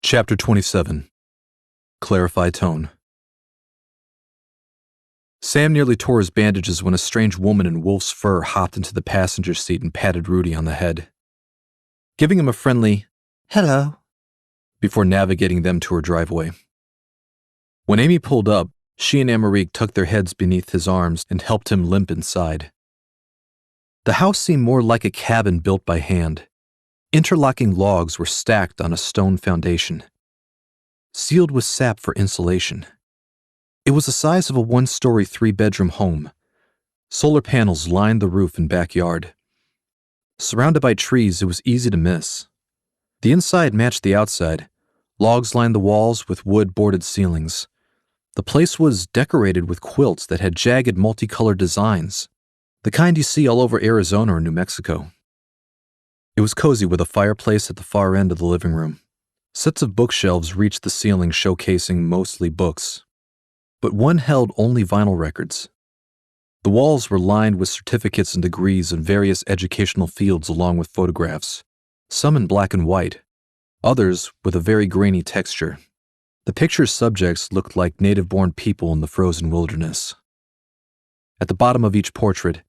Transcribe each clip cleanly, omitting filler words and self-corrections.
Chapter 27. Clarify Tone. Sam nearly tore his bandages when a strange woman in wolf's fur hopped into the passenger seat and patted Rudy on the head, giving him a friendly, "Hello," before navigating them to her driveway. When Amy pulled up, she and Amerique tucked their heads beneath his arms and helped him limp inside. The house seemed more like a cabin built by hand. Interlocking logs were stacked on a stone foundation, sealed with sap for insulation. It was the size of a one-story, three-bedroom home. Solar panels lined the roof and backyard. Surrounded by trees, it was easy to miss. The inside matched the outside. Logs lined the walls with wood-boarded ceilings. The place was decorated with quilts that had jagged, multicolored designs, the kind you see all over Arizona or New Mexico. It was cozy with a fireplace at the far end of the living room. Sets of bookshelves reached the ceiling, showcasing mostly books, but one held only vinyl records. The walls were lined with certificates and degrees in various educational fields along with photographs, some in black and white, others with a very grainy texture. The picture's subjects looked like native-born people in the frozen wilderness. At the bottom of each portrait,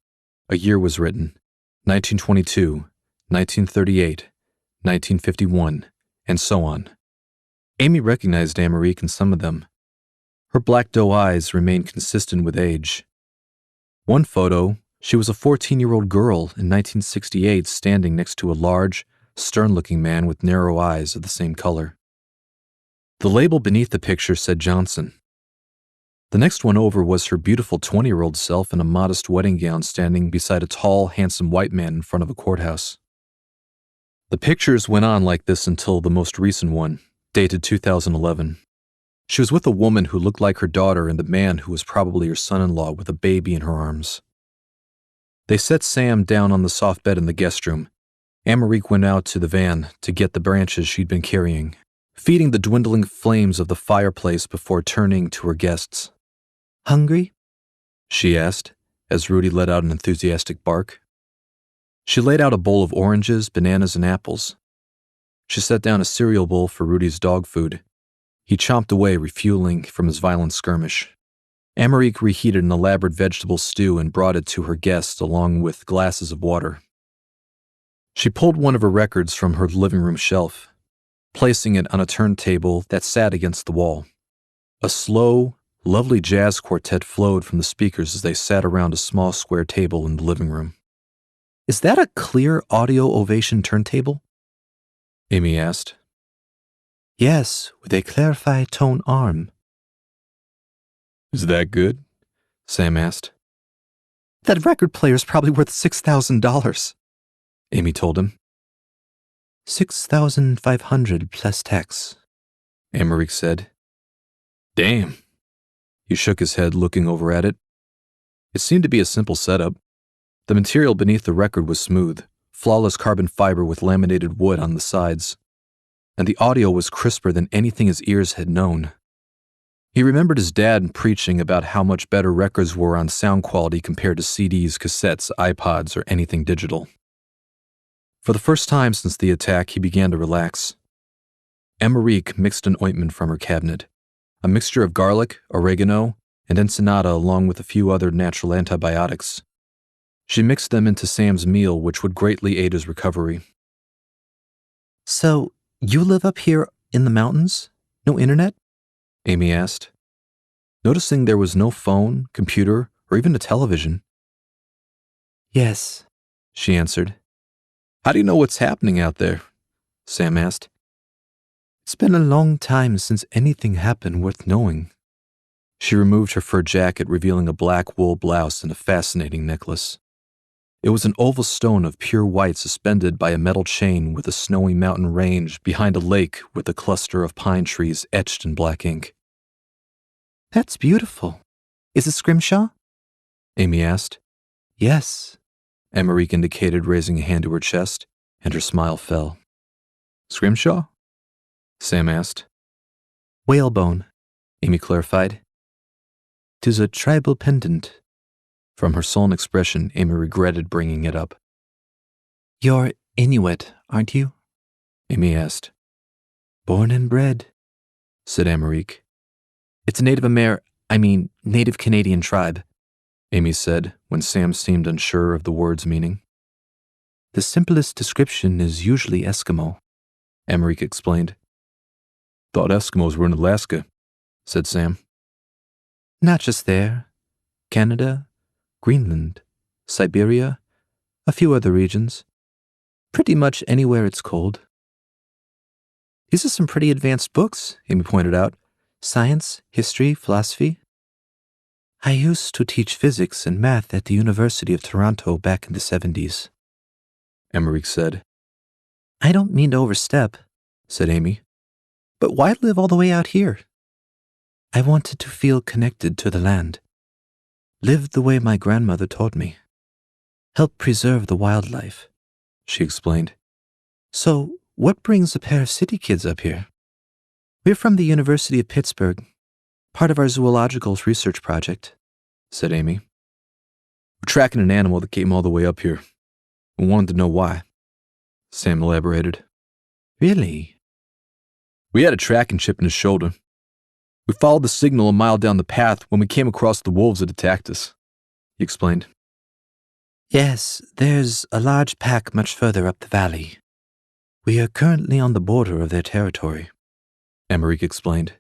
a year was written: 1922, 1938, 1951, and so on. Amy recognized Amerique in some of them. Her black doe eyes remained consistent with age. One photo, she was a 14-year-old girl in 1968 standing next to a large, stern-looking man with narrow eyes of the same color. The label beneath the picture said Johnson. The next one over was her beautiful 20-year-old self in a modest wedding gown standing beside a tall, handsome white man in front of a courthouse. The pictures went on like this until the most recent one, dated 2011. She was with a woman who looked like her daughter and a man who was probably her son-in-law with a baby in her arms. They set Sam down on the soft bed in the guest room. Amerique went out to the van to get the branches she'd been carrying, feeding the dwindling flames of the fireplace before turning to her guests. "Hungry?" she asked, as Rudy let out an enthusiastic bark. She laid out a bowl of oranges, bananas, and apples. She set down a cereal bowl for Rudy's dog food. He chomped away, refueling from his violent skirmish. Amerique reheated an elaborate vegetable stew and brought it to her guests along with glasses of water. She pulled one of her records from her living room shelf, placing it on a turntable that sat against the wall. A slow, lovely jazz quartet flowed from the speakers as they sat around a small square table in the living room. "Is that a clear audio ovation turntable?" Amy asked. "Yes, with a clarify tone arm." "Is that good?" Sam asked. "That record player's probably worth $6,000, Amy told him. $6,500 plus tax, Amerique said. "Damn." He shook his head, looking over at it. It seemed to be a simple setup. The material beneath the record was smooth, flawless carbon fiber with laminated wood on the sides, and the audio was crisper than anything his ears had known. He remembered his dad preaching about how much better records were on sound quality compared to CDs, cassettes, iPods, or anything digital. For the first time since the attack, he began to relax. Amerique mixed an ointment from her cabinet, a mixture of garlic, oregano, and ensenada along with a few other natural antibiotics. She mixed them into Sam's meal, which would greatly aid his recovery. "So, you live up here in the mountains? No internet?" Amy asked, noticing there was no phone, computer, or even a television. "Yes," she answered. "How do you know what's happening out there?" Sam asked. "It's been a long time since anything happened worth knowing." She removed her fur jacket, revealing a black wool blouse and a fascinating necklace. It was an oval stone of pure white suspended by a metal chain with a snowy mountain range behind a lake with a cluster of pine trees etched in black ink. "That's beautiful. Is it scrimshaw?" Amy asked. "Yes," Amerique indicated, raising a hand to her chest, and her smile fell. "Scrimshaw?" Sam asked. "Whalebone," Amy clarified. "'Tis a tribal pendant." From her sullen expression, Amy regretted bringing it up. "You're Inuit, aren't you?" Amy asked. Born and bred, said Amerique. It's a Native Canadian tribe, Amy said when Sam seemed unsure of the word's meaning. The simplest description is usually Eskimo, Amerique explained. Thought Eskimos were in Alaska, said Sam. Not just there. Canada, Greenland, Siberia, a few other regions. Pretty much anywhere it's cold. These are some pretty advanced books, Amy pointed out. Science, history, philosophy. I used to teach physics and math at the University of Toronto back in the 70s, Amerique said. I don't mean to overstep, said Amy. But why live all the way out here? I wanted to feel connected to the land. Live the way my grandmother taught me. Help preserve the wildlife, she explained. So, what brings a pair of city kids up here? We're from the University of Pittsburgh, part of our zoological research project, said Amy. We're tracking an animal that came all the way up here. We wanted to know why, Sam elaborated. Really? We had a tracking chip in his shoulder. We followed the signal a mile down the path when we came across the wolves that attacked us, he explained. Yes, there's a large pack much further up the valley. We are currently on the border of their territory, Amerique explained.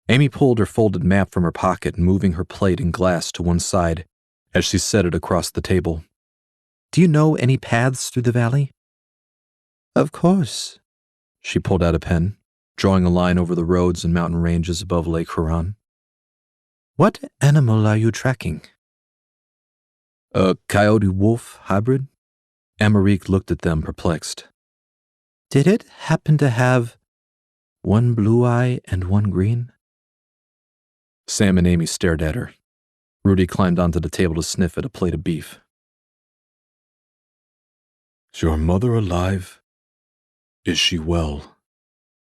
Amy pulled her folded map from her pocket, moving her plate and glass to one side as she set it across the table. Do you know any paths through the valley? Of course. She pulled out a pen, drawing a line over the roads and mountain ranges above Lake Huron. What animal are you tracking? A coyote-wolf hybrid? Amerique looked at them perplexed. Did it happen to have one blue eye and one green? Sam and Amy stared at her. Rudy climbed onto the table to sniff at a plate of beef. Is your mother alive? Is she well?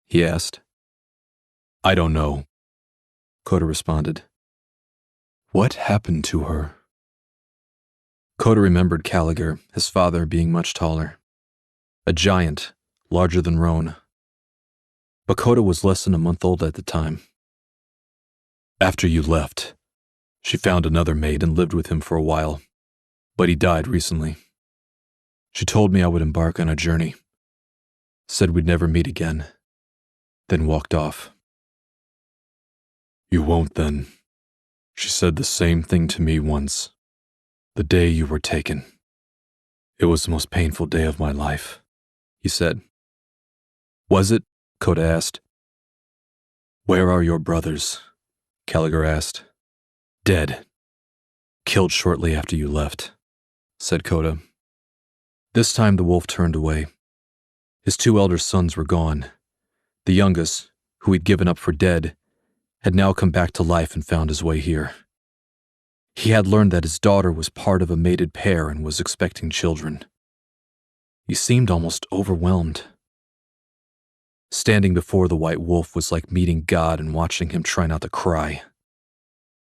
He asked. I don't know, Coda responded. What happened to her? Coda remembered Caligar, his father being much taller. A giant, larger than Roan. But Coda was less than a month old at the time. After you left, she found another mate and lived with him for a while, but he died recently. She told me I would embark on a journey, said we'd never meet again, then walked off. You won't then. She said the same thing to me once, the day you were taken. It was the most painful day of my life, he said. Was it? Coda asked. Where are your brothers? Caligar asked. Dead. Killed shortly after you left, said Coda. This time the wolf turned away. His two elder sons were gone. The youngest, who he'd given up for dead, had now come back to life and found his way here. He had learned that his daughter was part of a mated pair and was expecting children. He seemed almost overwhelmed. Standing before the white wolf was like meeting God and watching him try not to cry.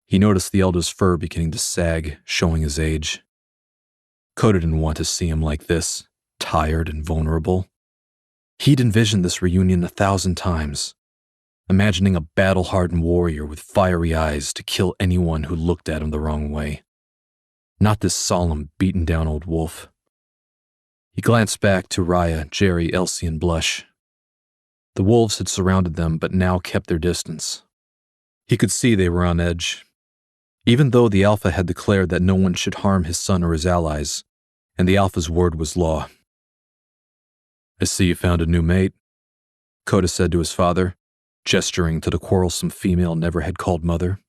He noticed the elder's fur beginning to sag, showing his age. Coda didn't want to see him like this, tired and vulnerable. He'd envisioned this reunion 1,000 times, imagining a battle-hardened warrior with fiery eyes to kill anyone who looked at him the wrong way. Not this solemn, beaten-down old wolf. He glanced back to Raya, Jerry, Elsie, and Blush. The wolves had surrounded them, but now kept their distance. He could see they were on edge. Even though the Alpha had declared that no one should harm his son or his allies, and the Alpha's word was law. I see you found a new mate, Coda said to his father, gesturing to the quarrelsome female never had called mother.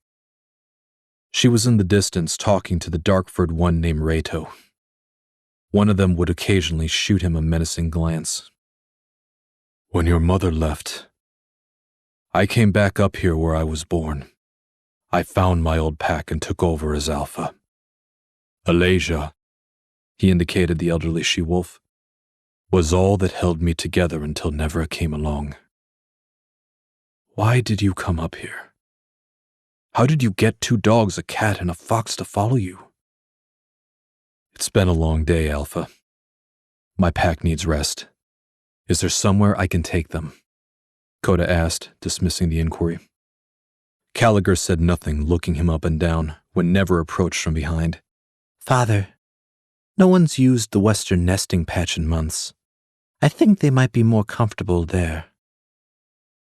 She was in the distance talking to the dark-furred one named Reto. One of them would occasionally shoot him a menacing glance. When your mother left, I came back up here where I was born. I found my old pack and took over as Alpha. Alasia, he indicated the elderly she-wolf, was all that held me together until Nevra came along. Why did you come up here? How did you get 2 dogs, a cat, and a fox to follow you? It's been a long day, Alpha. My pack needs rest. Is there somewhere I can take them? Coda asked, dismissing the inquiry. Caligar said nothing, looking him up and down, when Never approached from behind. Father, no one's used the western nesting patch in months. I think they might be more comfortable there.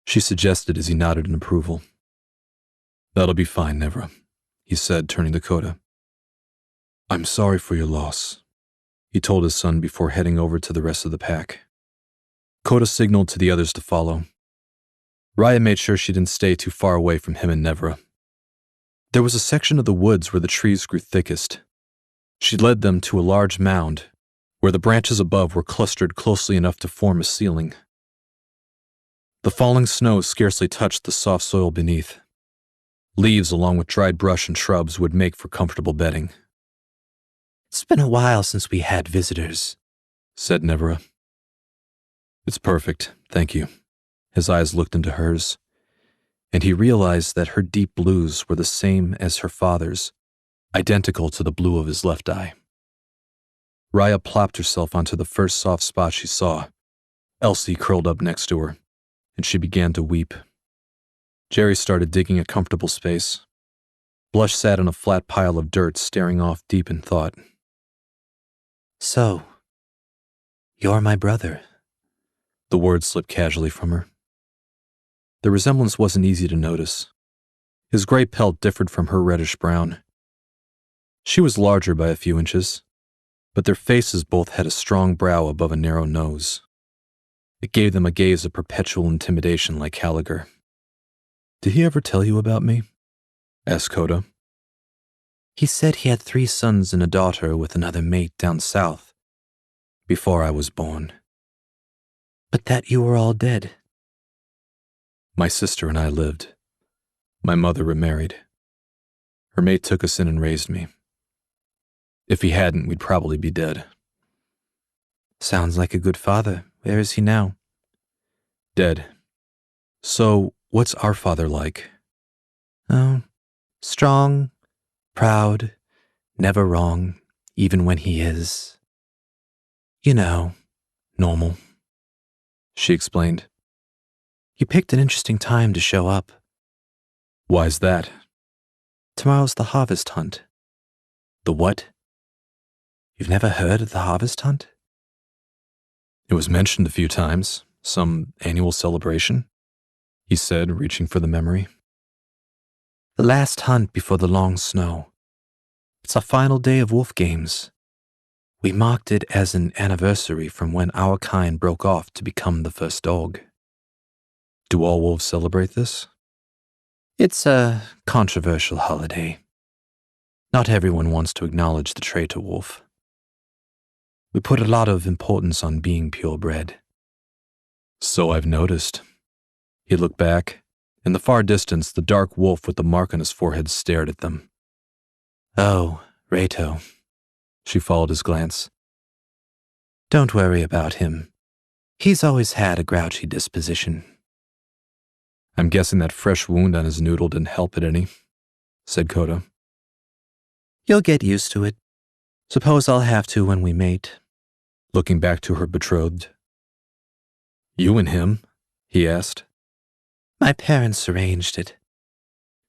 She suggested as he nodded in approval. That'll be fine, Nevra, he said, turning to Coda. I'm sorry for your loss, he told his son before heading over to the rest of the pack. Coda signaled to the others to follow. Raya made sure she didn't stay too far away from him and Nevra. There was a section of the woods where the trees grew thickest. She led them to a large mound, where the branches above were clustered closely enough to form a ceiling. The falling snow scarcely touched the soft soil beneath. Leaves along with dried brush and shrubs would make for comfortable bedding. It's been a while since we had visitors, said Nevra. It's perfect, thank you. His eyes looked into hers, and he realized that her deep blues were the same as her father's, identical to the blue of his left eye. Raya plopped herself onto the first soft spot she saw. Elsie curled up next to her, and she began to weep. Jerry started digging a comfortable space. Blush sat on a flat pile of dirt, staring off deep in thought. So, you're my brother. The words slipped casually from her. The resemblance wasn't easy to notice. His gray pelt differed from her reddish brown. She was larger by a few inches, but their faces both had a strong brow above a narrow nose. It gave them a gaze of perpetual intimidation like Caligar. Did he ever tell you about me? Asked Coda. He said he had 3 sons and a daughter with another mate down south, before I was born. But that you were all dead. My sister and I lived. My mother remarried. Her mate took us in and raised me. If he hadn't, we'd probably be dead. Sounds like a good father. Where is he now? Dead. So, what's our father like? Oh, strong, proud, never wrong, even when he is. You know, normal. She explained. You picked an interesting time to show up. Why's that? Tomorrow's the harvest hunt. The what? You've never heard of the harvest hunt? It was mentioned a few times. Some annual celebration, he said, reaching for the memory. The last hunt before the long snow. It's our final day of wolf games. We marked it as an anniversary from when our kind broke off to become the first dog. Do all wolves celebrate this? It's a controversial holiday. Not everyone wants to acknowledge the traitor wolf. We put a lot of importance on being purebred. So I've noticed. He looked back. In the far distance, the dark wolf with the mark on his forehead stared at them. Oh, Rato. She followed his glance. Don't worry about him. He's always had a grouchy disposition. I'm guessing that fresh wound on his noodle didn't help it any, said Coda. You'll get used to it. Suppose I'll have to when we mate. Looking back to her betrothed. You and him? He asked. My parents arranged it.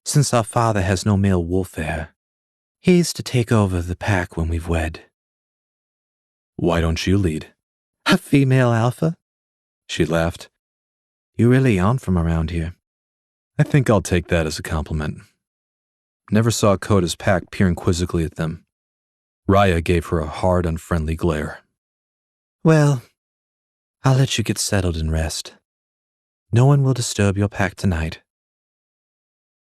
Since our father has no male wolf heir, he's to take over the pack when we've wed. Why don't you lead? A female alpha? She laughed. You really aren't from around here. I think I'll take that as a compliment. Never saw Coda's pack peering quizzically at them. Raya gave her a hard, unfriendly glare. Well, I'll let you get settled and rest. No one will disturb your pack tonight.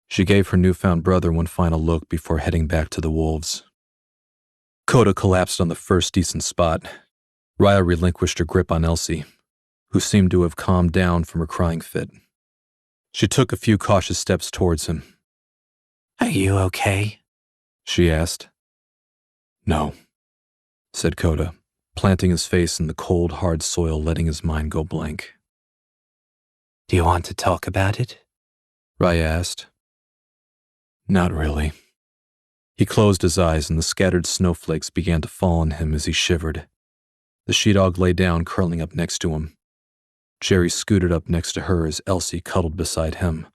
She gave her newfound brother one final look before heading back to the wolves. Coda collapsed on the first decent spot. Raya relinquished her grip on Elsie, who seemed to have calmed down from her crying fit. She took a few cautious steps towards him. Are you okay? She asked. No, said Coda, planting his face in the cold, hard soil, letting his mind go blank. Do you want to talk about it? Raya asked. Not really. He closed his eyes and the scattered snowflakes began to fall on him as he shivered. The she-dog lay down, curling up next to him. Jerry scooted up next to her as Elsie cuddled beside him.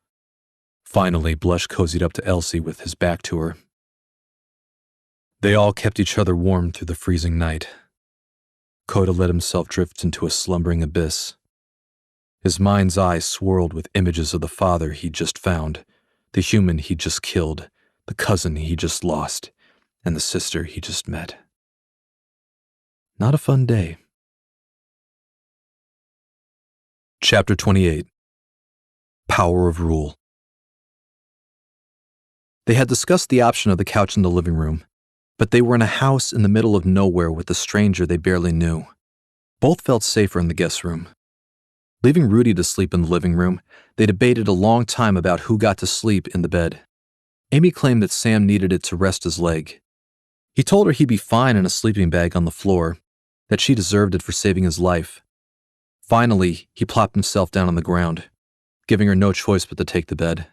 Finally, Blush cozied up to Elsie with his back to her. They all kept each other warm through the freezing night. Coda let himself drift into a slumbering abyss. His mind's eye swirled with images of the father he'd just found, the human he'd just killed, the cousin he just lost, and the sister he just met. Not a fun day. Chapter 28. Power of Rule. They had discussed the option of the couch in the living room, but they were in a house in the middle of nowhere with a stranger they barely knew. Both felt safer in the guest room. Leaving Rudy to sleep in the living room, they debated a long time about who got to sleep in the bed. Amy claimed that Sam needed it to rest his leg. He told her he'd be fine in a sleeping bag on the floor, that she deserved it for saving his life. Finally, he plopped himself down on the ground, giving her no choice but to take the bed.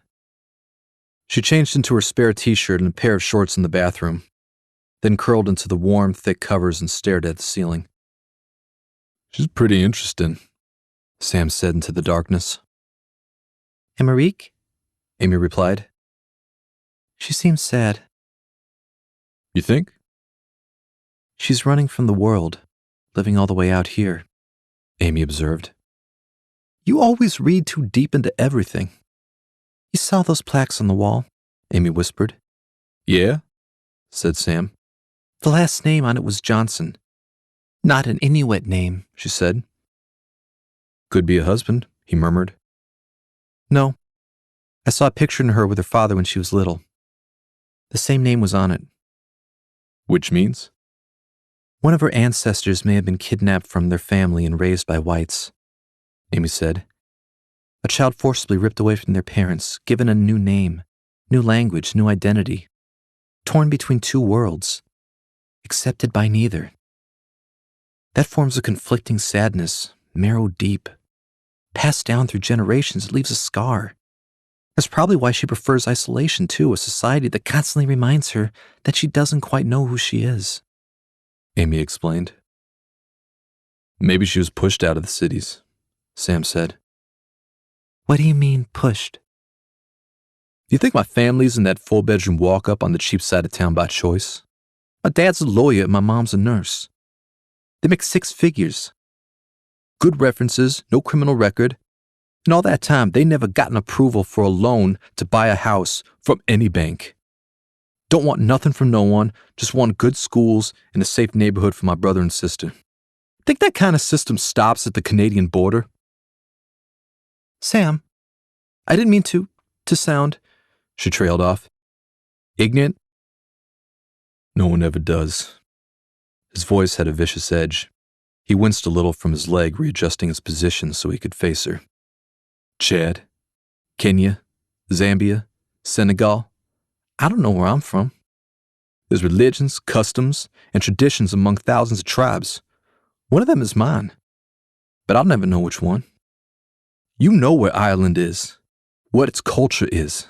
She changed into her spare t-shirt and a pair of shorts in the bathroom, then curled into the warm, thick covers and stared at the ceiling. "She's pretty interesting," Sam said into the darkness. "Emmerich?" Amy replied. "She seems sad." "You think?" "She's running from the world, living all the way out here," Amy observed. "You always read too deep into everything." "You saw those plaques on the wall?" Amy whispered. "Yeah?" said Sam. "The last name on it was Johnson. Not an Inuit name," she said. "Could be a husband," he murmured. "No. I saw a picture in her with her father when she was little. The same name was on it." "Which means?" "One of her ancestors may have been kidnapped from their family and raised by whites," Amy said. "A child forcibly ripped away from their parents, given a new name, new language, new identity, torn between two worlds, accepted by neither. That forms a conflicting sadness, marrow deep. Passed down through generations, it leaves a scar. That's probably why she prefers isolation too, a society that constantly reminds her that she doesn't quite know who she is," Amy explained. "Maybe she was pushed out of the cities," Sam said. "What do you mean, pushed?" "Do you think my family's in that four-bedroom walk-up on the cheap side of town by choice? My dad's a lawyer and my mom's a nurse. They make 6 figures. Good references, no criminal record. In all that time, they never gotten approval for a loan to buy a house from any bank. Don't want nothing from no one, just want good schools and a safe neighborhood for my brother and sister. Think that kind of system stops at the Canadian border?" "Sam, I didn't mean to sound," she trailed off. "Ignorant?" "No one ever does." His voice had a vicious edge. He winced a little from his leg, readjusting its position so he could face her. "Chad, Kenya, Zambia, Senegal. I don't know where I'm from. There's religions, customs, and traditions among thousands of tribes. One of them is mine, but I'll never know which one. You know where Ireland is, what its culture is.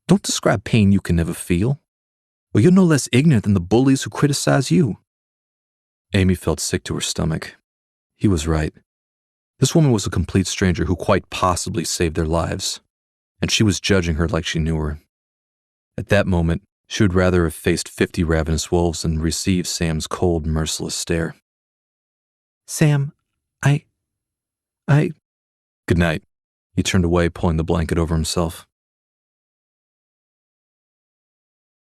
Don't describe pain you can never feel, or you're no less ignorant than the bullies who criticize you." Amy felt sick to her stomach. He was right. This woman was a complete stranger who quite possibly saved their lives, and she was judging her like she knew her. At that moment, she would rather have faced 50 ravenous wolves than receive Sam's cold, merciless stare. "Sam, I... Good night." He turned away, pulling the blanket over himself.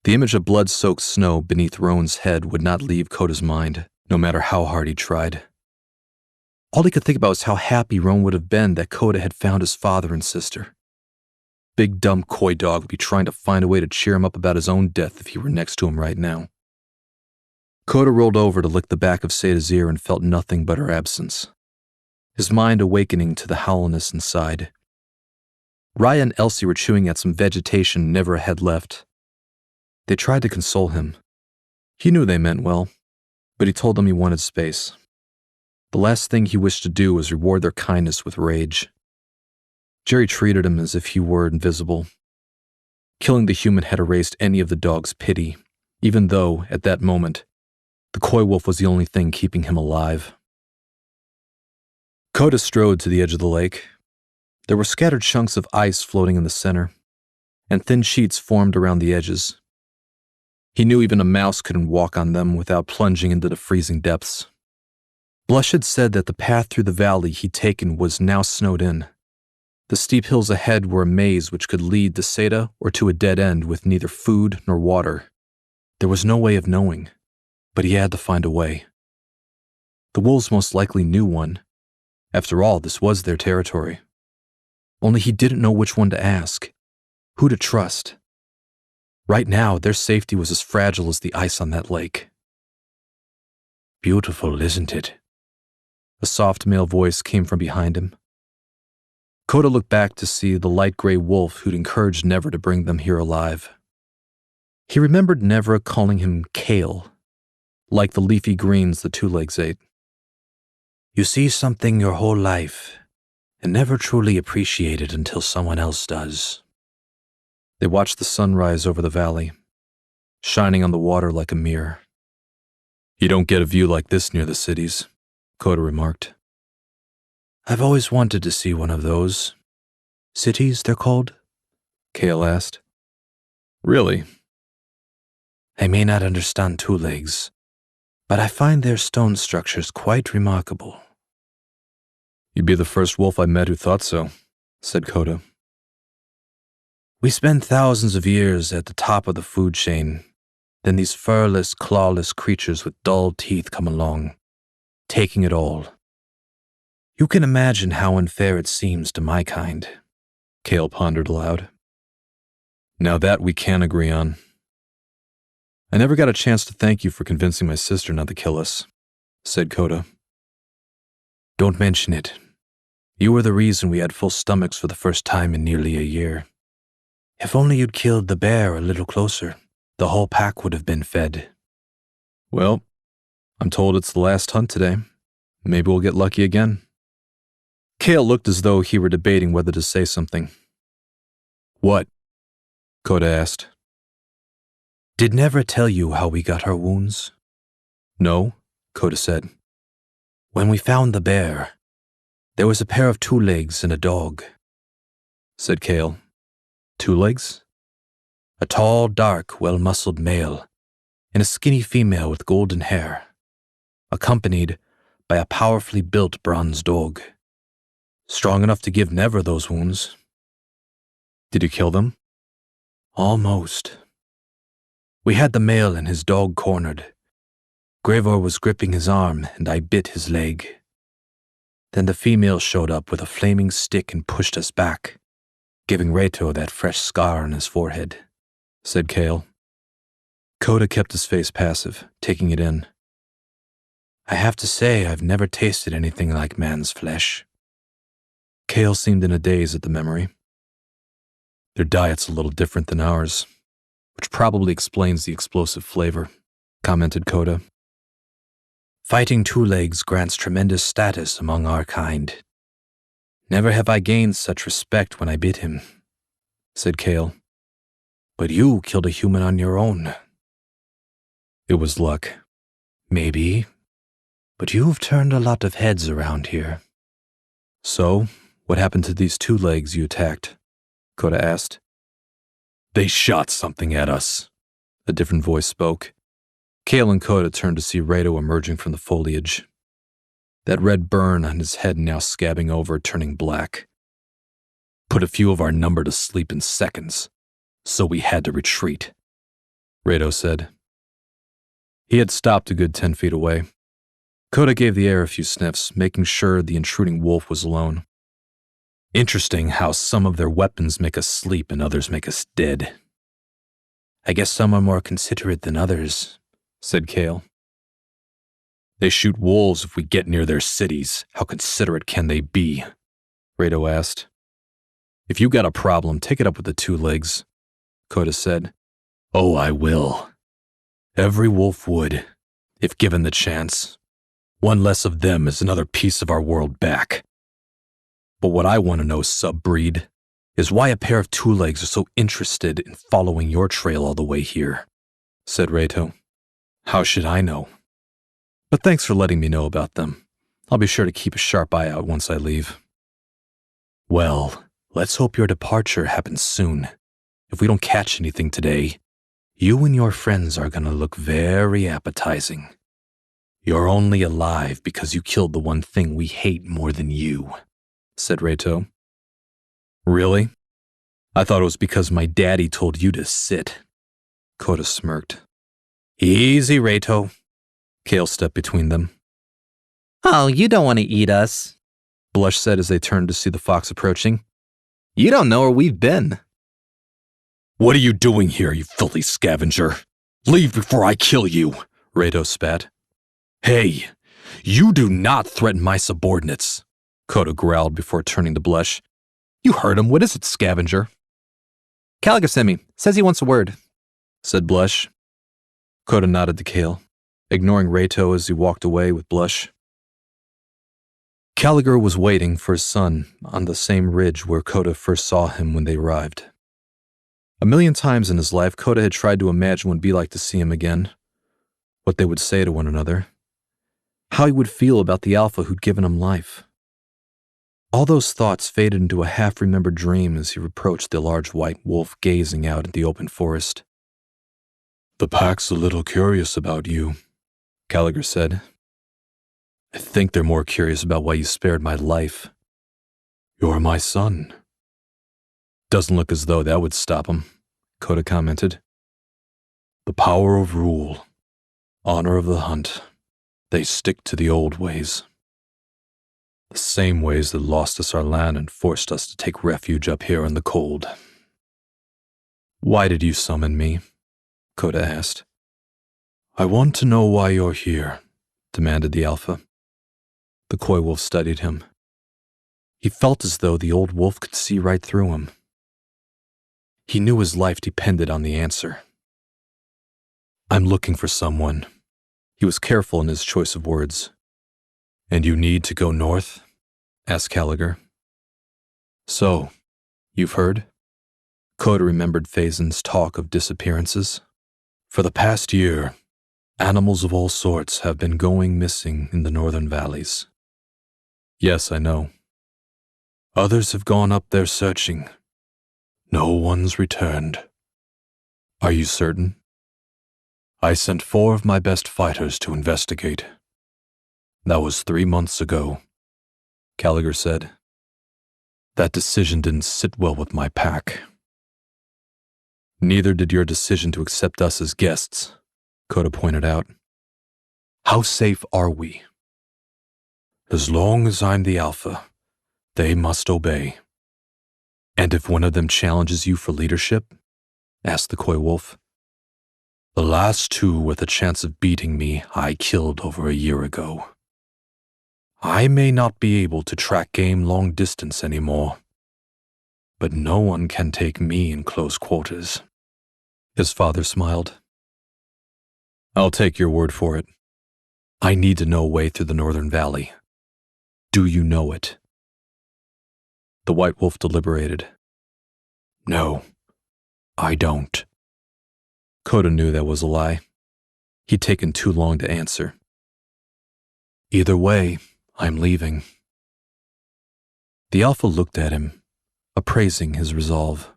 The image of blood-soaked snow beneath Roan's head would not leave Coda's mind, no matter how hard he tried. All he could think about was how happy Roan would have been that Coda had found his father and sister. Big dumb coy dog would be trying to find a way to cheer him up about his own death if he were next to him right now. Coda rolled over to lick the back of Sada's ear and felt nothing but her absence, his mind awakening to the howlness inside. Raya and Elsie were chewing at some vegetation never a head left. They tried to console him. He knew they meant well, but he told them he wanted space. The last thing he wished to do was reward their kindness with rage. Jerry treated him as if he were invisible. Killing the human had erased any of the dog's pity, even though, at that moment, the coy wolf was the only thing keeping him alive. Coda strode to the edge of the lake. There were scattered chunks of ice floating in the center, and thin sheets formed around the edges. He knew even a mouse couldn't walk on them without plunging into the freezing depths. Blush had said that the path through the valley he'd taken was now snowed in. The steep hills ahead were a maze which could lead to Seda or to a dead end with neither food nor water. There was no way of knowing, but he had to find a way. The wolves most likely knew one. After all, this was their territory. Only he didn't know which one to ask, who to trust. Right now, their safety was as fragile as the ice on that lake. Beautiful, isn't it? A soft male voice came from behind him. Coda looked back to see the light gray wolf who'd encouraged Never to bring them here alive. He remembered Never calling him kale, like the leafy greens the two-legs ate. You see something your whole life and never truly appreciate it until someone else does. They watched the sun rise over the valley, shining on the water like a mirror. You don't get a view like this near the cities, Coda remarked. I've always wanted to see one of those. Cities, they're called? Kale asked. Really? I may not understand two legs, but I find their stone structures quite remarkable. You'd be the first wolf I met who thought so, said Coda. We spend thousands of years at the top of the food chain. Then these furless, clawless creatures with dull teeth come along, taking it all. You can imagine how unfair it seems to my kind. Kale pondered aloud. Now that we can agree on. I never got a chance to thank you for convincing my sister not to kill us, said Coda. Don't mention it. You were the reason we had full stomachs for the first time in nearly a year. If only you'd killed the bear a little closer, the whole pack would have been fed. Well, I'm told it's the last hunt today. Maybe we'll get lucky again. Kale looked as though he were debating whether to say something. What? Coda asked. Did Never tell you how we got our wounds? No, Coda said. When we found the bear, there was a pair of two legs and a dog, said Kale. Two legs? A tall, dark, well-muscled male, and a skinny female with golden hair, accompanied by a powerfully built bronze dog. Strong enough to give Never those wounds. Did you kill them? Almost. We had the male and his dog cornered. Gravor was gripping his arm, and I bit his leg. Then the female showed up with a flaming stick and pushed us back, giving Reto that fresh scar on his forehead, said Kale. Coda kept his face passive, taking it in. I have to say I've never tasted anything like man's flesh. Kale seemed in a daze at the memory. Their diet's a little different than ours, which probably explains the explosive flavor, commented Coda. Fighting two legs grants tremendous status among our kind. Never have I gained such respect when I bit him, said Kale. But you killed a human on your own. It was luck. Maybe. But you've turned a lot of heads around here. So, what happened to these two legs you attacked? Coda asked. They shot something at us, a different voice spoke. Kale and Coda turned to see Reto emerging from the foliage. That red burn on his head now scabbing over, turning black. Put a few of our number to sleep in seconds, so we had to retreat, Reto said. He had stopped a good 10 feet away. Coda gave the air a few sniffs, making sure the intruding wolf was alone. Interesting how some of their weapons make us sleep and others make us dead. I guess some are more considerate than others, said Kale. They shoot wolves if we get near their cities. How considerate can they be? Reto asked. If you got a problem, take it up with the two legs, Coda said. Oh, I will. Every wolf would, if given the chance. One less of them is another piece of our world back. But what I want to know, sub-breed, is why a pair of two legs are so interested in following your trail all the way here, said Reto. How should I know? But thanks for letting me know about them. I'll be sure to keep a sharp eye out once I leave. Well, let's hope your departure happens soon. If we don't catch anything today, you and your friends are gonna look very appetizing. You're only alive because you killed the one thing we hate more than you, said Reito. Really? I thought it was because my daddy told you to sit. Kota smirked. Easy, Reito. Kale stepped between them. Oh, you don't want to eat us, Blush said as they turned to see the fox approaching. You don't know where we've been. What are you doing here, you filthy scavenger? Leave before I kill you, Reito spat. Hey, you do not threaten my subordinates, Kota growled before turning to Blush. You heard him. What is it, scavenger? Caliga sent me. Says he wants a word, said Blush. Kota nodded to Kale, ignoring Reito as he walked away with Blush. Caligar was waiting for his son on the same ridge where Kota first saw him when they arrived. A million times in his life, Kota had tried to imagine what it would be like to see him again, what they would say to one another, how he would feel about the alpha who'd given him life. All those thoughts faded into a half-remembered dream as he approached the large white wolf gazing out at the open forest. The pack's a little curious about you, Caligar said. I think they're more curious about why you spared my life. You're my son. Doesn't look as though that would stop him, Kota commented. The power of rule, honor of the hunt, they stick to the old ways. The same ways that lost us our land and forced us to take refuge up here in the cold. Why did you summon me? Kota asked. I want to know why you're here, demanded the alpha. The coy wolf studied him. He felt as though the old wolf could see right through him. He knew his life depended on the answer. I'm looking for someone. He was careful in his choice of words. And you need to go north? Asked Caligar. So, you've heard? Kota remembered Phaeton's talk of disappearances. For the past year, animals of all sorts have been going missing in the northern valleys. Yes, I know. Others have gone up there searching. No one's returned. Are you certain? I sent 4 of my best fighters to investigate. That was 3 months ago, Caligar said. That decision didn't sit well with my pack. Neither did your decision to accept us as guests, Kota pointed out. How safe are we? As long as I'm the alpha, they must obey. And if one of them challenges you for leadership? Asked the coy wolf. The last 2 with a chance of beating me I killed over a year ago. I may not be able to track game long distance anymore, but no one can take me in close quarters. His father smiled. I'll take your word for it. I need to know a way through the northern valley. Do you know it? The white wolf deliberated. No, I don't. Kota knew that was a lie. He'd taken too long to answer. Either way, I'm leaving. The alpha looked at him, appraising his resolve.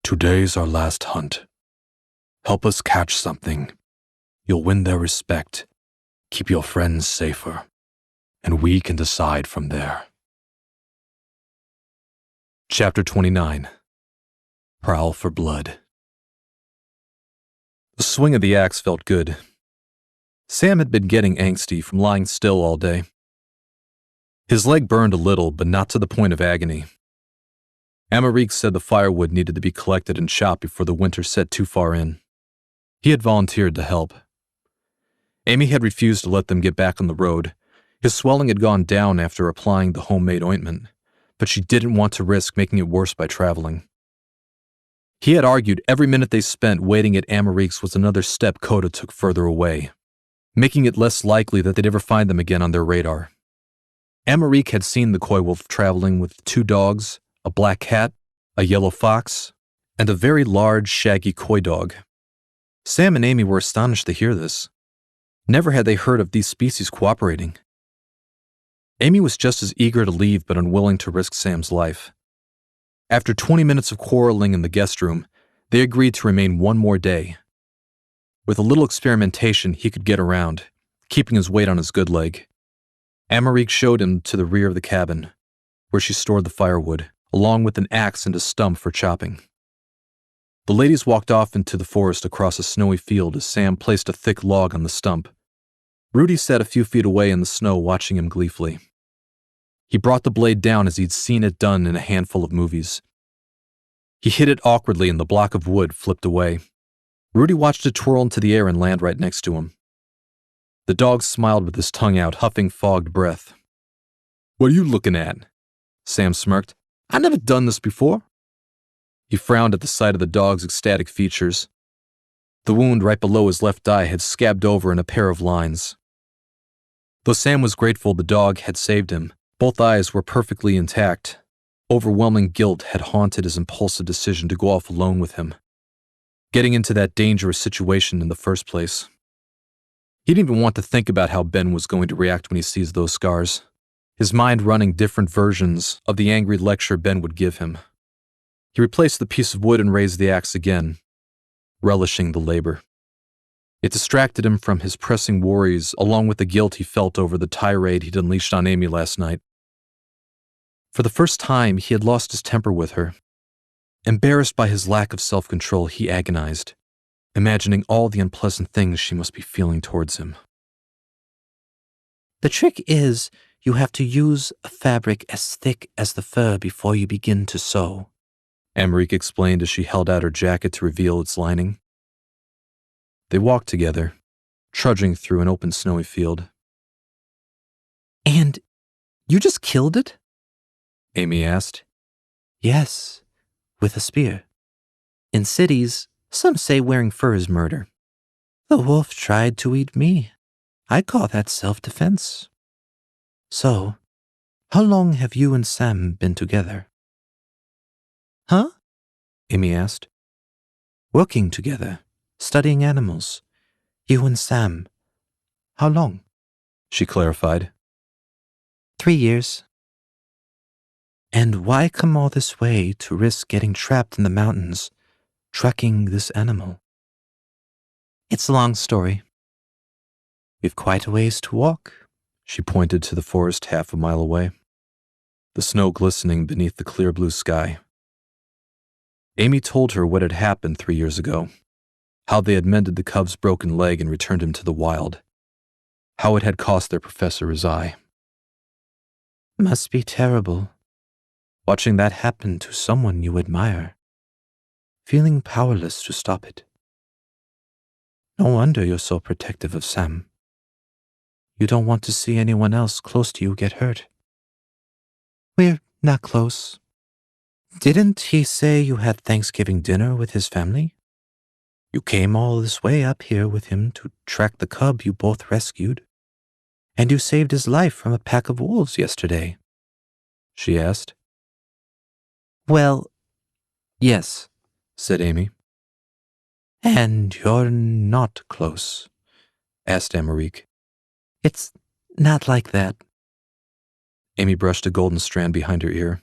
Today's our last hunt. Help us catch something. You'll win their respect, keep your friends safer, and we can decide from there. Chapter 29. Prowl for Blood. The swing of the axe felt good. Sam had been getting angsty from lying still all day. His leg burned a little, but not to the point of agony. Amerique said the firewood needed to be collected and chopped before the winter set too far in. He had volunteered to help. Amy had refused to let them get back on the road. His swelling had gone down after applying the homemade ointment, but she didn't want to risk making it worse by traveling. He had argued every minute they spent waiting at Amerique's was another step Kota took further away, making it less likely that they'd ever find them again on their radar. Amerique had seen the coy wolf traveling with 2 dogs, a black cat, a yellow fox, and a very large, shaggy coy dog. Sam and Amy were astonished to hear this. Never had they heard of these species cooperating, Amy was just as eager to leave but unwilling to risk Sam's life. After 20 minutes of quarreling in the guest room, they agreed to remain one more day. With a little experimentation, he could get around, keeping his weight on his good leg. Amarique showed him to the rear of the cabin, where she stored the firewood, along with an axe and a stump for chopping. The ladies walked off into the forest across a snowy field as Sam placed a thick log on the stump. Rudy sat a few feet away in the snow watching him gleefully. He brought the blade down as he'd seen it done in a handful of movies. He hit it awkwardly and the block of wood flipped away. Rudy watched it twirl into the air and land right next to him. The dog smiled with his tongue out, huffing fogged breath. "What are you looking at?" Sam smirked. "I've never done this before." He frowned at the sight of the dog's ecstatic features. The wound right below his left eye had scabbed over in a pair of lines. Though Sam was grateful the dog had saved him, both eyes were perfectly intact. Overwhelming guilt had haunted his impulsive decision to go off alone with him, getting into that dangerous situation in the first place. He didn't even want to think about how Ben was going to react when he sees those scars, his mind running different versions of the angry lecture Ben would give him. He replaced the piece of wood and raised the axe again, relishing the labor. It distracted him from his pressing worries along with the guilt he felt over the tirade he'd unleashed on Amy last night. For the first time, he had lost his temper with her. Embarrassed by his lack of self-control, he agonized, imagining all the unpleasant things she must be feeling towards him. The trick is you have to use a fabric as thick as the fur before you begin to sew, Amarique explained as she held out her jacket to reveal its lining. They walked together, trudging through an open snowy field. "And you just killed it?" Amy asked. "Yes, with a spear. In cities, some say wearing fur is murder. The wolf tried to eat me. I call that self-defense. So, how long have you and Sam been together?" "Huh?" Amy asked. "Working together, studying animals. You and Sam. How long?" She clarified. 3 years. "And why come all this way to risk getting trapped in the mountains, tracking this animal?" "It's a long story. We've quite a ways to walk." She pointed to the forest half a mile away, the snow glistening beneath the clear blue sky. Amy told her what had happened 3 years ago, how they had mended the cub's broken leg and returned him to the wild, how it had cost their professor his eye. "Must be terrible, watching that happen to someone you admire, feeling powerless to stop it. No wonder you're so protective of Sam. You don't want to see anyone else close to you get hurt." "We're not close. Didn't he say you had Thanksgiving dinner with his family? You came all this way up here with him to track the cub you both rescued, and you saved his life from a pack of wolves yesterday?" She asked. "Well, yes," said Amy. "And you're not close?" asked Amarique. "It's not like that." Amy brushed a golden strand behind her ear.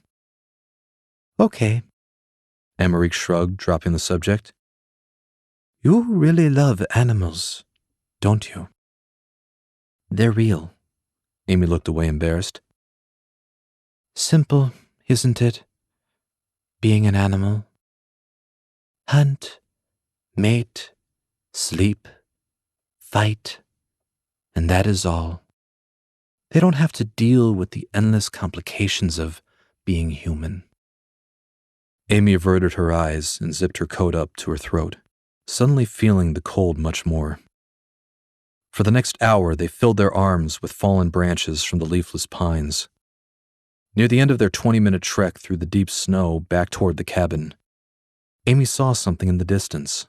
"Okay." Amarique shrugged, dropping the subject. "You really love animals, don't you? They're real." Amy looked away embarrassed. "Simple, isn't it? Being an animal. Hunt, mate, sleep, fight, and that is all. They don't have to deal with the endless complications of being human." Amy averted her eyes and zipped her coat up to her throat, suddenly feeling the cold much more. For the next hour, they filled their arms with fallen branches from the leafless pines. Near the end of their 20-minute trek through the deep snow back toward the cabin, Amy saw something in the distance.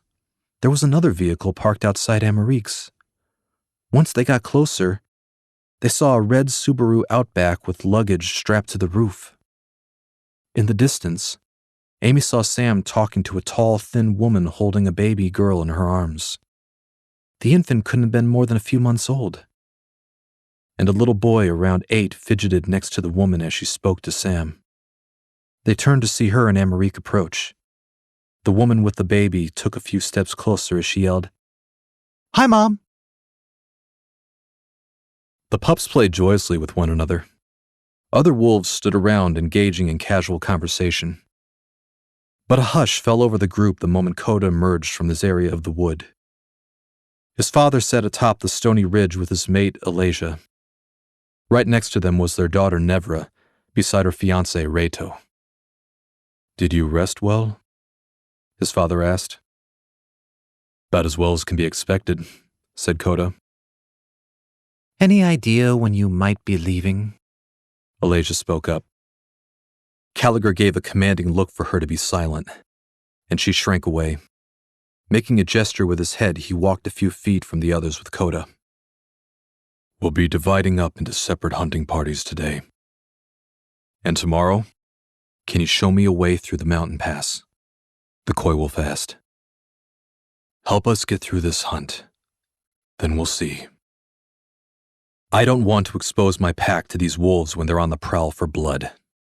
There was another vehicle parked outside Amarique's. Once they got closer, they saw a red Subaru Outback with luggage strapped to the roof. In the distance, Amy saw Sam talking to a tall, thin woman holding a baby girl in her arms. The infant couldn't have been more than a few months old. and a little boy around 8 fidgeted next to the woman as she spoke to Sam. They turned to see her and Amerique approach. The woman with the baby took a few steps closer as she yelled, "Hi, Mom!" The pups played joyously with one another. Other wolves stood around engaging in casual conversation. But a hush fell over the group the moment Coda emerged from this area of the wood. His father sat atop the stony ridge with his mate, Alasia. Right next to them was their daughter, Nevra, beside her fiancé, Reto. "Did you rest well?" his father asked. "About as well as can be expected," said Coda. Any idea when you might be leaving? Alasia spoke up. Gallagher gave a commanding look for her to be silent, and she shrank away. Making a gesture with his head, he walked a few feet from the others with Coda. "We'll be dividing up into separate hunting parties today. And tomorrow, can you show me a way through the mountain pass?" the Coy wolf asked. "Help us get through this hunt. Then we'll see." "I don't want to expose my pack to these wolves when they're on the prowl for blood,"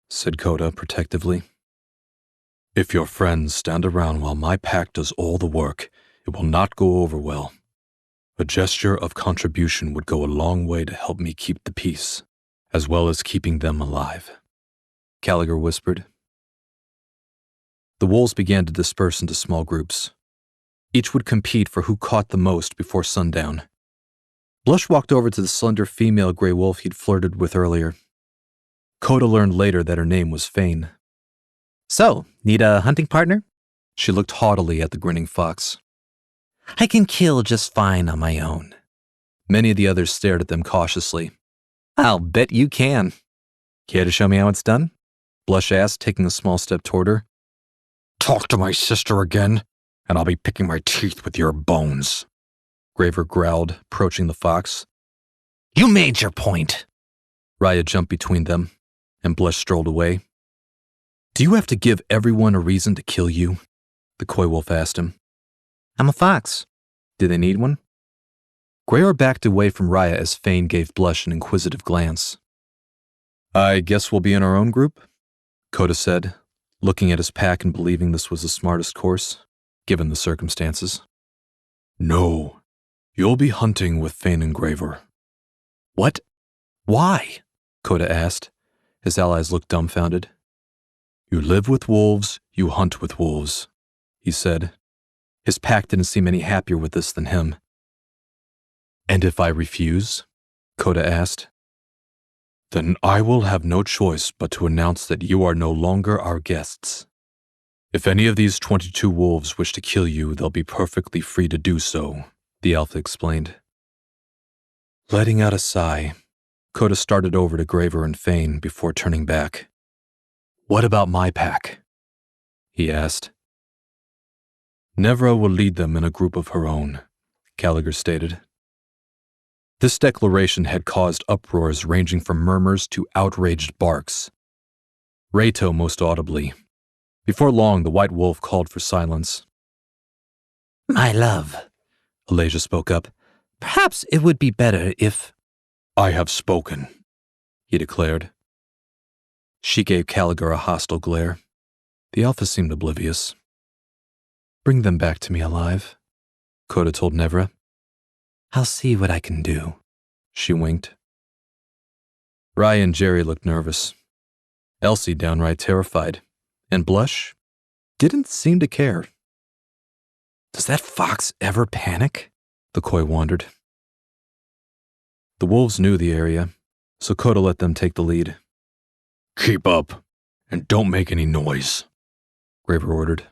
said Coda protectively. "If your friends stand around while my pack does all the work, it will not go over well. A gesture of contribution would go a long way to help me keep the peace, as well as keeping them alive," Gallagher whispered. The wolves began to disperse into small groups. Each would compete for who caught the most before sundown. Blush walked over to the slender female gray wolf he'd flirted with earlier. Coda learned later that her name was Fane. "So, need a hunting partner?" She looked haughtily at the grinning fox. "I can kill just fine on my own." Many of the others stared at them cautiously. "I'll bet you can. Care to show me how it's done?" Blush asked, taking a small step toward her. "Talk to my sister again, and I'll be picking my teeth with your bones," Graver growled, approaching the fox. "You made your point." Raya jumped between them, and Blush strolled away. "Do you have to give everyone a reason to kill you?" the Coy wolf asked him. "I'm a fox. "Do they need one?" Grayor backed away from Raya as Fane gave Blush an inquisitive glance. "I guess we'll be in our own group," Coda said, looking at his pack and believing this was the smartest course, given the circumstances. "No, you'll be hunting with Fane and Graver." "What? Why?" Coda asked. His allies looked dumbfounded. "You live with wolves, you hunt with wolves," he said. His pack didn't seem any happier with this than him. "And if I refuse?" Coda asked. "Then I will have no choice but to announce that you are no longer our guests. If any of these 22 wolves wish to kill you, they'll be perfectly free to do so," the Alpha explained. Letting out a sigh, Coda started over to Graver and Fane before turning back. "What about my pack?" he asked. "Nevra will lead them in a group of her own," Gallagher stated. This declaration had caused uproars ranging from murmurs to outraged barks. Reto most audibly. Before long, the white wolf called for silence. "My love," Alasia spoke up. "perhaps it would be better if—" "I have spoken," he declared. She gave Gallagher a hostile glare. The Alpha seemed oblivious. "Bring them back to me alive," Coda told Nevra. "I'll see what I can do." She winked. Raya and Jerry looked nervous. Elsie downright terrified. And Blush didn't seem to care. "Does that fox ever panic?" the Coy wondered. The wolves knew the area, so Coda let them take the lead. "Keep up, and don't make any noise," Graver ordered.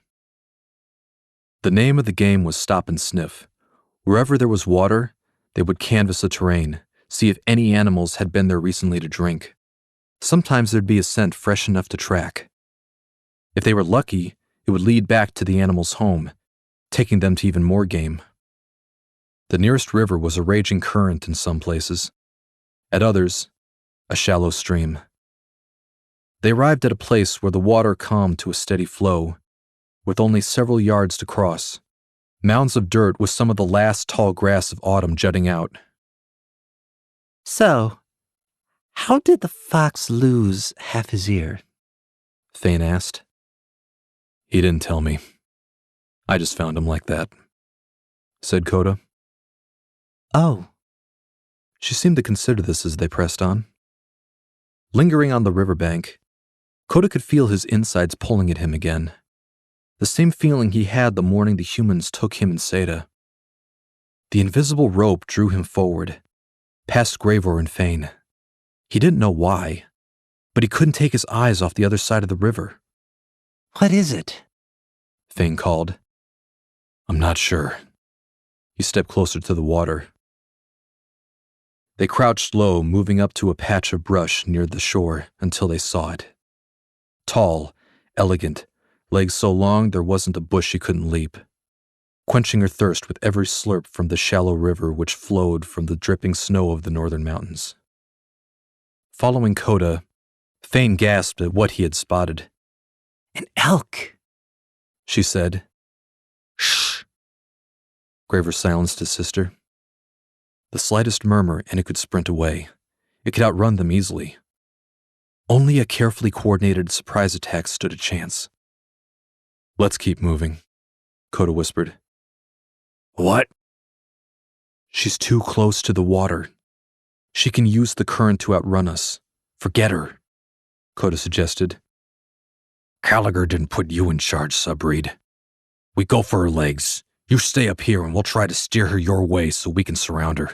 The name of the game was Stop and Sniff. Wherever there was water, they would canvass the terrain, see if any animals had been there recently to drink. Sometimes there'd be a scent fresh enough to track. If they were lucky, it would lead back to the animal's home, taking them to even more game. The nearest river was a raging current in some places. At others, a shallow stream. They arrived at a place where the water calmed to a steady flow, with only several yards to cross. Mounds of dirt with some of the last tall grass of autumn jutting out. "So, How did the fox lose half his ear? Thane asked. He didn't tell me. I just found him like that, said Coda. Oh. She seemed to consider this as they pressed on. Lingering on the riverbank, Coda could feel his insides pulling at him again. The same feeling he had the morning the humans took him and Seda. The invisible rope drew him forward, past Gravor and Fane. He didn't know why, but he couldn't take his eyes off the other side of the river. What is it? Fane called. I'm not sure. He stepped closer to the water. They crouched low, moving up to a patch of brush near the shore until they saw it. Tall, elegant, legs so long there wasn't a bush she couldn't leap, quenching her thirst with every slurp from the shallow river which flowed from the dripping snow of the northern mountains. Following Coda, Fane gasped at what he had spotted. An elk, she said. Shh. Graver silenced his sister. The slightest murmur and it could sprint away. It could outrun them easily. Only a carefully coordinated surprise attack stood a chance. Let's keep moving, Coda whispered. What? She's too close to the water. She can use the current to outrun us. Forget her, Coda suggested. Callagher didn't put you in charge, Subreed. We go for her legs. You stay up here and we'll try to steer her your way so we can surround her.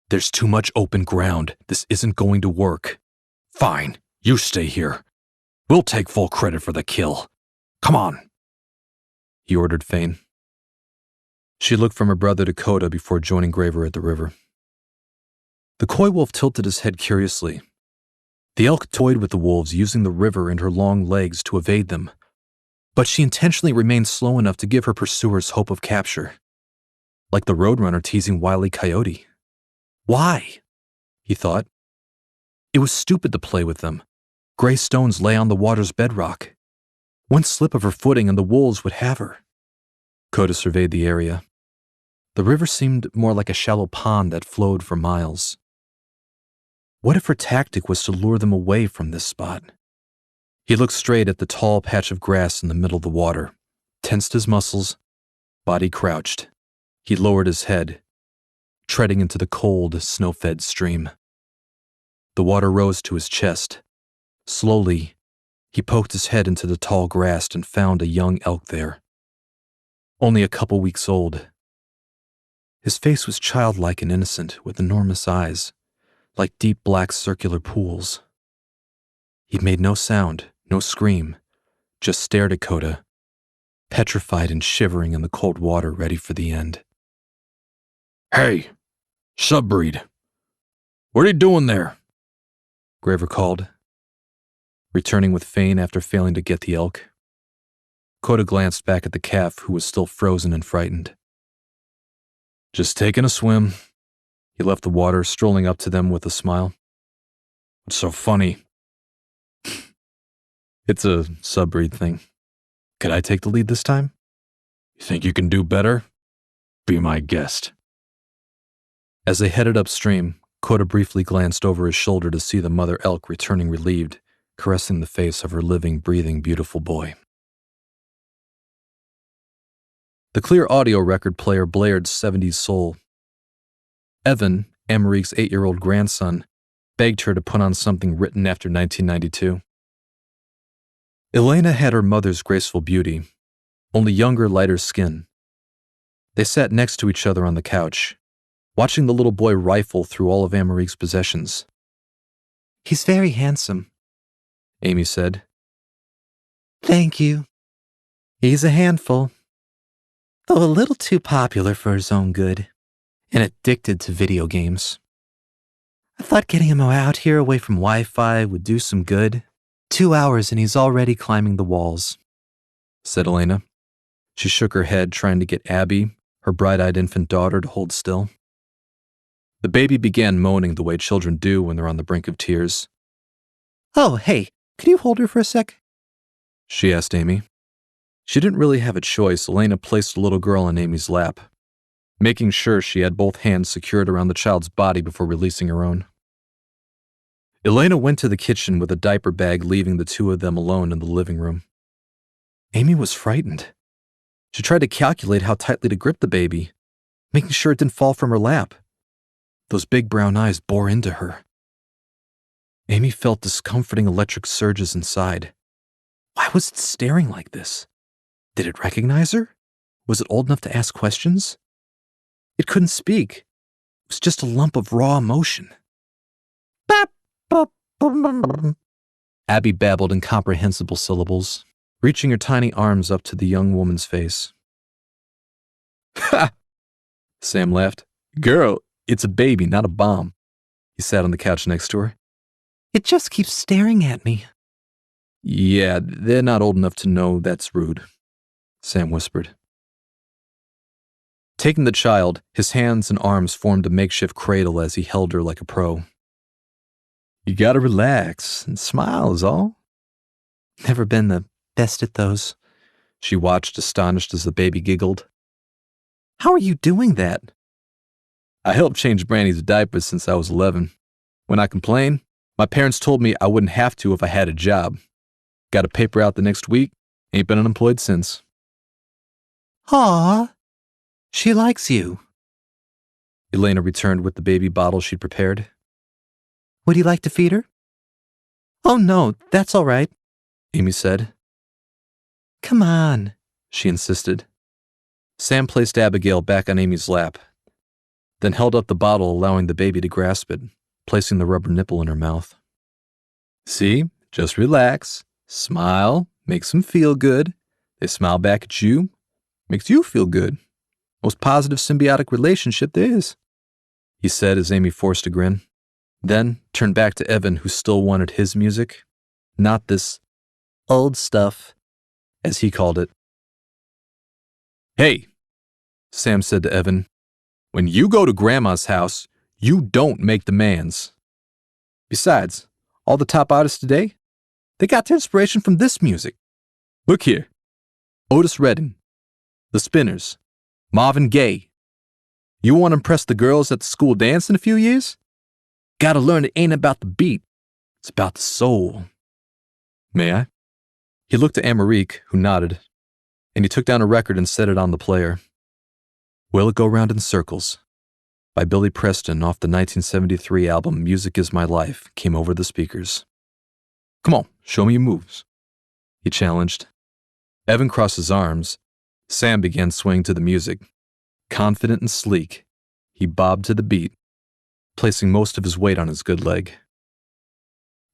There's too much open ground. This isn't going to work. Fine, you stay here. We'll take full credit for the kill. Come on, he ordered Fane. She looked from her brother to Coda before joining Graver at the river. The coy wolf tilted his head curiously. The elk toyed with the wolves, using the river and her long legs to evade them, but she intentionally remained slow enough to give her pursuers hope of capture. Like the roadrunner teasing Wile E. Coyote. Why? He thought. It was stupid to play with them. Gray stones lay on the water's bedrock. One slip of her footing and the wolves would have her. Coda surveyed the area. The river seemed more like a shallow pond that flowed for miles. What if her tactic was to lure them away from this spot? He looked straight at the tall patch of grass in the middle of the water, tensed his muscles, body crouched. He lowered his head, treading into the cold, snow-fed stream. The water rose to his chest. Slowly, he poked his head into the tall grass and found a young elk there. Only a couple weeks old. His face was childlike and innocent, with enormous eyes, like deep black circular pools. He made no sound, no scream, just stared at Coda, petrified and shivering in the cold water, ready for the end. Hey, Subbreed, what are you doing there? Graver called, returning with Fane after failing to get the elk. Coda glanced back at the calf, who was still frozen and frightened. Just taking a swim. He left the water, strolling up to them with a smile. What's so funny? It's a Subbreed thing. Could I take the lead this time? You think you can do better? Be my guest. As they headed upstream, Coda briefly glanced over his shoulder to see the mother elk returning relieved, caressing the face of her living, breathing, beautiful boy. The clear audio record player blared 70s soul. Evan, Amerique's 8-year-old grandson, begged her to put on something written after 1992. Elena had her mother's graceful beauty, only younger, lighter skin. They sat next to each other on the couch, watching the little boy rifle through all of Amerique's possessions. He's very handsome, Amy said. Thank you. He's a handful, though a little too popular for his own good, and addicted to video games. I thought getting him out here away from Wi-Fi would do some good. 2 hours and he's already climbing the walls, said Elena. She shook her head, trying to get Abby, her bright-eyed infant daughter, to hold still. The baby began moaning the way children do when they're on the brink of tears. Oh, hey, could you hold her for a sec? She asked Amy. She didn't really have a choice. Elena placed the little girl on Amy's lap, making sure she had both hands secured around the child's body before releasing her own. Elena went to the kitchen with a diaper bag, leaving the two of them alone in the living room. Amy was frightened. She tried to calculate how tightly to grip the baby, making sure it didn't fall from her lap. Those big brown eyes bore into her. Amy felt discomforting electric surges inside. Why was it staring like this? Did it recognize her? Was it old enough to ask questions? It couldn't speak. It was just a lump of raw emotion. Abby babbled incomprehensible syllables, reaching her tiny arms up to the young woman's face. Ha! Sam laughed. Girl, it's a baby, not a bomb. He sat on the couch next to her. It just keeps staring at me. Yeah, they're not old enough to know that's rude, Sam whispered. Taking the child, his hands and arms formed a makeshift cradle as he held her like a pro. You gotta relax and smile is all. Never been the best at those. She watched, astonished as the baby giggled. How are you doing that? I helped change Brandy's diapers since I was 11. When I complained, my parents told me I wouldn't have to if I had a job. Got a paper out the next week, ain't been unemployed since. Aw, she likes you. Elena returned with the baby bottle she'd prepared. Would you like to feed her? Oh no, that's all right, Amy said. Come on, she insisted. Sam placed Abigail back on Amy's lap, then held up the bottle, allowing the baby to grasp it, placing the rubber nipple in her mouth. See, just relax, smile, makes them feel good. They smile back at you, makes you feel good. Most positive symbiotic relationship there is, he said as Amy forced a grin. Then turned back to Evan, who still wanted his music, not this old stuff, as he called it. Hey, Sam said to Evan, when you go to Grandma's house, you don't make demands. Besides, all the top artists today, they got their inspiration from this music. Look here, Otis Redding, The Spinners, Marvin Gaye. You want to impress the girls at the school dance in a few years? Gotta learn it ain't about the beat, it's about the soul. May I? He looked at Amarique, who nodded, and he took down a record and set it on the player. Will It Go Round in Circles, by Billy Preston off the 1973 album Music Is My Life, came over the speakers. Come on, show me your moves, he challenged. Evan crossed his arms. Sam began swaying to the music. Confident and sleek, he bobbed to the beat, placing most of his weight on his good leg.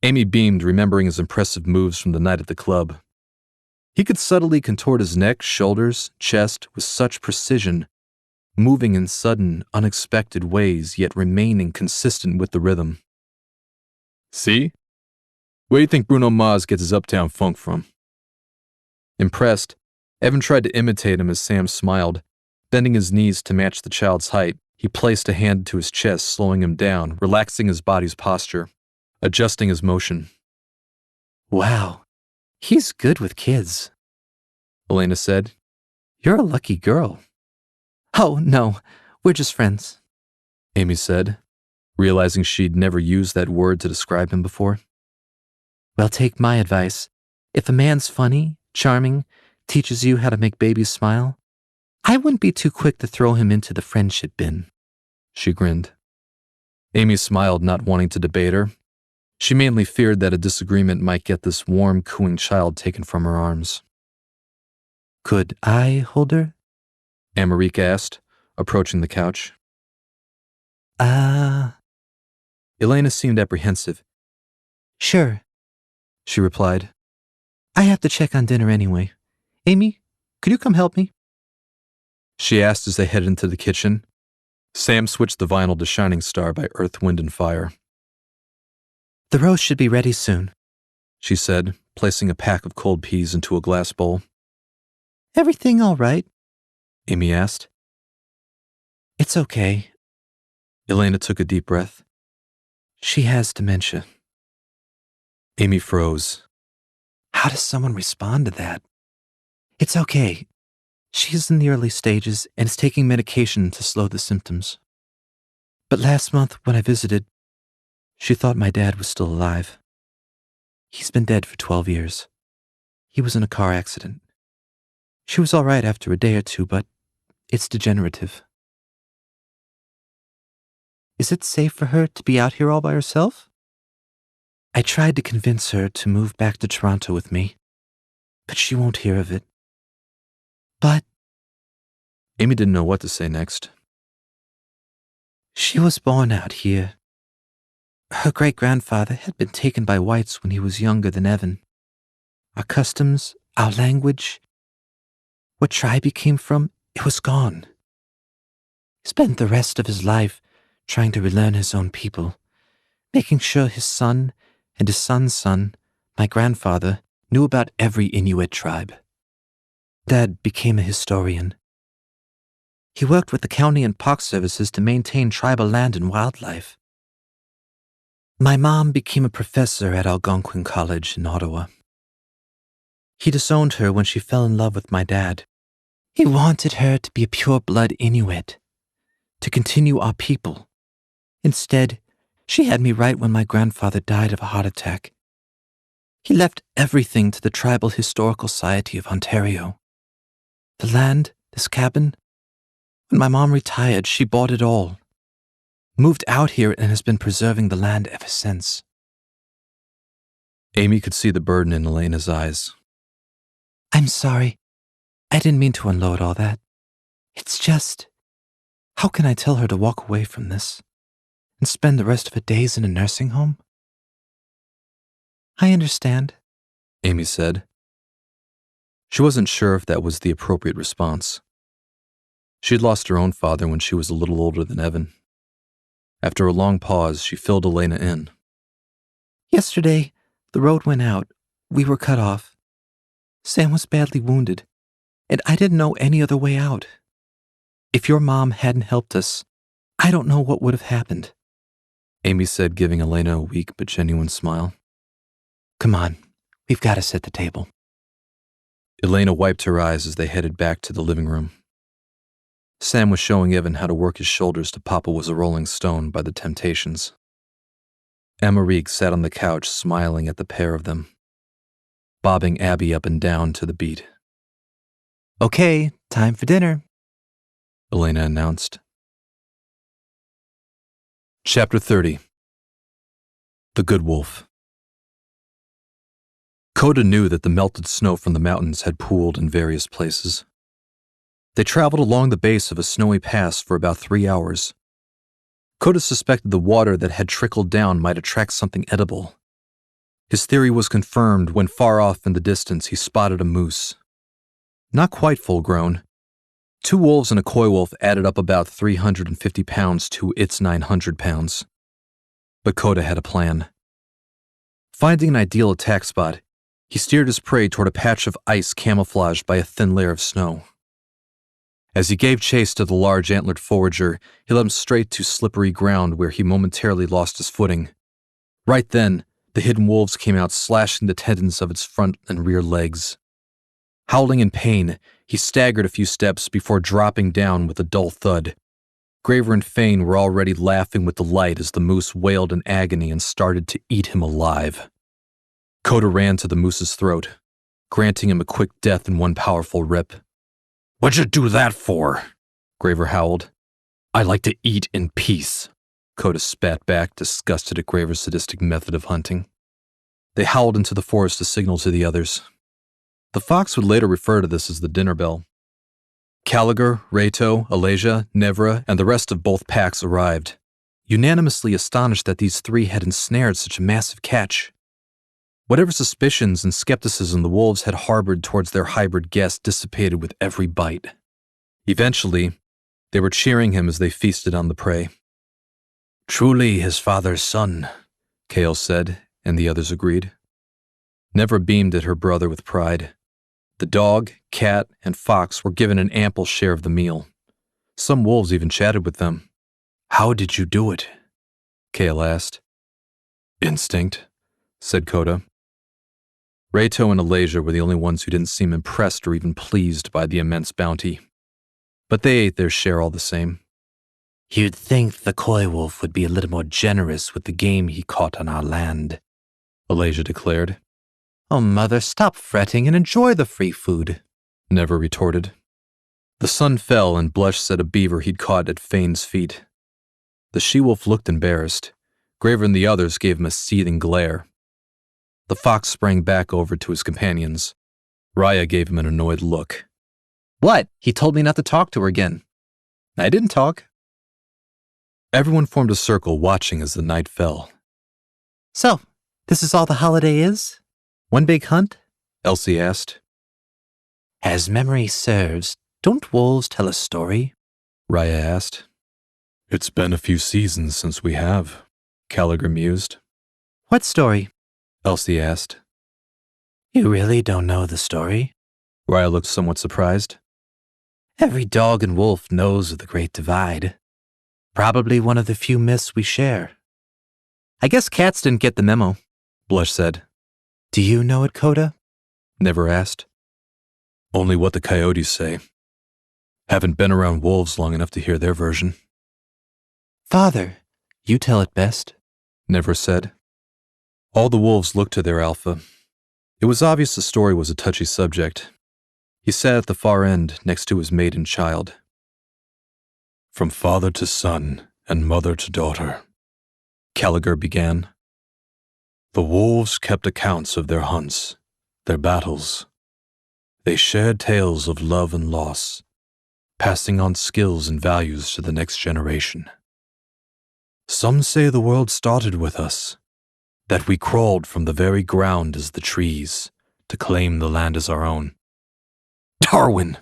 Amy beamed, remembering his impressive moves from the night at the club. He could subtly contort his neck, shoulders, chest with such precision, moving in sudden, unexpected ways, yet remaining consistent with the rhythm. See? Where do you think Bruno Mars gets his uptown funk from? Impressed, Evan tried to imitate him as Sam smiled. Bending his knees to match the child's height, he placed a hand to his chest, slowing him down, relaxing his body's posture, adjusting his motion. Wow, he's good with kids, Elena said. You're a lucky girl. Oh, no, we're just friends, Amy said, realizing she'd never used that word to describe him before. Well, take my advice. If a man's funny, charming, teaches you how to make babies smile, I wouldn't be too quick to throw him into the friendship bin. She grinned. Amy smiled, not wanting to debate her. She mainly feared that a disagreement might get this warm, cooing child taken from her arms. Could I hold her? Amarique asked, approaching the couch. Elena seemed apprehensive. Sure, she replied. I have to check on dinner anyway. Amy, could you come help me? She asked as they headed into the kitchen. Sam switched the vinyl to Shining Star by Earth, Wind & Fire. The roast should be ready soon, she said, placing a pack of cold peas into a glass bowl. Everything all right? Amy asked. It's okay. Elena took a deep breath. She has dementia. Amy froze. How does someone respond to that? It's okay. She's in the early stages and is taking medication to slow the symptoms. But last month when I visited, She thought my dad was still alive. He's been dead for 12 years. He was in a car accident. She was all right after a day or two, but it's degenerative. Is it safe for her to be out here all by herself? I tried to convince her to move back to Toronto with me, but she won't hear of it. But Amy didn't know what to say next. she was born out here. Her great-grandfather had been taken by whites when he was younger than Evan. Our customs, our language, what tribe he came from, it was gone. He spent the rest of his life trying to relearn his own people, making sure his son and his son's son, my grandfather, knew about every Inuit tribe. Dad became a historian. He worked with the county and park services to maintain tribal land and wildlife. My mom became a professor at Algonquin College in Ottawa. He disowned her when she fell in love with my dad. He wanted her to be a pure-blood Inuit, to continue our people. Instead, she had me right when my grandfather died of a heart attack. He left everything to the Tribal Historical Society of Ontario. The land, this cabin. When my mom retired, she bought it all. Moved out here and has been preserving the land ever since. Amy could see the burden in Elena's eyes. I'm sorry. I didn't mean to unload all that. It's just, how can I tell her to walk away from this and spend the rest of her days in a nursing home? I understand, Amy said. She wasn't sure if that was the appropriate response. She had lost her own father when she was a little older than Evan. After a long pause, she filled Elena in. Yesterday, the road went out. We were cut off. Sam was badly wounded, and I didn't know any other way out. If your mom hadn't helped us, I don't know what would have happened, Amy said, giving Elena a weak but genuine smile. Come on, we've got to set the table. Elena wiped her eyes as they headed back to the living room. Sam was showing Evan how to work his shoulders to Papa Was a Rolling Stone by the Temptations. Amarique sat on the couch smiling at the pair of them, bobbing Abby up and down to the beat. Okay, time for dinner, Elena announced. Chapter 30. The Good Wolf. Coda knew that the melted snow from the mountains had pooled in various places. They traveled along the base of a snowy pass for about 3 hours. Coda suspected the water that had trickled down might attract something edible. His theory was confirmed when far off in the distance he spotted a moose. Not quite full-grown. 2 wolves and a coy wolf added up about 350 pounds to its 900 pounds. But Coda had a plan. Finding an ideal attack spot, he steered his prey toward a patch of ice camouflaged by a thin layer of snow. As he gave chase to the large antlered forager, he led him straight to slippery ground where he momentarily lost his footing. Right then, the hidden wolves came out slashing the tendons of its front and rear legs. Howling in pain, he staggered a few steps before dropping down with a dull thud. Graver and Fane were already laughing with delight as the moose wailed in agony and started to eat him alive. Coda ran to the moose's throat, granting him a quick death in one powerful rip. What'd you do that for? Graver howled. I like to eat in peace. Coda spat back, disgusted at Graver's sadistic method of hunting. They howled into the forest to signal to the others. The fox would later refer to this as the dinner bell. Caligar, Rato, Alasia, Nevra, and the rest of both packs arrived, unanimously astonished that these 3 had ensnared such a massive catch. Whatever suspicions and skepticism the wolves had harbored towards their hybrid guest dissipated with every bite. Eventually, they were cheering him as they feasted on the prey. Truly his father's son, Kale said, and the others agreed. Nevra beamed at her brother with pride. The dog, cat, and fox were given an ample share of the meal. Some wolves even chatted with them. How did you do it? Kale asked. Instinct, said Coda. Rato and Alasia were the only ones who didn't seem impressed or even pleased by the immense bounty. But they ate their share all the same. You'd think the coy wolf would be a little more generous with the game he caught on our land, Alasia declared. Oh, Mother, stop fretting and enjoy the free food, Never retorted. The sun fell and blushed at a beaver he'd caught at Fane's feet. The she-wolf looked embarrassed. Graver and the others gave him a seething glare. The fox sprang back over to his companions. Raya gave him an annoyed look. What? He told me not to talk to her again. I didn't talk. Everyone formed a circle watching as the night fell. So, this is all the holiday is? One big hunt? Elsie asked. As memory serves, don't wolves tell a story? Raya asked. It's been a few seasons since we have, Caligar mused. What story? Elsie asked. You really don't know the story? Raya looked somewhat surprised. Every dog and wolf knows of the Great Divide. Probably one of the few myths we share. I guess cats didn't get the memo, Blush said. Do you know it, Coda? Never asked. Only what the coyotes say. Haven't been around wolves long enough to hear their version. Father, you tell it best. Never said. All the wolves looked to their alpha. It was obvious the story was a touchy subject. He sat at the far end next to his maiden child. From father to son and mother to daughter, Caligar began. The wolves kept accounts of their hunts, their battles. They shared tales of love and loss, passing on skills and values to the next generation. Some say the world started with us, that we crawled from the very ground as the trees to claim the land as our own. Darwin!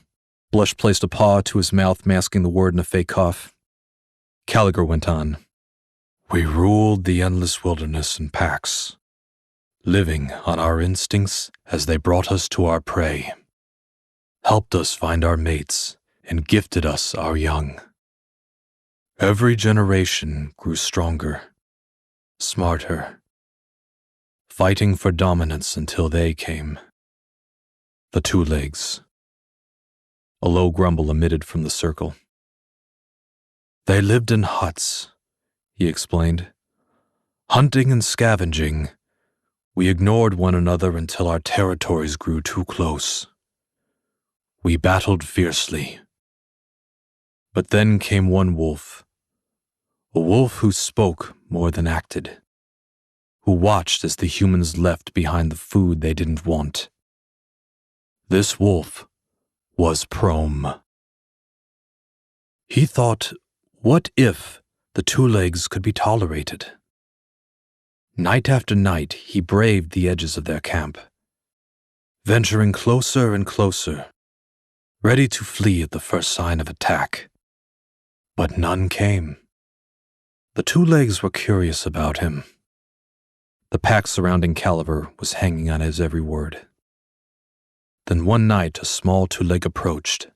Blush placed a paw to his mouth, masking the word in a fake cough. Caligar went on. We ruled the endless wilderness in packs, living on our instincts as they brought us to our prey, helped us find our mates, and gifted us our young. Every generation grew stronger, smarter, fighting for dominance until they came. The two legs. A low grumble emitted from the circle. They lived in huts, he explained. Hunting and scavenging, we ignored one another until our territories grew too close. We battled fiercely. But then came one wolf, a wolf who spoke more than acted, who watched as the humans left behind the food they didn't want. This wolf was Prome. He thought, what if the two legs could be tolerated? Night after night, he braved the edges of their camp, venturing closer and closer, ready to flee at the first sign of attack. But none came. The two legs were curious about him. The pack surrounding Caliver was hanging on his every word. Then one night a small two-leg approached.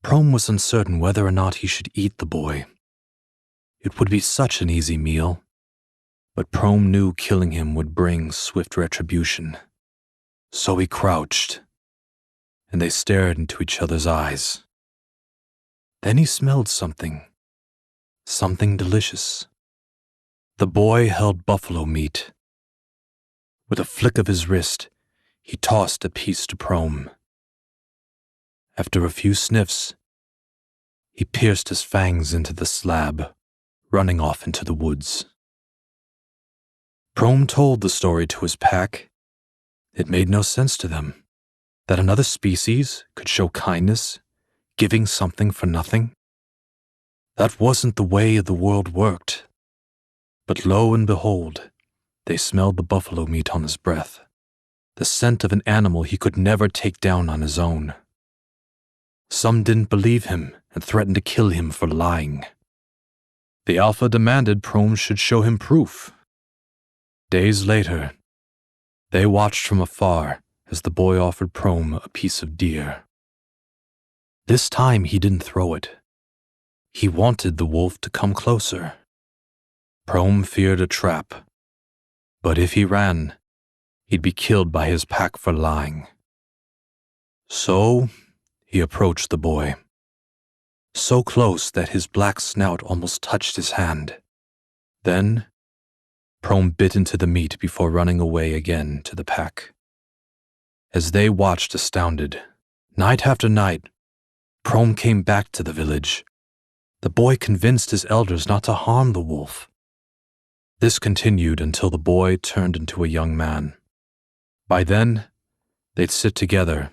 Prome was uncertain whether or not he should eat the boy. It would be such an easy meal, but Prome knew killing him would bring swift retribution. So he crouched, and they stared into each other's eyes. Then he smelled something delicious. The boy held buffalo meat. With a flick of his wrist, he tossed a piece to Prome. After a few sniffs, he pierced his fangs into the slab, running off into the woods. Prome told the story to his pack. It made no sense to them that another species could show kindness, giving something for nothing. That wasn't the way the world worked. But lo and behold, they smelled the buffalo meat on his breath, the scent of an animal he could never take down on his own. Some didn't believe him and threatened to kill him for lying. The Alpha demanded Prome should show him proof. Days later, they watched from afar as the boy offered Prome a piece of deer. This time he didn't throw it. He wanted the wolf to come closer. Prome feared a trap, but if he ran, he'd be killed by his pack for lying. So he approached the boy. so close that his black snout almost touched his hand. Then, Prome bit into the meat before running away again to the pack. As they watched astounded, night after night, Prome came back to the village. The boy convinced his elders not to harm the wolf. This continued until the boy turned into a young man. By then, they'd sit together,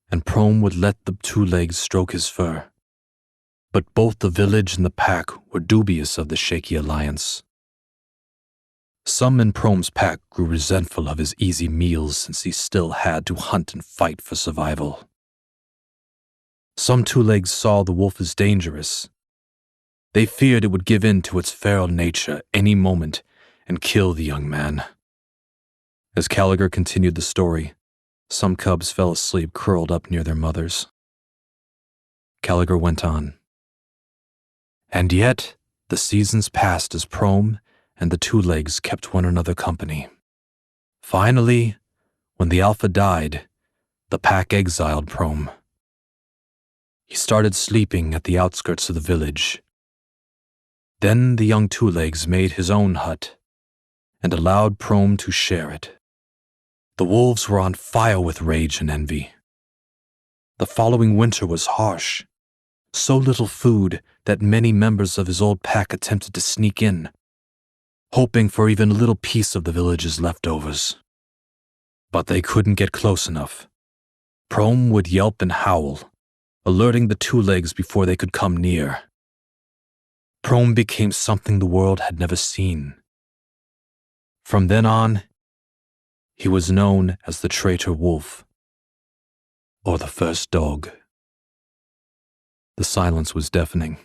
and Prome would let the two legs stroke his fur. But both the village and the pack were dubious of the shaky alliance. Some in Prome's pack grew resentful of his easy meals since he still had to hunt and fight for survival. Some two-legs saw the wolf as dangerous. They feared it would give in to its feral nature any moment and kill the young man. As Gallagher continued the story, some cubs fell asleep curled up near their mothers. Gallagher went on. And yet, the seasons passed as Prome and the two legs kept one another company. Finally, when the alpha died, the pack exiled Prome. He started sleeping at the outskirts of the village. Then the young two-legs made his own hut and allowed Prome to share it. The wolves were on fire with rage and envy. The following winter was harsh. So little food that many members of his old pack attempted to sneak in, hoping for even a little piece of the village's leftovers. But they couldn't get close enough. Prome would yelp and howl, alerting the two legs before they could come near. Prome became something the world had never seen. From then on, he was known as the traitor wolf, or the first dog. The silence was deafening.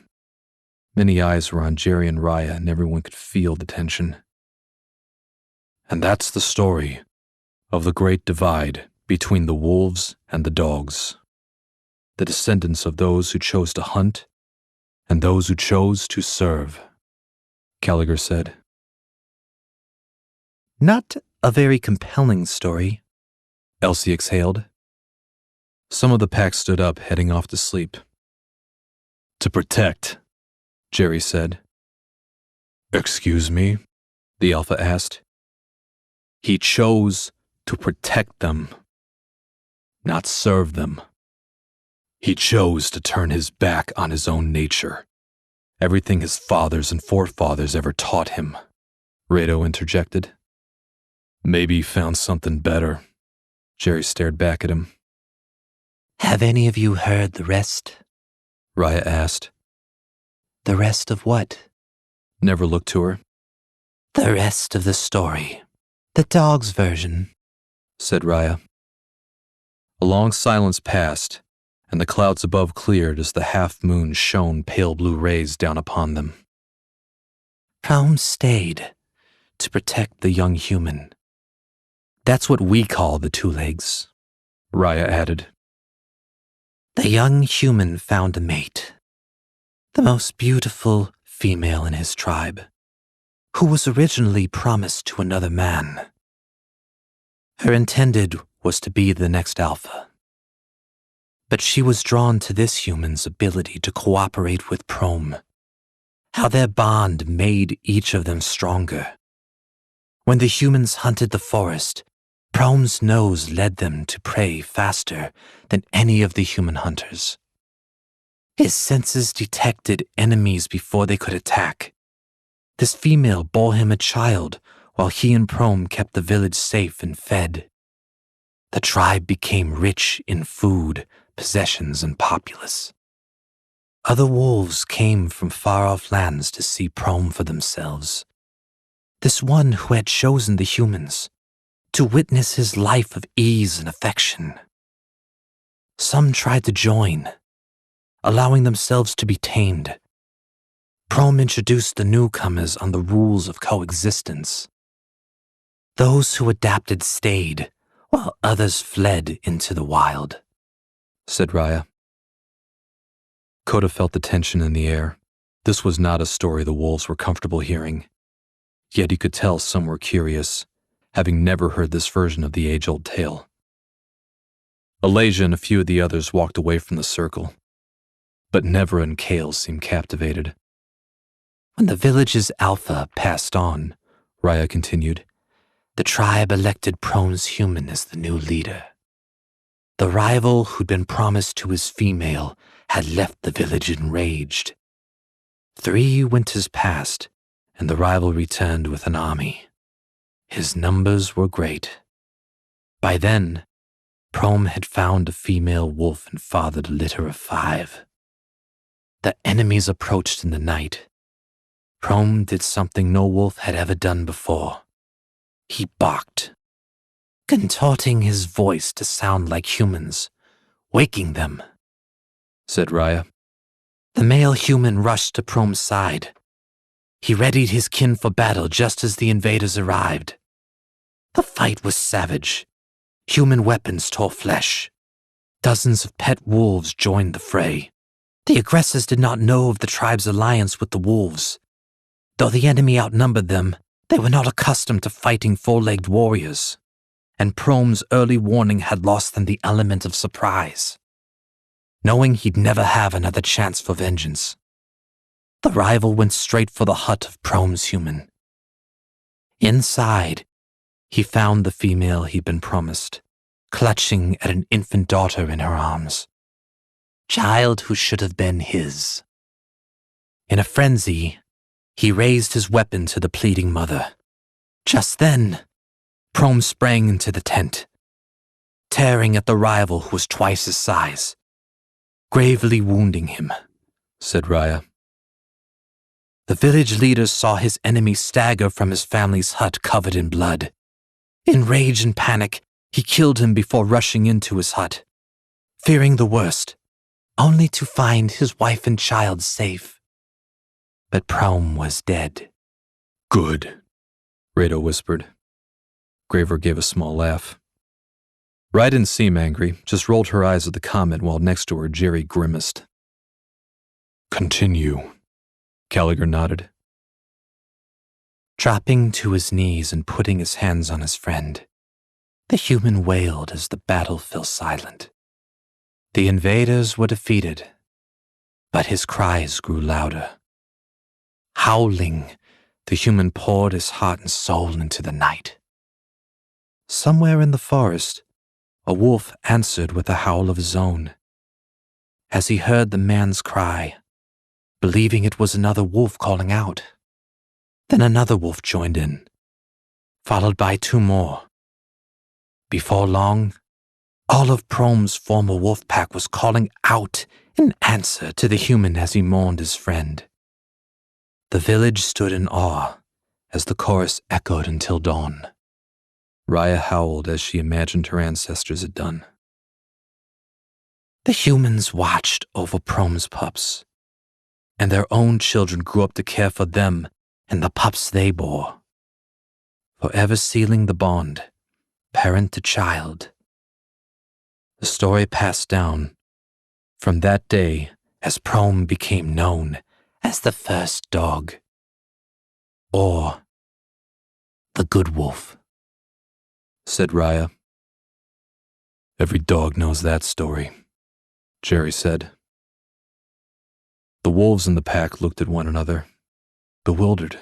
Many eyes were on Jerry and Raya, and everyone could feel the tension. And that's the story of the great divide between the wolves and the dogs, the descendants of those who chose to hunt and those who chose to serve, Gallagher said. Not a very compelling story, Elsie exhaled. Some of the pack stood up, heading off to sleep. To protect, Jerry said. Excuse me? The alpha asked. He chose to protect them, not serve them. He chose to turn his back on his own nature, everything his fathers and forefathers ever taught him, Rado interjected. Maybe he found something better. Jerry stared back at him. Have any of you heard the rest? Raya asked. The rest of what? Never looked to her. The rest of the story. The dog's version, said Raya. A long silence passed, and the clouds above cleared as the half-moon shone pale blue rays down upon them. Prome stayed to protect the young human. That's what we call the two legs, Raya added. The young human found a mate, the most beautiful female in his tribe, who was originally promised to another man. Her intended was to be the next alpha. But she was drawn to this human's ability to cooperate with Prome, how their bond made each of them stronger. When the humans hunted the forest, Prome's nose led them to prey faster than any of the human hunters. His senses detected enemies before they could attack. This female bore him a child while he and Prome kept the village safe and fed. The tribe became rich in food, possessions, and populace. Other wolves came from far-off lands to see Prome for themselves. This one who had chosen the humans, to witness his life of ease and affection. Some tried to join, allowing themselves to be tamed. Prome introduced the newcomers on the rules of coexistence. Those who adapted stayed, while others fled into the wild, said Raya. Coda felt the tension in the air. This was not a story the wolves were comfortable hearing. Yet he could tell some were curious, having never heard this version of the age-old tale. Alasia and a few of the others walked away from the circle. But Nevra and Kale seemed captivated. When the village's alpha passed on, Raya continued, the tribe elected Prome's human as the new leader. The rival who'd been promised to his female had left the village enraged. 3 winters passed, and the rival returned with an army. His numbers were great. By then, Prome had found a female wolf and fathered a litter of 5. The enemies approached in the night. Prome did something no wolf had ever done before. He barked, contorting his voice to sound like humans, waking them, said Raya. The male human rushed to Prome's side. He readied his kin for battle just as the invaders arrived. The fight was savage. Human weapons tore flesh. Dozens of pet wolves joined the fray. The aggressors did not know of the tribe's alliance with the wolves. Though the enemy outnumbered them, they were not accustomed to fighting 4-legged warriors, and Prome's early warning had lost them the element of surprise. Knowing he'd never have another chance for vengeance, the rival went straight for the hut of Prome's human. Inside, he found the female he'd been promised, clutching at an infant daughter in her arms. Child who should have been his. In a frenzy, he raised his weapon to the pleading mother. Just then, Prome sprang into the tent, tearing at the rival who was twice his size, gravely wounding him, said Raya. The village leader saw his enemy stagger from his family's hut covered in blood. In rage and panic, he killed him before rushing into his hut, fearing the worst, only to find his wife and child safe. But Prome was dead. Good, Rado whispered. Graver gave a small laugh. Raya didn't seem angry, just rolled her eyes at the comment while next to her Jerry grimaced. Continue, Gallagher nodded. Dropping to his knees and putting his hands on his friend, the human wailed as the battle fell silent. The invaders were defeated, but his cries grew louder. Howling, the human poured his heart and soul into the night. Somewhere in the forest, a wolf answered with a howl of his own. As he heard the man's cry, believing it was another wolf calling out, then another wolf joined in, followed by 2 more. Before long, all of Prome's former wolf pack was calling out in answer to the human as he mourned his friend. The village stood in awe as the chorus echoed until dawn. Raya howled as she imagined her ancestors had done. The humans watched over Prome's pups, and their own children grew up to care for them and the pups they bore, forever sealing the bond, parent to child. The story passed down from that day as Prome became known as the first dog, or the good wolf, said Raya. Every dog knows that story, Jerry said. The wolves in the pack looked at one another, bewildered.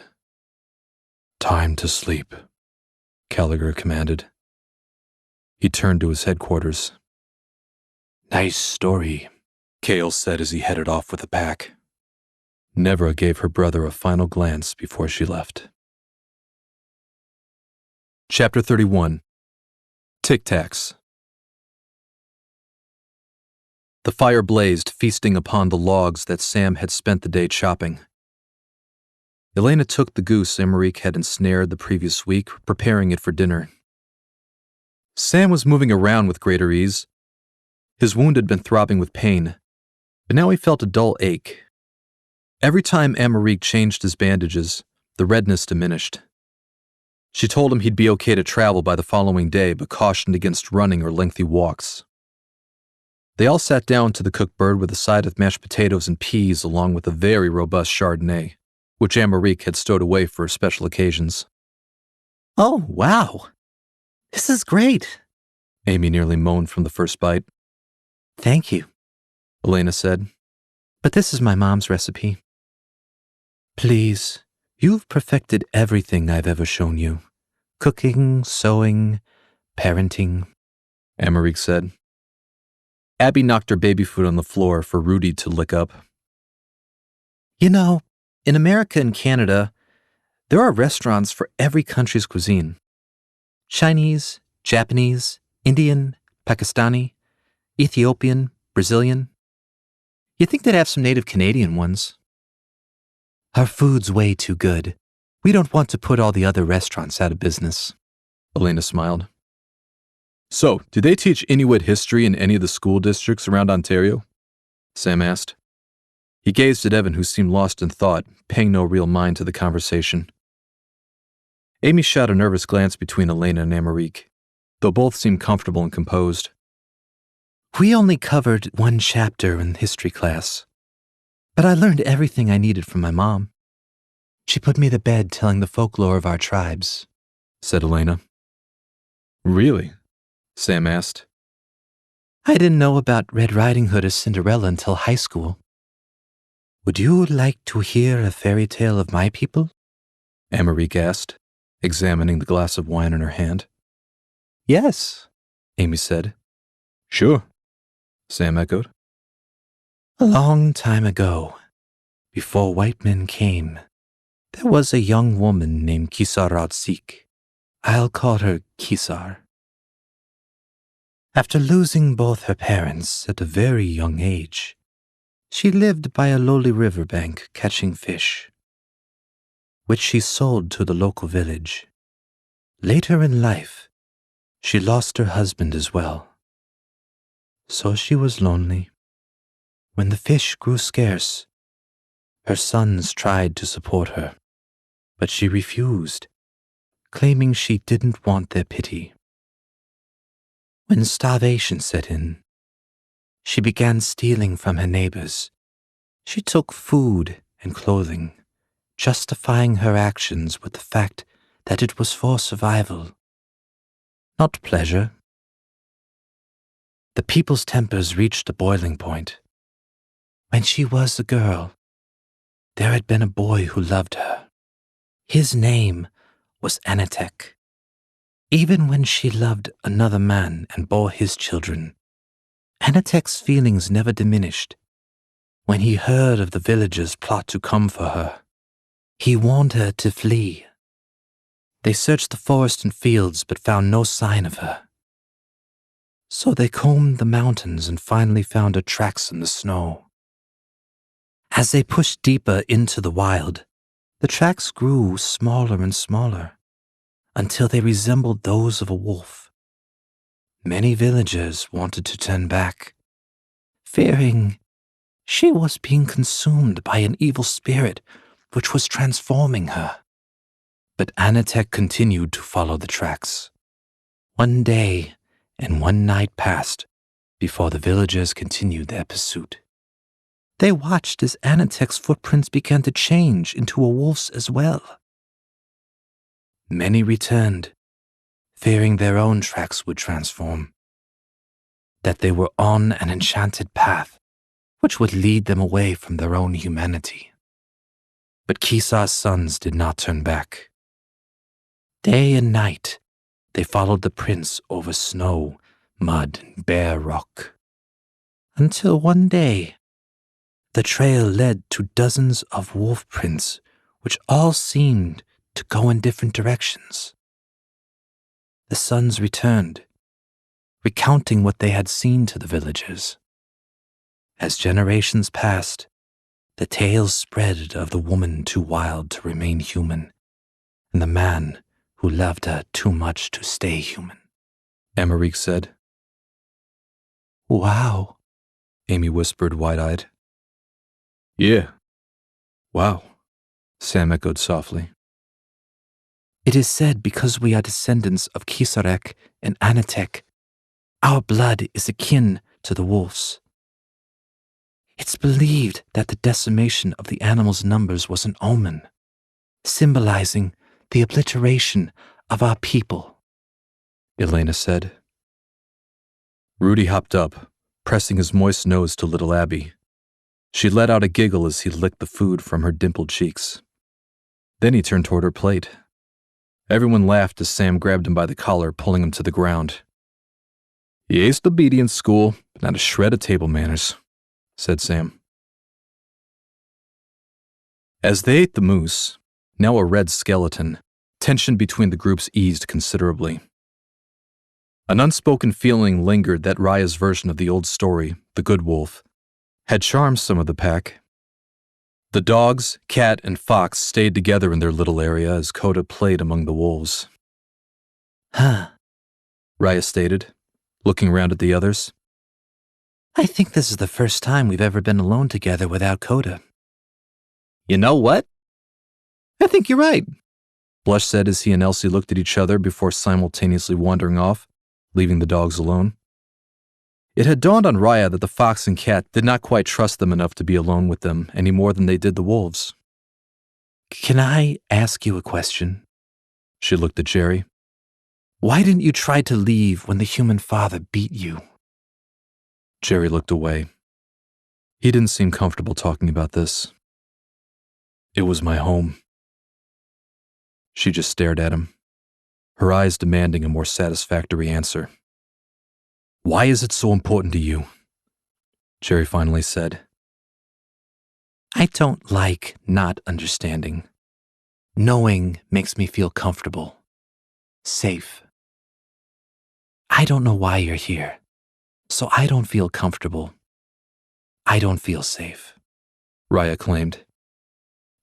Time to sleep, Gallagher commanded. He turned to his headquarters. Nice story, Kale said as he headed off with the pack. Nevra gave her brother a final glance before she left. Chapter 31. Tic-tacs. The fire blazed, feasting upon the logs that Sam had spent the day chopping. Elena took the goose Emmerich had ensnared the previous week, preparing it for dinner. Sam was moving around with greater ease. His wound had been throbbing with pain, but now he felt a dull ache. Every time Emmerich changed his bandages, the redness diminished. She told him he'd be okay to travel by the following day, but cautioned against running or lengthy walks. They all sat down to the cooked bird with a side of mashed potatoes and peas along with a very robust Chardonnay, which Emmerich had stowed away for special occasions. Oh, wow. This is great, Amy nearly moaned from the first bite. Thank you, Elena said. But this is my mom's recipe. Please, you've perfected everything I've ever shown you. Cooking, sewing, parenting, Emmerich said. Abby knocked her baby food on the floor for Rudy to lick up. You know, in America and Canada, there are restaurants for every country's cuisine. Chinese, Japanese, Indian, Pakistani, Ethiopian, Brazilian. You'd think they'd have some native Canadian ones. Our food's way too good. We don't want to put all the other restaurants out of business. Elena smiled. So, do they teach Inuit history in any of the school districts around Ontario? Sam asked. He gazed at Evan, who seemed lost in thought, paying no real mind to the conversation. Amy shot a nervous glance between Elena and Emmerich, though both seemed comfortable and composed. We only covered one chapter in history class, but I learned everything I needed from my mom. She put me to bed telling the folklore of our tribes, said Elena. Really? Sam asked. I didn't know about Red Riding Hood or Cinderella until high school. Would you like to hear a fairy tale of my people? Emmerich asked, examining the glass of wine in her hand. Yes, Amy said. Sure, Sam echoed. A long time ago, before white men came, there was a young woman named Kisaratsik. I'll call her Kisar. After losing both her parents at a very young age, she lived by a lowly riverbank catching fish, which she sold to the local village. Later in life, she lost her husband as well. So she was lonely. When the fish grew scarce, her sons tried to support her, but she refused, claiming she didn't want their pity. When starvation set in, she began stealing from her neighbors. She took food and clothing, justifying her actions with the fact that it was for survival, not pleasure. The people's tempers reached a boiling point. When she was a girl, there had been a boy who loved her. His name was Anatek. Even when she loved another man and bore his children, Anatek's feelings never diminished. When he heard of the villagers' plot to come for her, he warned her to flee. They searched the forest and fields but found no sign of her. So they combed the mountains and finally found her tracks in the snow. As they pushed deeper into the wild, the tracks grew smaller and smaller, until they resembled those of a wolf. Many villagers wanted to turn back, fearing she was being consumed by an evil spirit which was transforming her. But Anatek continued to follow the tracks. One day and one night passed before the villagers continued their pursuit. They watched as Anatek's footprints began to change into a wolf's as well. Many returned, fearing their own tracks would transform, that they were on an enchanted path which would lead them away from their own humanity. But Kisar's sons did not turn back. Day and night, they followed the prince over snow, mud, and bare rock, until one day, the trail led to dozens of wolf prints, which all seemed to go in different directions. The sons returned, recounting what they had seen to the villagers. As generations passed, the tales spread of the woman too wild to remain human, and the man who loved her too much to stay human. Emmerich said. Wow, Amy whispered wide-eyed. Yeah. Wow, Sam echoed softly. It is said because we are descendants of Kisarek and Anatek, our blood is akin to the wolves. It's believed that the decimation of the animals' numbers was an omen, symbolizing the obliteration of our people, Elena said. Rudy hopped up, pressing his moist nose to little Abby. She let out a giggle as he licked the food from her dimpled cheeks. Then he turned toward her plate. Everyone laughed as Sam grabbed him by the collar, pulling him to the ground. "You aced obedience school, but not a shred of table manners," said Sam. As they ate the moose, now a red skeleton, tension between the groups eased considerably. An unspoken feeling lingered that Raya's version of the old story, The Good Wolf, had charmed some of the pack. The dogs, cat, and fox stayed together in their little area as Coda played among the wolves. Huh. Raya stated, looking around at the others. I think this is the first time we've ever been alone together without Coda. You know what? I think you're right, Blush said as he and Elsie looked at each other before simultaneously wandering off, leaving the dogs alone. It had dawned on Raya that the fox and cat did not quite trust them enough to be alone with them any more than they did the wolves. Can I ask you a question? She looked at Jerry. Why didn't you try to leave when the human father beat you? Jerry looked away. He didn't seem comfortable talking about this. It was my home. She just stared at him, her eyes demanding a more satisfactory answer. Why is it so important to you? Jerry finally said. I don't like not understanding. Knowing makes me feel comfortable, safe. I don't know why you're here, so I don't feel comfortable. I don't feel safe, Raya claimed.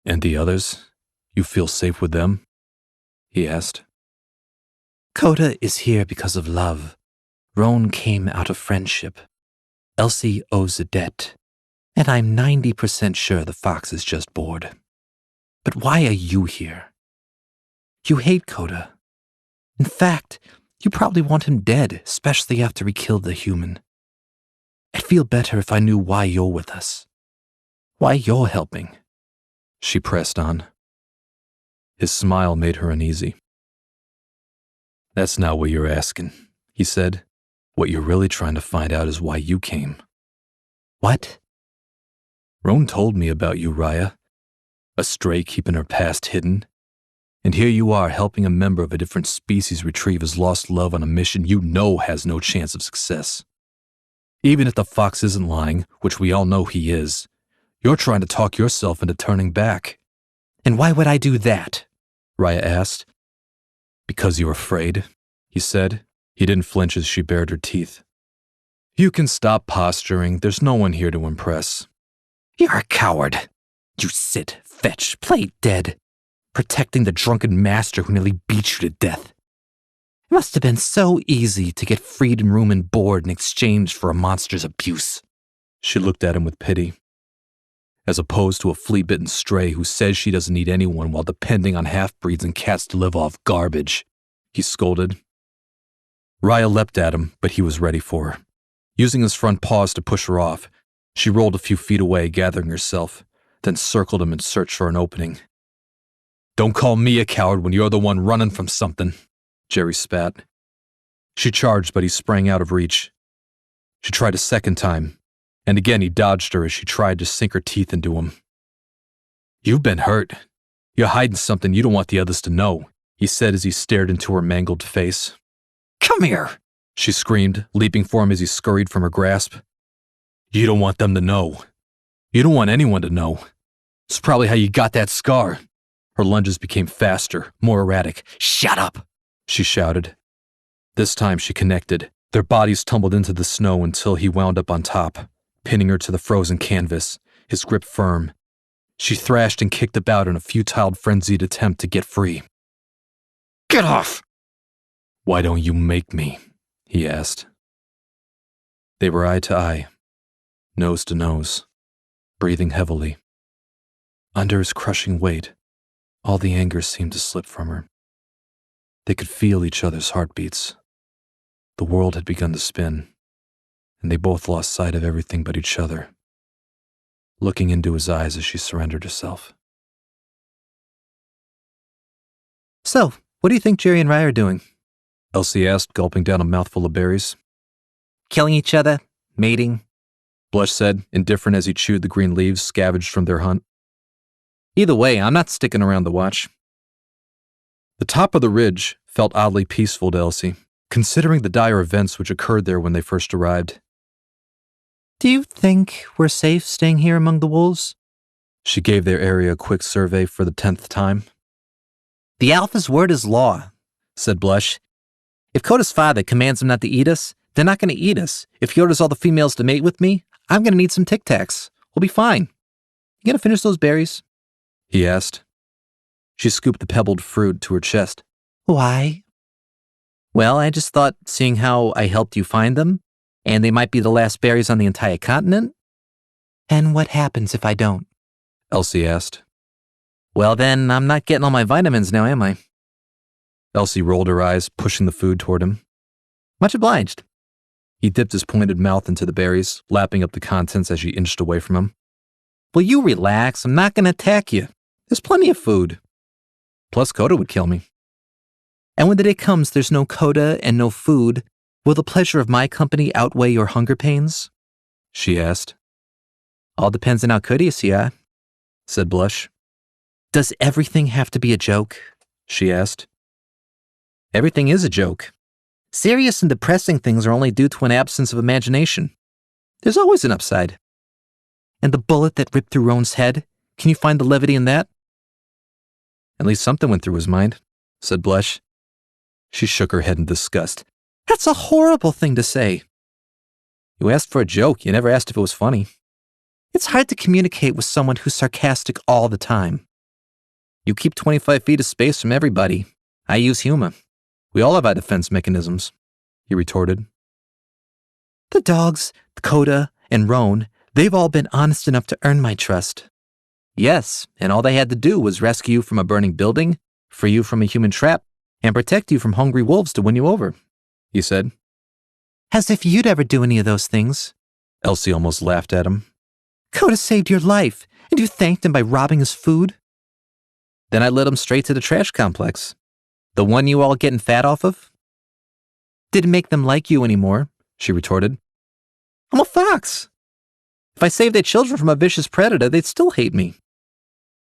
And the others? You feel safe with them? He asked. Coda is here because of love. Roan came out of friendship. Elsie owes a debt, and I'm 90% sure the fox is just bored. But why are you here? You hate Coda. In fact, you probably want him dead, especially after he killed the human. I'd feel better if I knew why you're with us. Why you're helping. She pressed on. His smile made her uneasy. That's not what you're asking, he said. What you're really trying to find out is why you came. What? Roan told me about you, Raya. A stray keeping her past hidden. And here you are helping a member of a different species retrieve his lost love on a mission you know has no chance of success. Even if the fox isn't lying, which we all know he is, you're trying to talk yourself into turning back. And why would I do that? Raya asked. Because you're afraid, he said. He didn't flinch as she bared her teeth. You can stop posturing. There's no one here to impress. You're a coward. You sit, fetch, play dead, protecting the drunken master who nearly beat you to death. It must have been so easy to get freedom room and board in exchange for a monster's abuse. She looked at him with pity. As opposed to a flea-bitten stray who says she doesn't need anyone while depending on half-breeds and cats to live off garbage, he scolded. Raya leapt at him, but he was ready for her. Using his front paws to push her off, she rolled a few feet away, gathering herself, then circled him in search for an opening. Don't call me a coward when you're the one running from something, Jerry spat. She charged, but he sprang out of reach. She tried a second time, and again he dodged her as she tried to sink her teeth into him. You've been hurt. You're hiding something you don't want the others to know, he said as he stared into her mangled face. Come here, she screamed, leaping for him as he scurried from her grasp. You don't want them to know. You don't want anyone to know. It's probably how you got that scar. Her lunges became faster, more erratic. Shut up, she shouted. This time she connected. Their bodies tumbled into the snow until he wound up on top, pinning her to the frozen canvas, his grip firm. She thrashed and kicked about in a futile, frenzied attempt to get free. Get off! Why don't you make me? He asked. They were eye to eye, nose to nose, breathing heavily. Under his crushing weight, all the anger seemed to slip from her. They could feel each other's heartbeats. The world had begun to spin, and they both lost sight of everything but each other, looking into his eyes as she surrendered herself. So, what do you think Jerry and Raya are doing? Elsie asked, gulping down a mouthful of berries. Killing each other? Mating? Blush said, indifferent as he chewed the green leaves scavenged from their hunt. Either way, I'm not sticking around to watch. The top of the ridge felt oddly peaceful to Elsie, considering the dire events which occurred there when they first arrived. Do you think we're safe staying here among the wolves? She gave their area a quick survey for the 10th time. The Alpha's word is law, said Blush. If Coda's father commands them not to eat us, they're not going to eat us. If he orders all the females to mate with me, I'm going to need some Tic Tacs. We'll be fine. You going to finish those berries? He asked. She scooped the pebbled fruit to her chest. Why? Well, I just thought, seeing how I helped you find them, and they might be the last berries on the entire continent. And what happens if I don't? Elsie asked. Well, then, I'm not getting all my vitamins now, am I? Elsie rolled her eyes, pushing the food toward him. Much obliged. He dipped his pointed mouth into the berries, lapping up the contents as she inched away from him. Will you relax? I'm not going to attack you. There's plenty of food. Plus, Coda would kill me. And when the day comes there's no Coda and no food, will the pleasure of my company outweigh your hunger pains? She asked. All depends on how courteous you are, said Blush. Does everything have to be a joke? She asked. Everything is a joke. Serious and depressing things are only due to an absence of imagination. There's always an upside. And the bullet that ripped through Roan's head, can you find the levity in that? At least something went through his mind, said Blush. She shook her head in disgust. That's a horrible thing to say. You asked for a joke. You never asked if it was funny. It's hard to communicate with someone who's sarcastic all the time. You keep 25 feet of space from everybody. I use humor. We all have our defense mechanisms, he retorted. The dogs, Coda, and Roan, they've all been honest enough to earn my trust. Yes, and all they had to do was rescue you from a burning building, free you from a human trap, and protect you from hungry wolves to win you over, he said. As if you'd ever do any of those things. Elsie almost laughed at him. Coda saved your life, and you thanked him by robbing his food? Then I led him straight to the trash complex. The one you all getting fat off of? Didn't make them like you anymore, she retorted. I'm a fox. If I saved their children from a vicious predator, they'd still hate me.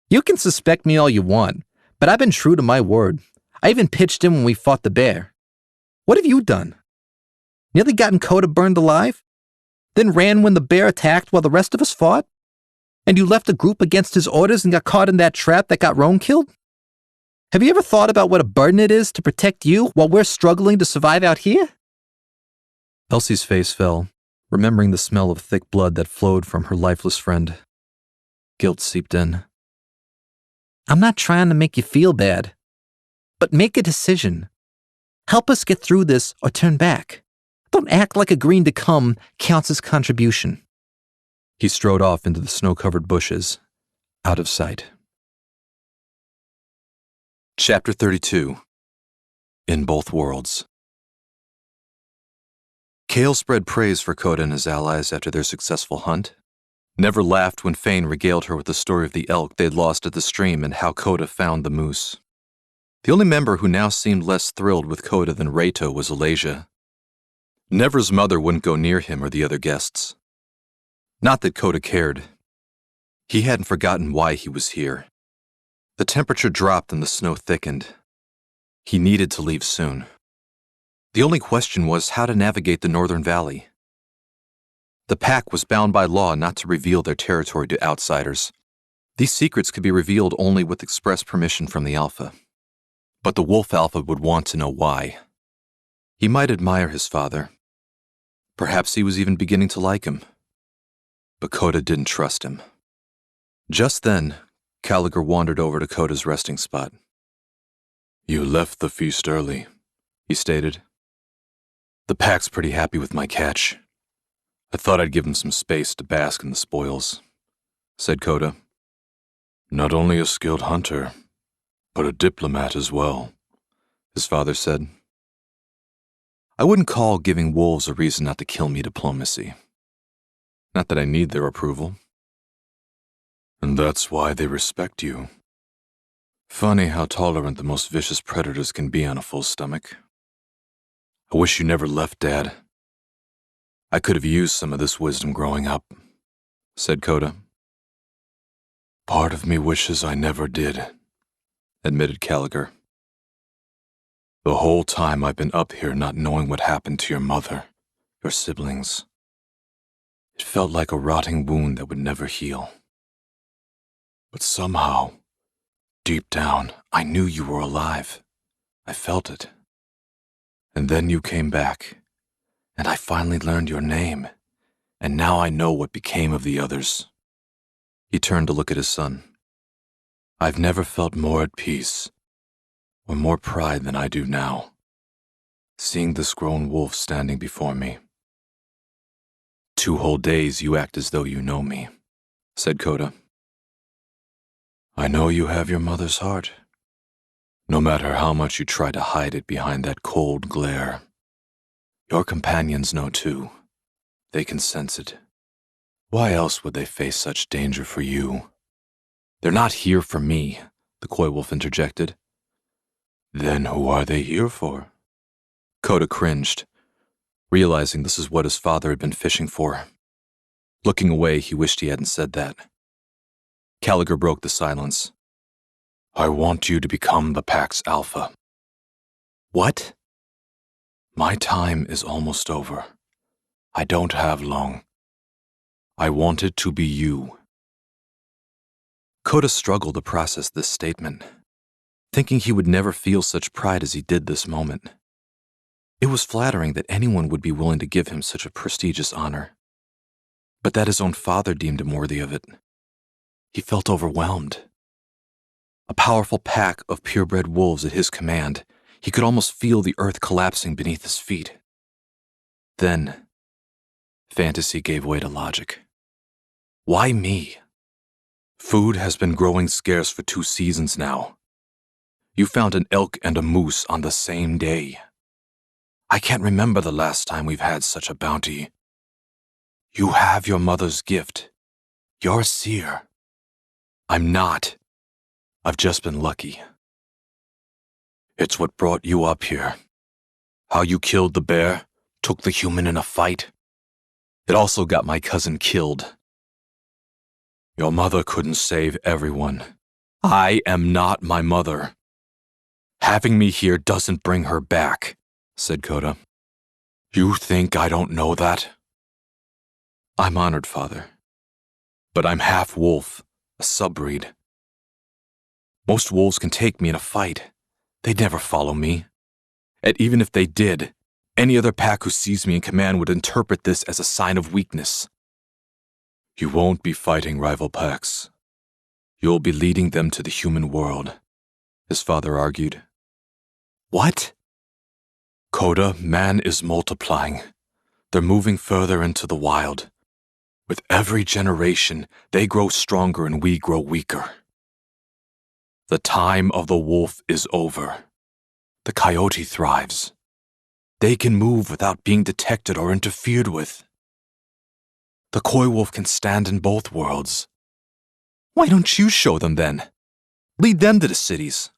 You can suspect me all you want, but I've been true to my word. I even pitched in when we fought the bear. What have you done? Nearly gotten Coda burned alive? Then ran when the bear attacked while the rest of us fought? And you left the group against his orders and got caught in that trap that got Roan killed? Have you ever thought about what a burden it is to protect you while we're struggling to survive out here? Elsie's face fell, remembering the smell of thick blood that flowed from her lifeless friend. Guilt seeped in. I'm not trying to make you feel bad, but make a decision. Help us get through this or turn back. Don't act like agreeing to come counts as contribution. He strode off into the snow-covered bushes, out of sight. Chapter 32. In Both Worlds. Kale spread praise for Coda and his allies after their successful hunt. Never laughed when Fane regaled her with the story of the elk they'd lost at the stream and how Coda found the moose. The only member who now seemed less thrilled with Coda than Rato was Alasia. Never's mother wouldn't go near him or the other guests. Not that Coda cared. He hadn't forgotten why he was here. The temperature dropped and the snow thickened. He needed to leave soon. The only question was how to navigate the Northern Valley. The pack was bound by law not to reveal their territory to outsiders. These secrets could be revealed only with express permission from the Alpha. But the Wolf Alpha would want to know why. He might admire his father. Perhaps he was even beginning to like him. But Coda didn't trust him. Just then, Caligar wandered over to Coda's resting spot. You left the feast early, he stated. The pack's pretty happy with my catch. I thought I'd give him some space to bask in the spoils, said Coda. Not only a skilled hunter, but a diplomat as well, his father said. I wouldn't call giving wolves a reason not to kill me diplomacy. Not that I need their approval. And that's why they respect you. Funny how tolerant the most vicious predators can be on a full stomach. I wish you never left, Dad. I could have used some of this wisdom growing up. said Coda. Part of me wishes I never did, admitted Caliger. The whole time I've been up here not knowing what happened to your mother, your siblings. It felt like a rotting wound that would never heal. But somehow, deep down, I knew you were alive. I felt it. And then you came back, and I finally learned your name, and now I know what became of the others. He turned to look at his son. I've never felt more at peace, or more pride than I do now, seeing this grown wolf standing before me. 2 whole days you act as though you know me, said Coda. I know you have your mother's heart, no matter how much you try to hide it behind that cold glare. Your companions know too. They can sense it. Why else would they face such danger for you? They're not here for me, the Coy Wolf interjected. Then who are they here for? Coda cringed, realizing this is what his father had been fishing for. Looking away, he wished he hadn't said that. Caliger broke the silence. I want you to become the Pack's Alpha. What? My time is almost over. I don't have long. I want it to be you. Coda struggled to process this statement, thinking he would never feel such pride as he did this moment. It was flattering that anyone would be willing to give him such a prestigious honor, but that his own father deemed him worthy of it. He felt overwhelmed. A powerful pack of purebred wolves at his command, he could almost feel the earth collapsing beneath his feet. Then, fantasy gave way to logic. Why me? Food has been growing scarce for 2 seasons now. You found an elk and a moose on the same day. I can't remember the last time we've had such a bounty. You have your mother's gift. You're a seer. I'm not. I've just been lucky. It's what brought you up here. How you killed the bear, took the human in a fight. It also got my cousin killed. Your mother couldn't save everyone. I am not my mother. Having me here doesn't bring her back, said Coda. You think I don't know that? I'm honored, Father. But I'm half wolf, a subbreed. Most wolves can take me in a fight. They'd never follow me. And even if they did, any other pack who sees me in command would interpret this as a sign of weakness. You won't be fighting rival packs. You'll be leading them to the human world, his father argued. What? Coda, man is multiplying. They're moving further into the wild. With every generation, they grow stronger and we grow weaker. The time of the wolf is over. The coyote thrives. They can move without being detected or interfered with. The coy wolf can stand in both worlds. Why don't you show them then? Lead them to the cities,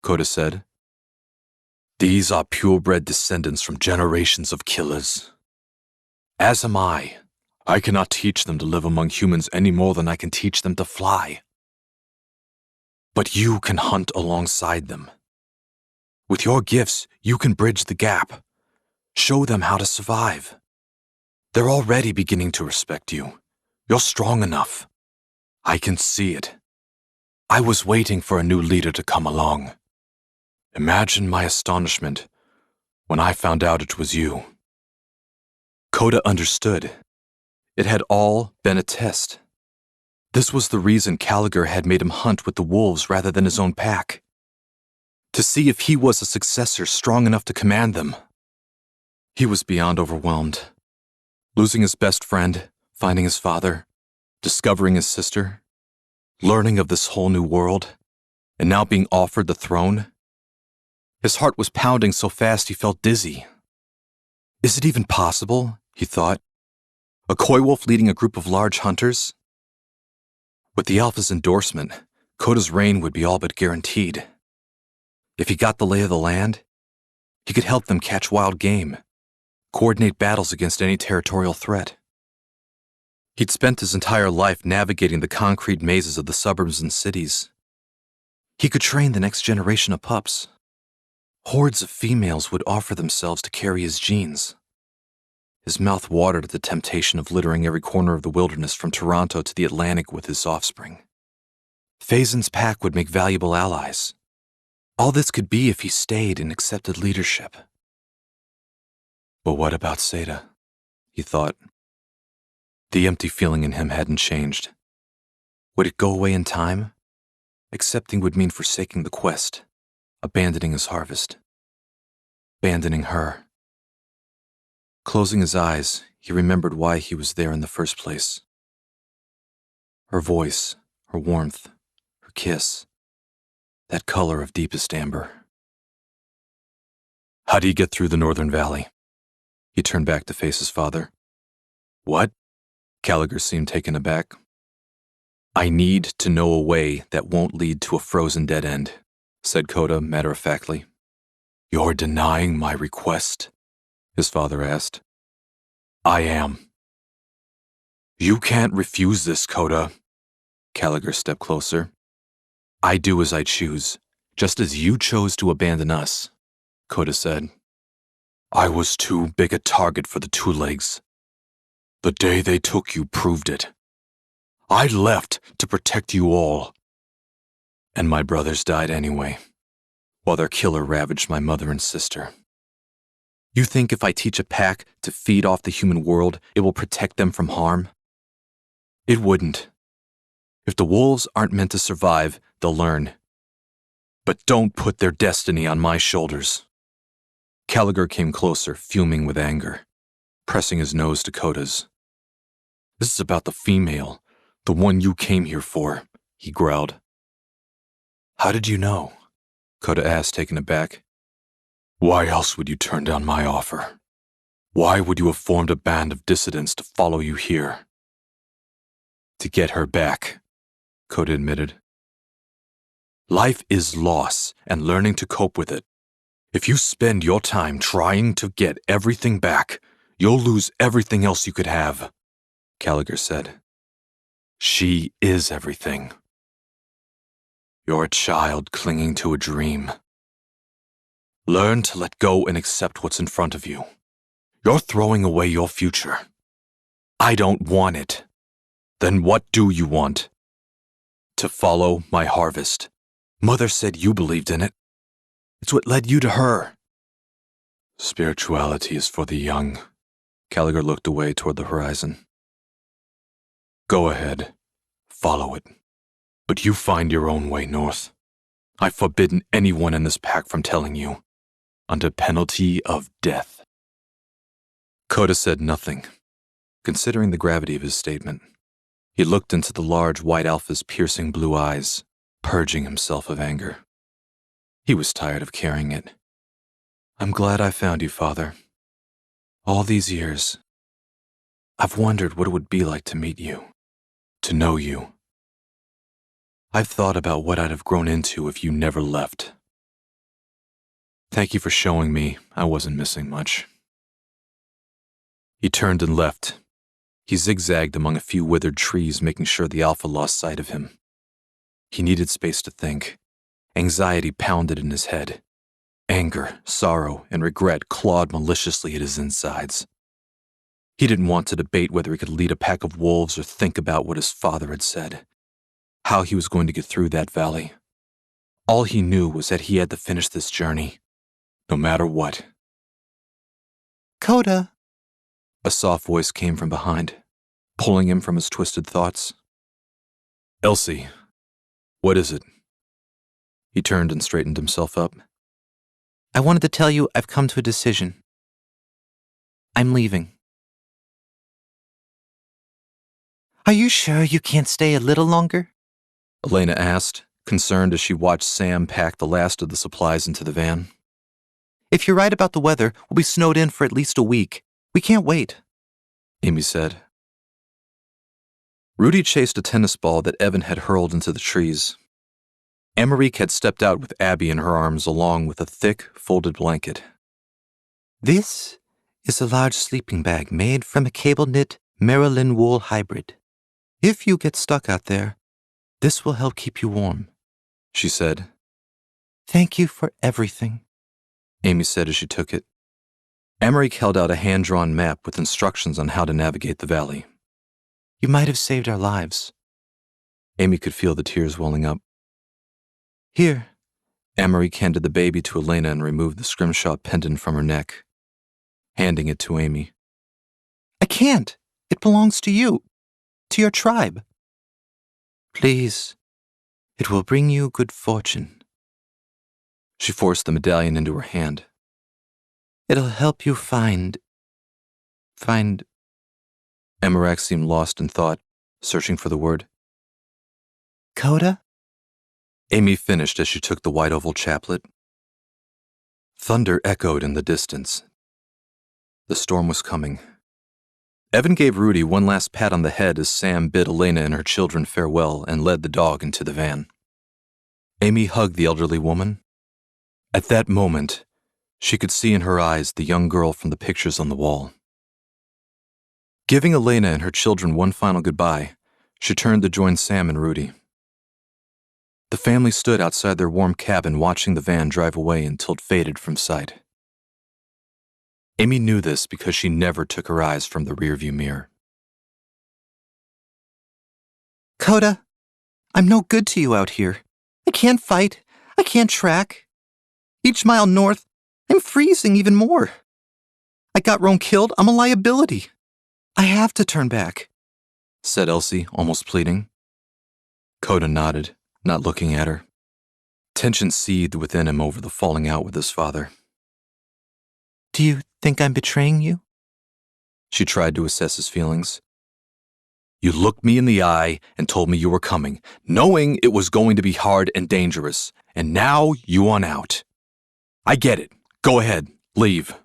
Coda said. These are purebred descendants from generations of killers. As am I. I cannot teach them to live among humans any more than I can teach them to fly. But you can hunt alongside them. With your gifts, you can bridge the gap. Show them how to survive. They're already beginning to respect you. You're strong enough. I can see it. I was waiting for a new leader to come along. Imagine my astonishment when I found out it was you. Coda understood. It had all been a test. This was the reason Caliger had made him hunt with the wolves rather than his own pack. To see if he was a successor strong enough to command them. He was beyond overwhelmed. Losing his best friend, finding his father, discovering his sister, learning of this whole new world, and now being offered the throne. His heart was pounding so fast he felt dizzy. Is it even possible, he thought, a coy wolf leading a group of large hunters? With the Alpha's endorsement, Coda's reign would be all but guaranteed. If he got the lay of the land, he could help them catch wild game, coordinate battles against any territorial threat. He'd spent his entire life navigating the concrete mazes of the suburbs and cities. He could train the next generation of pups. Hordes of females would offer themselves to carry his genes. His mouth watered at the temptation of littering every corner of the wilderness from Toronto to the Atlantic with his offspring. Faison's pack would make valuable allies. All this could be if he stayed and accepted leadership. But what about Seda? He thought. The empty feeling in him hadn't changed. Would it go away in time? Accepting would mean forsaking the quest, abandoning his harvest, abandoning her. Closing his eyes, he remembered why he was there in the first place. Her voice, her warmth, her kiss, that color of deepest amber. How do you get through the Northern Valley? He turned back to face his father. What? Gallagher seemed taken aback. I need to know a way that won't lead to a frozen dead end, said Coda matter-of-factly. You're denying my request? His father asked. I am. You can't refuse this, Coda. Gallagher stepped closer. I do as I choose, just as you chose to abandon us, Coda said. I was too big a target for the two legs. The day they took you proved it. I left to protect you all. And my brothers died anyway, while their killer ravaged my mother and sister. You think if I teach a pack to feed off the human world, it will protect them from harm? It wouldn't. If the wolves aren't meant to survive, they'll learn. But don't put their destiny on my shoulders. Gallagher came closer, fuming with anger, pressing his nose to Coda's. This is about the female, the one you came here for, he growled. How did you know? Coda asked, taken aback. Why else would you turn down my offer? Why would you have formed a band of dissidents to follow you here? To get her back, Coda admitted. Life is loss and learning to cope with it. If you spend your time trying to get everything back, you'll lose everything else you could have, Gallagher said. She is everything. You're a child clinging to a dream. Learn to let go and accept what's in front of you. You're throwing away your future. I don't want it. Then what do you want? To follow my harvest. Mother said you believed in it. It's what led you to her. Spirituality is for the young. Gallagher looked away toward the horizon. Go ahead. Follow it. But you find your own way north. I've forbidden anyone in this pack from telling you, under penalty of death. Coda said nothing, considering the gravity of his statement. He looked into the large white alpha's piercing blue eyes, purging himself of anger. He was tired of carrying it. I'm glad I found you, Father. All these years, I've wondered what it would be like to meet you, to know you. I've thought about what I'd have grown into if you never left. Thank you for showing me I wasn't missing much. He turned and left. He zigzagged among a few withered trees, making sure the alpha lost sight of him. He needed space to think. Anxiety pounded in his head. Anger, sorrow, and regret clawed maliciously at his insides. He didn't want to debate whether he could lead a pack of wolves or think about what his father had said, how he was going to get through that valley. All he knew was that he had to finish this journey, no matter what. Coda! A soft voice came from behind, pulling him from his twisted thoughts. Elsie, what is it? He turned and straightened himself up. I wanted to tell you I've come to a decision. I'm leaving. Are you sure you can't stay a little longer? Elena asked, concerned as she watched Sam pack the last of the supplies into the van. If you're right about the weather, we'll be snowed in for at least a week. We can't wait, Amy said. Rudy chased a tennis ball that Evan had hurled into the trees. Emmerich had stepped out with Abby in her arms along with a thick, folded blanket. This is a large sleeping bag made from a cable-knit Maryland wool hybrid. If you get stuck out there, this will help keep you warm, she said. Thank you for everything, Amy said as she took it. Emmerich held out a hand-drawn map with instructions on how to navigate the valley. You might have saved our lives. Amy could feel the tears welling up. Here, Emmerich handed the baby to Elena and removed the scrimshaw pendant from her neck, handing it to Amy. I can't. It belongs to you, to your tribe. Please, it will bring you good fortune. She forced the medallion into her hand. It'll help you find... Emmerich seemed lost in thought, searching for the word. Coda? Amy finished as she took the white oval chaplet. Thunder echoed in the distance. The storm was coming. Evan gave Rudy one last pat on the head as Sam bid Elena and her children farewell and led the dog into the van. Amy hugged the elderly woman. At that moment, she could see in her eyes the young girl from the pictures on the wall. Giving Elena and her children one final goodbye, she turned to join Sam and Rudy. The family stood outside their warm cabin watching the van drive away until it faded from sight. Amy knew this because she never took her eyes from the rearview mirror. Coda, I'm no good to you out here. I can't fight. I can't track. Each mile north, I'm freezing even more. I got Roan killed. I'm a liability. I have to turn back, said Elsie, almost pleading. Coda nodded, not looking at her. Tension seethed within him over the falling out with his father. Do you think I'm betraying you? She tried to assess his feelings. You looked me in the eye and told me you were coming, knowing it was going to be hard and dangerous, and now you want out. I get it. Go ahead. Leave.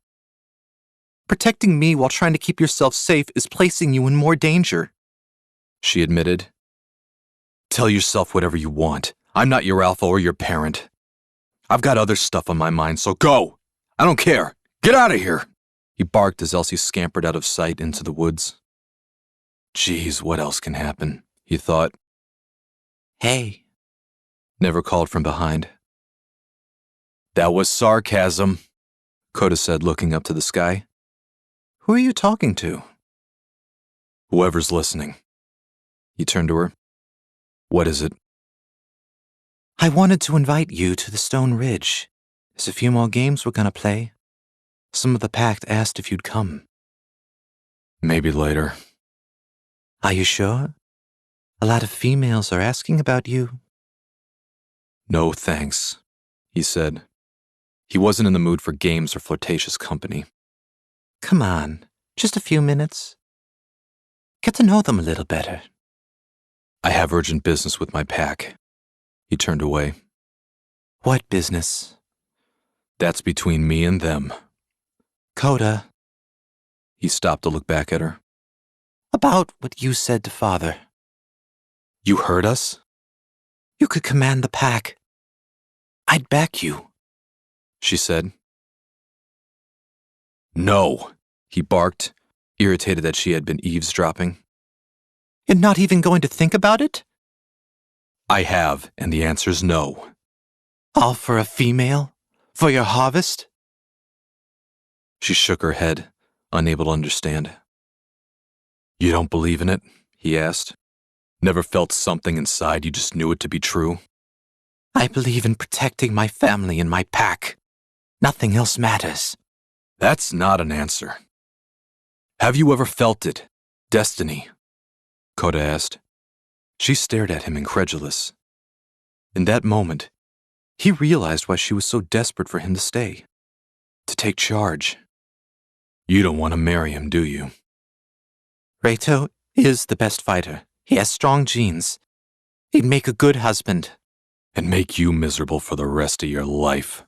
Protecting me while trying to keep yourself safe is placing you in more danger, she admitted. Tell yourself whatever you want. I'm not your alpha or your parent. I've got other stuff on my mind, so go. I don't care. Get out of here, he barked as Elsie scampered out of sight into the woods. Geez, what else can happen, he thought. Hey, never called from behind. That was sarcasm, Coda said, looking up to the sky. Who are you talking to? Whoever's listening. He turned to her. What is it? I wanted to invite you to the Stone Ridge. There's a few more games we're gonna play. Some of the pact asked if you'd come. Maybe later. Are you sure? A lot of females are asking about you. No thanks, he said. He wasn't in the mood for games or flirtatious company. Come on, just a few minutes. Get to know them a little better. I have urgent business with my pack. He turned away. What business? That's between me and them. Coda. He stopped to look back at her. About what you said to Father. You heard us? You could command the pack. I'd back you, she said. No, he barked, irritated that she had been eavesdropping. You're not even going to think about it? I have, and the answer's no. All for a female? For your harvest? She shook her head, unable to understand. You don't believe in it? He asked. Never felt something inside you just knew it to be true? I believe in protecting my family and my pack. Nothing else matters. That's not an answer. Have you ever felt it? Destiny? Coda asked. She stared at him incredulous. In that moment, he realized why she was so desperate for him to stay. To take charge. You don't want to marry him, do you? Reito is the best fighter. He has strong genes. He'd make a good husband. And make you miserable for the rest of your life.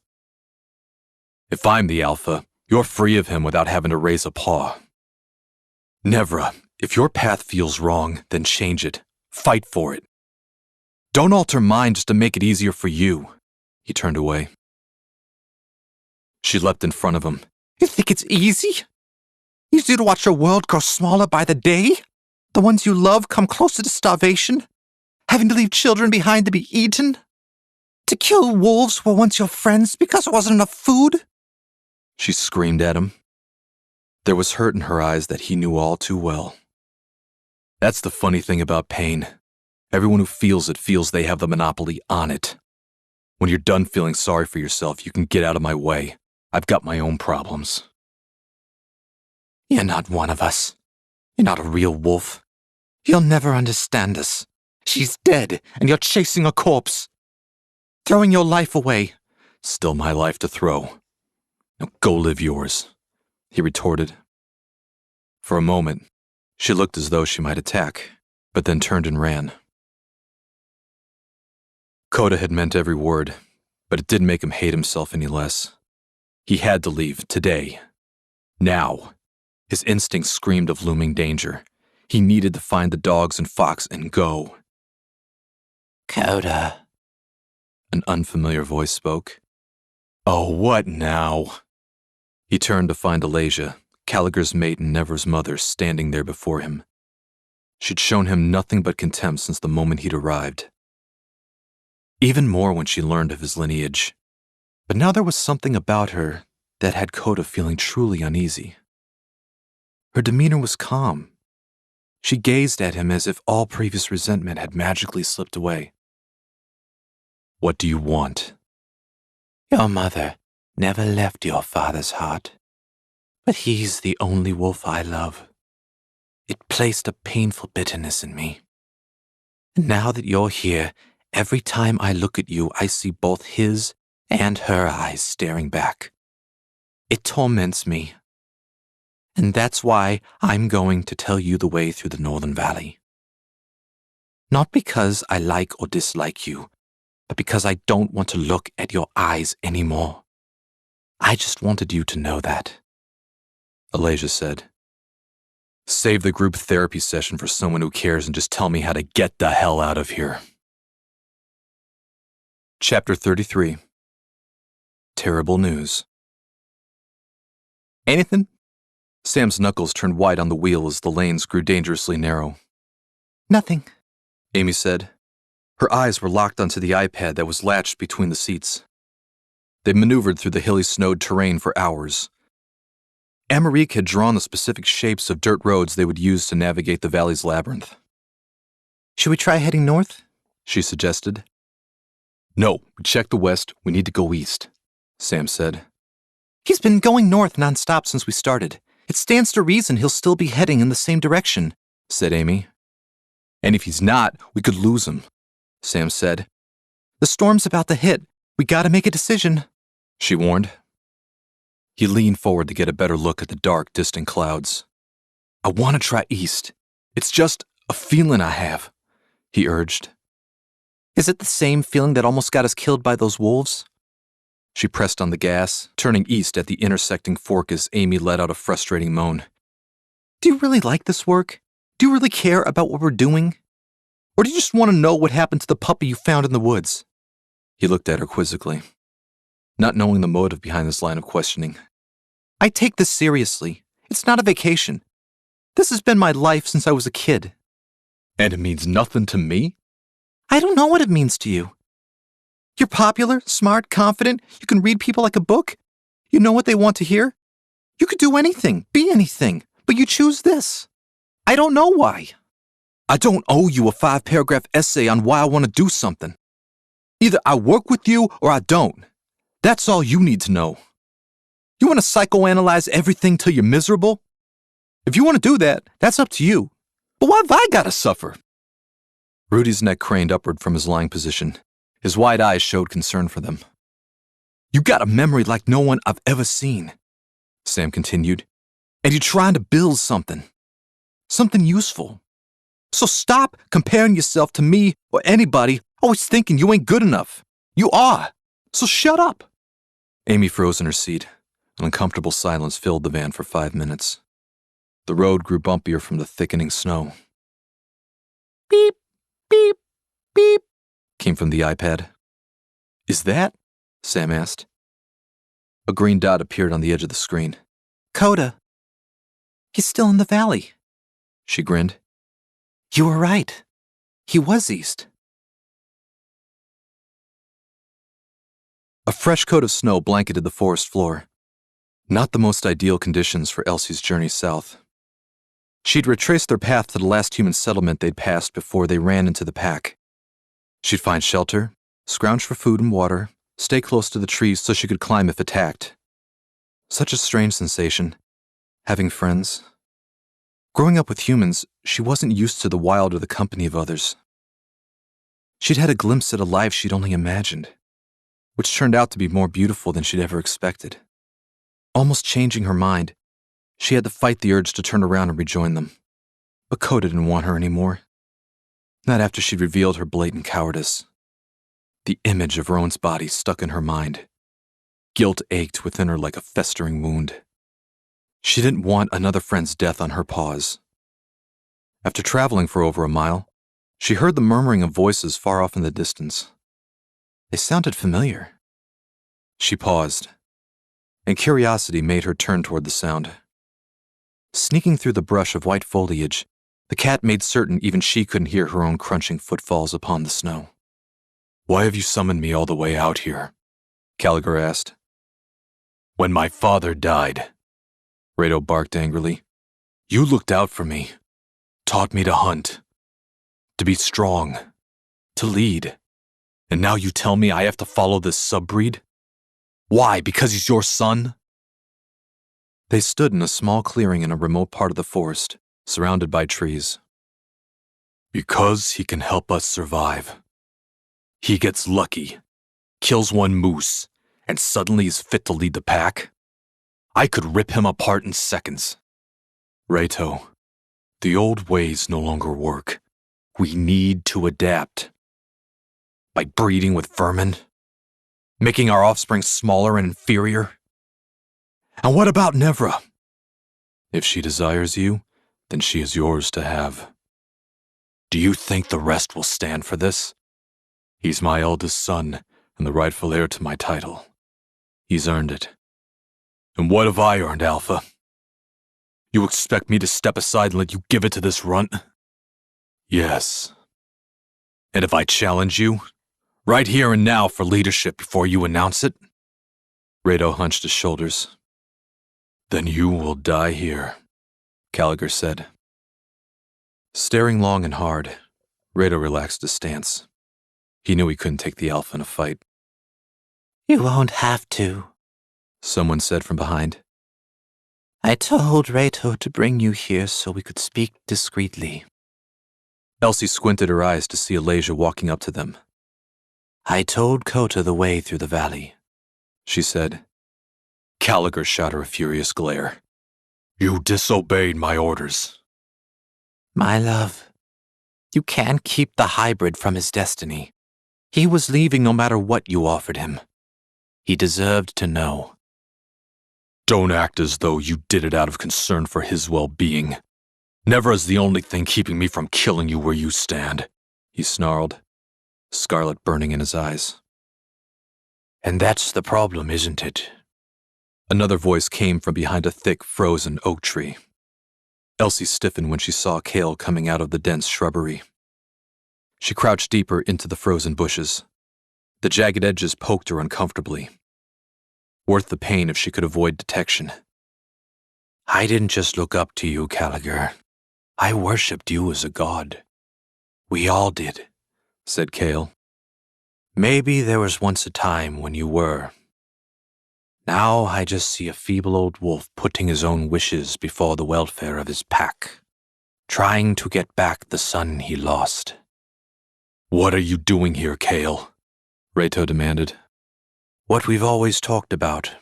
If I'm the alpha, you're free of him without having to raise a paw. Nevra, if your path feels wrong, then change it. Fight for it. Don't alter mine just to make it easier for you. He turned away. She leapt in front of him. You think it's easy? Easier to watch your world grow smaller by the day? The ones you love come closer to starvation? Having to leave children behind to be eaten? To kill wolves who were once your friends because there wasn't enough food? She screamed at him. There was hurt in her eyes that he knew all too well. That's the funny thing about pain. Everyone who feels it feels they have the monopoly on it. When you're done feeling sorry for yourself, you can get out of my way. I've got my own problems. You're not one of us. You're not a real wolf. You'll never understand us. She's dead, and you're chasing a corpse. Throwing your life away. Still my life to throw. Now go live yours, he retorted. For a moment, she looked as though she might attack, but then turned and ran. Coda had meant every word, but it didn't make him hate himself any less. He had to leave, today. Now. His instincts screamed of looming danger. He needed to find the dogs and fox and go. Coda. An unfamiliar voice spoke. Oh, what now? He turned to find Alasia, Caligar's mate and Never's mother, standing there before him. She'd shown him nothing but contempt since the moment he'd arrived. Even more when she learned of his lineage. But now there was something about her that had Coda feeling truly uneasy. Her demeanor was calm. She gazed at him as if all previous resentment had magically slipped away. What do you want? Your mother never left your father's heart, but he's the only wolf I love. It placed a painful bitterness in me. And now that you're here, every time I look at you, I see both his and her eyes staring back. It torments me. And that's why I'm going to tell you the way through the Northern Valley. Not because I like or dislike you, but because I don't want to look at your eyes anymore. I just wanted you to know that. Alasia said. Save the group therapy session for someone who cares and just tell me how to get the hell out of here. Chapter 33. Terrible news. Anything? Sam's knuckles turned white on the wheel as the lanes grew dangerously narrow. Nothing, Amy said. Her eyes were locked onto the iPad that was latched between the seats. They maneuvered through the hilly snowed terrain for hours. Amerique had drawn the specific shapes of dirt roads they would use to navigate the valley's labyrinth. Should we try heading north? She suggested. No, we checked the west. We need to go east, Sam said. He's been going north nonstop since we started. It stands to reason he'll still be heading in the same direction, said Amy. And if he's not, we could lose him, Sam said. The storm's about to hit. We gotta make a decision, she warned. He leaned forward to get a better look at the dark, distant clouds. I want to try east. It's just a feeling I have, he urged. Is it the same feeling that almost got us killed by those wolves? She pressed on the gas, turning east at the intersecting fork as Amy let out a frustrating moan. Do you really like this work? Do you really care about what we're doing? Or do you just want to know what happened to the puppy you found in the woods? He looked at her quizzically, not knowing the motive behind this line of questioning. I take this seriously. It's not a vacation. This has been my life since I was a kid. And it means nothing to me? I don't know what it means to you. You're popular, smart, confident. You can read people like a book. You know what they want to hear. You could do anything, be anything, but you choose this. I don't know why. I don't owe you a 5-paragraph essay on why I want to do something. Either I work with you or I don't. That's all you need to know. You want to psychoanalyze everything till you're miserable? If you want to do that, that's up to you. But why have I got to suffer? Rudy's neck craned upward from his lying position. His wide eyes showed concern for them. You got a memory like no one I've ever seen, Sam continued. And you're trying to build something. Something useful. So stop comparing yourself to me or anybody, always thinking you ain't good enough. You are. So shut up. Amy froze in her seat. An uncomfortable silence filled the van for 5 minutes. The road grew bumpier from the thickening snow. Beep, beep, beep, came from the iPad. Is that? Sam asked. A green dot appeared on the edge of the screen. Coda. He's still in the valley. She grinned. You were right. He was east. A fresh coat of snow blanketed the forest floor. Not the most ideal conditions for Elsie's journey south. She'd retraced their path to the last human settlement they'd passed before they ran into the pack. She'd find shelter, scrounge for food and water, stay close to the trees so she could climb if attacked. Such a strange sensation, having friends. Growing up with humans, she wasn't used to the wild or the company of others. She'd had a glimpse at a life she'd only imagined, which turned out to be more beautiful than she'd ever expected. Almost changing her mind, she had to fight the urge to turn around and rejoin them. But Coda didn't want her anymore. Not after she'd revealed her blatant cowardice. The image of Roan's body stuck in her mind. Guilt ached within her like a festering wound. She didn't want another friend's death on her paws. After traveling for over a mile, she heard the murmuring of voices far off in the distance. They sounded familiar. She paused, and curiosity made her turn toward the sound. Sneaking through the brush of white foliage, the cat made certain even she couldn't hear her own crunching footfalls upon the snow. Why have you summoned me all the way out here? Caligar asked. When my father died, Rado barked angrily. You looked out for me, taught me to hunt, to be strong, to lead. And now you tell me I have to follow this subbreed? Why? Because he's your son? They stood in a small clearing in a remote part of the forest, surrounded by trees. Because he can help us survive. He gets lucky, kills one moose, and suddenly is fit to lead the pack. I could rip him apart in seconds. Rato, the old ways no longer work. We need to adapt. By breeding with vermin, making our offspring smaller and inferior. And what about Nevra? If she desires you, then she is yours to have. Do you think the rest will stand for this? He's my eldest son and the rightful heir to my title. He's earned it. And what have I earned, Alpha? You expect me to step aside and let you give it to this runt? Yes. And if I challenge you, right here and now for leadership before you announce it? Rado hunched his shoulders. Then you will die here, Caligar said. Staring long and hard, Rado relaxed his stance. He knew he couldn't take the Alpha in a fight. You won't have to, someone said from behind. I told Rato to bring you here so we could speak discreetly. Elsie squinted her eyes to see Alasia walking up to them. I told Kota the way through the valley, she said. Caligar shot her a furious glare. You disobeyed my orders. My love, you can't keep the hybrid from his destiny. He was leaving no matter what you offered him. He deserved to know. Don't act as though you did it out of concern for his well-being. Never is the only thing keeping me from killing you where you stand, he snarled, scarlet burning in his eyes. And that's the problem, isn't it? Another voice came from behind a thick, frozen oak tree. Elsie stiffened when she saw Kale coming out of the dense shrubbery. She crouched deeper into the frozen bushes. The jagged edges poked her uncomfortably. Worth the pain if she could avoid detection. I didn't just look up to you, Caligar. I worshipped you as a god. We all did, said Kale. Maybe there was once a time when you were. Now I just see a feeble old wolf putting his own wishes before the welfare of his pack, trying to get back the son he lost. What are you doing here, Kale? Rato demanded. What we've always talked about,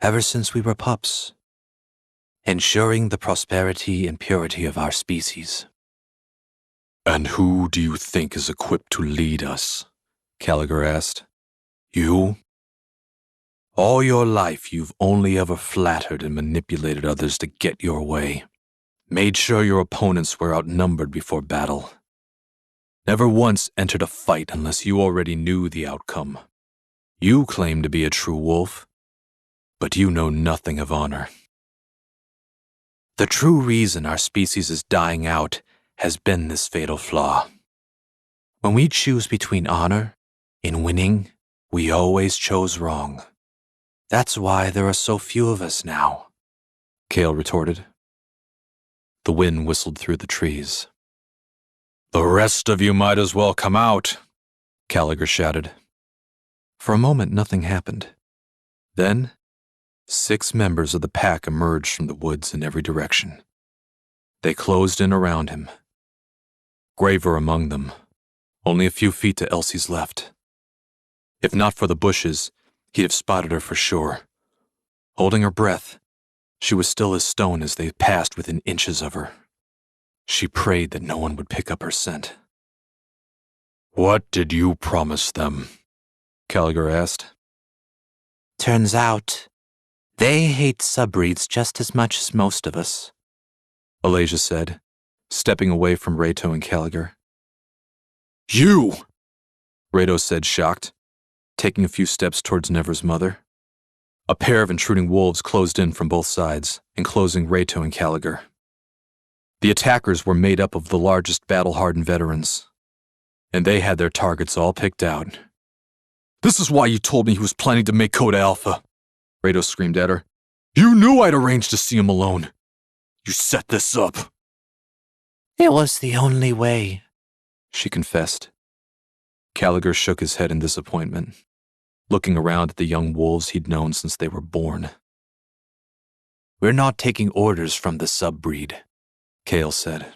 ever since we were pups. Ensuring the prosperity and purity of our species. And who do you think is equipped to lead us? Caligar asked. You? All your life you've only ever flattered and manipulated others to get your way. Made sure your opponents were outnumbered before battle. Never once entered a fight unless you already knew the outcome. You claim to be a true wolf, but you know nothing of honor. The true reason our species is dying out has been this fatal flaw. When we choose between honor and winning, we always chose wrong. That's why there are so few of us now, Kale retorted. The wind whistled through the trees. The rest of you might as well come out, Callagher shouted. For a moment, nothing happened. Then, 6 members of the pack emerged from the woods in every direction. They closed in around him. Graver among them, only a few feet to Elsie's left. If not for the bushes, he'd have spotted her for sure. Holding her breath, she was still as stone as they passed within inches of her. She prayed that no one would pick up her scent. What did you promise them? Callagher asked. Turns out, they hate subbreeds just as much as most of us, Alasia said, stepping away from Rato and Callagher. You! Rato said, shocked, taking a few steps towards Never's mother. A pair of intruding wolves closed in from both sides, enclosing Rato and Callagher. The attackers were made up of the largest battle-hardened veterans, and they had their targets all picked out. This is why you told me he was planning to make Coda Alpha, Rato screamed at her. You knew I'd arranged to see him alone. You set this up. It was the only way, she confessed. Callagher shook his head in disappointment, looking around at the young wolves he'd known since they were born. We're not taking orders from the subbreed, Kale said.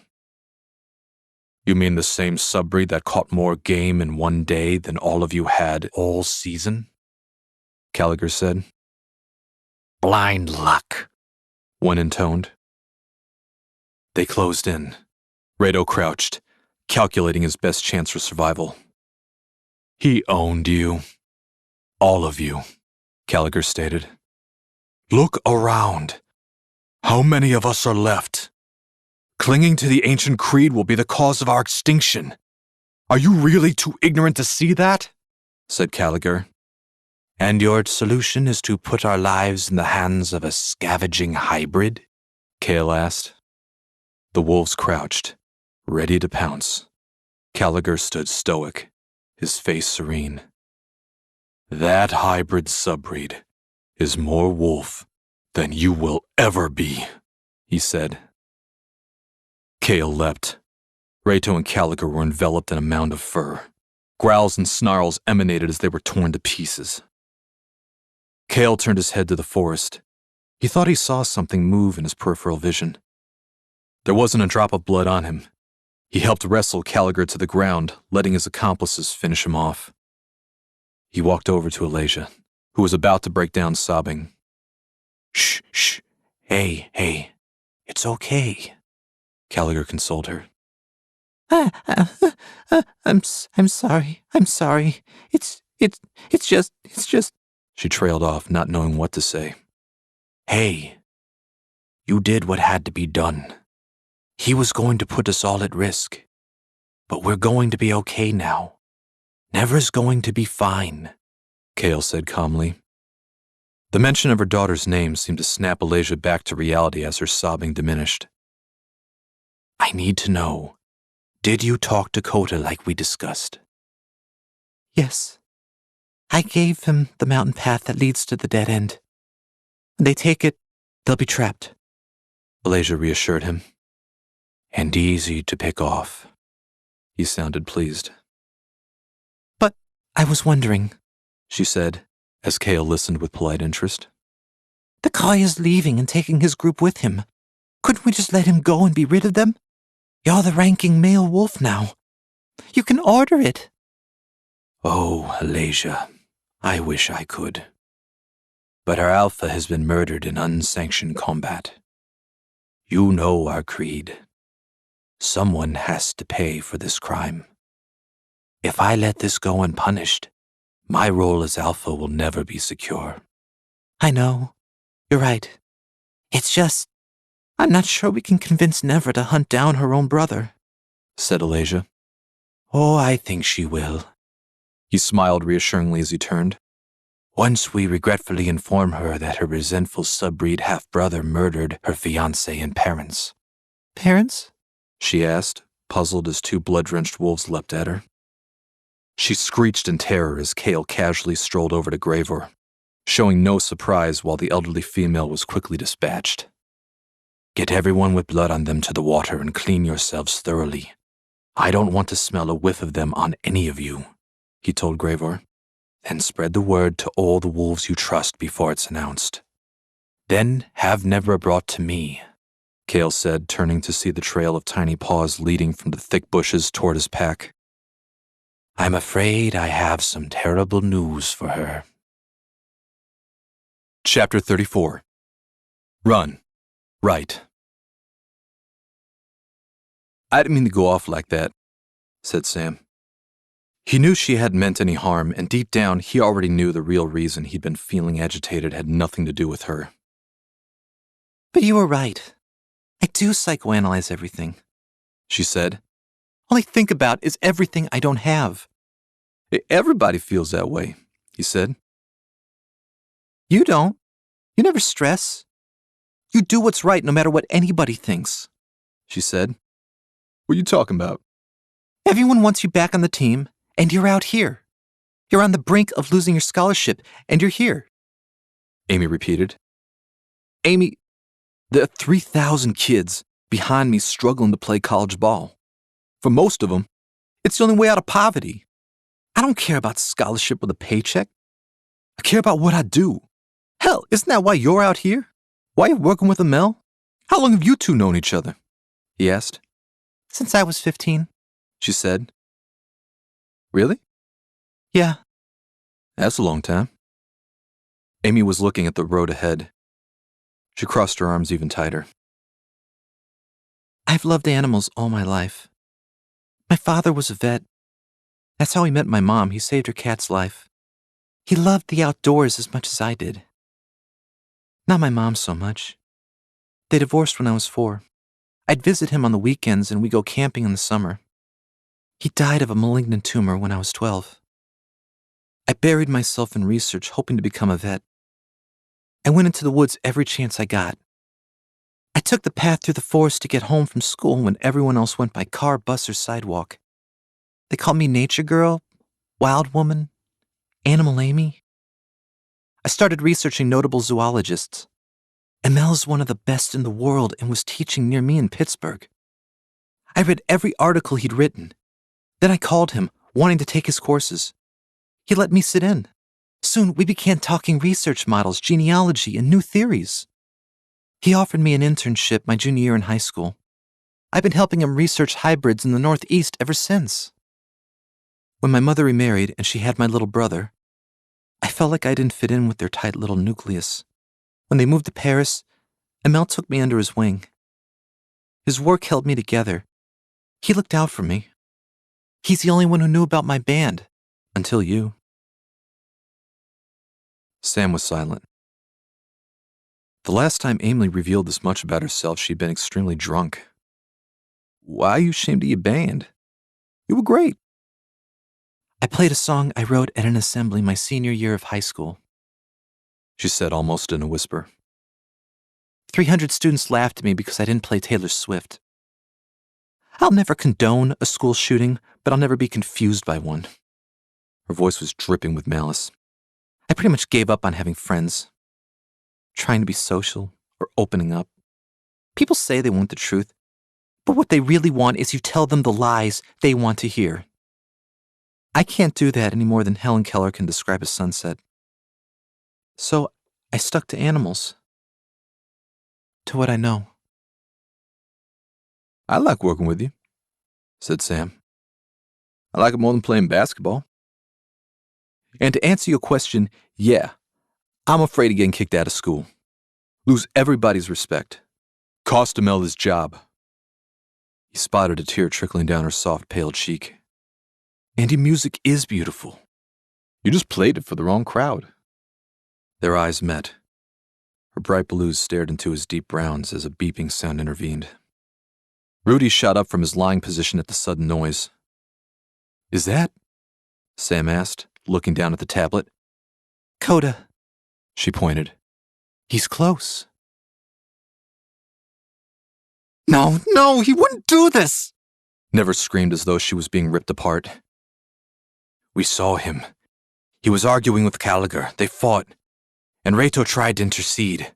You mean the same subbreed that caught more game in one day than all of you had all season? Callagher said. Blind luck, one intoned. They closed in. Rato crouched, calculating his best chance for survival. He owned you. All of you, Callagher stated. Look around. How many of us are left? Clinging to the ancient creed will be the cause of our extinction. Are you really too ignorant to see that? Said Callagher. And your solution is to put our lives in the hands of a scavenging hybrid? Kale asked. The wolves crouched, ready to pounce. Callagher stood stoic, his face serene. That hybrid subbreed is more wolf than you will ever be, he said. Kale leapt. Rato and Callagher were enveloped in a mound of fur. Growls and snarls emanated as they were torn to pieces. Kale turned his head to the forest. He thought he saw something move in his peripheral vision. There wasn't a drop of blood on him. He helped wrestle Callagher to the ground, letting his accomplices finish him off. He walked over to Alasia, who was about to break down sobbing. Shh, shh. Hey, it's okay, Callagher consoled her. I'm sorry. It's just. She trailed off, not knowing what to say. Hey, you did what had to be done. He was going to put us all at risk. But we're going to be okay now. Never's going to be fine, Kale said calmly. The mention of her daughter's name seemed to snap Alasia back to reality as her sobbing diminished. I need to know, did you talk to Coda like we discussed? Yes. I gave them the mountain path that leads to the dead end. When they take it, they'll be trapped, Alasia reassured him. And easy to pick off. He sounded pleased. But I was wondering, she said, as Kale listened with polite interest. The Kai is leaving and taking his group with him. Couldn't we just let him go and be rid of them? You're the ranking male wolf now. You can order it. Oh, Alasia, I wish I could. But our alpha has been murdered in unsanctioned combat. You know our creed. Someone has to pay for this crime. If I let this go unpunished, my role as alpha will never be secure. I know. You're right. It's just, I'm not sure we can convince Never to hunt down her own brother, said Alasia. Oh, I think she will. He smiled reassuringly as he turned. Once we regretfully inform her that her resentful subbreed half-brother murdered her fiancé and parents. Parents? She asked, puzzled as two blood-drenched wolves leapt at her. She screeched in terror as Kale casually strolled over to Gravor, showing no surprise while the elderly female was quickly dispatched. Get everyone with blood on them to the water and clean yourselves thoroughly. I don't want to smell a whiff of them on any of you, he told Gravor. Then spread the word to all the wolves you trust before it's announced. Then have Nevra brought to me, Kale said, turning to see the trail of tiny paws leading from the thick bushes toward his pack. I'm afraid I have some terrible news for her. Chapter 34. Run. Right. I didn't mean to go off like that, said Sam. He knew she hadn't meant any harm, and deep down he already knew the real reason he'd been feeling agitated had nothing to do with her. But you were right. I do psychoanalyze everything, she said. All I think about is everything I don't have. Everybody feels that way, he said. You don't. You never stress. You do what's right no matter what anybody thinks, she said. What are you talking about? Everyone wants you back on the team, and you're out here. You're on the brink of losing your scholarship, and you're here. Amy repeated. Amy, there are 3,000 kids behind me struggling to play college ball. For most of them, it's the only way out of poverty. I don't care about scholarship with a paycheck. I care about what I do. Hell, isn't that why you're out here? Why you're working with Amel? How long have you two known each other? He asked. Since I was 15, she said. Really? Yeah. That's a long time. Amy was looking at the road ahead. She crossed her arms even tighter. I've loved animals all my life. My father was a vet. That's how he met my mom. He saved her cat's life. He loved the outdoors as much as I did. Not my mom so much. They divorced when I was 4. I'd visit him on the weekends and we'd go camping in the summer. He died of a malignant tumor when I was 12. I buried myself in research, hoping to become a vet. I went into the woods every chance I got. I took the path through the forest to get home from school when everyone else went by car, bus, or sidewalk. They called me Nature Girl, Wild Woman, Animal Amy. I started researching notable zoologists. Amel is one of the best in the world and was teaching near me in Pittsburgh. I read every article he'd written. Then I called him, wanting to take his courses. He let me sit in. Soon we began talking research models, genealogy, and new theories. He offered me an internship my junior year in high school. I've been helping him research hybrids in the Northeast ever since. When my mother remarried and she had my little brother, I felt like I didn't fit in with their tight little nucleus. When they moved to Paris, Amel took me under his wing. His work held me together. He looked out for me. He's the only one who knew about my band, until you. Sam was silent. The last time Amy revealed this much about herself, she'd been extremely drunk. Why are you ashamed of your band? You were great. I played a song I wrote at an assembly my senior year of high school, she said almost in a whisper. 300 students laughed at me because I didn't play Taylor Swift. I'll never condone a school shooting, but I'll never be confused by one. Her voice was dripping with malice. I pretty much gave up on having friends, trying to be social or opening up. People say they want the truth, but what they really want is you tell them the lies they want to hear. I can't do that any more than Helen Keller can describe a sunset. So I stuck to animals, to what I know. I like working with you, said Sam. I like it more than playing basketball. And to answer your question, yeah, I'm afraid of getting kicked out of school. Lose everybody's respect. Cost Amel his job. He spotted a tear trickling down her soft, pale cheek. And your music is beautiful. You just played it for the wrong crowd. Their eyes met. Her bright blues stared into his deep browns as a beeping sound intervened. Rudy shot up from his lying position at the sudden noise. Is that? Sam asked, looking down at the tablet. Coda, she pointed. he's close. No, he wouldn't do this! Never screamed as though she was being ripped apart. We saw him. He was arguing with Caligar. They fought, and Rato tried to intercede.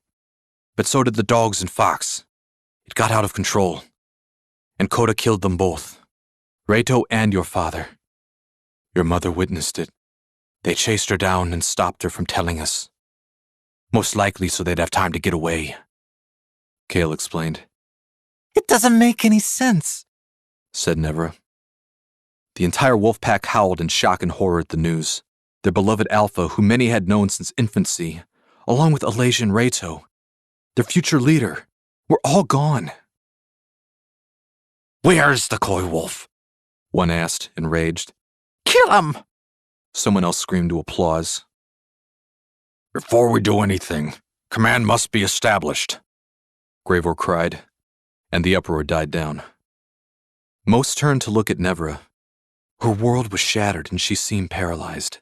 But so did the dogs and Fox. It got out of control, and Coda killed them both. Rato and your father. Your mother witnessed it. They chased her down and stopped her from telling us. Most likely so they'd have time to get away. Cale explained. It doesn't make any sense, said Nevra. The entire wolf pack howled in shock and horror at the news. Their beloved Alpha, who many had known since infancy, along with Alasia and Rato, their future leader, were all gone. Where's the coy wolf? One asked, enraged. Kill him! Someone else screamed to applause. Before we do anything, command must be established, Gravor cried, and the uproar died down. Most turned to look at Nevra. Her world was shattered and she seemed paralyzed.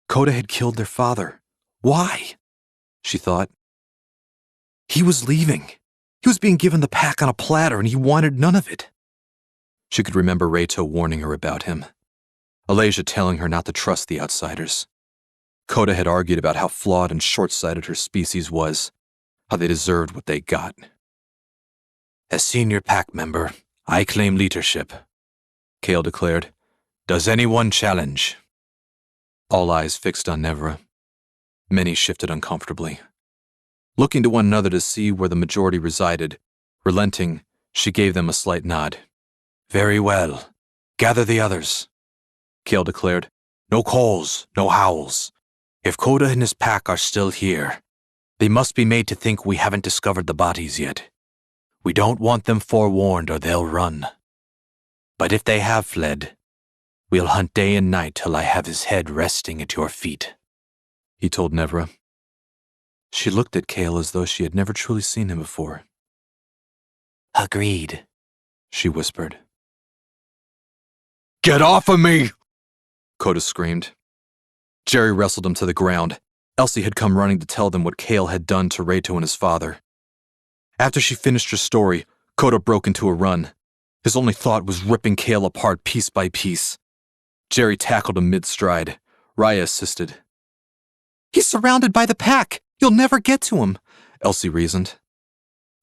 Coda had killed their father. Why? She thought. He was leaving. He was being given the pack on a platter and he wanted none of it. She could remember Rato warning her about him. Alasia telling her not to trust the outsiders. Coda had argued about how flawed and short-sighted her species was, how they deserved what they got. As senior pack member, I claim leadership, Cale declared. Does anyone challenge? All eyes fixed on Nevra. Many shifted uncomfortably. Looking to one another to see where the majority resided, relenting, she gave them a slight nod. Very well. Gather the others, Cale declared. No calls, no howls. If Coda and his pack are still here, they must be made to think we haven't discovered the bodies yet. We don't want them forewarned or they'll run. But if they have fled, we'll hunt day and night till I have his head resting at your feet, he told Nevra. She looked at Cale as though she had never truly seen him before. Agreed, she whispered. Get off of me! Coda screamed. Jerry wrestled him to the ground. Elsie had come running to tell them what Cale had done to Rato and his father. After she finished her story, Coda broke into a run. His only thought was ripping Cale apart piece by piece. Jerry tackled him mid-stride. Raya assisted. He's surrounded by the pack. You'll never get to him, Elsie reasoned.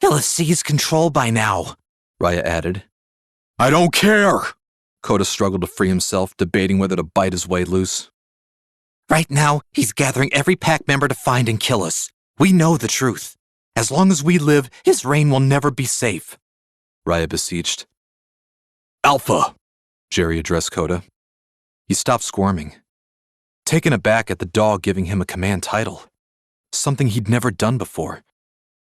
He'll have seized control by now, Raya added. I don't care! Coda struggled to free himself, debating whether to bite his way loose. Right now, he's gathering every pack member to find and kill us. We know the truth. As long as we live, his reign will never be safe, Raya beseeched. Alpha, Jerry addressed Coda. He stopped squirming, taken aback at the dog giving him a command title, something he'd never done before.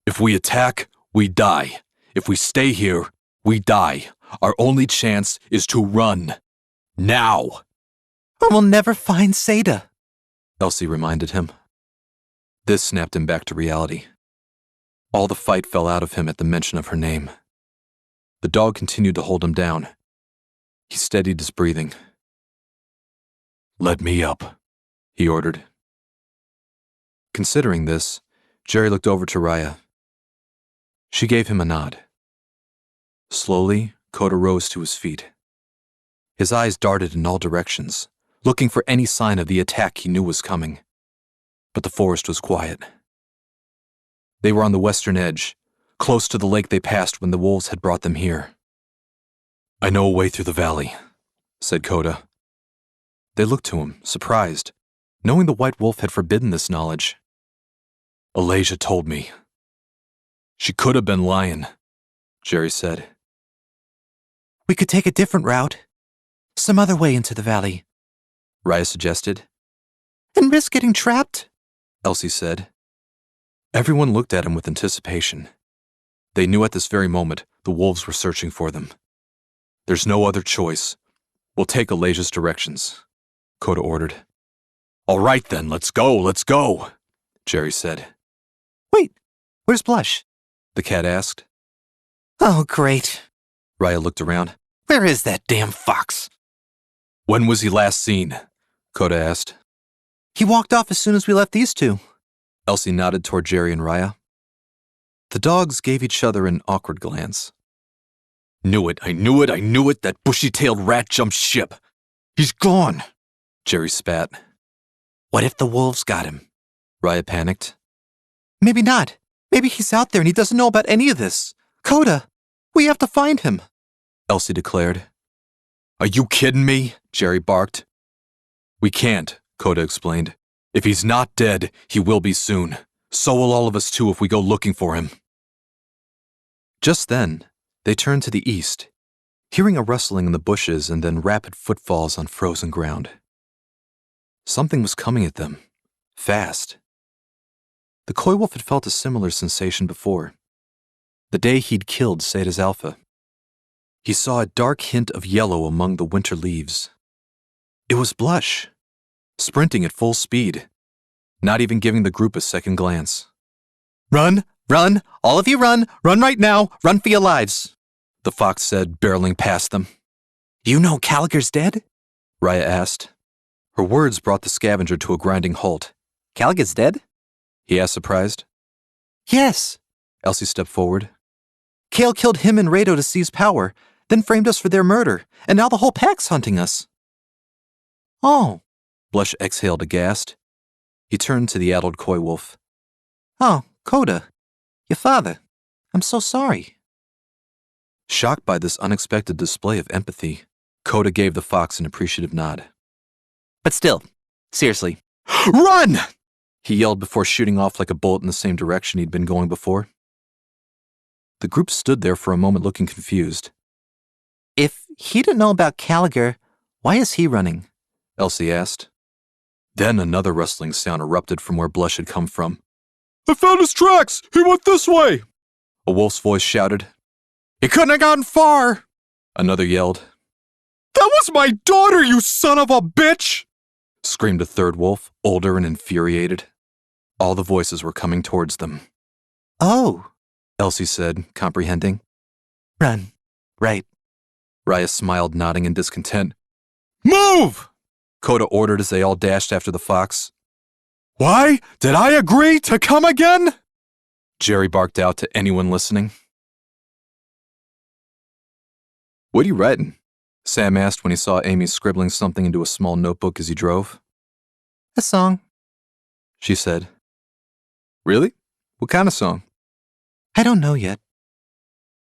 If we attack, we die. If we stay here, we die. Our only chance is to run. Now! Or we'll never find Seda, Elsie reminded him. This snapped him back to reality. All the fight fell out of him at the mention of her name. The dog continued to hold him down. He steadied his breathing. Let me up, he ordered. Considering this, Jerry looked over to Raya. She gave him a nod. Slowly, Coda rose to his feet. His eyes darted in all directions, looking for any sign of the attack he knew was coming. But the forest was quiet. They were on the western edge, close to the lake they passed when the wolves had brought them here. I know a way through the valley, said Coda. They looked to him, surprised, knowing the white wolf had forbidden this knowledge. Alasia told me. She could have been lying, Jerry said. We could take a different route. Some other way into the valley, Raya suggested. And risk getting trapped, Elsie said. Everyone looked at him with anticipation. They knew at this very moment the wolves were searching for them. There's no other choice. We'll take Alasia's directions, Coda ordered. All right then, let's go, Jerry said. Wait, where's Blush? The cat asked. Oh, great. Raya looked around. Where is that damn fox? When was he last seen? Coda asked. He walked off as soon as we left these two. Elsie nodded toward Jerry and Raya. The dogs gave each other an awkward glance. Knew it, I knew it, I knew it, that bushy-tailed rat jumped ship. He's gone, Jerry spat. What if the wolves got him? Raya panicked. Maybe not. Maybe he's out there and he doesn't know about any of this. Coda, we have to find him, Elsie declared. Are you kidding me? Jerry barked. We can't, Coda explained. If he's not dead, he will be soon. So will all of us too if we go looking for him. Just then, they turned to the east, hearing a rustling in the bushes and then rapid footfalls on frozen ground. Something was coming at them, fast. The coy wolf had felt a similar sensation before, the day he'd killed Seda's alpha. He saw a dark hint of yellow among the winter leaves. It was Blush, sprinting at full speed, not even giving the group a second glance. Run, run, all of you run right now, run for your lives, the fox said, barreling past them. You know Caligar's dead? Raya asked. Her words brought the scavenger to a grinding halt. Caligar's dead? He asked, surprised. Yes. Elsie stepped forward. Kale killed him and Rado to seize power, then framed us for their murder, and now the whole pack's hunting us. Oh. Blush exhaled aghast. He turned to the addled coy wolf. Oh, Coda, your father. I'm so sorry. Shocked by this unexpected display of empathy, Coda gave the fox an appreciative nod. But still, seriously. Run! He yelled before shooting off like a bullet in the same direction he'd been going before. The group stood there for a moment looking confused. If he didn't know about Caligar, why is he running? Elsie asked. Then another rustling sound erupted from where Blush had come from. I found his tracks! He went this way! A wolf's voice shouted. He couldn't have gone far! Another yelled. That was my daughter, you son of a bitch! Screamed a third wolf, older and infuriated. All the voices were coming towards them. Oh, Elsie said, comprehending. Run. Right. Raya smiled, nodding in discontent. Move! Coda ordered as they all dashed after the fox. Why did I agree to come again? Jerry barked out to anyone listening. What are you writing? Sam asked when he saw Amy scribbling something into a small notebook as he drove. A song, she said. Really? What kind of song? I don't know yet.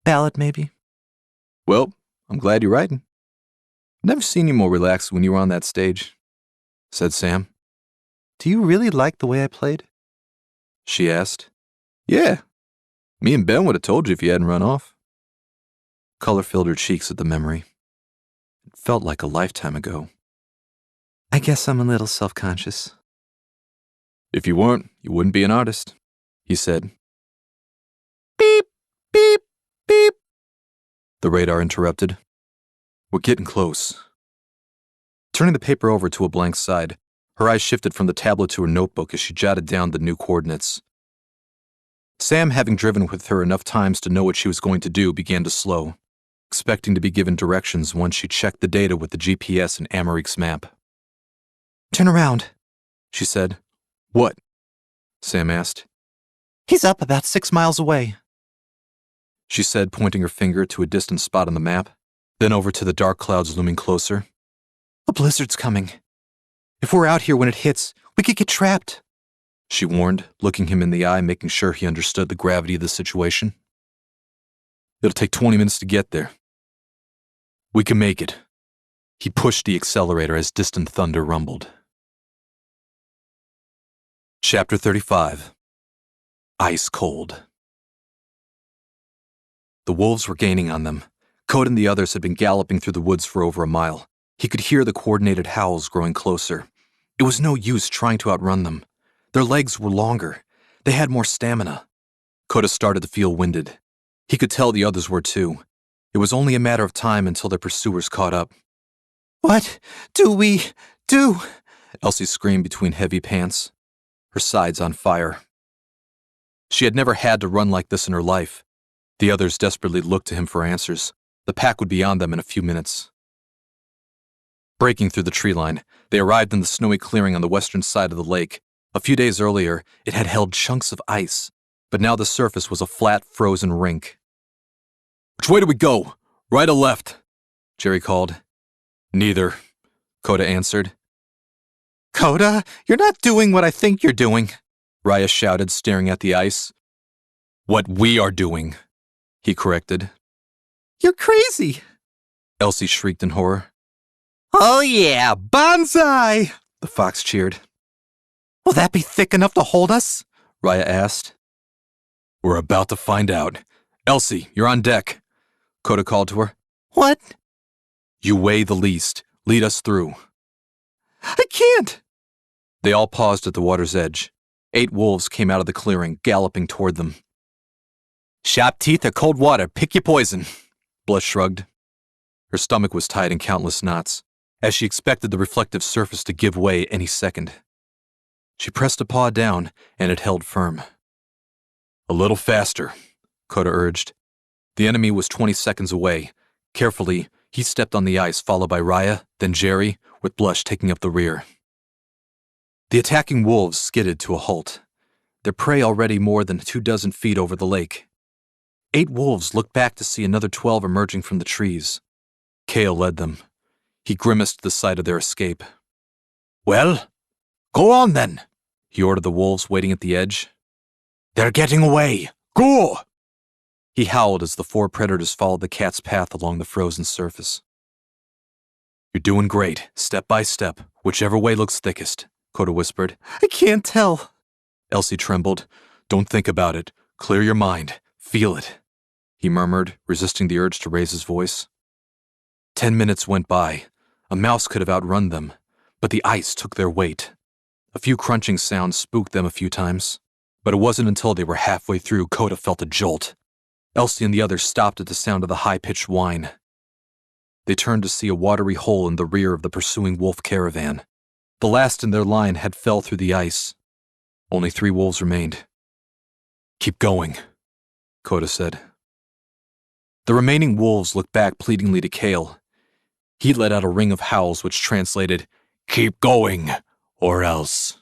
Ballad, maybe. Well, I'm glad you're writing. I've never seen you more relaxed when you were on that stage, said Sam. Do you really like the way I played? She asked. Yeah. Me and Ben would have told you if you hadn't run off. Color filled her cheeks at the memory. It felt like a lifetime ago. I guess I'm a little self-conscious. If you weren't, you wouldn't be an artist, he said. Beep, beep, beep. The radar interrupted. We're getting close. Turning the paper over to a blank side, her eyes shifted from the tablet to her notebook as she jotted down the new coordinates. Sam, having driven with her enough times to know what she was going to do, began to slow, expecting to be given directions once she checked the data with the GPS and Amerik's map. Turn around, she said. What? Sam asked. He's up about 6 miles away, she said, pointing her finger to a distant spot on the map, then over to the dark clouds looming closer. A blizzard's coming. If we're out here when it hits, we could get trapped, she warned, looking him in the eye, making sure he understood the gravity of the situation. It'll take 20 minutes to get there. We can make it. He pushed the accelerator as distant thunder rumbled. Chapter 35. Ice Cold. The wolves were gaining on them. Code and the others had been galloping through the woods for over a mile. He could hear the coordinated howls growing closer. It was no use trying to outrun them. Their legs were longer. They had more stamina. Coda started to feel winded. He could tell the others were too. It was only a matter of time until their pursuers caught up. What do we do? Elsie screamed between heavy pants, her sides on fire. She had never had to run like this in her life. The others desperately looked to him for answers. The pack would be on them in a few minutes. Breaking through the tree line, they arrived in the snowy clearing on the western side of the lake. A few days earlier, it had held chunks of ice, but now the surface was a flat, frozen rink. "Which way do we go? Right or left?" Jerry called. "Neither," Coda answered. Coda, you're not doing what I think you're doing, Raya shouted, staring at the ice. "What we are doing," he corrected. You're crazy. Elsie shrieked in horror. Oh yeah, bonsai! The fox cheered. Will that be thick enough to hold us? Raya asked. "We're about to find out. Elsie, you're on deck," Coda called to her. What? "You weigh the least. Lead us through." I can't. They all paused at the water's edge. 8 wolves came out of the clearing, galloping toward them. "Sharp teeth or cold water, pick your poison," Blush shrugged. Her stomach was tied in countless knots, as she expected the reflective surface to give way any second. She pressed a paw down, and it held firm. "A little faster," Coda urged. The enemy was 20 seconds away. Carefully, he stepped on the ice, followed by Raya, then Jerry, with Blush taking up the rear. The attacking wolves skidded to a halt, their prey already more than 24 feet over the lake. 8 wolves looked back to see another 12 emerging from the trees. Kale led them. He grimaced at the sight of their escape. "Well, go on then," he ordered the wolves waiting at the edge. "They're getting away. Go!" He howled as the 4 predators followed the cat's path along the frozen surface. "You're doing great, step by step, whichever way looks thickest," Coda whispered. I can't tell. Elsie trembled. "Don't think about it. Clear your mind. Feel it," he murmured, resisting the urge to raise his voice. 10 minutes went by. A mouse could have outrun them, but the ice took their weight. A few crunching sounds spooked them a few times, but it wasn't until they were halfway through Coda felt a jolt. Elsie and the others stopped at the sound of the high-pitched whine. They turned to see a watery hole in the rear of the pursuing wolf caravan. The last in their line had fell through the ice. Only 3 wolves remained. "Keep going," Coda said. The remaining wolves looked back pleadingly to Kale. He let out a ring of howls which translated, "Keep going, or else."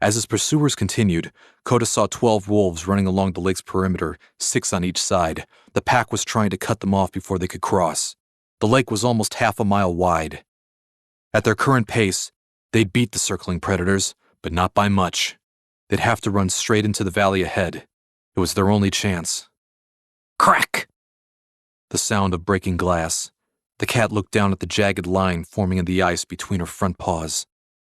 As his pursuers continued, Coda saw 12 wolves running along the lake's perimeter, 6 on each side. The pack was trying to cut them off before they could cross. The lake was almost half a mile wide. At their current pace, they'd beat the circling predators, but not by much. They'd have to run straight into the valley ahead. It was their only chance. Crack! The sound of breaking glass. The cat looked down at the jagged line forming in the ice between her front paws.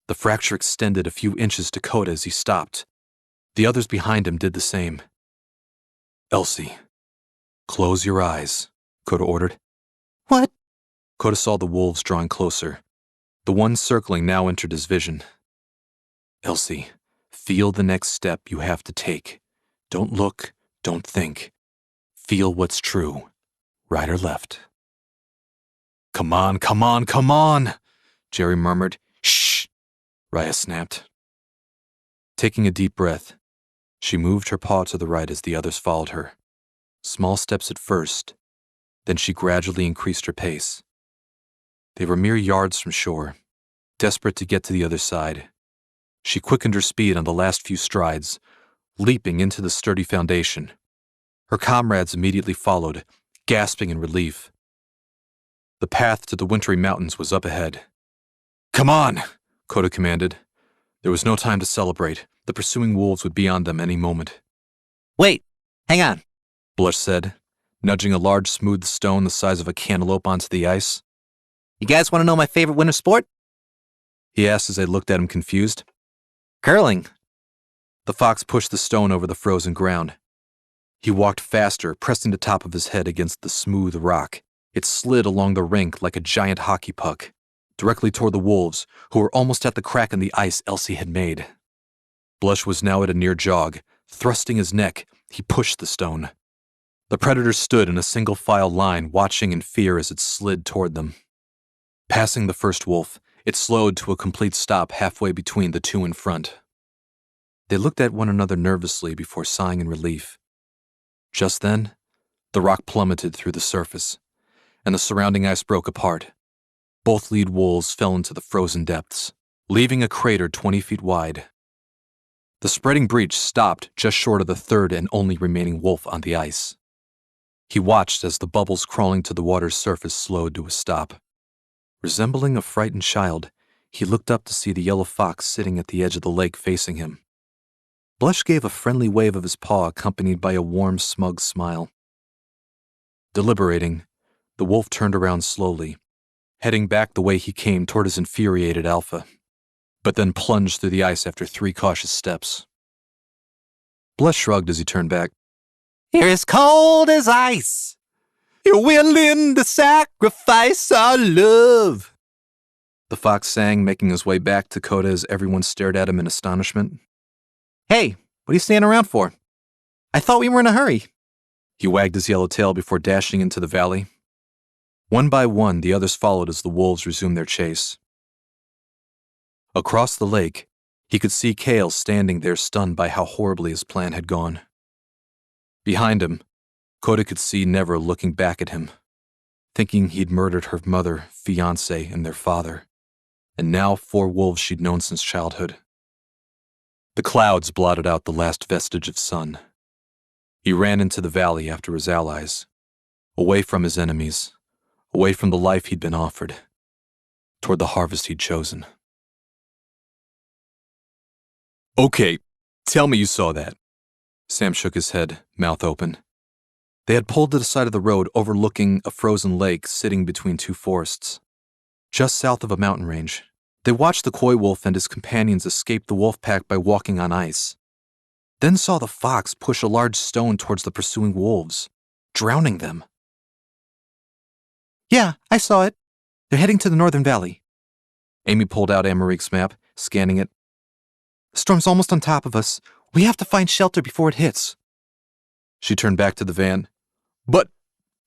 The fracture extended a few inches to Coda as he stopped. The others behind him did the same. "Elsie, close your eyes," Coda ordered. What? Coda saw the wolves drawing closer. The one circling now entered his vision. "Elsie, feel the next step you have to take. Don't look, don't think. Feel what's true, right or left." "Come on, come on, come on," Jerry murmured. "Shh," Raya snapped. Taking a deep breath, she moved her paw to the right as the others followed her. Small steps at first, then she gradually increased her pace. They were mere yards from shore, desperate to get to the other side. She quickened her speed on the last few strides, leaping into the sturdy foundation. Her comrades immediately followed, gasping in relief. The path to the wintry mountains was up ahead. "Come on," Coda commanded. There was no time to celebrate. The pursuing wolves would be on them any moment. Wait, hang on. Blush said, nudging a large smooth stone the size of a cantaloupe onto the ice. You guys want to know my favorite winter sport? He asked as they looked at him confused. Curling. The fox pushed the stone over the frozen ground. He walked faster, pressing the top of his head against the smooth rock. It slid along the rink like a giant hockey puck, directly toward the wolves, who were almost at the crack in the ice Elsie had made. Blush was now at a near jog. Thrusting his neck, he pushed the stone. The predators stood in a single file line, watching in fear as it slid toward them. Passing the first wolf, it slowed to a complete stop halfway between the 2 in front. They looked at one another nervously before sighing in relief. Just then, the rock plummeted through the surface, and the surrounding ice broke apart. Both lead wolves fell into the frozen depths, leaving a crater 20 feet wide. The spreading breach stopped just short of the third and only remaining wolf on the ice. He watched as the bubbles crawling to the water's surface slowed to a stop. Resembling a frightened child, he looked up to see the yellow fox sitting at the edge of the lake facing him. Blush gave a friendly wave of his paw accompanied by a warm, smug smile. Deliberating, the wolf turned around slowly, heading back the way he came toward his infuriated alpha, but then plunged through the ice after 3 cautious steps. Blush shrugged as he turned back. You're as cold as ice. You're willing to sacrifice our love. The fox sang, making his way back to Coda as everyone stared at him in astonishment. Hey, what are you standing around for? I thought we were in a hurry. He wagged his yellow tail before dashing into the valley. One by one, the others followed as the wolves resumed their chase. Across the lake, he could see Kale standing there stunned by how horribly his plan had gone. Behind him, Coda could see Never looking back at him, thinking he'd murdered her mother, fiancé, and their father, and now 4 wolves she'd known since childhood. The clouds blotted out the last vestige of sun. He ran into the valley after his allies, away from his enemies, away from the life he'd been offered, toward the harvest he'd chosen. Okay, tell me you saw that. Sam shook his head, mouth open. They had pulled to the side of the road overlooking a frozen lake sitting between 2 forests. Just south of a mountain range, they watched the coy wolf and his companions escape the wolf pack by walking on ice, then saw the fox push a large stone towards the pursuing wolves, drowning them. Yeah, I saw it. They're heading to the northern valley. Amy pulled out Amerique's map, scanning it. The storm's almost on top of us. We have to find shelter before it hits. She turned back to the van. But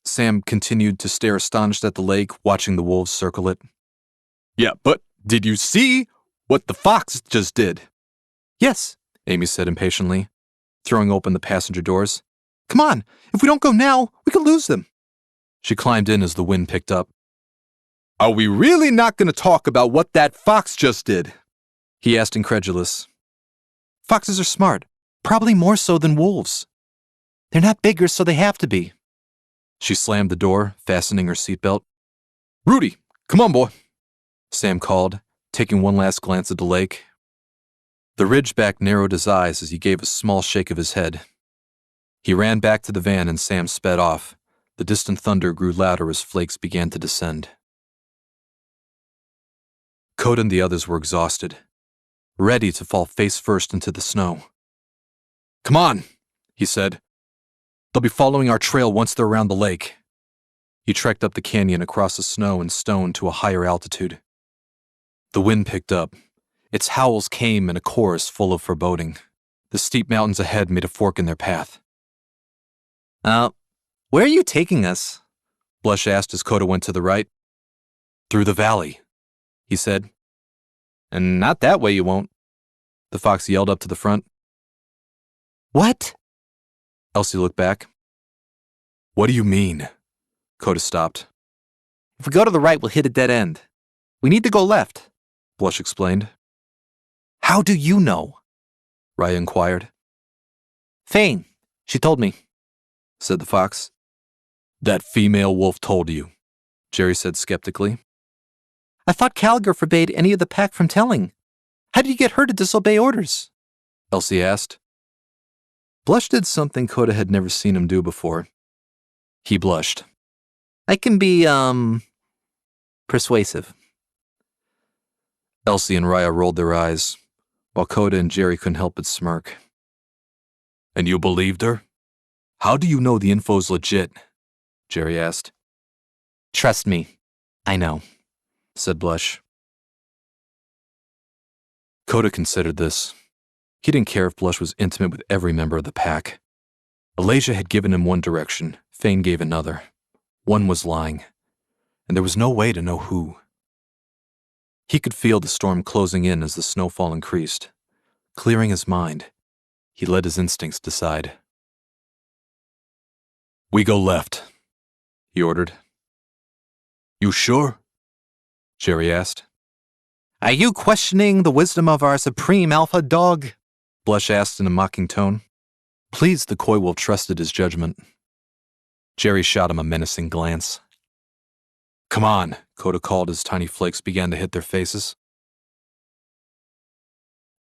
Sam continued to stare astonished at the lake, watching the wolves circle it. Yeah, but did you see what the fox just did? Yes, Amy said impatiently, throwing open the passenger doors. Come on, if we don't go now, we could lose them. She climbed in as the wind picked up. Are we really not going to talk about what that fox just did? He asked incredulous. Foxes are smart, probably more so than wolves. They're not bigger, so they have to be. She slammed the door, fastening her seatbelt. Rudy, come on, boy, Sam called, taking one last glance at the lake. The ridgeback narrowed his eyes as he gave a small shake of his head. He ran back to the van and Sam sped off. The distant thunder grew louder as flakes began to descend. Coda and the others were exhausted, ready to fall face first into the snow. Come on, he said. They'll be following our trail once they're around the lake. He trekked up the canyon across the snow and stone to a higher altitude. The wind picked up. Its howls came in a chorus full of foreboding. The steep mountains ahead made a fork in their path. Where are you taking us? Blush asked as Coda went to the right. Through the valley, he said. And not that way you won't, the fox yelled up to the front. What? Elsie looked back. What do you mean? Coda stopped. If we go to the right, we'll hit a dead end. We need to go left, Blush explained. How do you know? Raya inquired. Fane, she told me, said the fox. That female wolf told you, Jerry said skeptically. I thought Caliger forbade any of the pack from telling. How did you get her to disobey orders? Elsie asked. Blush did something Coda had never seen him do before. He blushed. I can be, persuasive. Elsie and Raya rolled their eyes, while Coda and Jerry couldn't help but smirk. And you believed her? How do you know the info's legit? Jerry asked. Trust me, I know, said Blush. Coda considered this. He didn't care if Blush was intimate with every member of the pack. Alasia had given him one direction, Fane gave another. One was lying, and there was no way to know who. He could feel the storm closing in as the snowfall increased. Clearing his mind, he let his instincts decide. We go left, he ordered. You sure? Jerry asked. Are you questioning the wisdom of our supreme alpha dog? Blush asked in a mocking tone. Pleased, the coy wolf trusted his judgment. Jerry shot him a menacing glance. Come on, Coda called as tiny flakes began to hit their faces.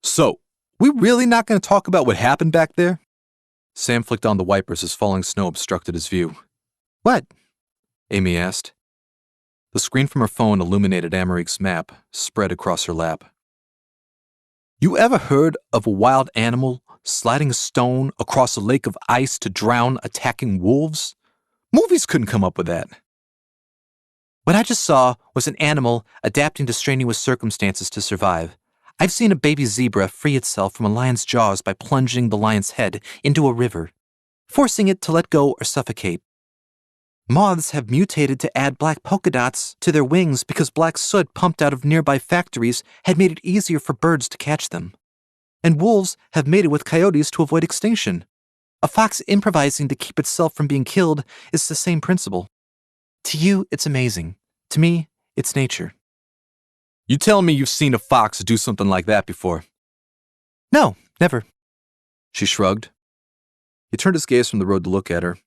So, we really not going to talk about what happened back there? Sam flicked on the wipers as falling snow obstructed his view. What? Amy asked. The screen from her phone illuminated Amerique's map, spread across her lap. You ever heard of a wild animal sliding a stone across a lake of ice to drown attacking wolves? Movies couldn't come up with that. What I just saw was an animal adapting to strenuous circumstances to survive. I've seen a baby zebra free itself from a lion's jaws by plunging the lion's head into a river, forcing it to let go or suffocate. Moths have mutated to add black polka dots to their wings because black soot pumped out of nearby factories had made it easier for birds to catch them. And wolves have mated with coyotes to avoid extinction. A fox improvising to keep itself from being killed is the same principle. To you, it's amazing. To me, it's nature. You telling me you've seen a fox do something like that before? No, never. She shrugged. He turned his gaze from the road to look at her.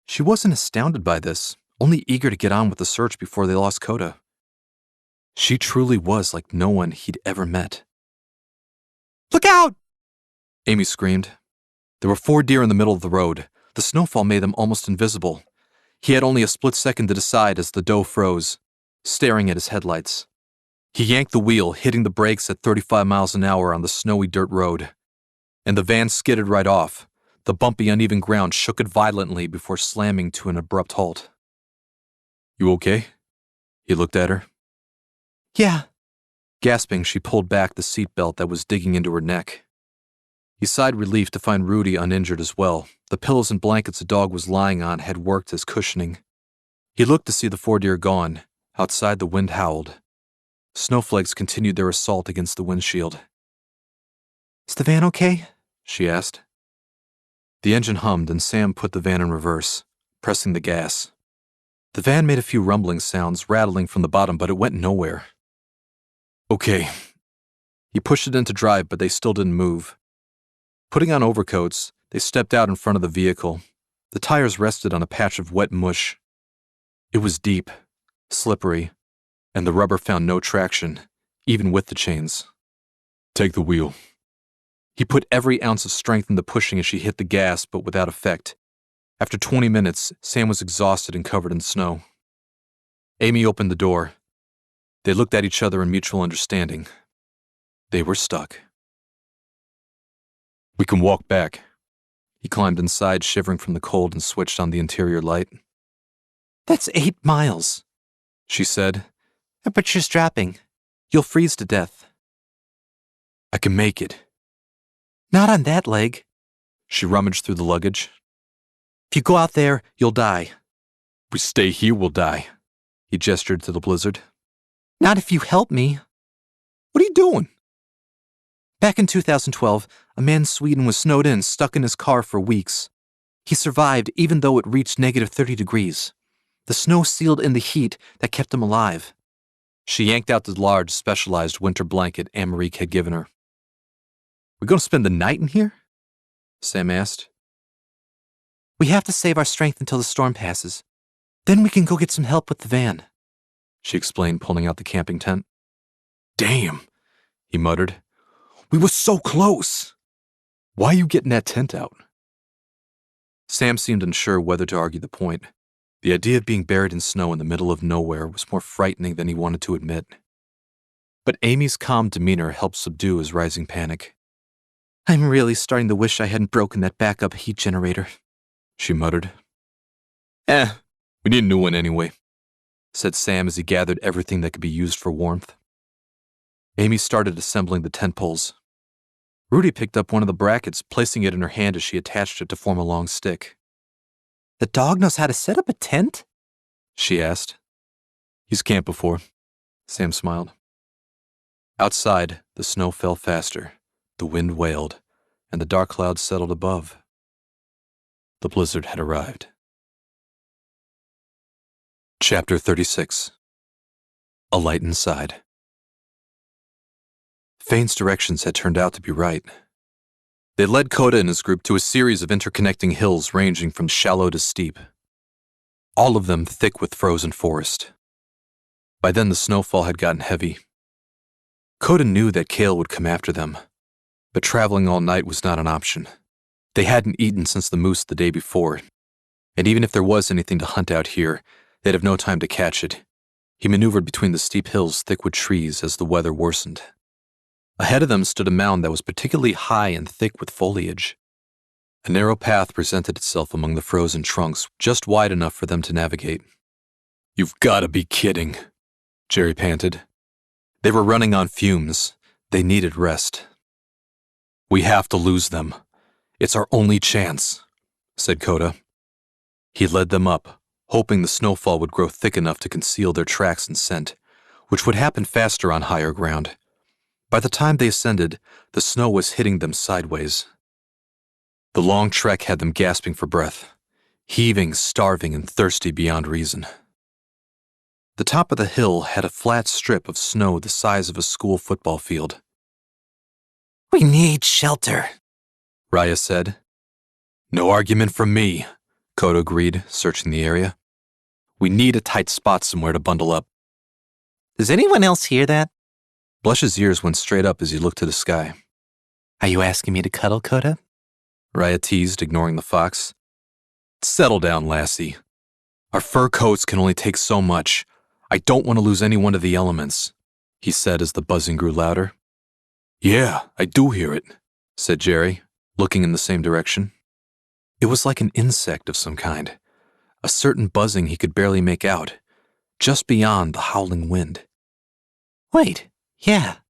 She wasn't astounded by this, only eager to get on with the search before they lost Coda. She truly was like no one he'd ever met. Look out! Amy screamed. There were 4 deer in the middle of the road. The snowfall made them almost invisible. He had only a split second to decide as the doe froze, staring at his headlights. He yanked the wheel, hitting the brakes at 35 miles an hour on the snowy dirt road. And the van skidded right off. The bumpy, uneven ground shook it violently before slamming to an abrupt halt. You okay? He looked at her. Yeah. Gasping, she pulled back the seatbelt that was digging into her neck. He sighed relief to find Rudy uninjured as well. The pillows and blankets the dog was lying on had worked as cushioning. He looked to see the 4 deer gone. Outside, the wind howled. Snowflakes continued their assault against the windshield. Is the van okay? She asked. The engine hummed and Sam put the van in reverse, pressing the gas. The van made a few rumbling sounds, rattling from the bottom, but it went nowhere. Okay. He pushed it into drive, but they still didn't move. Putting on overcoats, they stepped out in front of the vehicle. The tires rested on a patch of wet mush. It was deep, slippery, and the rubber found no traction, even with the chains. Take the wheel. He put every ounce of strength into pushing as she hit the gas, but without effect. After 20 minutes, Sam was exhausted and covered in snow. Amy opened the door. They looked at each other in mutual understanding. They were stuck. We can walk back. He climbed inside, shivering from the cold, and switched on the interior light. That's 8 miles, she said. But you're strapping. You'll freeze to death. I can make it. Not on that leg. She rummaged through the luggage. If you go out there, you'll die. If we stay here, we'll die. He gestured to the blizzard. Not if you help me. What are you doing? Back in 2012, a man in Sweden was snowed in, stuck in his car for weeks. He survived even though it reached negative 30 degrees. The snow sealed in the heat that kept him alive. She yanked out the large, specialized winter blanket Amerique had given her. We going to spend the night in here? Sam asked. We have to save our strength until the storm passes. Then we can go get some help with the van, she explained, pulling out the camping tent. Damn, he muttered. We were so close. Why are you getting that tent out? Sam seemed unsure whether to argue the point. The idea of being buried in snow in the middle of nowhere was more frightening than he wanted to admit. But Amy's calm demeanor helped subdue his rising panic. I'm really starting to wish I hadn't broken that backup heat generator, she muttered. We need a new one anyway, said Sam as he gathered everything that could be used for warmth. Amy started assembling the tent poles. Rudy picked up one of the brackets, placing it in her hand as she attached it to form a long stick. The dog knows how to set up a tent? She asked. He's camped before, Sam smiled. Outside, the snow fell faster, the wind wailed, and the dark clouds settled above. The blizzard had arrived. Chapter 36. a light inside. Fane's directions had turned out to be right. They led Coda and his group to a series of interconnecting hills ranging from shallow to steep, all of them thick with frozen forest. By then the snowfall had gotten heavy. Coda knew that Kale would come after them, but traveling all night was not an option. They hadn't eaten since the moose the day before, and even if there was anything to hunt out here, they'd have no time to catch it. He maneuvered between the steep hills thick with trees as the weather worsened. Ahead of them stood a mound that was particularly high and thick with foliage. A narrow path presented itself among the frozen trunks, just wide enough for them to navigate. "You've got to be kidding," Jerry panted. They were running on fumes. They needed rest. "We have to lose them. It's our only chance," said Coda. He led them up, hoping the snowfall would grow thick enough to conceal their tracks and scent, which would happen faster on higher ground. By the time they ascended, the snow was hitting them sideways. The long trek had them gasping for breath, heaving, starving, and thirsty beyond reason. The top of the hill had a flat strip of snow the size of a school football field. "We need shelter," Raya said. "No argument from me," Kodo agreed, searching the area. "We need a tight spot somewhere to bundle up." "Does anyone else hear that?" Blush's ears went straight up as he looked to the sky. "Are you asking me to cuddle, Coda?" Raya teased, ignoring the fox. "Settle down, lassie. Our fur coats can only take so much. I don't want to lose anyone to the elements," he said as the buzzing grew louder. "Yeah, I do hear it," said Jerry, looking in the same direction. It was like an insect of some kind, a certain buzzing he could barely make out, just beyond the howling wind. "Wait, yeah,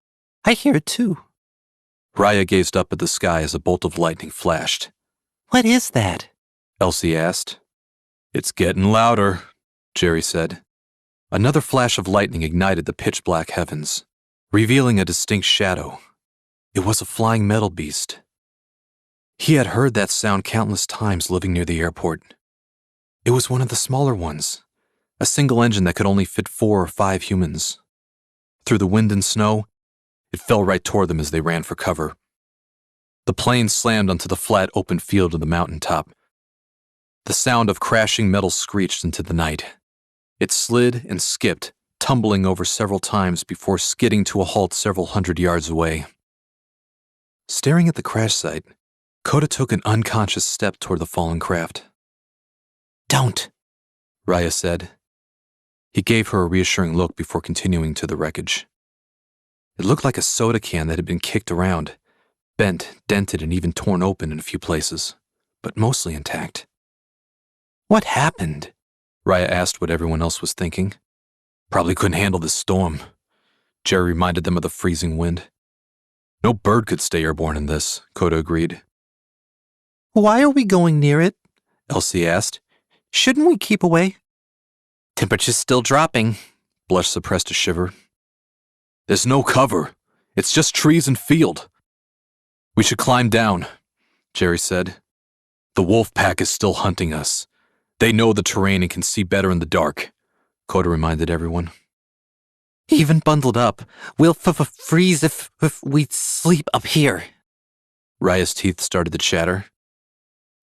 I hear it too." Raya gazed up at the sky as a bolt of lightning flashed. "What is that?" Elsie asked. "It's getting louder," Jerry said. Another flash of lightning ignited the pitch-black heavens, revealing a distinct shadow. It was a flying metal beast. He had heard that sound countless times living near the airport. It was one of the smaller ones, a single engine that could only fit 4 or 5 humans. Through the wind and snow, it fell right toward them as they ran for cover. The plane slammed onto the flat open field of the mountaintop. The sound of crashing metal screeched into the night. It slid and skipped, tumbling over several times before skidding to a halt several hundred yards away. Staring at the crash site, Coda took an unconscious step toward the fallen craft. "Don't," Raya said. He gave her a reassuring look before continuing to the wreckage. It looked like a soda can that had been kicked around, bent, dented, and even torn open in a few places, but mostly intact. "What happened?" Raya asked what everyone else was thinking. "Probably couldn't handle this storm." Jerry reminded them of the freezing wind. "No bird could stay airborne in this," Coda agreed. "Why are we going near it?" Elsie asked. "Shouldn't we keep away?" "Temperature's still dropping." Blush suppressed a shiver. "There's no cover. It's just trees and field." "We should climb down," Jerry said. "The wolf pack is still hunting us. They know the terrain and can see better in the dark," Coda reminded everyone. "Even bundled up, we'll freeze if we sleep up here." Raya's teeth started to chatter.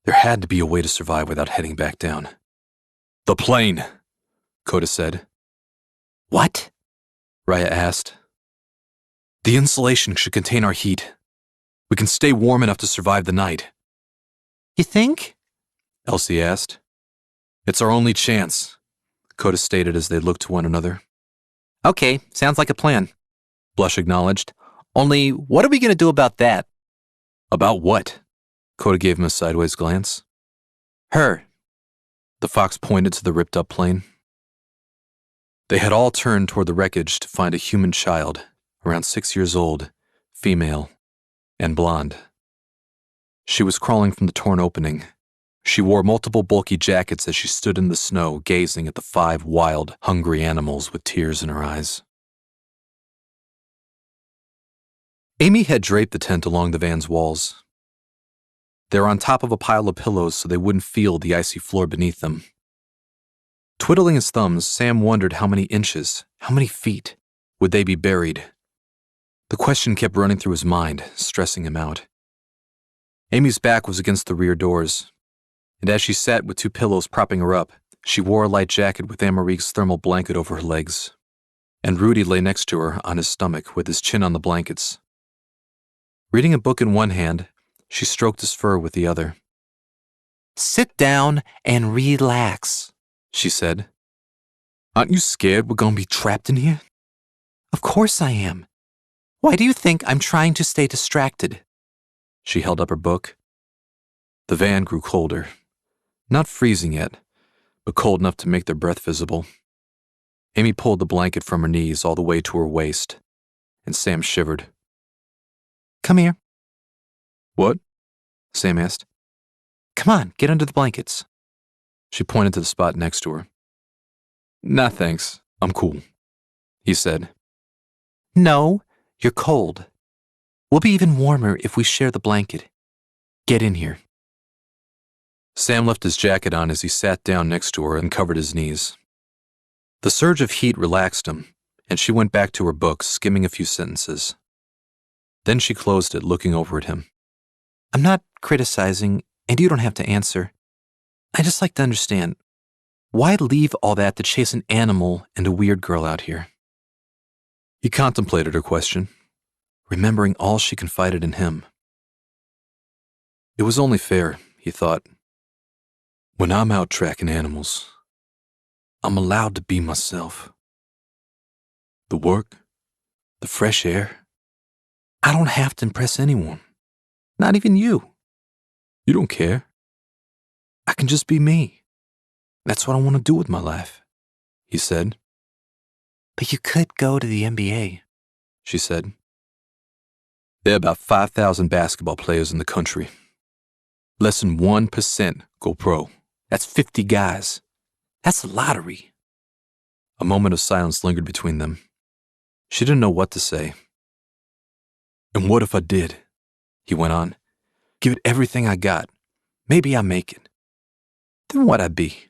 There had to be a way to survive without heading back down. "The plane," Coda said. "What?" Raya asked. "The insulation should contain our heat. We can stay warm enough to survive the night." "You think?" Elsie asked. "It's our only chance," Coda stated as they looked to one another. "Okay, sounds like a plan," Blush acknowledged. "Only, what are we going to do about that?" "About what?" Coda gave him a sideways glance. "Her." The fox pointed to the ripped-up plane. They had all turned toward the wreckage to find a human child, around 6 years old, female, and blonde. She was crawling from the torn opening. She wore multiple bulky jackets as she stood in the snow, gazing at the 5 wild, hungry animals with tears in her eyes. Amy had draped the tent along the van's walls. They were on top of a pile of pillows so they wouldn't feel the icy floor beneath them. Twiddling his thumbs, Sam wondered how many inches, How many feet? Would they be buried? The question kept running through his mind, stressing him out. Amy's back was against the rear doors, and as she sat with 2 pillows propping her up, she wore a light jacket with Amerique's thermal blanket over her legs, and Rudy lay next to her on his stomach with his chin on the blankets. Reading a book in one hand, she stroked his fur with the other. Sit down and relax, she said. Aren't you scared we're gonna be trapped in here? Of course I am. Why do you think I'm trying to stay distracted? She held up her book. The van grew colder. Not freezing yet, but cold enough to make their breath visible. Amy pulled the blanket from her knees all the way to her waist, and Sam shivered. Come here. What? Sam asked. Come on, get under the blankets. She pointed to the spot next to her. Nah, thanks. I'm cool, he said. No, you're cold. We'll be even warmer if we share the blanket. Get in here. Sam left his jacket on as he sat down next to her and covered his knees. The surge of heat relaxed him, and she went back to her book, skimming a few sentences. Then she closed it, looking over at him. I'm not criticizing, and you don't have to answer. I just like to understand, why leave all that to chase an animal and a weird girl out here? He contemplated her question, remembering all she confided in him. It was only fair, he thought. When I'm out tracking animals, I'm allowed to be myself. The work, the fresh air, I don't have to impress anyone, not even you. You don't care. I can just be me. That's what I want to do with my life, he said. But you could go to the NBA, she said. There are about 5,000 basketball players in the country. Less than 1% go pro. That's 50 guys. That's a lottery. A moment of silence lingered between them. She didn't know what to say. And what if I did? He went on. Give it everything I got. Maybe I make it. Then what'd I be?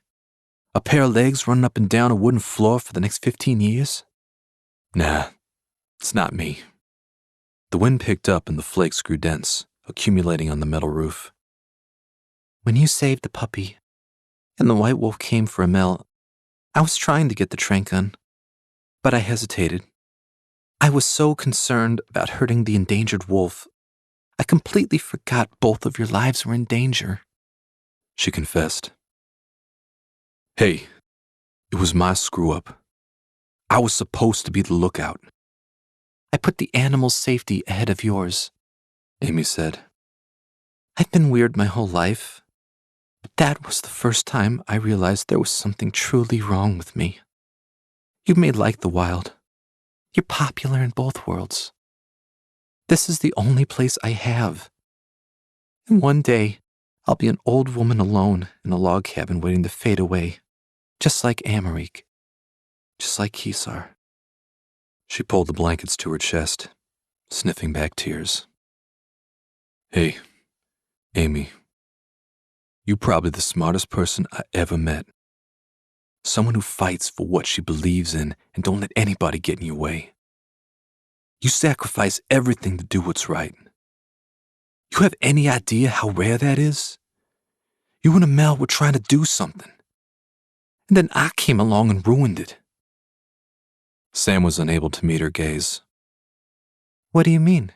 A pair of legs running up and down a wooden floor for the next 15 years? Nah, it's not me. The wind picked up and the flakes grew dense, accumulating on the metal roof. When you saved the puppy and the white wolf came for Amel, I was trying to get the trank gun, but I hesitated. I was so concerned about hurting the endangered wolf, I completely forgot both of your lives were in danger, she confessed. Hey, it was my screw-up. I was supposed to be the lookout. I put the animal's safety ahead of yours, Amy said. I've been weird my whole life, but that was the first time I realized there was something truly wrong with me. You've made like the wild. You're popular in both worlds. This is the only place I have. And one day, I'll be an old woman alone in a log cabin waiting to fade away, just like Amerique, just like Kesar. She pulled the blankets to her chest, sniffing back tears. Hey, Amy, you're probably the smartest person I ever met. Someone who fights for what she believes in and don't let anybody get in your way. You sacrifice everything to do what's right. You have any idea how rare that is? You and Amel were trying to do something, and then I came along and ruined it. Sam was unable to meet her gaze. What do you mean?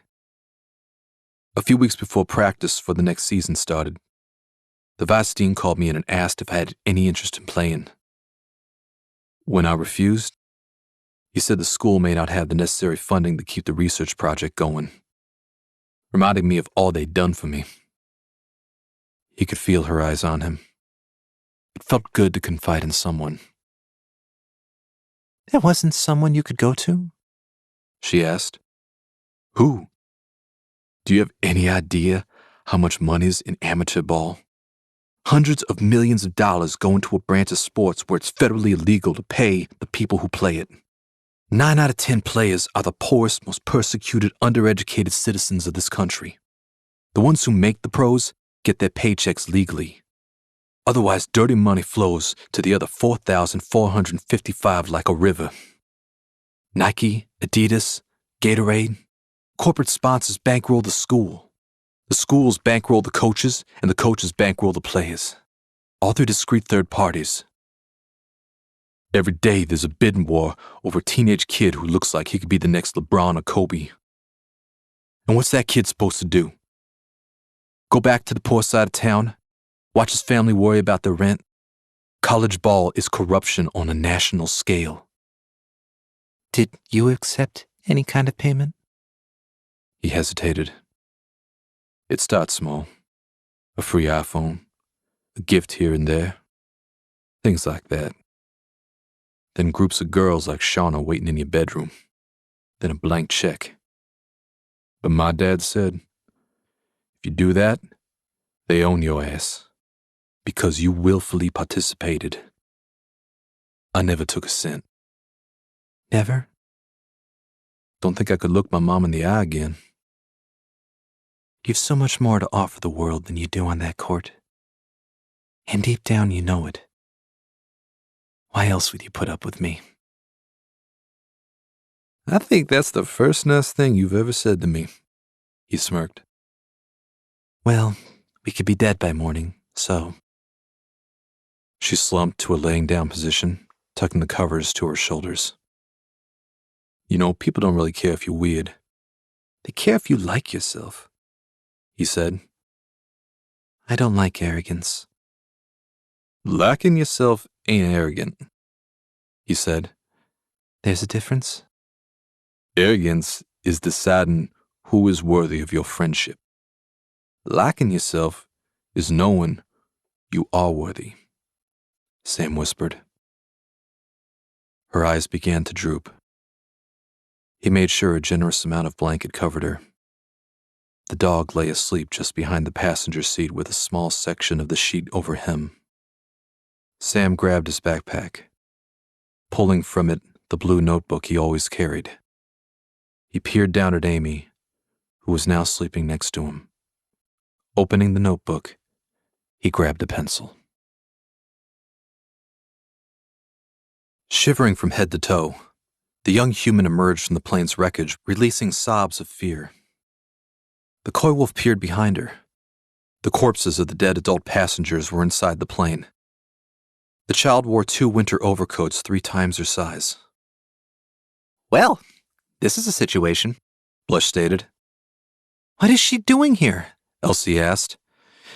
A few weeks before practice for the next season started, the vice dean called me in and asked if I had any interest in playing. When I refused, he said the school may not have the necessary funding to keep the research project going, reminding me of all they'd done for me. He could feel her eyes on him. It felt good to confide in someone. There wasn't someone you could go to? She asked. Who? Do you have any idea how much money's in amateur ball? Hundreds of millions of dollars go into a branch of sports where it's federally illegal to pay the people who play it. 9 out of 10 players are the poorest, most persecuted, undereducated citizens of this country. The ones who make the pros get their paychecks legally. Otherwise, dirty money flows to the other 4,455 like a river. Nike, Adidas, Gatorade. Corporate sponsors bankroll the school. The schools bankroll the coaches, and the coaches bankroll the players. All through discrete third parties. Every day there's a bidding war over a teenage kid who looks like he could be the next LeBron or Kobe. And what's that kid supposed to do? Go back to the poor side of town? Watch his family worry about their rent? College ball is corruption on a national scale. Did you accept any kind of payment? He hesitated. It starts small. A free iPhone, a gift here and there, things like that. Then groups of girls like Shauna waiting in your bedroom. Then a blank check. But my dad said, if you do that, they own your ass. Because you willfully participated. I never took a cent. Never? Don't think I could look my mom in the eye again. You've so much more to offer the world than you do on that court. And deep down you know it. Why else would you put up with me? I think that's the first nice thing you've ever said to me. He smirked. Well, we could be dead by morning, so... She slumped to a laying down position, tucking the covers to her shoulders. You know, people don't really care if you're weird. They care if you like yourself, he said. I don't like arrogance. Liking yourself ain't arrogant, he said. There's a difference? Arrogance is deciding who is worthy of your friendship. Liking yourself is knowing you are worthy. Sam whispered. Her eyes began to droop. He made sure a generous amount of blanket covered her. The dog lay asleep just behind the passenger seat with a small section of the sheet over him. Sam grabbed his backpack, pulling from it the blue notebook he always carried. He peered down at Amy, who was now sleeping next to him. Opening the notebook, he grabbed a pencil. Shivering from head to toe, the young human emerged from the plane's wreckage, releasing sobs of fear. The coy wolf peered behind her. The corpses of the dead adult passengers were inside the plane. The child wore 2 winter overcoats 3 times her size. Well, this is a situation, Blush stated. What is she doing here? Elsie asked.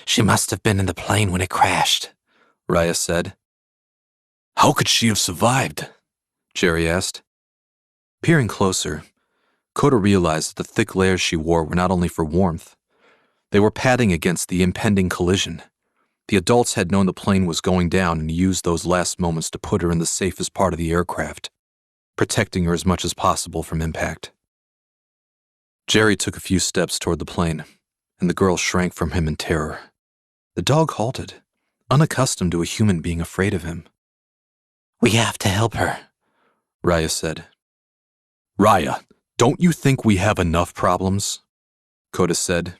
She must have been in the plane when it crashed, Raya said. How could she have survived? Jerry asked. Peering closer, Coda realized that the thick layers she wore were not only for warmth. They were padding against the impending collision. The adults had known the plane was going down and used those last moments to put her in the safest part of the aircraft, protecting her as much as possible from impact. Jerry took a few steps toward the plane, and the girl shrank from him in terror. The dog halted, unaccustomed to a human being afraid of him. We have to help her, Raya said. Raya, don't you think we have enough problems? Coda said.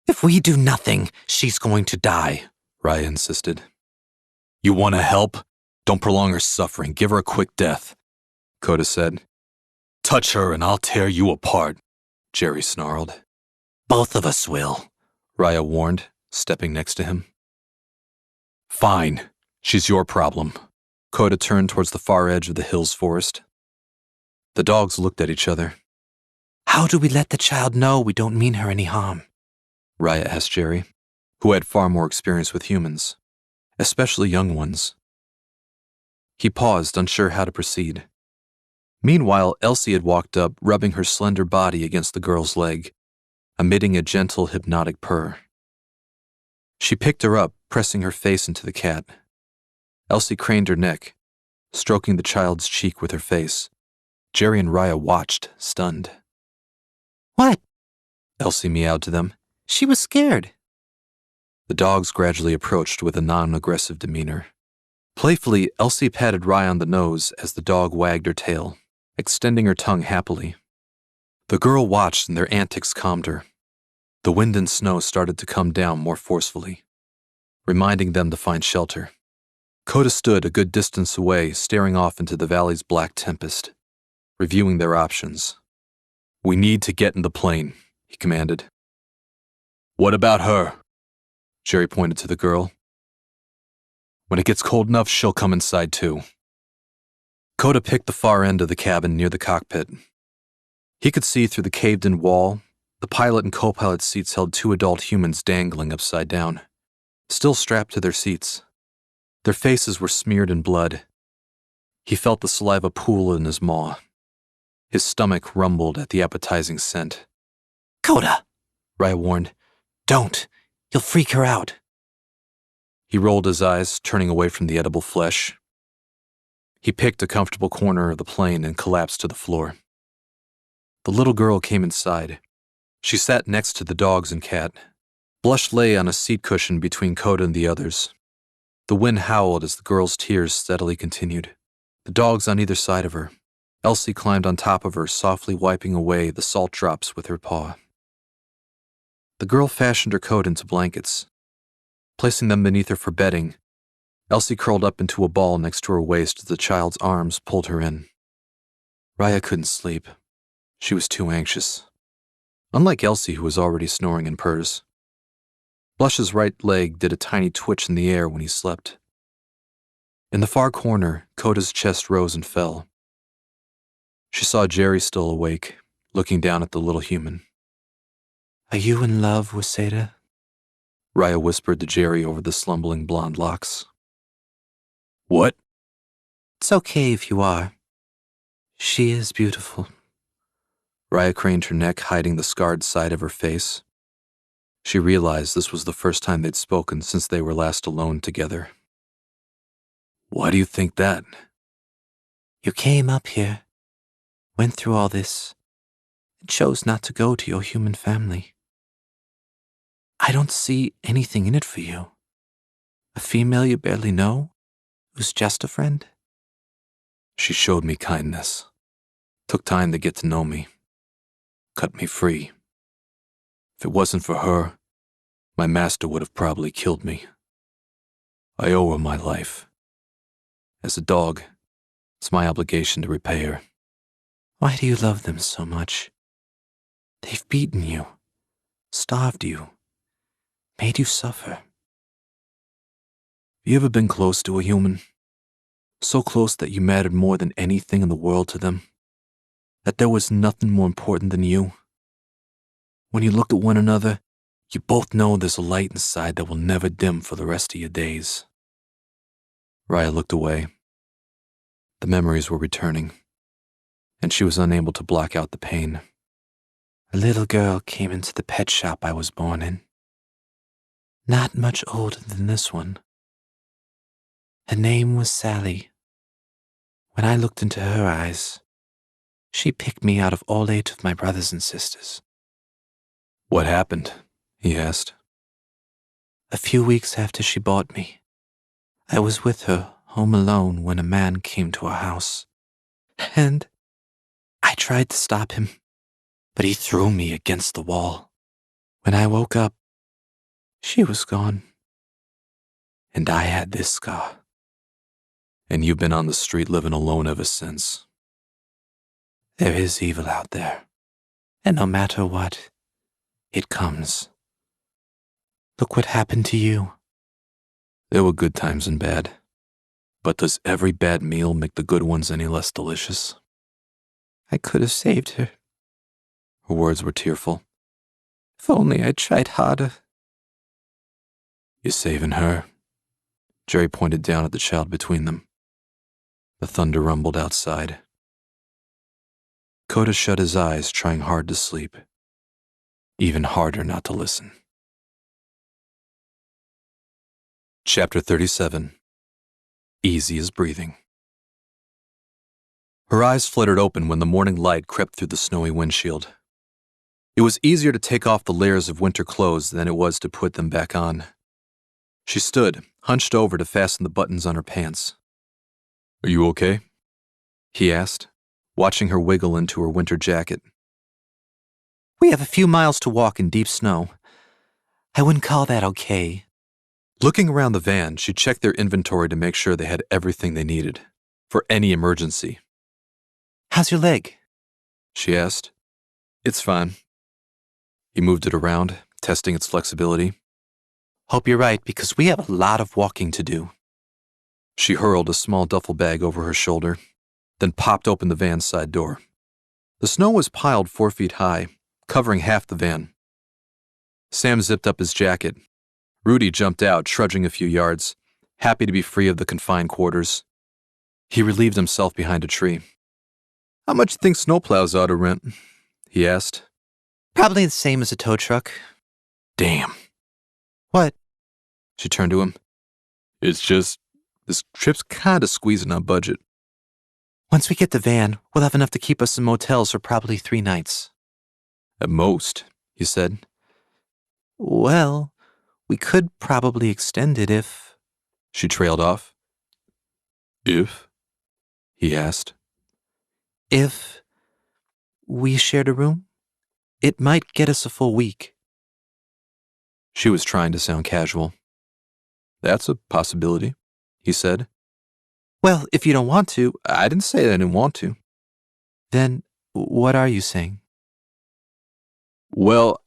If we do nothing, she's going to die, Raya insisted. You want to help? Don't prolong her suffering. Give her a quick death, Coda said. Touch her and I'll tear you apart, Jerry snarled. Both of us will, Raya warned, stepping next to him. Fine, she's your problem. Coda turned towards the far edge of the hills forest. The dogs looked at each other. How do we let the child know we don't mean her any harm? Raya asked Jerry, who had far more experience with humans, especially young ones. He paused, unsure how to proceed. Meanwhile, Elsie had walked up, rubbing her slender body against the girl's leg, emitting a gentle, hypnotic purr. She picked her up, pressing her face into the cat. Elsie craned her neck, stroking the child's cheek with her face. Jerry and Raya watched, stunned. What? Elsie meowed to them. She was scared. The dogs gradually approached with a non-aggressive demeanor. Playfully, Elsie patted Raya on the nose as the dog wagged her tail, extending her tongue happily. The girl watched and their antics calmed her. The wind and snow started to come down more forcefully, reminding them to find shelter. Coda stood a good distance away, staring off into the valley's black tempest. reviewing their options. We need to get in the plane, he commanded. What about her? Jerry pointed to the girl. When it gets cold enough, she'll come inside too. Coda picked the far end of the cabin near the cockpit. He could see through the caved-in wall. The pilot and co-pilot seats held 2 adult humans dangling upside down, still strapped to their seats. Their faces were smeared in blood. He felt the saliva pool in his maw. His stomach rumbled at the appetizing scent. Coda, Raya warned. don't. You'll freak her out. He rolled his eyes, turning away from the edible flesh. He picked a comfortable corner of the plane and collapsed to the floor. The little girl came inside. She sat next to the dogs and cat. Blush lay on a seat cushion between Coda and the others. The wind howled as the girl's tears steadily continued. The dogs on either side of her. Elsie climbed on top of her, softly wiping away the salt drops with her paw. The girl fashioned her coat into blankets. Placing them beneath her for bedding, Elsie curled up into a ball next to her waist as the child's arms pulled her in. Raya couldn't sleep. She was too anxious. Unlike Elsie, who was already snoring in purrs. Blush's right leg did a tiny twitch in the air when he slept. In the far corner, Coda's chest rose and fell. She saw Jerry still awake, looking down at the little human. Are you in love, Waseda? Raya whispered to Jerry over the slumbering blonde locks. What? It's okay if you are. She is beautiful. Raya craned her neck, hiding the scarred side of her face. She realized this was the first time they'd spoken since they were last alone together. Why do you think that? You came up here, went through all this, and chose not to go to your human family. I don't see anything in it for you. A female you barely know, who's just a friend. She showed me kindness. Took time to get to know me. Cut me free. If it wasn't for her, my master would have probably killed me. I owe her my life. As a dog, it's my obligation to repay her. Why do you love them so much? They've beaten you, starved you, made you suffer. You ever been close to a human? So close that you mattered more than anything in the world to them? That there was nothing more important than you? When you look at one another, you both know there's a light inside that will never dim for the rest of your days. Raya looked away. The memories were returning, and she was unable to block out the pain. A little girl came into the pet shop I was born in. Not much older than this one. Her name was Sally. When I looked into her eyes, she picked me out of all 8 of my brothers and sisters. What happened? He asked. A few weeks after she bought me, I was with her home alone when a man came to our house. And I tried to stop him, but he threw me against the wall. When I woke up, she was gone. And I had this scar. And you've been on the street living alone ever since. There is evil out there, and no matter what, it comes. Look what happened to you. There were good times and bad. But does every bad meal make the good ones any less delicious? I could have saved her. Her words were tearful. If only I'd tried harder. You're saving her. Jerry pointed down at the child between them. The thunder rumbled outside. Coda shut his eyes, trying hard to sleep. Even harder not to listen. Chapter 37. Easy as breathing. Her eyes fluttered open when the morning light crept through the snowy windshield. It was easier to take off the layers of winter clothes than it was to put them back on. She stood, hunched over to fasten the buttons on her pants. Are you okay? He asked, watching her wiggle into her winter jacket. We have a few miles to walk in deep snow. I wouldn't call that okay. Looking around the van, she checked their inventory to make sure they had everything they needed, for any emergency. How's your leg? She asked. It's fine. He moved it around, testing its flexibility. Hope you're right, because we have a lot of walking to do. She hurled a small duffel bag over her shoulder, then popped open the van's side door. The snow was piled 4 feet high, covering half the van. Sam zipped up his jacket. Rudy jumped out, trudging a few yards, happy to be free of the confined quarters. He relieved himself behind a tree. How much do you think snowplows ought to rent? He asked. Probably the same as a tow truck. Damn. What? She turned to him. It's just, this trip's kinda squeezing our budget. Once we get the van, we'll have enough to keep us in motels for probably 3 nights. At most, he said. Well, we could probably extend it if... She trailed off. If? He asked. If we shared a room, it might get us a full week. She was trying to sound casual. That's a possibility, he said. Well, if you don't want to... I didn't say I didn't want to. Then what are you saying? Well,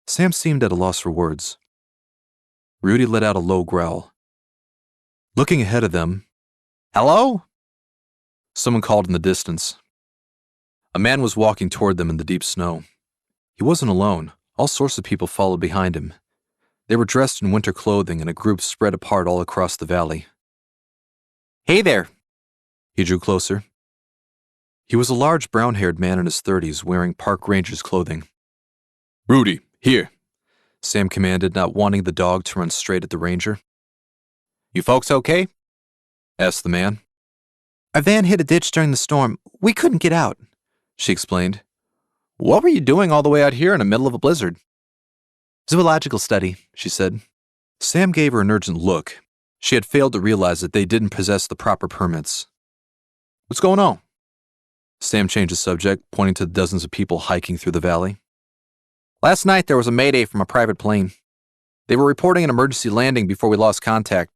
Sam seemed at a loss for words. Rudy let out a low growl. Looking ahead of them, "Hello?" Someone called in the distance. A man was walking toward them in the deep snow. He wasn't alone. All sorts of people followed behind him. They were dressed in winter clothing in a group spread apart all across the valley. "Hey there!" He drew closer. He was a large brown-haired man in his 30s wearing park ranger's clothing. "Rudy, here," Sam commanded, not wanting the dog to run straight at the ranger. "You folks okay?" asked the man. Our van hit a ditch during the storm. We couldn't get out, she explained. "What were you doing all the way out here in the middle of a blizzard?" "Zoological study," she said. Sam gave her an urgent look. She had failed to realize that they didn't possess the proper permits. "What's going on?" Sam changed the subject, pointing to the dozens of people hiking through the valley. "Last night there was a mayday from a private plane. They were reporting an emergency landing before we lost contact.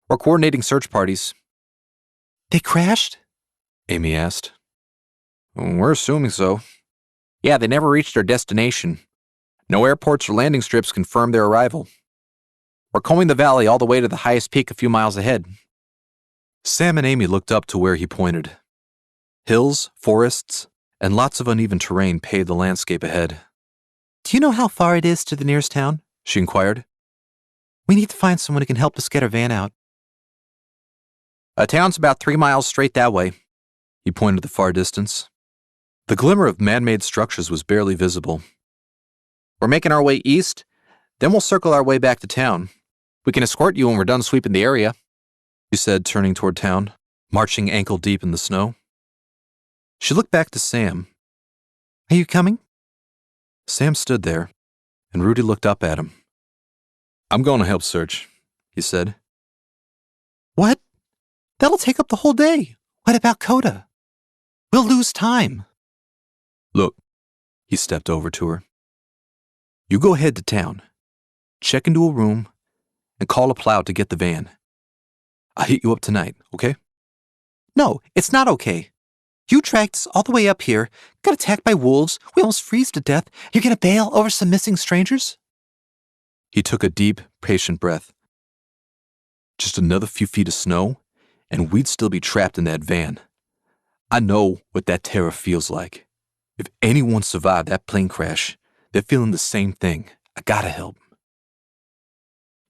We're coordinating search parties." They crashed? Amy asked. "We're assuming so. Yeah, they never reached their destination. No airports or landing strips confirmed their arrival. We're combing the valley all the way to the highest peak a few miles ahead." Sam and Amy looked up to where he pointed. Hills, forests, and lots of uneven terrain paved the landscape ahead. Do you know how far it is to the nearest town? She inquired. We need to find someone who can help us get our van out. A town's about 3 miles straight that way. He pointed the far distance. The glimmer of man-made structures was barely visible. We're making our way east, then we'll circle our way back to town. We can escort you when we're done sweeping the area, she said, turning toward town, marching ankle-deep in the snow. She looked back to Sam. Are you coming? Sam stood there, and Rudy looked up at him. I'm going to help search, he said. What? That'll take up the whole day. What about Coda? We'll lose time. Look, he stepped over to her. You go ahead to town, check into a room, and call a plow to get the van. I'll hit you up tonight, okay? No, it's not okay. You dragged us all the way up here, got attacked by wolves, we almost freeze to death. You're gonna bail over some missing strangers? He took a deep, patient breath. Just another few feet of snow, and we'd still be trapped in that van. I know what that terror feels like. If anyone survived that plane crash, they're feeling the same thing. I gotta help.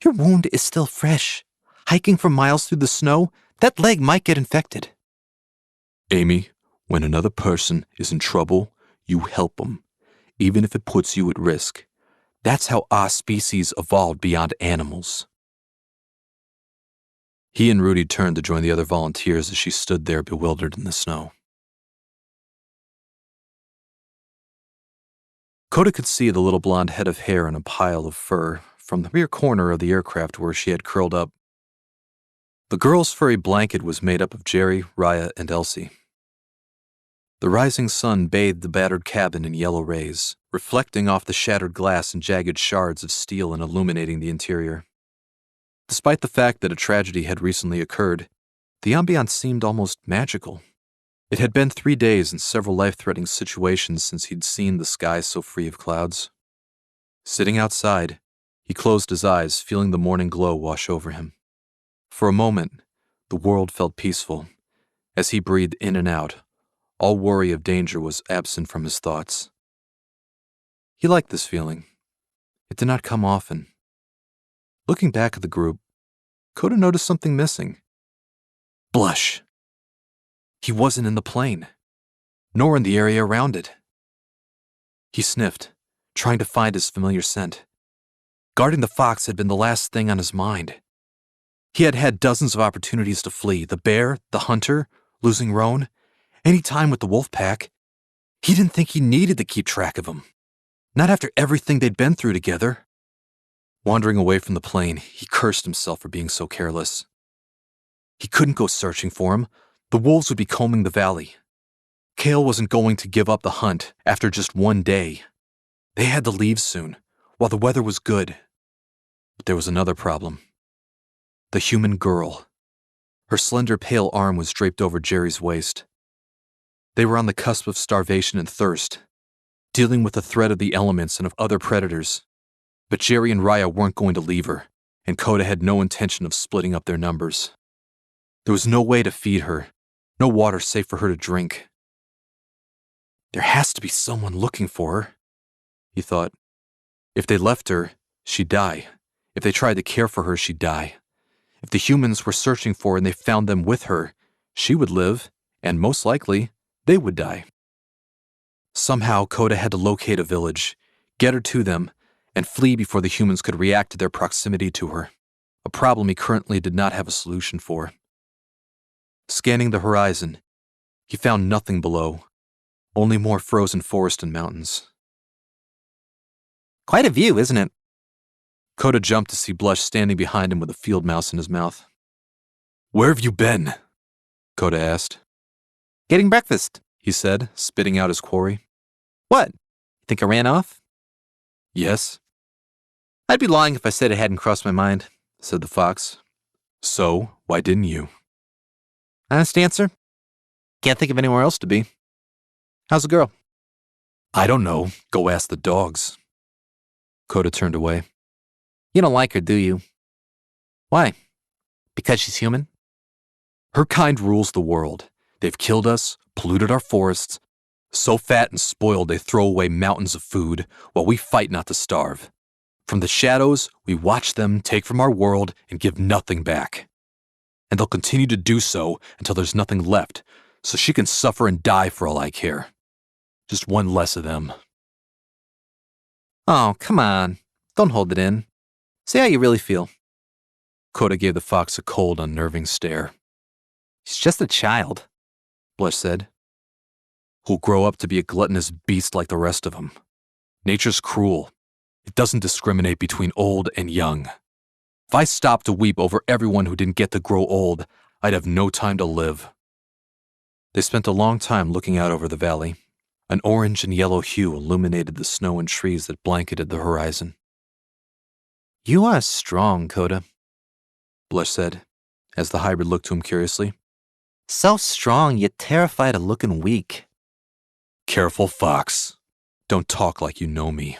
Your wound is still fresh. Hiking for miles through the snow, that leg might get infected. Amy, when another person is in trouble, you help them, even if it puts you at risk. That's how our species evolved beyond animals. He and Rudy turned to join the other volunteers as she stood there bewildered in the snow. Coda could see the little blonde head of hair in a pile of fur from the rear corner of the aircraft where she had curled up. The girl's furry blanket was made up of Jerry, Raya, and Elsie. The rising sun bathed the battered cabin in yellow rays, reflecting off the shattered glass and jagged shards of steel and illuminating the interior. Despite the fact that a tragedy had recently occurred, the ambiance seemed almost magical. It had been 3 days and several life-threatening situations since he'd seen the sky so free of clouds. Sitting outside, he closed his eyes, feeling the morning glow wash over him. For a moment, the world felt peaceful. As he breathed in and out, all worry of danger was absent from his thoughts. He liked this feeling. It did not come often. Looking back at the group, Coda noticed something missing. Blush. He wasn't in the plane, nor in the area around it. He sniffed, trying to find his familiar scent. Guarding the fox had been the last thing on his mind. He had had dozens of opportunities to flee, the bear, the hunter, losing Roan, any time with the wolf pack. He didn't think he needed to keep track of him. Not after everything they'd been through together. Wandering away from the plane, he cursed himself for being so careless. He couldn't go searching for him. The wolves would be combing the valley. Kale wasn't going to give up the hunt after just 1 day. They had to leave soon, while the weather was good. But there was another problem. The human girl. Her slender, pale arm was draped over Jerry's waist. They were on the cusp of starvation and thirst, dealing with the threat of the elements and of other predators. But Jerry and Raya weren't going to leave her, and Coda had no intention of splitting up their numbers. There was no way to feed her, no water safe for her to drink. There has to be someone looking for her, he thought. If they left her, she'd die. If they tried to care for her, she'd die. If the humans were searching for her and they found them with her, she would live, and most likely, they would die. Somehow, Coda had to locate a village, get her to them, and flee before the humans could react to their proximity to her, a problem he currently did not have a solution for. Scanning the horizon, he found nothing below, only more frozen forest and mountains. Quite a view, isn't it? Coda jumped to see Blush standing behind him with a field mouse in his mouth. "Where have you been?" Coda asked. Getting breakfast, He said, spitting out his quarry. What? You think I ran off? Yes. I'd be lying if I said it hadn't crossed my mind, said the fox. So, why didn't you? Honest answer? Can't think of anywhere else to be. How's the girl? I don't know. Go ask the dogs. Coda turned away. You don't like her, do you? Why? Because she's human? Her kind rules the world. They've killed us, polluted our forests, so fat and spoiled they throw away mountains of food while we fight not to starve. From the shadows, we watch them take from our world and give nothing back. And they'll continue to do so until there's nothing left, so she can suffer and die for all I care. Just one less of them. Oh, come on. Don't hold it in. Say how you really feel. Coda gave the fox a cold, unnerving stare. She's just a child, Blush said. Who'll grow up to be a gluttonous beast like the rest of them. Nature's cruel. It doesn't discriminate between old and young. If I stopped to weep over everyone who didn't get to grow old, I'd have no time to live. They spent a long time looking out over the valley. An orange and yellow hue illuminated the snow and trees that blanketed the horizon. You are strong, Coda, Blush said, as the hybrid looked to him curiously. So strong, yet terrified of looking weak. Careful, fox. Don't talk like you know me.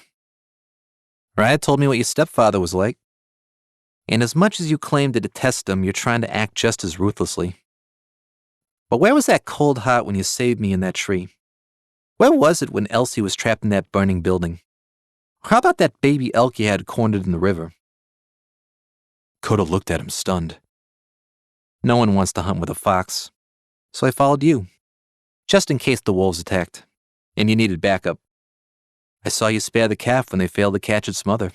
Raya told me what your stepfather was like. And as much as you claim to detest him, you're trying to act just as ruthlessly. But where was that cold heart when you saved me in that tree? Where was it when Elsie was trapped in that burning building? How about that baby elk you had cornered in the river? Coda looked at him stunned. No one wants to hunt with a fox, so I followed you, just in case the wolves attacked, and you needed backup. I saw you spare the calf when they failed to catch its mother.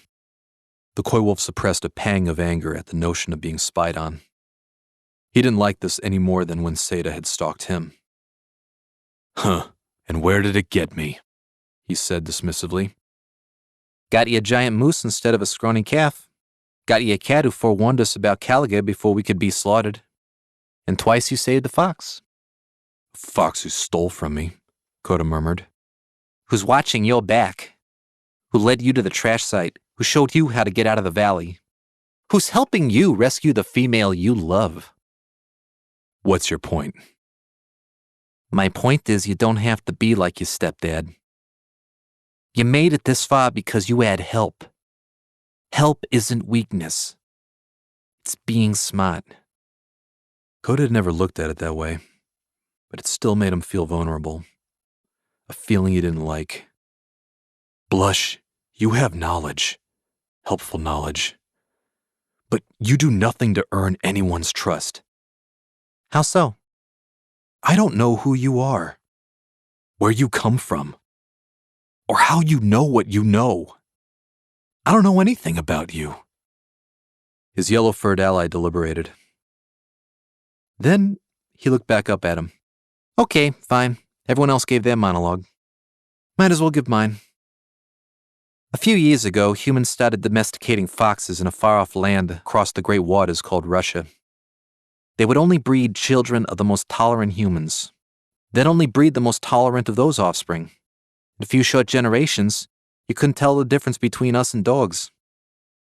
The coy wolf suppressed a pang of anger at the notion of being spied on. He didn't like this any more than when Seda had stalked him. Huh, and where did it get me? He said dismissively. Got you a giant moose instead of a scrawny calf. Got you a cat who forewarned us about Caliga before we could be slaughtered. And twice you saved the fox. A fox who stole from me, Coda murmured. Who's watching your back. Who led you to the trash site. Who showed you how to get out of the valley. Who's helping you rescue the female you love. What's your point? My point is, you don't have to be like your stepdad. You made it this far because you had help. Help isn't weakness. It's being smart. Coda had never looked at it that way, but it still made him feel vulnerable. A feeling he didn't like. Blush, you have knowledge. Helpful knowledge. But you do nothing to earn anyone's trust. How so? I don't know who you are, where you come from, or how you know what you know. I don't know anything about you. His yellow-furred ally deliberated. Then he looked back up at him. Okay, fine. Everyone else gave their monologue. Might as well give mine. A few years ago, humans started domesticating foxes in a far-off land across the great waters called Russia. They would only breed children of the most tolerant humans, then only breed the most tolerant of those offspring. In a few short generations, you couldn't tell the difference between us and dogs.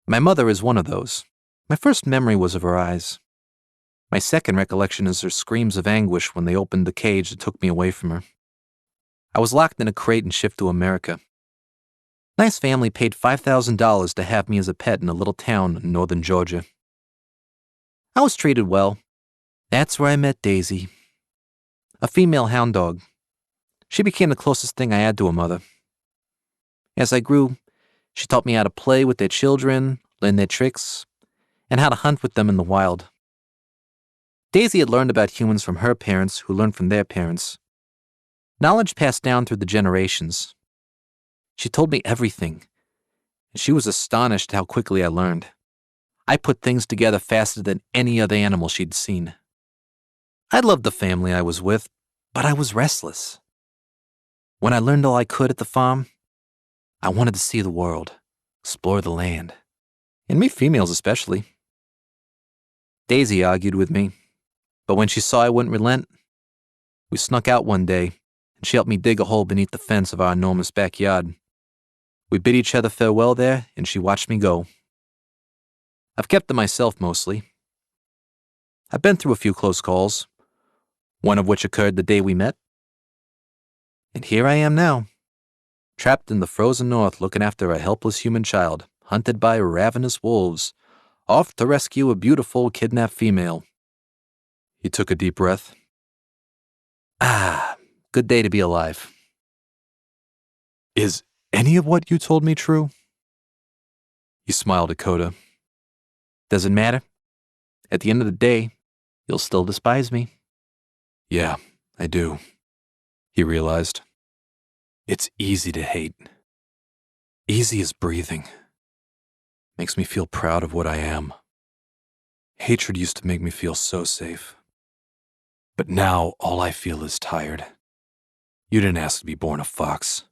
My mother is one of those. My first memory was of her eyes. My second recollection is her screams of anguish when they opened the cage that took me away from her. I was locked in a crate and shipped to America. Nice family paid $5,000 to have me as a pet in a little town in northern Georgia. I was treated well. That's where I met Daisy, a female hound dog. She became the closest thing I had to a mother. As I grew, she taught me how to play with their children, learn their tricks, and how to hunt with them in the wild. Daisy had learned about humans from her parents, who learned from their parents. Knowledge passed down through the generations. She told me everything, and she was astonished how quickly I learned. I put things together faster than any other animal she'd seen. I loved the family I was with, but I was restless. When I learned all I could at the farm, I wanted to see the world, explore the land, and meet females especially. Daisy argued with me, but when she saw I wouldn't relent, we snuck out one day, and she helped me dig a hole beneath the fence of our enormous backyard. We bid each other farewell there, and she watched me go. I've kept to myself mostly. I've been through a few close calls, one of which occurred the day we met. And here I am now, trapped in the frozen north looking after a helpless human child, hunted by ravenous wolves, off to rescue a beautiful kidnapped female. He took a deep breath. Good day to be alive. Is any of what you told me true? He smiled at Coda. Doesn't matter. At the end of the day, you'll still despise me. Yeah, I do, he realized. It's easy to hate. Easy as breathing. Makes me feel proud of what I am. Hatred used to make me feel so safe. But now all I feel is tired. You didn't ask to be born a fox.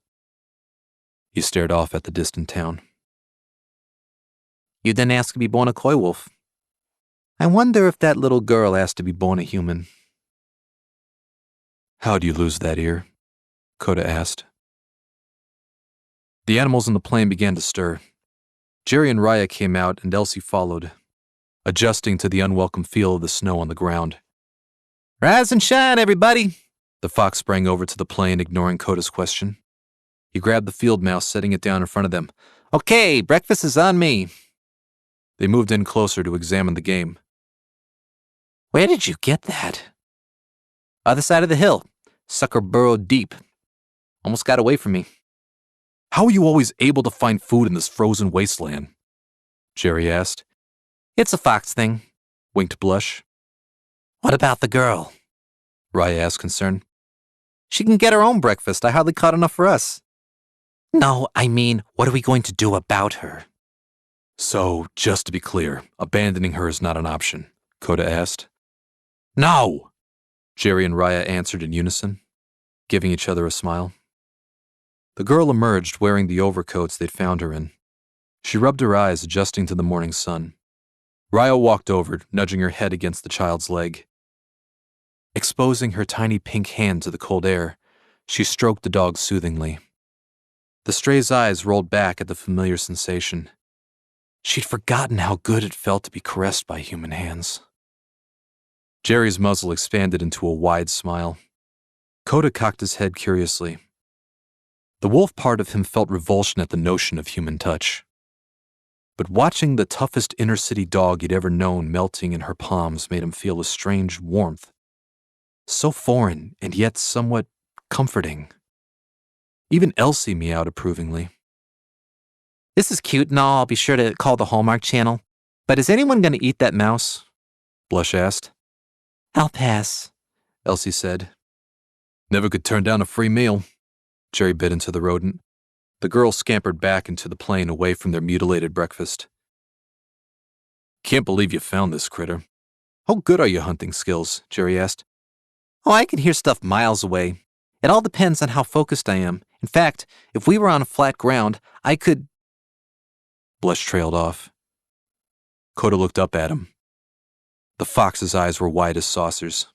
He stared off at the distant town. You didn't ask to be born a coy wolf. I wonder if that little girl asked to be born a human. How'd you lose that ear? Coda asked. The animals in the plain began to stir. Jerry and Raya came out and Elsie followed, adjusting to the unwelcome feel of the snow on the ground. Rise and shine, everybody! The fox sprang over to the plain, ignoring Coda's question. He grabbed the field mouse, setting it down in front of them. Okay, breakfast is on me. They moved in closer to examine the game. Where did you get that? Other side of the hill. Sucker burrowed deep. Almost got away from me. How are you always able to find food in this frozen wasteland? Jerry asked. It's a fox thing, winked Blush. What about the girl? Raya asked, concerned. She can get her own breakfast. I hardly caught enough for us. No, I mean, what are we going to do about her? So, just to be clear, abandoning her is not an option, Coda asked. No! Jerry and Raya answered in unison, giving each other a smile. The girl emerged wearing the overcoats they'd found her in. She rubbed her eyes, adjusting to the morning sun. Raya walked over, nudging her head against the child's leg. Exposing her tiny pink hand to the cold air, she stroked the dog soothingly. The stray's eyes rolled back at the familiar sensation. She'd forgotten how good it felt to be caressed by human hands. Jerry's muzzle expanded into a wide smile. Coda cocked his head curiously. The wolf part of him felt revulsion at the notion of human touch. But watching the toughest inner-city dog he'd ever known melting in her palms made him feel a strange warmth. So foreign and yet somewhat comforting. Even Elsie meowed approvingly. This is cute and all. I'll be sure to call the Hallmark Channel. But is anyone going to eat that mouse? Blush asked. I'll pass, Elsie said. Never could turn down a free meal. Jerry bit into the rodent. The girl scampered back into the plane away from their mutilated breakfast. Can't believe you found this critter. How good are your hunting skills? Jerry asked. Oh, I can hear stuff miles away. It all depends on how focused I am. In fact, if we were on flat ground, I could... Blush trailed off. Coda looked up at him. The fox's eyes were wide as saucers.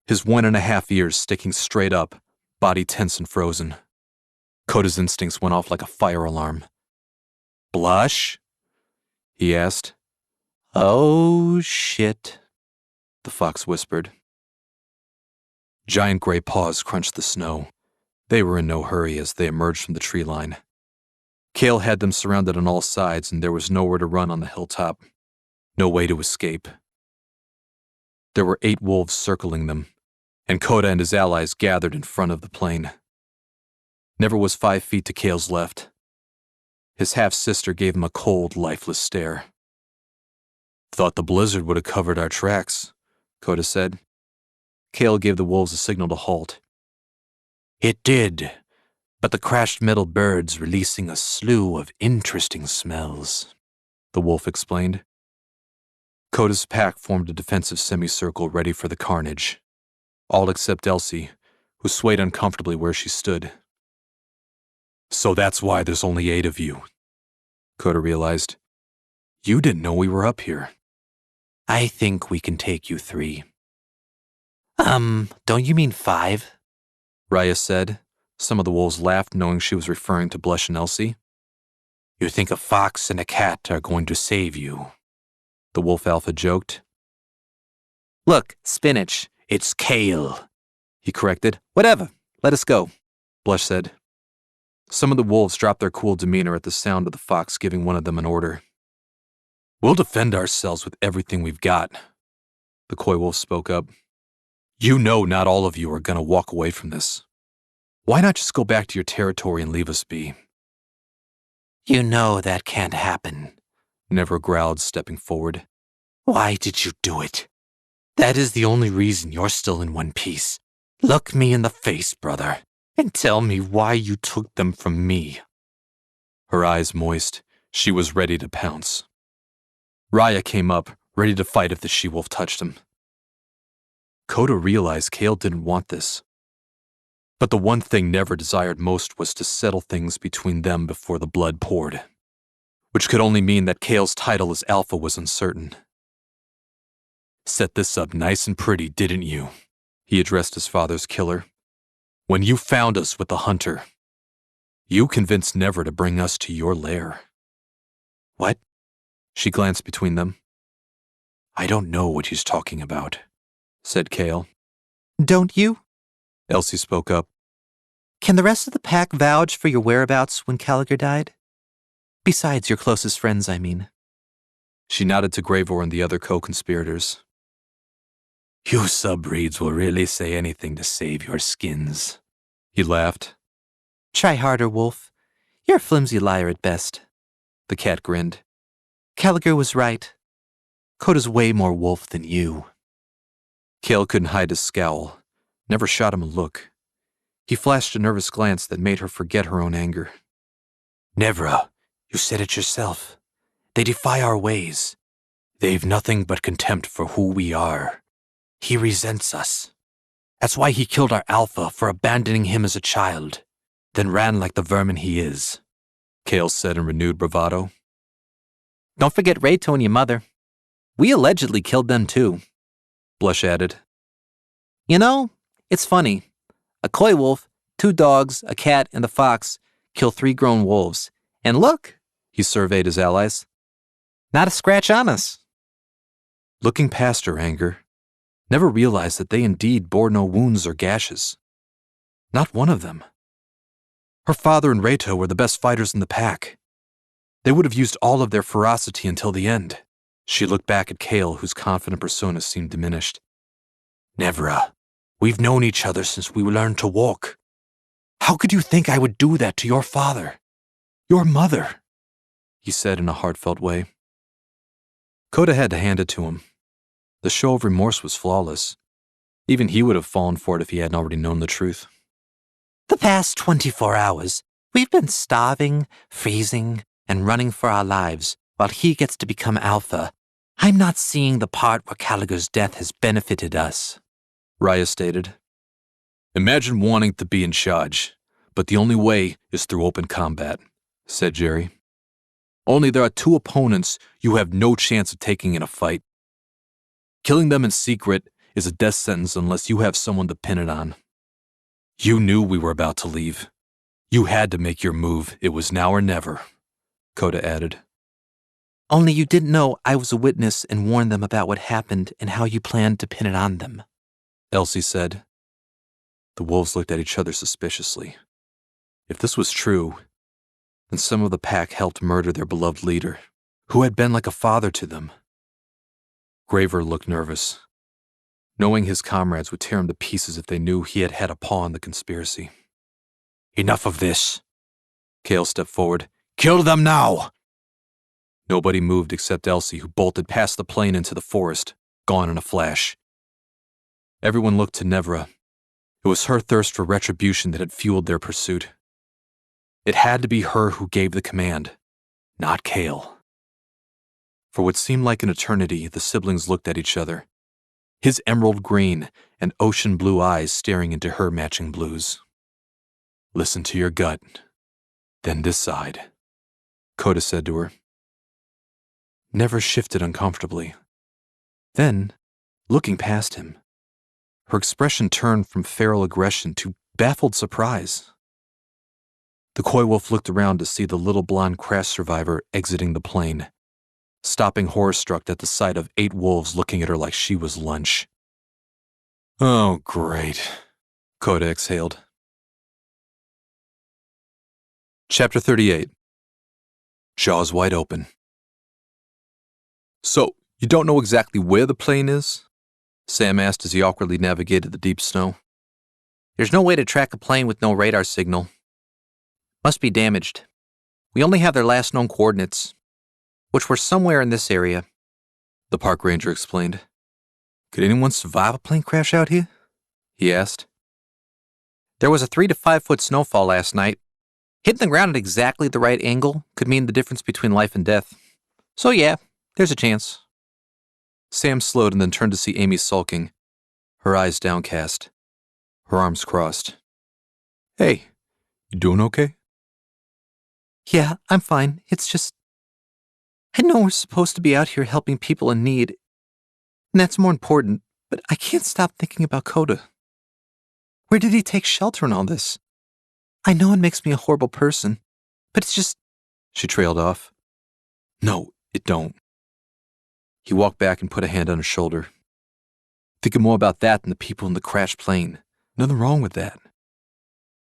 His 1.5 ears sticking straight up, body tense and frozen. Coda's instincts went off like a fire alarm. Blush? He asked. Oh, shit, the fox whispered. Giant gray paws crunched the snow. They were in no hurry as they emerged from the tree line. Kale had them surrounded on all sides, and there was nowhere to run on the hilltop. No way to escape. There were 8 wolves circling them, and Coda and his allies gathered in front of the plane. Never was 5 feet to Kale's left. His half-sister gave him a cold, lifeless stare. Thought the blizzard would have covered our tracks, Coda said. Kale gave the wolves a signal to halt. It did, but the crashed metal birds releasing a slew of interesting smells, the wolf explained. Coda's pack formed a defensive semicircle ready for the carnage. All except Elsie, who swayed uncomfortably where she stood. So that's why there's only 8 of you, Coda realized. You didn't know we were up here. I think we can take you 3. Don't you mean 5? Raya said. Some of the wolves laughed, knowing she was referring to Blush and Elsie. You think a fox and a cat are going to save you? The wolf alpha joked. Look, spinach. It's kale, he corrected. Whatever. Let us go, Blush said. Some of the wolves dropped their cool demeanor at the sound of the fox giving one of them an order. We'll defend ourselves with everything we've got, the coy wolf spoke up. You know not all of you are going to walk away from this. Why not just go back to your territory and leave us be? You know that can't happen, Never growled, stepping forward. Why did you do it? That is the only reason you're still in one piece. Look me in the face, brother, and tell me why you took them from me. Her eyes moist, she was ready to pounce. Raya came up, ready to fight if the she-wolf touched him. Coda realized Kale didn't want this. But the one thing Never desired most was to settle things between them before the blood poured, which could only mean that Kale's title as Alpha was uncertain. Set this up nice and pretty, didn't you? He addressed his father's killer. When you found us with the hunter, you convinced Never to bring us to your lair. What? She glanced between them. I don't know what he's talking about, said Kale. Don't you? Elsie spoke up. Can the rest of the pack vouch for your whereabouts when Caliger died? Besides your closest friends, I mean. She nodded to Gravor and the other co-conspirators. You subbreeds will really say anything to save your skins. He laughed. Try harder, Wolf. You're a flimsy liar at best. The cat grinned. Caliger was right. Coda's way more wolf than you. Kale couldn't hide his scowl. Never shot him a look. He flashed a nervous glance that made her forget her own anger. Nevra, you said it yourself. They defy our ways. They've nothing but contempt for who we are. He resents us. That's why he killed our Alpha for abandoning him as a child, then ran like the vermin he is, Kale said in renewed bravado. Don't forget Rayto and your mother. We allegedly killed them too, Blush added. You know, it's funny. A coy wolf, 2 dogs, a cat, and the fox kill 3 grown wolves. And look, he surveyed his allies. Not a scratch on us. Looking past her anger, never realized that they indeed bore no wounds or gashes. Not one of them. Her father and Reto were the best fighters in the pack. They would have used all of their ferocity until the end. She looked back at Kale, whose confident persona seemed diminished. Nevra, we've known each other since we learned to walk. How could you think I would do that to your father? Your mother? He said in a heartfelt way. Coda had to hand it to him. The show of remorse was flawless. Even he would have fallen for it if he hadn't already known the truth. The past 24 hours, we've been starving, freezing, and running for our lives while he gets to become Alpha. I'm not seeing the part where Caligar's death has benefited us, Raya stated. Imagine wanting to be in charge, but the only way is through open combat, said Jerry. Only there are two opponents you have no chance of taking in a fight. Killing them in secret is a death sentence unless you have someone to pin it on. You knew we were about to leave. You had to make your move. It was now or never, Coda added. Only you didn't know I was a witness and warned them about what happened and how you planned to pin it on them, Elsie said. The wolves looked at each other suspiciously. If this was true, then some of the pack helped murder their beloved leader, who had been like a father to them. Graver looked nervous, knowing his comrades would tear him to pieces if they knew he had had a paw in the conspiracy. Enough of this. Kale stepped forward. Kill them now! Nobody moved except Elsie, who bolted past the plane into the forest, gone in a flash. Everyone looked to Nevra. It was her thirst for retribution that had fueled their pursuit. It had to be her who gave the command, not Kale. For what seemed like an eternity, the siblings looked at each other, his emerald green and ocean blue eyes staring into her matching blues. Listen to your gut, then decide, Coda said to her. Nevra shifted uncomfortably. Then, looking past him, her expression turned from feral aggression to baffled surprise. The coy wolf looked around to see the little blonde crash survivor exiting the plane, stopping horror-struck at the sight of 8 wolves looking at her like she was lunch. Oh, great, Coda exhaled. Chapter 38. Jaws wide open. So, you don't know exactly where the plane is? Sam asked as he awkwardly navigated the deep snow. There's no way to track a plane with no radar signal. Must be damaged. We only have their last known coordinates, which were somewhere in this area, the park ranger explained. Could anyone survive a plane crash out here? He asked. There was a 3 to 5 foot snowfall last night. Hitting the ground at exactly the right angle could mean the difference between life and death. So yeah, there's a chance. Sam slowed and then turned to see Amy sulking, her eyes downcast, her arms crossed. Hey, you doing okay? Yeah, I'm fine. It's just, I know we're supposed to be out here helping people in need, and that's more important, but I can't stop thinking about Coda. Where did he take shelter in all this? I know it makes me a horrible person, but it's just... She trailed off. No, it don't. He walked back and put a hand on her shoulder. Thinking more about that than the people in the crashed plane. Nothing wrong with that.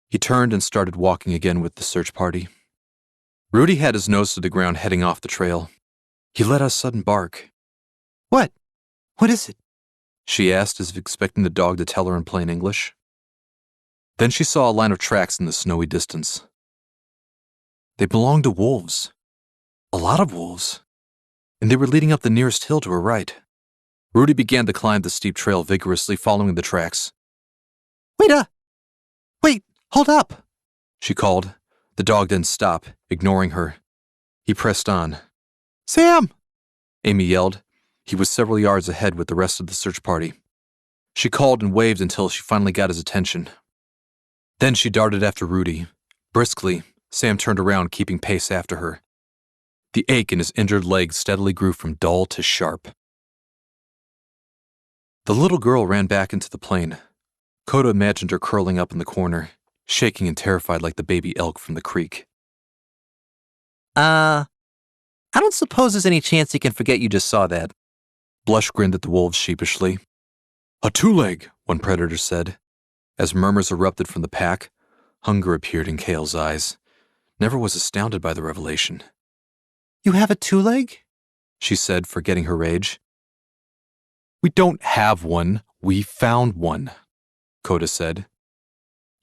He turned and started walking again with the search party. Rudy had his nose to the ground heading off the trail. He let out a sudden bark. What? What is it? She asked as if expecting the dog to tell her in plain English. Then she saw a line of tracks in the snowy distance. They belonged to wolves. A lot of wolves. And they were leading up the nearest hill to her right. Rudy began to climb the steep trail vigorously, following the tracks. Wait, hold up, she called. The dog didn't stop, ignoring her. He pressed on. Sam! Amy yelled. He was several yards ahead with the rest of the search party. She called and waved until she finally got his attention. Then she darted after Rudy. Briskly, Sam turned around, keeping pace after her. The ache in his injured leg steadily grew from dull to sharp. The little girl ran back into the plane. Coda imagined her curling up in the corner, shaking and terrified like the baby elk from the creek. I don't suppose there's any chance you can forget you just saw that. Blush grinned at the wolves sheepishly. A two-leg, one predator said. As murmurs erupted from the pack, hunger appeared in Kale's eyes. Never was astounded by the revelation. You have a two-leg? She said, forgetting her rage. We don't have one. We found one, Coda said.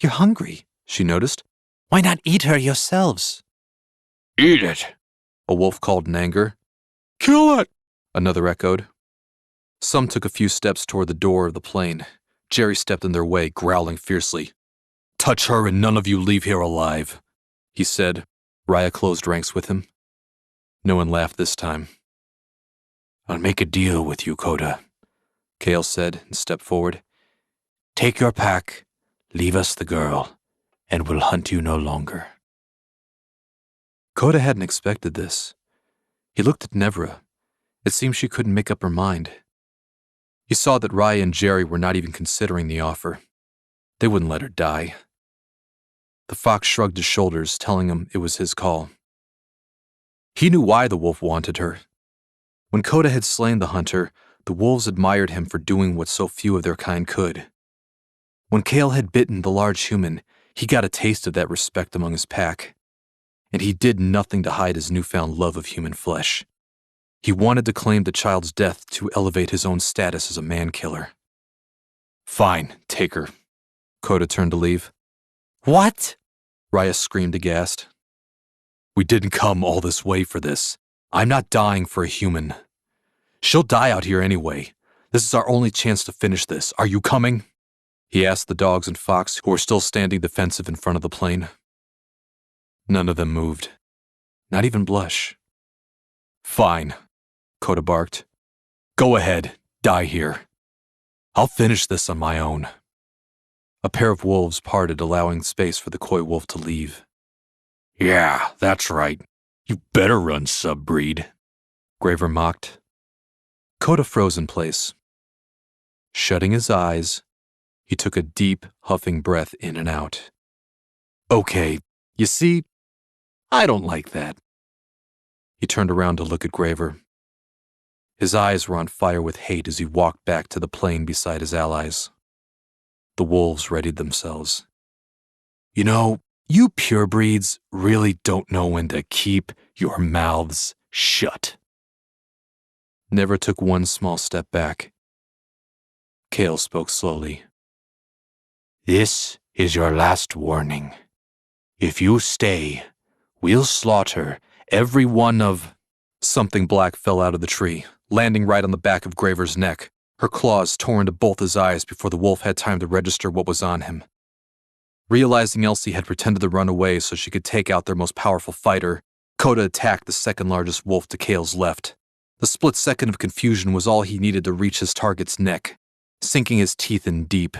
You're hungry, she noticed. Why not eat her yourselves? Eat it, a wolf called in anger. Kill it, another echoed. Some took a few steps toward the door of the plane. Jerry stepped in their way, growling fiercely. Touch her and none of you leave here alive, he said. Raya closed ranks with him. No one laughed this time. I'll make a deal with you, Coda, Kale said and stepped forward. Take your pack, leave us the girl, and we'll hunt you no longer. Coda hadn't expected this. He looked at Nevra. It seemed she couldn't make up her mind. He saw that Raya and Jerry were not even considering the offer. They wouldn't let her die. The fox shrugged his shoulders, telling him it was his call. He knew why the wolf wanted her. When Coda had slain the hunter, the wolves admired him for doing what so few of their kind could. When Kale had bitten the large human, he got a taste of that respect among his pack. And he did nothing to hide his newfound love of human flesh. He wanted to claim the child's death to elevate his own status as a man-killer. Fine, take her. Coda turned to leave. What? Raya screamed aghast. We didn't come all this way for this. I'm not dying for a human. She'll die out here anyway. This is our only chance to finish this. Are you coming? He asked the dogs and fox who were still standing defensive in front of the plane. None of them moved. Not even Blush. Fine, Coda barked. Go ahead, die here. I'll finish this on my own. A pair of wolves parted, allowing space for the coy wolf to leave. Yeah, that's right. You better run, sub-breed, Graver mocked. Coda froze in place. Shutting his eyes, he took a deep, huffing breath in and out. Okay, you see, I don't like that. He turned around to look at Graver. His eyes were on fire with hate as he walked back to the plane beside his allies. The wolves readied themselves. You know, you purebreeds really don't know when to keep your mouths shut. Never took one small step back. Kale spoke slowly. This is your last warning. If you stay, we'll slaughter every one of... Something black fell out of the tree, landing right on the back of Graver's neck. Her claws tore into both his eyes before the wolf had time to register what was on him. Realizing Elsie had pretended to run away so she could take out their most powerful fighter, Coda attacked the second largest wolf to Kale's left. The split second of confusion was all he needed to reach his target's neck, sinking his teeth in deep.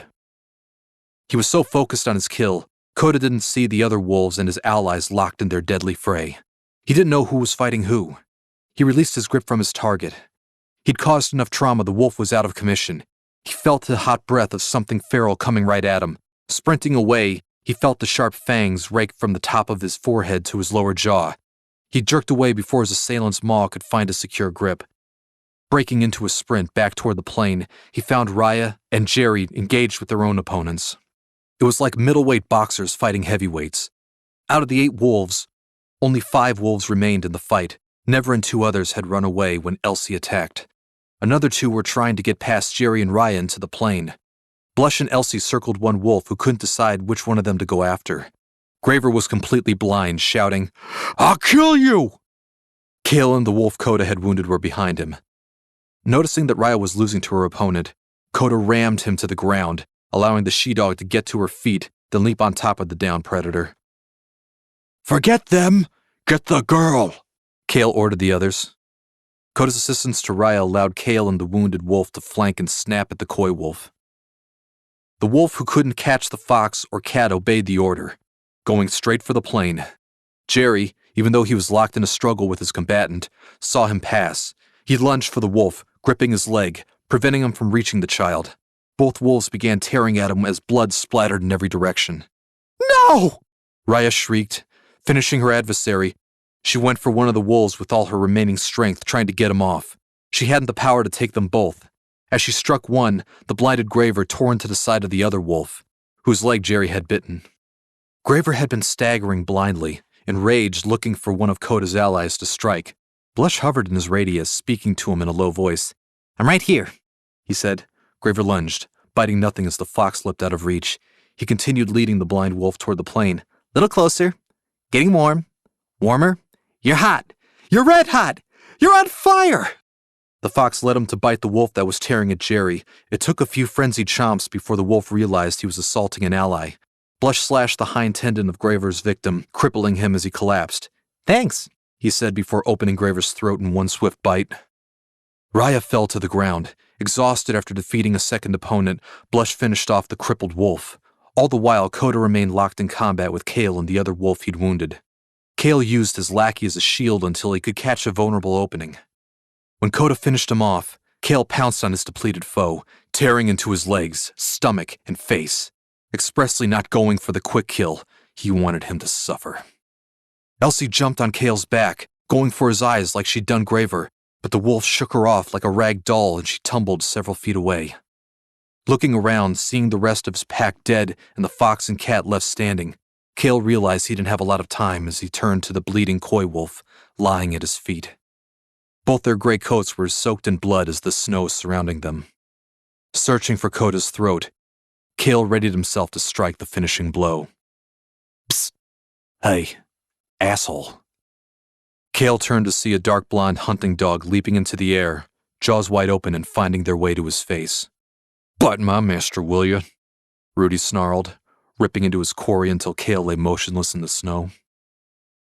He was so focused on his kill, Coda didn't see the other wolves and his allies locked in their deadly fray. He didn't know who was fighting who. He released his grip from his target. He'd caused enough trauma, the wolf was out of commission. He felt the hot breath of something feral coming right at him. Sprinting away, he felt the sharp fangs rake from the top of his forehead to his lower jaw. He jerked away before his assailant's maw could find a secure grip. Breaking into a sprint back toward the plane, he found Raya and Jerry engaged with their own opponents. It was like middleweight boxers fighting heavyweights. Out of the 8 wolves, only 5 wolves remained in the fight. Never and 2 others had run away when Elsie attacked. Another 2 were trying to get past Jerry and Raya into the plane. Blush and Elsie circled one wolf who couldn't decide which one of them to go after. Graver was completely blind, shouting, I'll kill you! Kale and the wolf Coda had wounded were behind him. Noticing that Raya was losing to her opponent, Coda rammed him to the ground, allowing the she-dog to get to her feet, then leap on top of the downed predator. Forget them! Get the girl! Kale ordered the others. Coda's assistance to Raya allowed Kale and the wounded wolf to flank and snap at the coy wolf. The wolf who couldn't catch the fox or cat obeyed the order, going straight for the plane. Jerry, even though he was locked in a struggle with his combatant, saw him pass. He lunged for the wolf, gripping his leg, preventing him from reaching the child. Both wolves began tearing at him as blood splattered in every direction. No! Raya shrieked. Finishing her adversary, she went for one of the wolves with all her remaining strength, trying to get him off. She hadn't the power to take them both. As she struck one, the blinded Graver tore into the side of the other wolf, whose leg Jerry had bitten. Graver had been staggering blindly, enraged, looking for one of Coda's allies to strike. Blush hovered in his radius, speaking to him in a low voice. "I'm right here," he said. Graver lunged, biting nothing as the fox slipped out of reach. He continued leading the blind wolf toward the plain. "Little closer. Getting warm. Warmer. You're hot. You're red hot. You're on fire!" The fox led him to bite the wolf that was tearing at Jerry. It took a few frenzied chomps before the wolf realized he was assaulting an ally. Blush slashed the hind tendon of Graver's victim, crippling him as he collapsed. "Thanks," he said before opening Graver's throat in one swift bite. Raya fell to the ground. Exhausted after defeating a second opponent, Blush finished off the crippled wolf. All the while, Coda remained locked in combat with Kale and the other wolf he'd wounded. Kale used his lackey as a shield until he could catch a vulnerable opening. When Coda finished him off, Kale pounced on his depleted foe, tearing into his legs, stomach, and face. Expressly not going for the quick kill, he wanted him to suffer. Elsie jumped on Kale's back, going for his eyes like she'd done Graver, but the wolf shook her off like a rag doll and she tumbled several feet away. Looking around, seeing the rest of his pack dead and the fox and cat left standing, Kale realized he didn't have a lot of time as he turned to the bleeding coy wolf lying at his feet. Both their gray coats were soaked in blood as the snow surrounding them. Searching for Coda's throat, Kale readied himself to strike the finishing blow. "Psst! Hey, asshole." Kale turned to see a dark blonde hunting dog leaping into the air, jaws wide open and finding their way to his face. "Bite my master, will you?" Rudy snarled, ripping into his quarry until Kale lay motionless in the snow.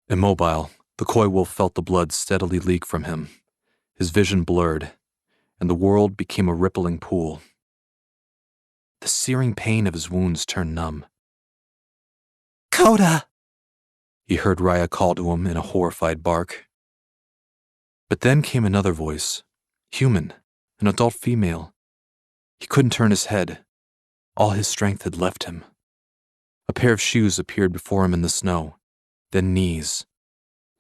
Immobile, the coy wolf felt the blood steadily leak from him. His vision blurred, and the world became a rippling pool. The searing pain of his wounds turned numb. "Coda!" He heard Raya call to him in a horrified bark. But then came another voice, human, an adult female. He couldn't turn his head. All his strength had left him. A pair of shoes appeared before him in the snow, then knees.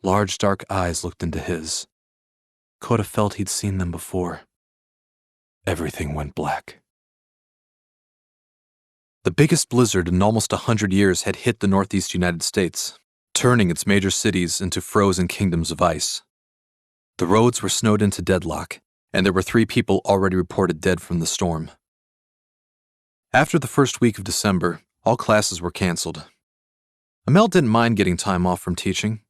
Large dark eyes looked into his. Coda felt he'd seen them before. Everything went black. The biggest blizzard in almost 100 years had hit the northeast United States, turning its major cities into frozen kingdoms of ice. The roads were snowed into deadlock, and there were 3 people already reported dead from the storm. After the first week of December, all classes were canceled. Amel didn't mind getting time off from teaching.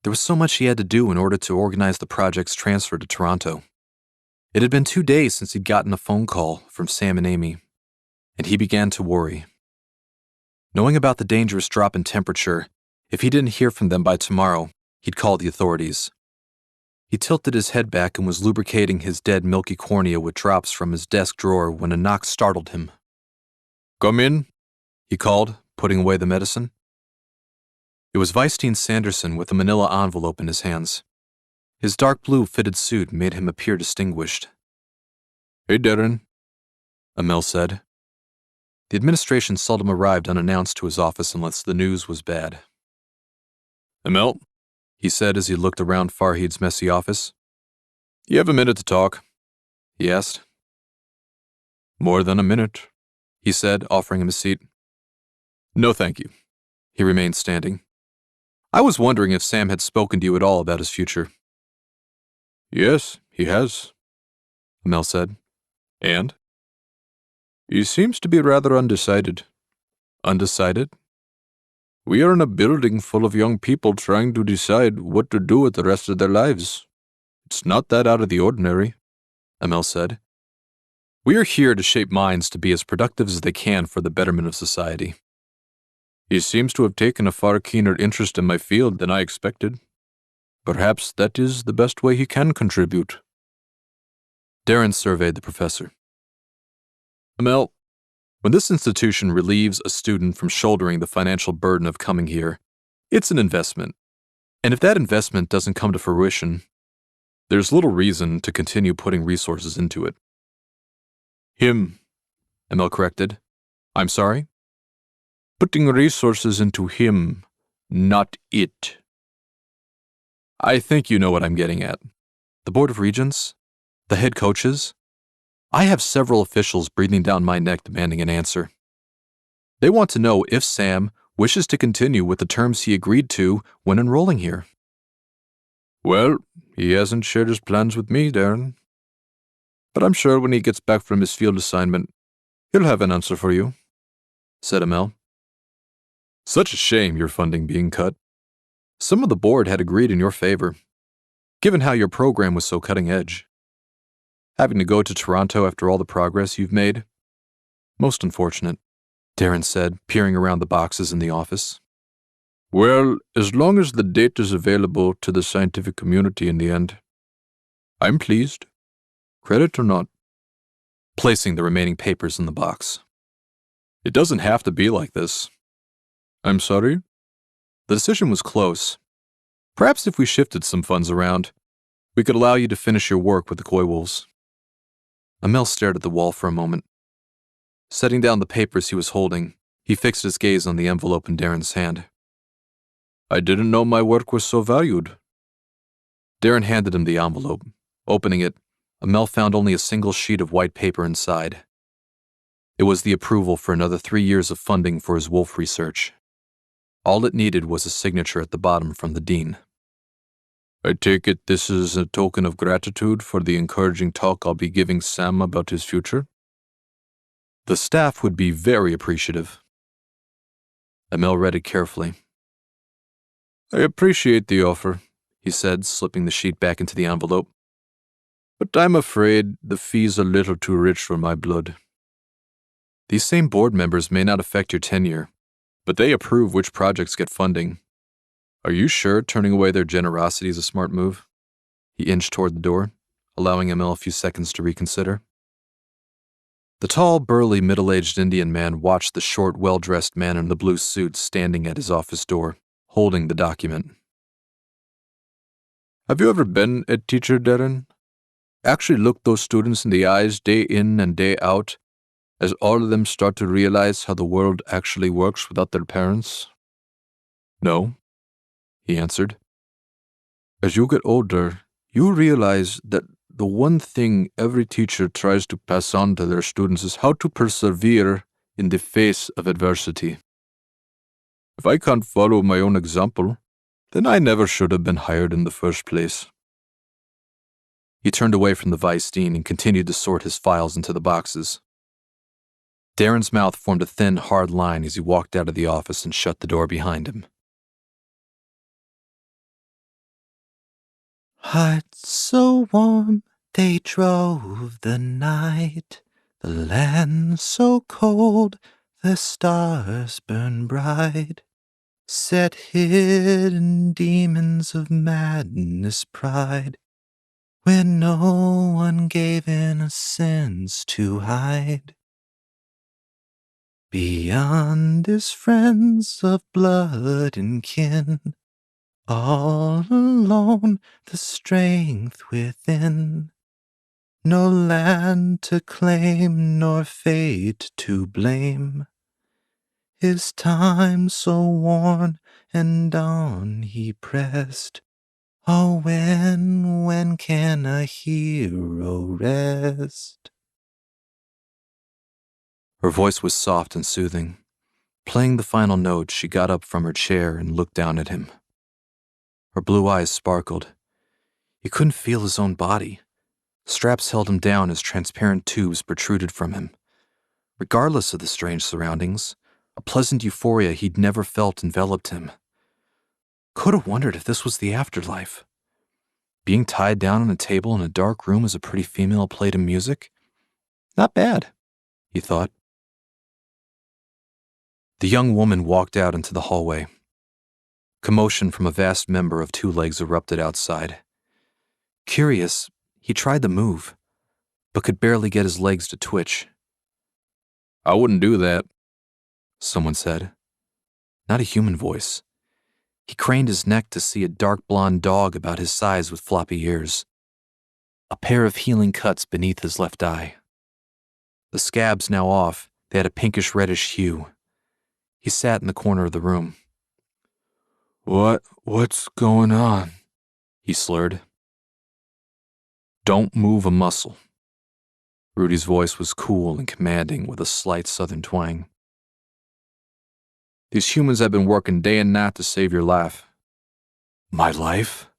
There was so much he had to do in order to organize the project's transfer to Toronto. It had been 2 days since he'd gotten a phone call from Sam and Amy, and he began to worry. Knowing about the dangerous drop in temperature, if he didn't hear from them by tomorrow, he'd call the authorities. He tilted his head back and was lubricating his dead milky cornea with drops from his desk drawer when a knock startled him. "Come in," he called, putting away the medicine. It was Weistine Sanderson with a manila envelope in his hands. His dark blue fitted suit made him appear distinguished. "Hey, Darren," Amel said. The administration seldom arrived unannounced to his office unless the news was bad. "Amel," he said as he looked around Farhid's messy office. "You have a minute to talk?" he asked. "More than a minute," he said, offering him a seat. "No, thank you." He remained standing. "I was wondering if Sam had spoken to you at all about his future." "Yes, he has," Amel said. "And?" "He seems to be rather undecided." "Undecided?" "We are in a building full of young people trying to decide what to do with the rest of their lives. It's not that out of the ordinary," Amel said. "We are here to shape minds to be as productive as they can for the betterment of society." "He seems to have taken a far keener interest in my field than I expected. Perhaps that is the best way he can contribute." Darren surveyed the professor. "Amel, when this institution relieves a student from shouldering the financial burden of coming here, it's an investment. And if that investment doesn't come to fruition, there's little reason to continue putting resources into it." "Him," Amel corrected. "I'm sorry?" "Putting resources into him, not it." "I think you know what I'm getting at. The Board of Regents? The head coaches? I have several officials breathing down my neck demanding an answer. They want to know if Sam wishes to continue with the terms he agreed to when enrolling here. Well, he hasn't shared his plans with me, Darren. But I'm sure when he gets back from his field assignment, he'll have an answer for you, said Amel. Such a shame your funding being cut. Some of the board had agreed in your favor, given how your program was so cutting edge. Having to go to Toronto after all the progress you've made? Most unfortunate, Darren said, peering around the boxes in the office. Well, as long as the data is available to the scientific community in the end, I'm pleased, credit or not. Placing the remaining papers in the box. It doesn't have to be like this. I'm sorry? The decision was close. Perhaps if we shifted some funds around, we could allow you to finish your work with the Koi Wolves. Amel stared at the wall for a moment. Setting down the papers he was holding, he fixed his gaze on the envelope in Darren's hand. I didn't know my work was so valued. Darren handed him the envelope. Opening it, Amel found only a single sheet of white paper inside. It was the approval for another 3 years of funding for his wolf research. All it needed was a signature at the bottom from the dean. I take it this is a token of gratitude for the encouraging talk I'll be giving Sam about his future? The staff would be very appreciative. Amel read it carefully. I appreciate the offer, he said, slipping the sheet back into the envelope. But I'm afraid the fee's a little too rich for my blood. These same board members may not affect your tenure, but they approve which projects get funding. Are you sure turning away their generosity is a smart move? He inched toward the door, allowing Amel a few seconds to reconsider. The tall, burly, middle-aged Indian man watched the short, well-dressed man in the blue suit standing at his office door, holding the document. Have you ever been a teacher, Darren? Actually looked those students in the eyes day in and day out, as all of them start to realize how the world actually works without their parents? No, he answered. As you get older, you realize that the one thing every teacher tries to pass on to their students is how to persevere in the face of adversity. If I can't follow my own example, then I never should have been hired in the first place. He turned away from the vice dean and continued to sort his files into the boxes. Darren's mouth formed a thin, hard line as he walked out of the office and shut the door behind him. Hearts so warm, they drove the night. The land so cold, the stars burn bright. Set hidden demons of madness pride, where no one gave innocence to hide. Beyond is friends of blood and kin, all alone the strength within. No land to claim, nor fate to blame. His time so worn, and on he pressed. Oh, when can a hero rest? Her voice was soft and soothing. Playing the final note, she got up from her chair and looked down at him. Her blue eyes sparkled. He couldn't feel his own body. Straps held him down as transparent tubes protruded from him. Regardless of the strange surroundings, a pleasant euphoria he'd never felt enveloped him. Could have wondered if this was the afterlife. Being tied down on a table in a dark room as a pretty female played him music? Not bad, he thought. The young woman walked out into the hallway. Commotion from a vast member of two legs erupted outside. Curious, he tried to move, but could barely get his legs to twitch. I wouldn't do that, someone said. Not a human voice. He craned his neck to see a dark blonde dog about his size with floppy ears. A pair of healing cuts beneath his left eye. The scabs now off, they had a pinkish-reddish hue. He sat in the corner of the room. What's going on? He slurred. Don't move a muscle. Rudy's voice was cool and commanding with a slight southern twang. These humans have been working day and night to save your life. My life?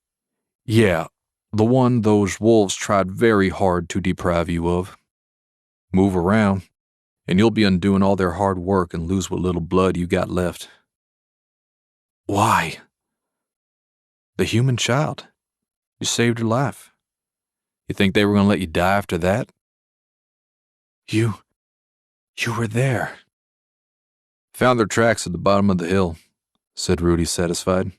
Yeah, the one those wolves tried very hard to deprive you of. Move around, and you'll be undoing all their hard work and lose what little blood you got left. Why? The human child. You saved her life. You think they were going to let you die after that? You were there. Found their tracks at the bottom of the hill, said Rudy, satisfied.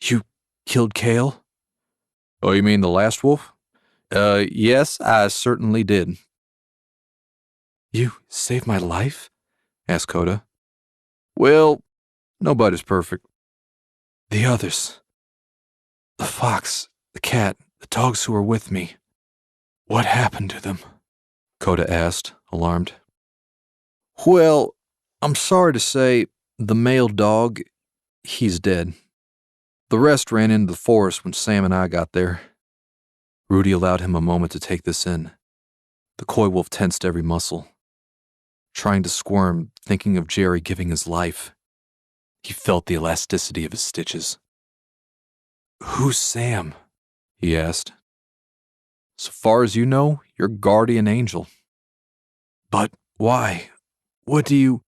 You killed Kale? Oh, you mean the last wolf? Yes, I certainly did. You saved my life? Asked Coda. Well, nobody's perfect. The others. The fox, the cat, the dogs who were with me. What happened to them? Coda asked, alarmed. Well, I'm sorry to say, the male dog, he's dead. The rest ran into the forest when Sam and I got there. Rudy allowed him a moment to take this in. The coy wolf tensed every muscle, trying to squirm, thinking of Jerry giving his life. He felt the elasticity of his stitches. Who's Sam? He asked. So far as you know, your guardian angel. But why? What do you...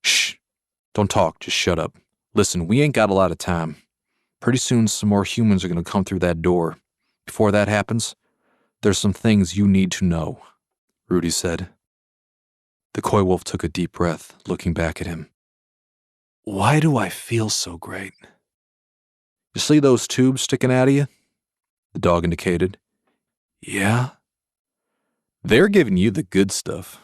Shh! Don't talk, just shut up. Listen, we ain't got a lot of time. Pretty soon some more humans are going to come through that door. Before that happens, there's some things you need to know, Rudy said. The coy wolf took a deep breath, looking back at him. Why do I feel so great? You see those tubes sticking out of you? The dog indicated. Yeah? They're giving you the good stuff.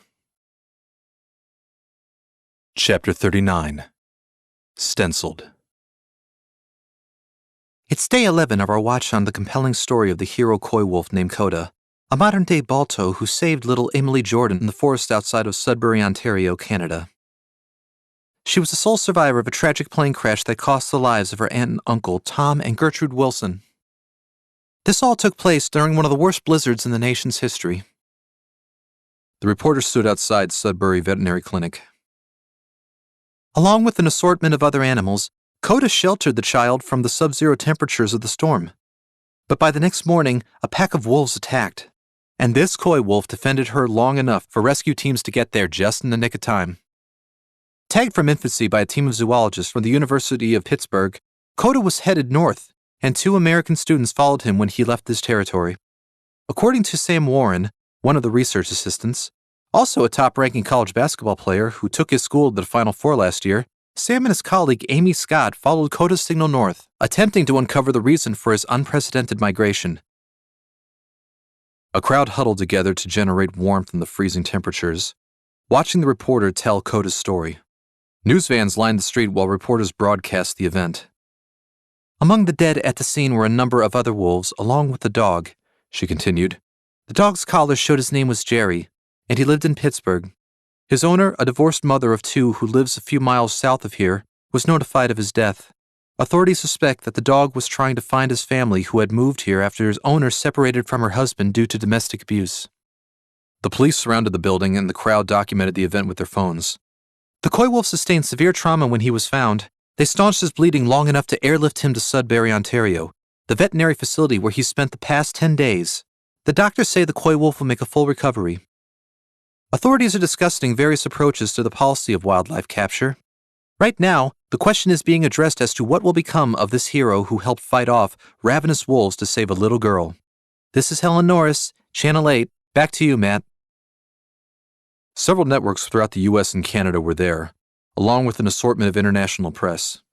Chapter 39. Stenciled. It's day 11 of our watch on the compelling story of the hero coy wolf named Coda, a modern-day Balto who saved little Emily Jordan in the forest outside of Sudbury, Ontario, Canada. She was the sole survivor of a tragic plane crash that cost the lives of her aunt and uncle, Tom and Gertrude Wilson. This all took place during one of the worst blizzards in the nation's history. The reporter stood outside Sudbury Veterinary Clinic. Along with an assortment of other animals, Coda sheltered the child from the sub-zero temperatures of the storm. But by the next morning, a pack of wolves attacked, and this coy wolf defended her long enough for rescue teams to get there just in the nick of time. Tagged from infancy by a team of zoologists from the University of Pittsburgh, Coda was headed north, and 2 American students followed him when he left this territory. According to Sam Warren, one of the research assistants, also a top-ranking college basketball player who took his school to the Final Four last year, Sam and his colleague Amy Scott followed Coda's signal north, attempting to uncover the reason for his unprecedented migration. A crowd huddled together to generate warmth in the freezing temperatures, watching the reporter tell Coda's story. News vans lined the street while reporters broadcast the event. Among the dead at the scene were a number of other wolves, along with the dog, she continued. The dog's collar showed his name was Jerry, and he lived in Pittsburgh. His owner, a divorced mother of 2 who lives a few miles south of here, was notified of his death. Authorities suspect that the dog was trying to find his family who had moved here after his owner separated from her husband due to domestic abuse. The police surrounded the building and the crowd documented the event with their phones. The coy wolf sustained severe trauma when he was found. They staunched his bleeding long enough to airlift him to Sudbury, Ontario, the veterinary facility where he spent the past 10 days. The doctors say the coy wolf will make a full recovery. Authorities are discussing various approaches to the policy of wildlife capture. Right now, the question is being addressed as to what will become of this hero who helped fight off ravenous wolves to save a little girl. This is Helen Norris, Channel 8. Back to you, Matt. Several networks throughout the U.S. and Canada were there, along with an assortment of international press.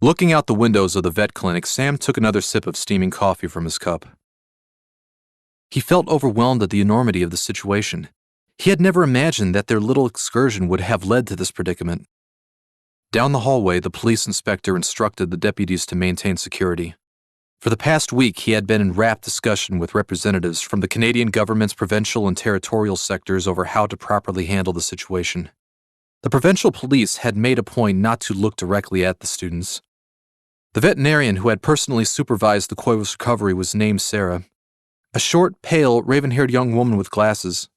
Looking out the windows of the vet clinic, Sam took another sip of steaming coffee from his cup. He felt overwhelmed at the enormity of the situation. He had never imagined that their little excursion would have led to this predicament. Down the hallway, the police inspector instructed the deputies to maintain security. For the past week, he had been in rapt discussion with representatives from the Canadian government's provincial and territorial sectors over how to properly handle the situation. The provincial police had made a point not to look directly at the students. The veterinarian who had personally supervised the coy wolf's recovery was named Sarah. a short, pale, raven-haired young woman with glasses.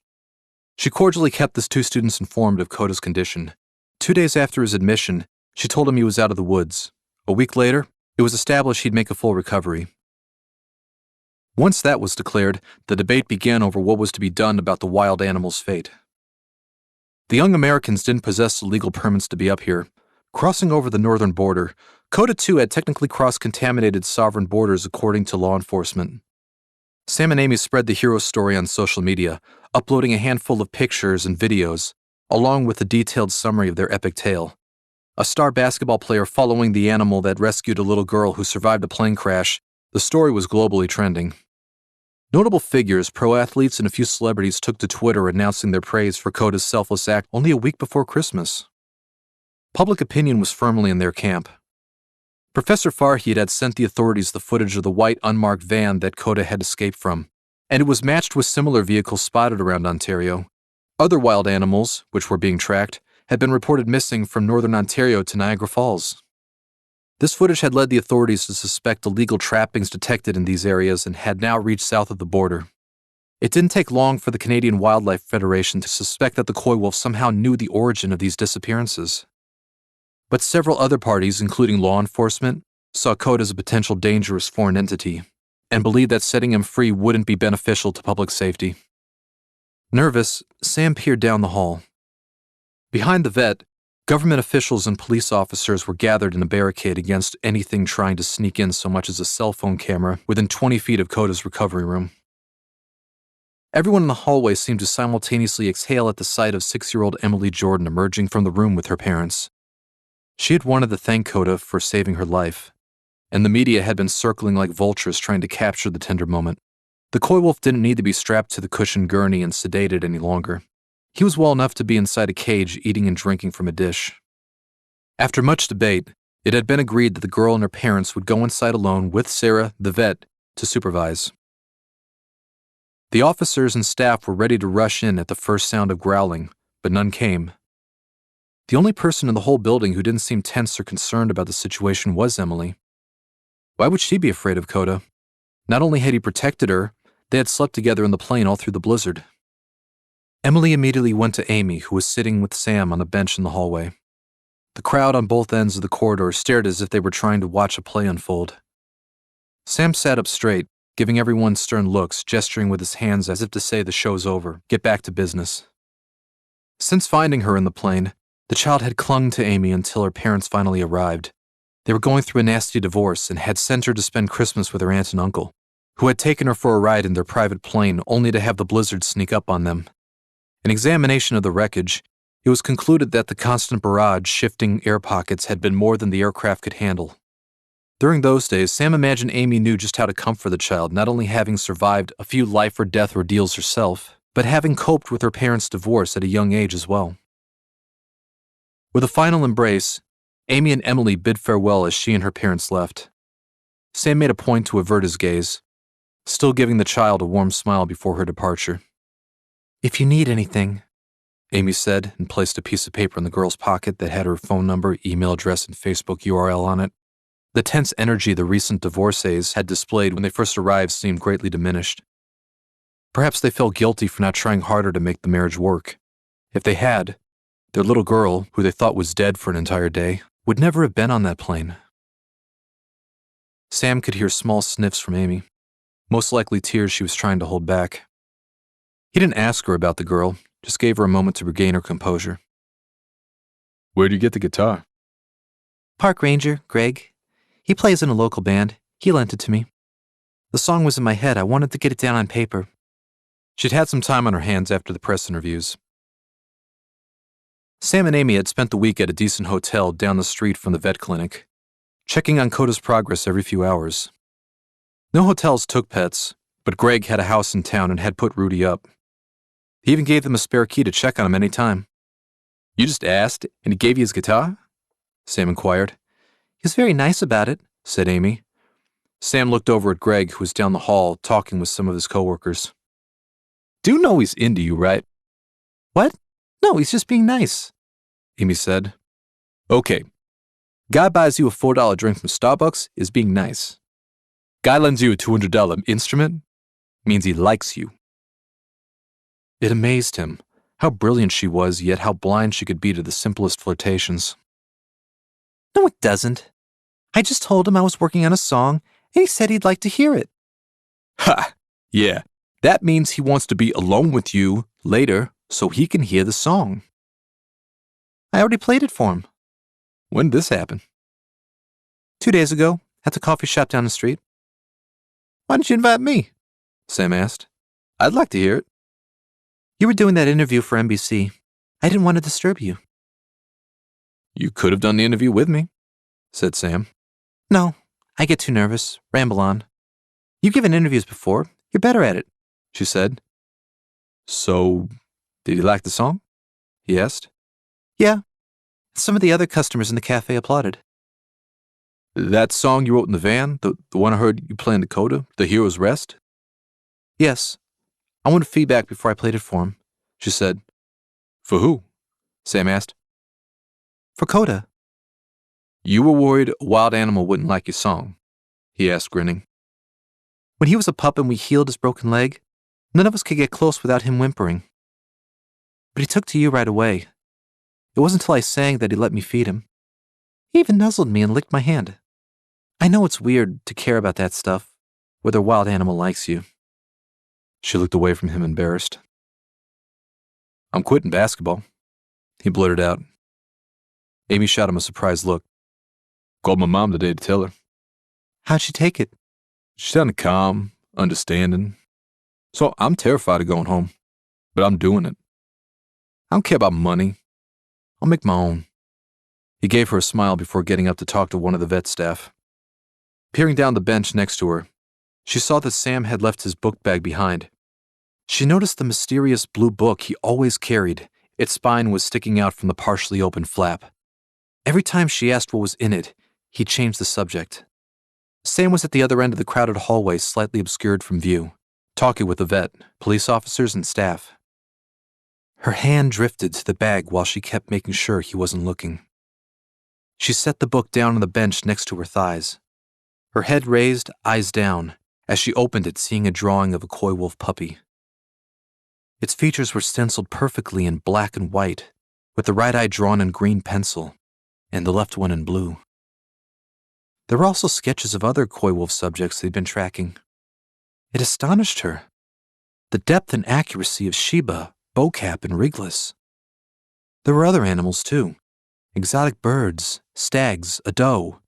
She cordially kept the two students informed of Koda's condition. 2 days after his admission, she told him he was out of the woods. A week later, it was established he'd make a full recovery. Once that was declared, the debate began over what was to be done about the wild animal's fate. The young Americans didn't possess the legal permits to be up here. Crossing over the northern border, Koda too had technically crossed contaminated sovereign borders according to law enforcement. Sam and Amy spread the hero's story on social media, uploading a handful of pictures and videos, along with a detailed summary of their epic tale. A star basketball player following the animal that rescued a little girl who survived a plane crash, the story was globally trending. Notable figures, pro athletes, and a few celebrities took to Twitter announcing their praise for Koda's selfless act only a week before Christmas. Public opinion was firmly in their camp. Professor Farhid had sent the authorities the footage of the white unmarked van that Koda had escaped from, and it was matched with similar vehicles spotted around Ontario. Other wild animals, which were being tracked, had been reported missing from northern Ontario to Niagara Falls. This footage had led the authorities to suspect illegal trappings detected in these areas and had now reached south of the border. It didn't take long for the Canadian Wildlife Federation to suspect that the coy wolf somehow knew the origin of these disappearances. But several other parties, including law enforcement, saw Koda as a potential dangerous foreign entity and believed that setting him free wouldn't be beneficial to public safety. Nervous, Sam peered down the hall. Behind the vet, government officials and police officers were gathered in a barricade against anything trying to sneak in so much as a cell phone camera within 20 feet of Koda's recovery room. Everyone in the hallway seemed to simultaneously exhale at the sight of 6-year-old Emily Jordan emerging from the room with her parents. She had wanted to thank Koda for saving her life, and the media had been circling like vultures trying to capture the tender moment. The coy wolf didn't need to be strapped to the cushioned gurney and sedated any longer. He was well enough to be inside a cage eating and drinking from a dish. After much debate, it had been agreed that the girl and her parents would go inside alone with Sarah, the vet, to supervise. The officers and staff were ready to rush in at the first sound of growling, but none came. The only person in the whole building who didn't seem tense or concerned about the situation was Emily. Why would she be afraid of Koda? Not only had he protected her, they had slept together in the plane all through the blizzard. Emily immediately went to Amy, who was sitting with Sam on a bench in the hallway. The crowd on both ends of the corridor stared as if they were trying to watch a play unfold. Sam sat up straight, giving everyone stern looks, gesturing with his hands as if to say the show's over, get back to business. Since finding her in the plane, the child had clung to Amy until her parents finally arrived. They were going through a nasty divorce and had sent her to spend Christmas with her aunt and uncle, who had taken her for a ride in their private plane only to have the blizzard sneak up on them. An examination of the wreckage, it was concluded that the constant barrage shifting air pockets had been more than the aircraft could handle. During those days, Sam imagined Amy knew just how to comfort the child, not only having survived a few life-or-death ordeals herself, but having coped with her parents' divorce at a young age as well. With a final embrace, Amy and Emily bid farewell as she and her parents left. Sam made a point to avert his gaze, still giving the child a warm smile before her departure. If you need anything, Amy said, and placed a piece of paper in the girl's pocket that had her phone number, email address, and Facebook URL on it. The tense energy the recent divorcees had displayed when they first arrived seemed greatly diminished. Perhaps they felt guilty for not trying harder to make the marriage work. If they had, their little girl, who they thought was dead for an entire day, would never have been on that plane. Sam could hear small sniffs from Amy, most likely tears she was trying to hold back. He didn't ask her about the girl, just gave her a moment to regain her composure. Where'd you get the guitar? Park Ranger, Greg. He plays in a local band. He lent it to me. The song was in my head. I wanted to get it down on paper. She'd had some time on her hands after the press interviews. Sam and Amy had spent the week at a decent hotel down the street from the vet clinic, checking on Koda's progress every few hours. No hotels took pets, but Greg had a house in town and had put Rudy up. He even gave them a spare key to check on him any time. You just asked, and he gave you his guitar? Sam inquired. He was very nice about it, said Amy. Sam looked over at Greg, who was down the hall talking with some of his coworkers. Do know he's into you, right? What? No, he's just being nice, Amy said. Okay. Guy buys you a $4 drink from Starbucks is being nice. Guy lends you a $200 instrument? Means he likes you. It amazed him how brilliant she was, yet how blind she could be to the simplest flirtations. No, it doesn't. I just told him I was working on a song, and he said he'd like to hear it. Ha! Yeah, that means he wants to be alone with you later so he can hear the song. I already played it for him. When did this happen? 2 days ago, at the coffee shop down the street. Why didn't you invite me? Sam asked. I'd like to hear it. You were doing that interview for NBC. I didn't want to disturb you. You could have done the interview with me, said Sam. No, I get too nervous, ramble on. You've given interviews before. You're better at it, she said. So, did he like the song? He asked. Yeah. Some of the other customers in the cafe applauded. That song you wrote in the van, the one I heard you play in Dakota, The Hero's Rest? Yes. I wanted feedback before I played it for him, she said. For who? Sam asked. For Coda. You were worried a wild animal wouldn't like your song, he asked, grinning. When he was a pup and we healed his broken leg, none of us could get close without him whimpering. But he took to you right away. It wasn't until I sang that he let me feed him. He even nuzzled me and licked my hand. I know it's weird to care about that stuff, whether a wild animal likes you. She looked away from him, embarrassed. I'm quitting basketball, he blurted out. Amy shot him a surprised look. Called my mom today to tell her. How'd she take it? She sounded calm, understanding. So I'm terrified of going home, but I'm doing it. I don't care about money. I'll make my own. He gave her a smile before getting up to talk to one of the vet staff. Peering down the bench next to her, she saw that Sam had left his book bag behind. She noticed the mysterious blue book he always carried. Its spine was sticking out from the partially open flap. Every time she asked what was in it, he changed the subject. Sam was at the other end of the crowded hallway, slightly obscured from view, talking with the vet, police officers, and staff. Her hand drifted to the bag while she kept making sure he wasn't looking. She set the book down on the bench next to her thighs. Her head raised, eyes down, as she opened it, seeing a drawing of a coy wolf puppy. Its features were stenciled perfectly in black and white, with the right eye drawn in green pencil, and the left one in blue. There were also sketches of other coy wolf subjects they'd been tracking. It astonished her. The depth and accuracy of Sheba, Bowcap, and Regless. There were other animals, too. Exotic birds, stags, a doe,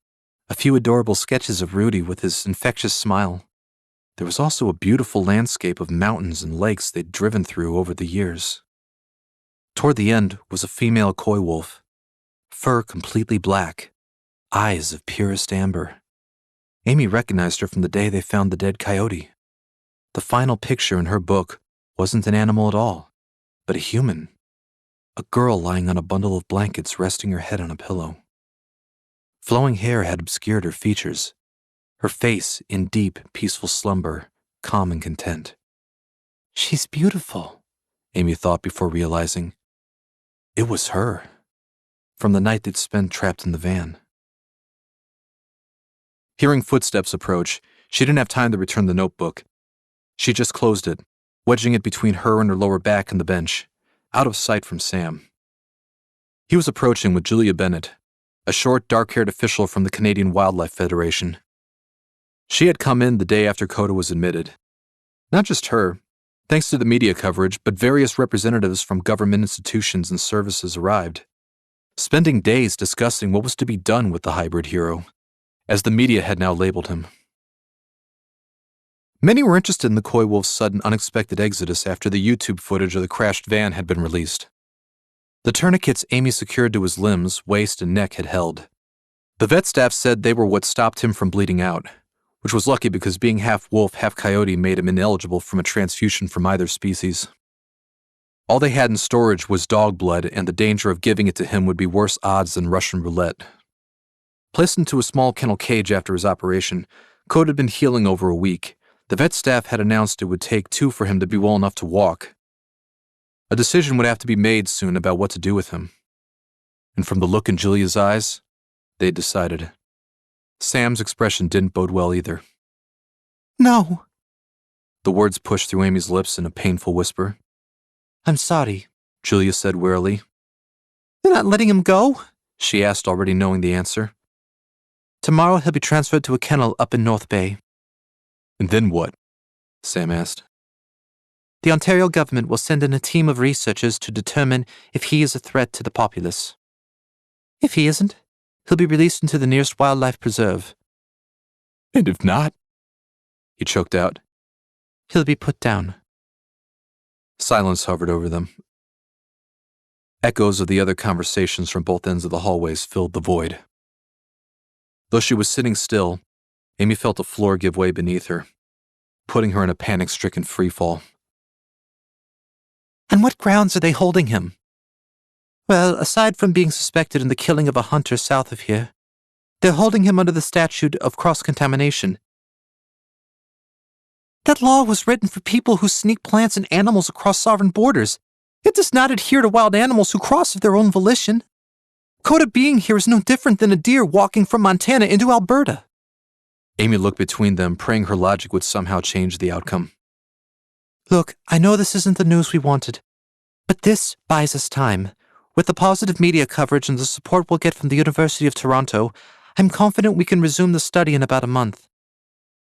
a few adorable sketches of Rudy with his infectious smile. There was also a beautiful landscape of mountains and lakes they'd driven through over the years. Toward the end was a female coy wolf, fur completely black, eyes of purest amber. Amy recognized her from the day they found the dead coyote. The final picture in her book wasn't an animal at all, but a human. A girl lying on a bundle of blankets, resting her head on a pillow. Flowing hair had obscured her features, her face in deep, peaceful slumber, calm and content. She's beautiful, Amy thought before realizing it was her, from the night they'd spent trapped in the van. Hearing footsteps approach, she didn't have time to return the notebook. She just closed it, wedging it between her and her lower back and the bench, out of sight from Sam. He was approaching with Julia Bennett, a short, dark-haired official from the Canadian Wildlife Federation. She had come in the day after Coda was admitted. Not just her, thanks to the media coverage, but various representatives from government institutions and services arrived, spending days discussing what was to be done with the hybrid hero, as the media had now labeled him. Many were interested in the coy wolf's sudden, unexpected exodus after the YouTube footage of the crashed van had been released. The tourniquets Amy secured to his limbs, waist, and neck had held. The vet staff said they were what stopped him from bleeding out, which was lucky because being half wolf, half coyote made him ineligible from a transfusion from either species. All they had in storage was dog blood, and the danger of giving it to him would be worse odds than Russian roulette. Placed into a small kennel cage after his operation, Code had been healing over a week. The vet staff had announced it would take 2 for him to be well enough to walk. A decision would have to be made soon about what to do with him. And from the look in Julia's eyes, they'd decided. Sam's expression didn't bode well either. No. The words pushed through Amy's lips in a painful whisper. I'm sorry, Julia said wearily. They're not letting him go? She asked, already knowing the answer. Tomorrow he'll be transferred to a kennel up in North Bay. And then what? Sam asked. The Ontario government will send in a team of researchers to determine if he is a threat to the populace. If he isn't, he'll be released into the nearest wildlife preserve. And if not? He choked out. He'll be put down. Silence hovered over them. Echoes of the other conversations from both ends of the hallways filled the void. Though she was sitting still, Amy felt the floor give way beneath her, putting her in a panic-stricken freefall. On what grounds are they holding him? Well, aside from being suspected in the killing of a hunter south of here, they're holding him under the statute of cross-contamination. That law was written for people who sneak plants and animals across sovereign borders. It does not adhere to wild animals who cross of their own volition. Coda being here is no different than a deer walking from Montana into Alberta. Amy looked between them, praying her logic would somehow change the outcome. Look, I know this isn't the news we wanted, but this buys us time. With the positive media coverage and the support we'll get from the University of Toronto, I'm confident we can resume the study in about a month.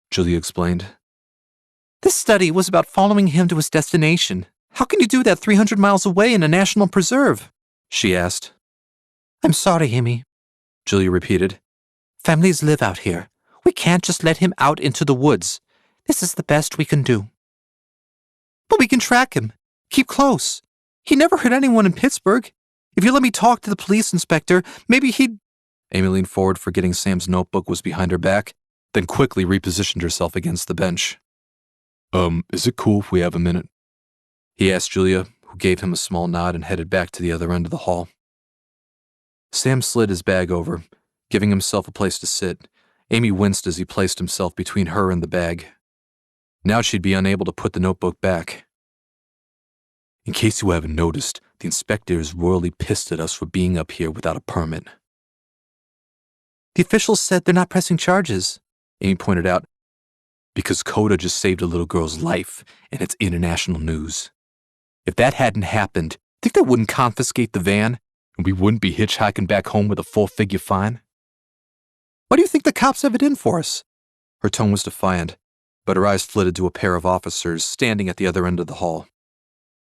Julia explained. This study was about following him to his destination. How can you do that 300 miles away in a national preserve? She asked. I'm sorry, Amy, Julia repeated. Families live out here. We can't just let him out into the woods. This is the best we can do. But we can track him. Keep close. He never hurt anyone in Pittsburgh. If you let me talk to the police inspector, maybe he'd... Amy leaned forward, forgetting Sam's notebook was behind her back, then quickly repositioned herself against the bench. Is it cool if we have a minute? He asked Julia, who gave him a small nod and headed back to the other end of the hall. Sam slid his bag over, giving himself a place to sit. Amy winced as he placed himself between her and the bag. Now she'd be unable to put the notebook back. In case you haven't noticed, the inspector is royally pissed at us for being up here without a permit. The officials said they're not pressing charges, Amy pointed out, because Coda just saved a little girl's life, and it's international news. If that hadn't happened, think they wouldn't confiscate the van, and we wouldn't be hitchhiking back home with a full-figure fine? Why do you think the cops have it in for us? Her tone was defiant, but her eyes flitted to a pair of officers standing at the other end of the hall.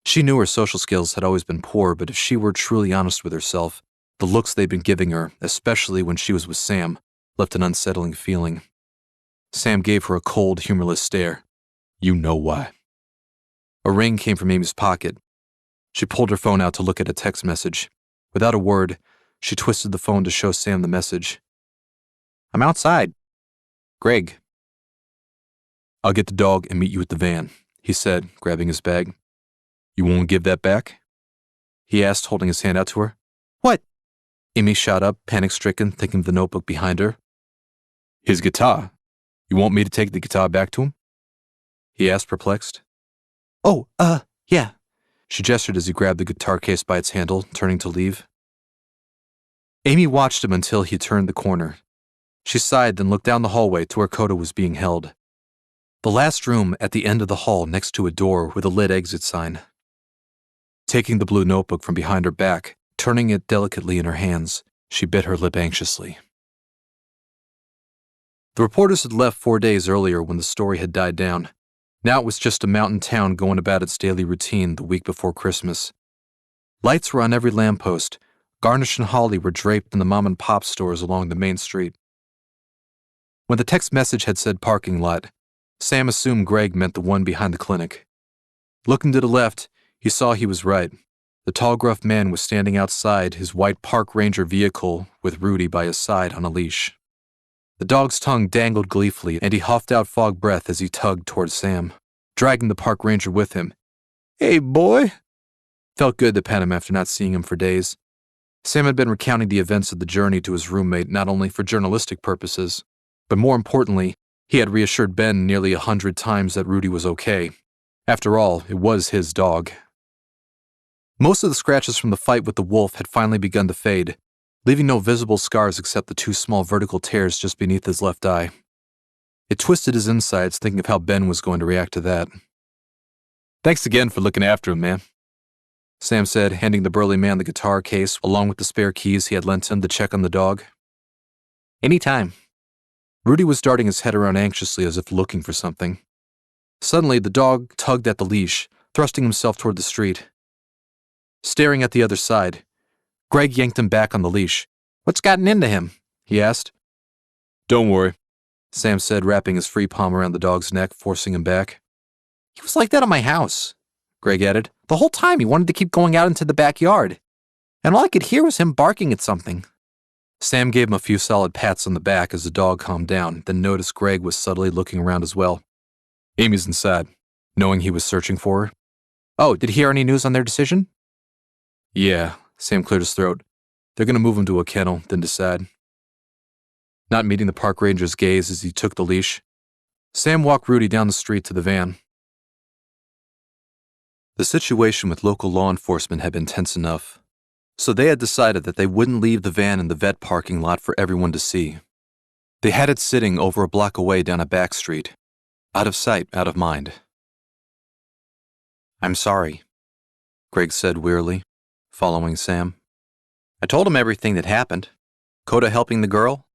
She knew her social skills had always been poor, but if she were truly honest with herself, the looks they'd been giving her, especially when she was with Sam, left an unsettling feeling. Sam gave her a cold, humorless stare. You know why. A ring came from Amy's pocket. She pulled her phone out to look at a text message. Without a word, she twisted the phone to show Sam the message. I'm outside. Greg. I'll get the dog and meet you at the van, he said, grabbing his bag. You won't give that back? He asked, holding his hand out to her. What? Amy shot up, panic-stricken, thinking of the notebook behind her. His guitar. You want me to take the guitar back to him? He asked, perplexed. Oh, yeah. She gestured as he grabbed the guitar case by its handle, turning to leave. Amy watched him until he turned the corner. She sighed, then looked down the hallway to where Coda was being held. The last room at the end of the hall next to a door with a lit exit sign. Taking the blue notebook from behind her back, turning it delicately in her hands, she bit her lip anxiously. The reporters had left 4 days earlier when the story had died down. Now it was just a mountain town going about its daily routine the week before Christmas. Lights were on every lamppost. Garnish and holly were draped in the mom-and-pop stores along the main street. When the text message had said parking lot, Sam assumed Greg meant the one behind the clinic. Looking to the left, he saw he was right. The tall, gruff man was standing outside his white park ranger vehicle with Rudy by his side on a leash. The dog's tongue dangled gleefully, and he huffed out fog breath as he tugged towards Sam, dragging the park ranger with him. Hey, boy! Felt good to pet him after not seeing him for days. Sam had been recounting the events of the journey to his roommate not only for journalistic purposes, but more importantly, he had reassured Ben nearly 100 times that Rudy was okay. After all, it was his dog. Most of the scratches from the fight with the wolf had finally begun to fade, leaving no visible scars except the 2 small vertical tears just beneath his left eye. It twisted his insides thinking of how Ben was going to react to that. "Thanks again for looking after him, man," Sam said, handing the burly man the guitar case along with the spare keys he had lent him to check on the dog. "Anytime." Rudy was darting his head around anxiously as if looking for something. Suddenly, the dog tugged at the leash, thrusting himself toward the street. Staring at the other side, Greg yanked him back on the leash. "What's gotten into him?" he asked. "Don't worry," Sam said, wrapping his free palm around the dog's neck, forcing him back. "He was like that at my house," Greg added. "The whole time he wanted to keep going out into the backyard, and all I could hear was him barking at something." Sam gave him a few solid pats on the back as the dog calmed down, then noticed Greg was subtly looking around as well. "Amy's inside," knowing he was searching for her. "Oh, did he hear any news on their decision?" "Yeah," Sam cleared his throat. "They're going to move him to a kennel, then decide." Not meeting the park ranger's gaze as he took the leash, Sam walked Rudy down the street to the van. The situation with local law enforcement had been tense enough, so they had decided that they wouldn't leave the van in the vet parking lot for everyone to see. They had it sitting over a block away down a back street, out of sight, out of mind. "I'm sorry," Greg said wearily, following Sam. "I told him everything that happened. Coda helping the girl,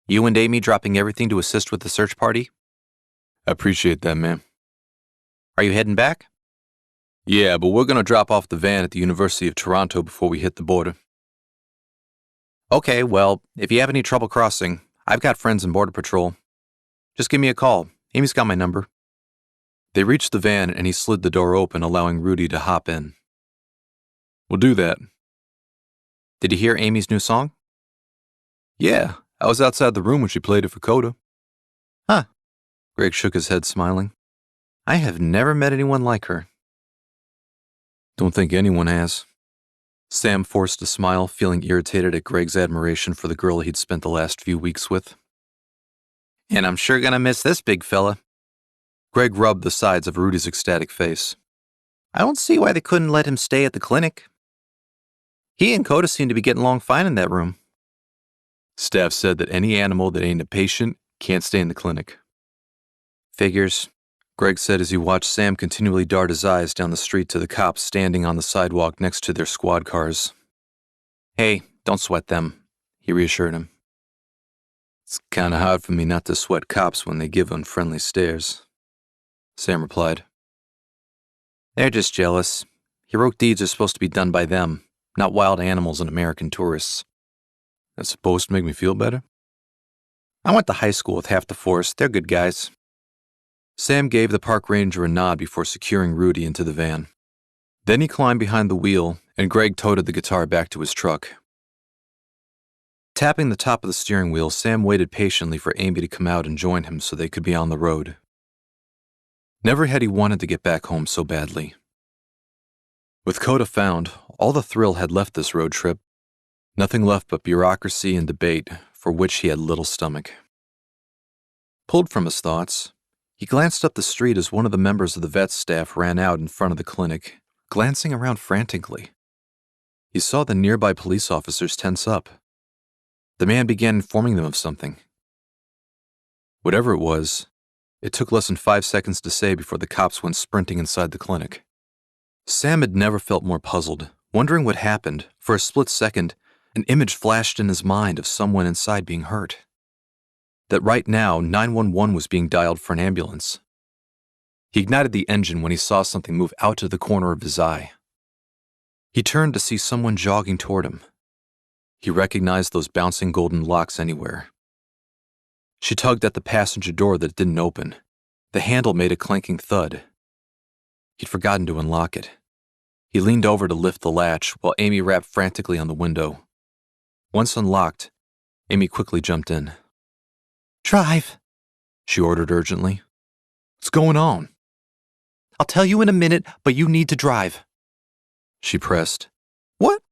you and Amy dropping everything to assist with the search party." "I appreciate that, man." "Are you heading back?" "Yeah, but we're going to drop off the van at the University of Toronto before we hit the border." "Okay, well, if you have any trouble crossing, I've got friends in Border Patrol. Just give me a call. Amy's got my number." They reached the van and he slid the door open, allowing Rudy to hop in. "We'll do that." "Did you hear Amy's new song?" "Yeah, I was outside the room when she played it for Coda." "Huh." Greg shook his head, smiling. "I have never met anyone like her." "Don't think anyone has." Sam forced a smile, feeling irritated at Greg's admiration for the girl he'd spent the last few weeks with. "And I'm sure gonna miss this big fella." Greg rubbed the sides of Rudy's ecstatic face. "I don't see why they couldn't let him stay at the clinic. He and Coda seem to be getting along fine in that room." "Staff said that any animal that ain't a patient can't stay in the clinic." "Figures," Greg said as he watched Sam continually dart his eyes down the street to the cops standing on the sidewalk next to their squad cars. "Hey, don't sweat them," he reassured him. "It's kinda hard for me not to sweat cops when they give unfriendly stares," Sam replied. "They're just jealous. Heroic deeds are supposed to be done by them, not wild animals and American tourists." "That's supposed to make me feel better?" "I went to high school with half the force. They're good guys." Sam gave the park ranger a nod before securing Rudy into the van. Then he climbed behind the wheel, and Greg toted the guitar back to his truck. Tapping the top of the steering wheel, Sam waited patiently for Amy to come out and join him so they could be on the road. Never had he wanted to get back home so badly. With Coda found, all the thrill had left this road trip. Nothing left but bureaucracy and debate, for which he had little stomach. Pulled from his thoughts, he glanced up the street as one of the members of the vet's staff ran out in front of the clinic, glancing around frantically. He saw the nearby police officers tense up. The man began informing them of something. Whatever it was, it took less than 5 seconds to say before the cops went sprinting inside the clinic. Sam had never felt more puzzled, wondering what happened. For a split second, an image flashed in his mind of someone inside being hurt. That right now, 911 was being dialed for an ambulance. He ignited the engine when he saw something move out to the corner of his eye. He turned to see someone jogging toward him. He recognized those bouncing golden locks anywhere. She tugged at the passenger door that didn't open. The handle made a clanking thud. He'd forgotten to unlock it. He leaned over to lift the latch while Amy rapped frantically on the window. Once unlocked, Amy quickly jumped in. "Drive," she ordered urgently. "What's going on?" "I'll tell you in a minute, but you need to drive." She pressed. "What?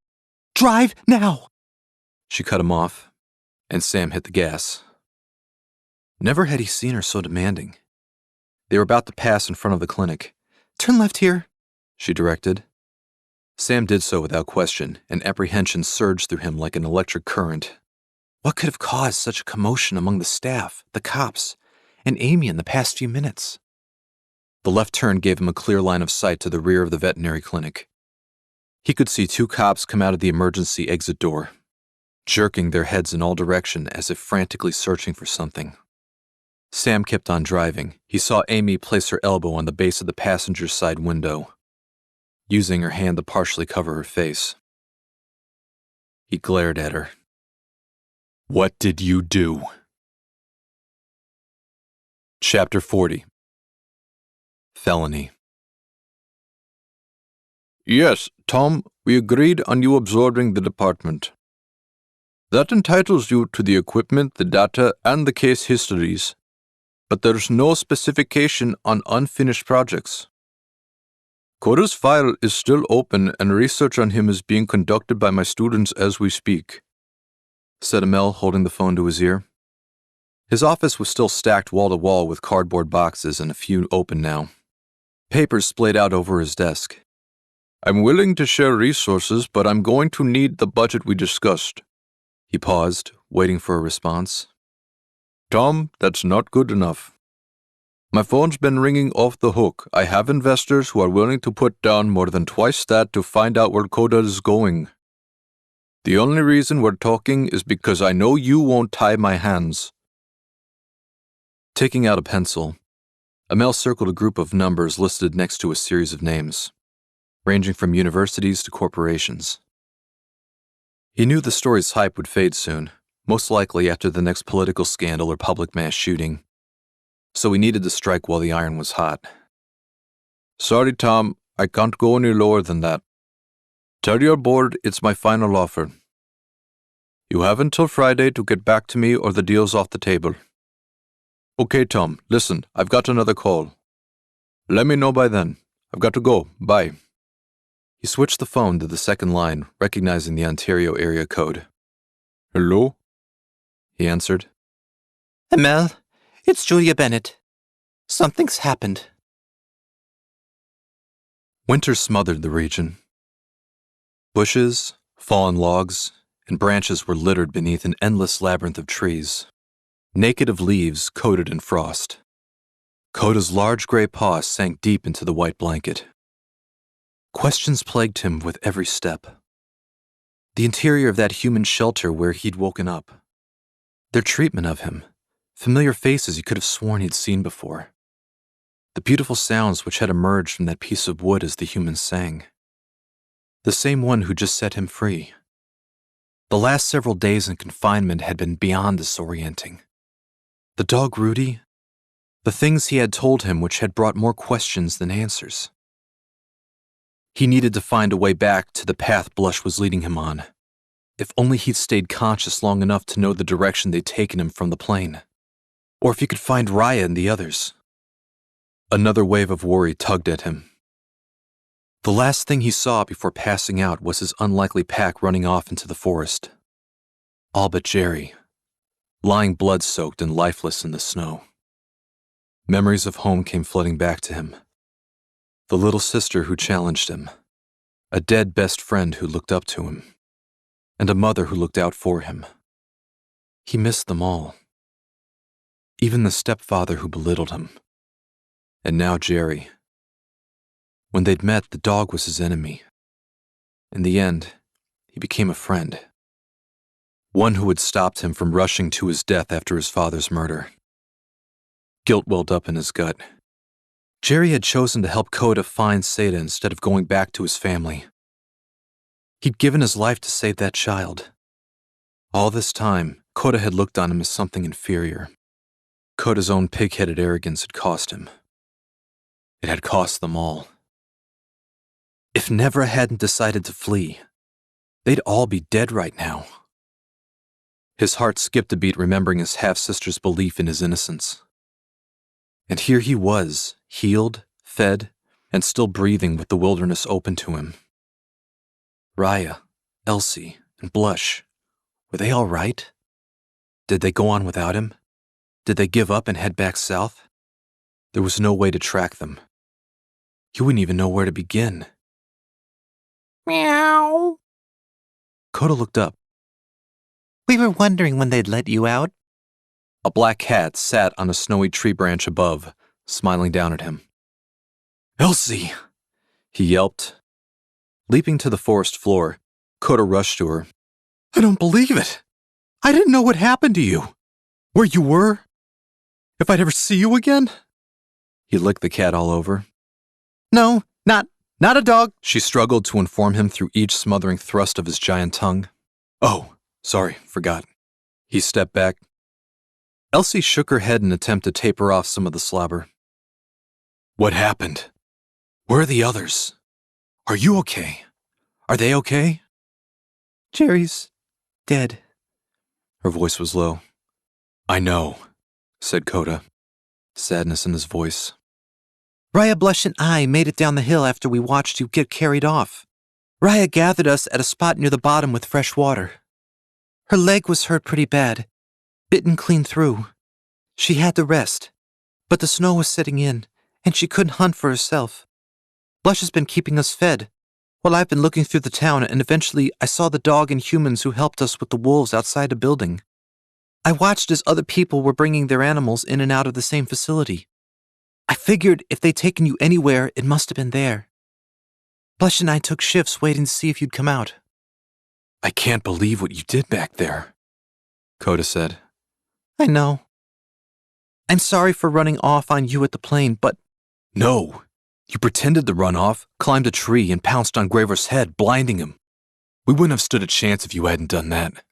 Drive now." She cut him off, and Sam hit the gas. Never had he seen her so demanding. They were about to pass in front of the clinic. "Turn left here," she directed. Sam did so without question, and apprehension surged through him like an electric current. What could have caused such a commotion among the staff, the cops, and Amy in the past few minutes. The left turn gave him a clear line of sight to the rear of the veterinary clinic. He could see 2 cops come out of the emergency exit door, jerking their heads in all directions as if frantically searching for something. Sam kept on driving. He saw Amy place her elbow on the base of the passenger's side window, using her hand to partially cover her face. He glared at her. "What did you do?" Chapter 40. Felony. Yes, Tom, we agreed on you absorbing the department. That entitles you to the equipment, the data, and the case histories. But there's no specification on unfinished projects. Coda's file is still open and research on him is being conducted by my students as we speak, said Amel, holding the phone to his ear. His office was still stacked wall to wall with cardboard boxes and a few open now. Papers splayed out over his desk. I'm willing to share resources, but I'm going to need the budget we discussed. He paused, waiting for a response. Tom, that's not good enough. My phone's been ringing off the hook. I have investors who are willing to put down more than twice that to find out where Coda is going. The only reason we're talking is because I know you won't tie my hands. Taking out a pencil, Amel circled a group of numbers listed next to a series of names, ranging from universities to corporations. He knew the story's hype would fade soon, most likely after the next political scandal or public mass shooting, so he needed to strike while the iron was hot. Sorry, Tom, I can't go any lower than that. Tell your board it's my final offer. You have until Friday to get back to me or the deal's off the table. Okay, Tom, listen, I've got another call. Let me know by then. I've got to go. Bye. He switched the phone to the second line, recognizing the Ontario area code. Hello? He answered. Amel, it's Julia Bennett. Something's happened. Winter smothered the region. Bushes, fallen logs, and branches were littered beneath an endless labyrinth of trees, naked of leaves coated in frost. Coda's large gray paw sank deep into the white blanket. Questions plagued him with every step. The interior of that human shelter where he'd woken up. Their treatment of him. Familiar faces he could have sworn he'd seen before. The beautiful sounds which had emerged from that piece of wood as the humans sang. The same one who just set him free. The last several days in confinement had been beyond disorienting. The dog Rudy, the things he had told him which had brought more questions than answers. He needed to find a way back to the path Blush was leading him on. If only he'd stayed conscious long enough to know the direction they'd taken him from the plane. Or if he could find Raya and the others. Another wave of worry tugged at him. The last thing he saw before passing out was his unlikely pack running off into the forest. All but Jerry, lying blood-soaked and lifeless in the snow. Memories of home came flooding back to him. The little sister who challenged him, a dead best friend who looked up to him, and a mother who looked out for him. He missed them all. Even the stepfather who belittled him. And now Jerry. When they'd met, the dog was his enemy. In the end, he became a friend. One who had stopped him from rushing to his death after his father's murder. Guilt welled up in his gut. Jerry had chosen to help Coda find Seda instead of going back to his family. He'd given his life to save that child. All this time, Coda had looked on him as something inferior. Coda's own pig-headed arrogance had cost him. It had cost them all. If Nevra hadn't decided to flee, they'd all be dead right now. His heart skipped a beat remembering his half-sister's belief in his innocence. And here he was, healed, fed, and still breathing with the wilderness open to him. Raya, Elsie, and Blush, were they all right? Did they go on without him? Did they give up and head back south? There was no way to track them. He wouldn't even know where to begin. Meow. Coda looked up. We were wondering when they'd let you out. A black cat sat on a snowy tree branch above, smiling down at him. "Elsie!" he yelped. Leaping to the forest floor, Coda rushed to her. "I don't believe it! I didn't know what happened to you! Where you were? If I'd ever see you again?" He licked the cat all over. "No, not a dog," she struggled to inform him through each smothering thrust of his giant tongue. "Oh, sorry, forgot." He stepped back. Elsie shook her head in an attempt to taper off some of the slobber. "What happened? Where are the others? Are you okay? Are they okay?" "Jerry's dead." Her voice was low. "I know," said Coda, sadness in his voice. Raya, Blush, and I made it down the hill after we watched you get carried off. Raya gathered us at a spot near the bottom with fresh water. Her leg was hurt pretty bad, bitten clean through. She had to rest, but the snow was setting in, and she couldn't hunt for herself. Blush has been keeping us fed, while I've been looking through the town, and eventually I saw the dog and humans who helped us with the wolves outside the building. I watched as other people were bringing their animals in and out of the same facility. I figured if they'd taken you anywhere, it must have been there. Blush and I took shifts waiting to see if you'd come out." "I can't believe what you did back there," Coda said. "I know. I'm sorry for running off on you at the plane, but—" "No, you pretended to run off, climbed a tree, and pounced on Graver's head, blinding him. We wouldn't have stood a chance if you hadn't done that."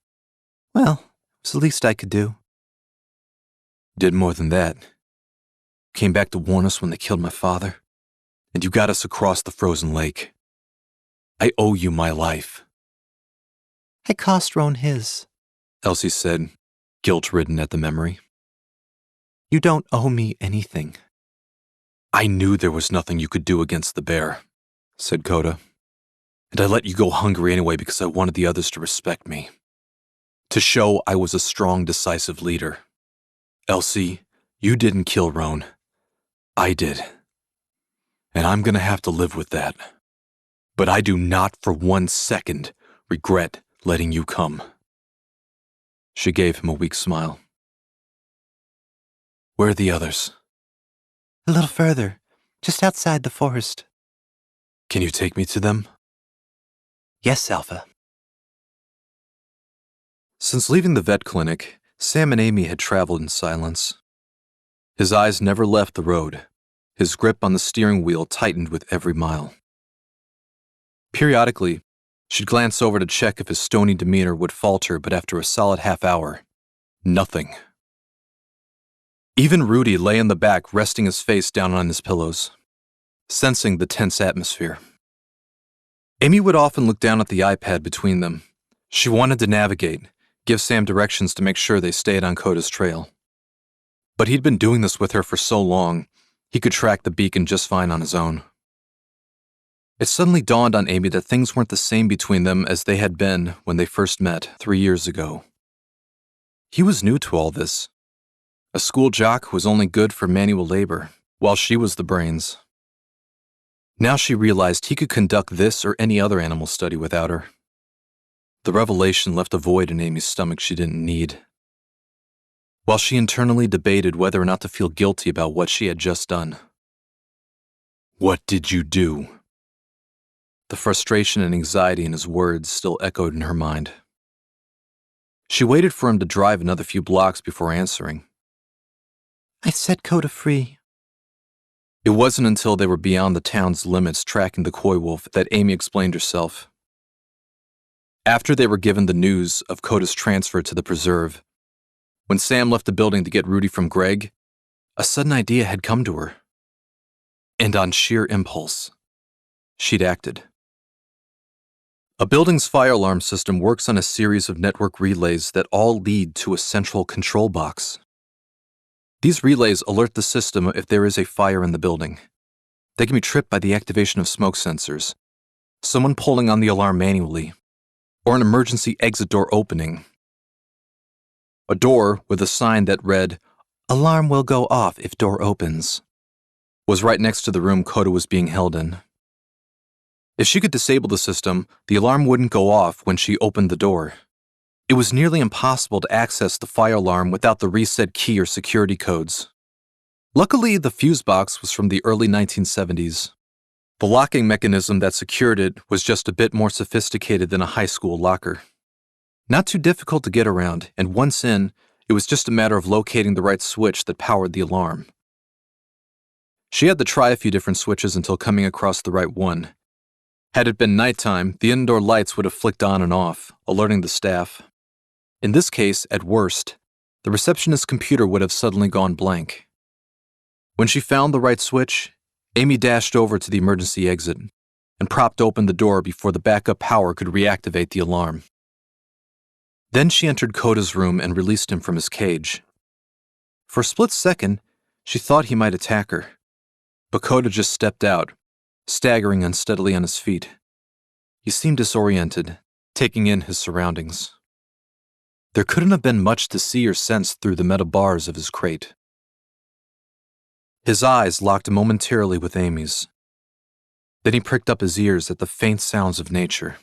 Well, it was the least I could do. "Did more than that. Came back to warn us when they killed my father, and you got us across the frozen lake. I owe you my life." I cost Roan his. Elsie said, guilt-ridden at the memory. You don't owe me anything. "I knew there was nothing you could do against the bear," said Coda. "And I let you go hungry anyway because I wanted the others to respect me. To show I was a strong, decisive leader. Elsie, you didn't kill Roan. I did. And I'm gonna have to live with that. But I do not for 1 second regret letting you come." She gave him a weak smile. "Where are the others?" A little further, just outside the forest. "Can you take me to them?" Yes, Alpha. Since leaving the vet clinic, Sam and Amy had traveled in silence. His eyes never left the road. His grip on the steering wheel tightened with every mile. Periodically, she'd glance over to check if his stony demeanor would falter, but after a solid half hour, nothing. Even Rudy lay in the back, resting his face down on his pillows, sensing the tense atmosphere. Amy would often look down at the iPad between them. She wanted to navigate, give Sam directions to make sure they stayed on Coda's trail. But he'd been doing this with her for so long, he could track the beacon just fine on his own. It suddenly dawned on Amy that things weren't the same between them as they had been when they first met 3 years ago. He was new to all this. A school jock who was only good for manual labor, while she was the brains. Now she realized he could conduct this or any other animal study without her. The revelation left a void in Amy's stomach she didn't need. While she internally debated whether or not to feel guilty about what she had just done. "What did you do?" The frustration and anxiety in his words still echoed in her mind. She waited for him to drive another few blocks before answering. I set Coda free. It wasn't until they were beyond the town's limits tracking the coy wolf that Amy explained herself. After they were given the news of Coda's transfer to the preserve, when Sam left the building to get Rudy from Greg, a sudden idea had come to her. And on sheer impulse, she'd acted. A building's fire alarm system works on a series of network relays that all lead to a central control box. These relays alert the system if there is a fire in the building. They can be tripped by the activation of smoke sensors, someone pulling on the alarm manually, or an emergency exit door opening. A door with a sign that read, "Alarm will go off if door opens," was right next to the room Coda was being held in. If she could disable the system, the alarm wouldn't go off when she opened the door. It was nearly impossible to access the fire alarm without the reset key or security codes. Luckily, the fuse box was from the early 1970s. The locking mechanism that secured it was just a bit more sophisticated than a high school locker. Not too difficult to get around, and once in, it was just a matter of locating the right switch that powered the alarm. She had to try a few different switches until coming across the right one. Had it been nighttime, the indoor lights would have flicked on and off, alerting the staff. In this case, at worst, the receptionist's computer would have suddenly gone blank. When she found the right switch, Amy dashed over to the emergency exit and propped open the door before the backup power could reactivate the alarm. Then she entered Coda's room and released him from his cage. For a split second, she thought he might attack her, but Coda just stepped out, staggering unsteadily on his feet. He seemed disoriented, taking in his surroundings. There couldn't have been much to see or sense through the metal bars of his crate. His eyes locked momentarily with Amy's. Then he pricked up his ears at the faint sounds of nature,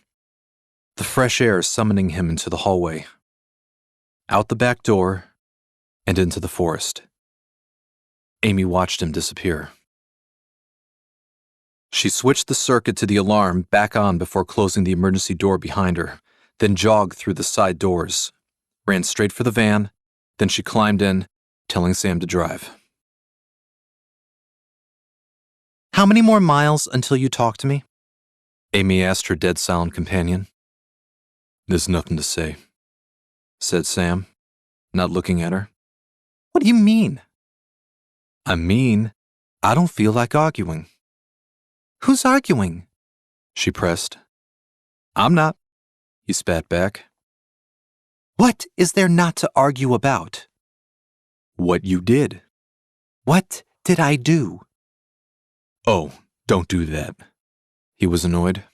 the fresh air summoning him into the hallway, out the back door, and into the forest. Amy watched him disappear. She switched the circuit to the alarm back on before closing the emergency door behind her, then jogged through the side doors, ran straight for the van, then she climbed in, telling Sam to drive. How many more miles until you talk to me? Amy asked her dead silent companion. There's nothing to say, said Sam, not looking at her. What do you mean? I mean, I don't feel like arguing. Who's arguing? She pressed. I'm not, he spat back. What is there not to argue about? What you did. What did I do? Oh, don't do that. He was annoyed.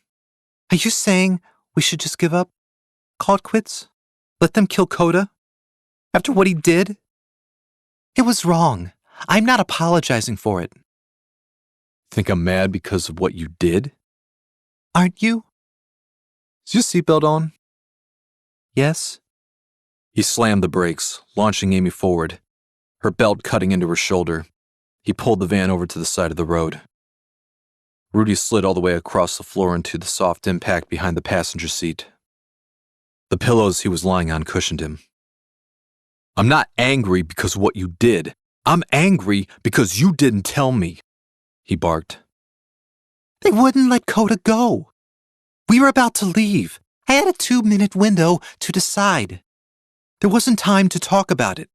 Are you saying we should just give up? Call it quits? Let them kill Coda? After what he did? It was wrong. I'm not apologizing for it. Think I'm mad because of what you did? Aren't you? Is your seatbelt on? Yes. He slammed the brakes, launching Amy forward, her belt cutting into her shoulder. He pulled the van over to the side of the road. Rudy slid all the way across the floor into the soft impact behind the passenger seat. The pillows he was lying on cushioned him. I'm not angry because of what you did. I'm angry because you didn't tell me, he barked. They wouldn't let Coda go. We were about to leave. I had a 2-minute window to decide. There wasn't time to talk about it.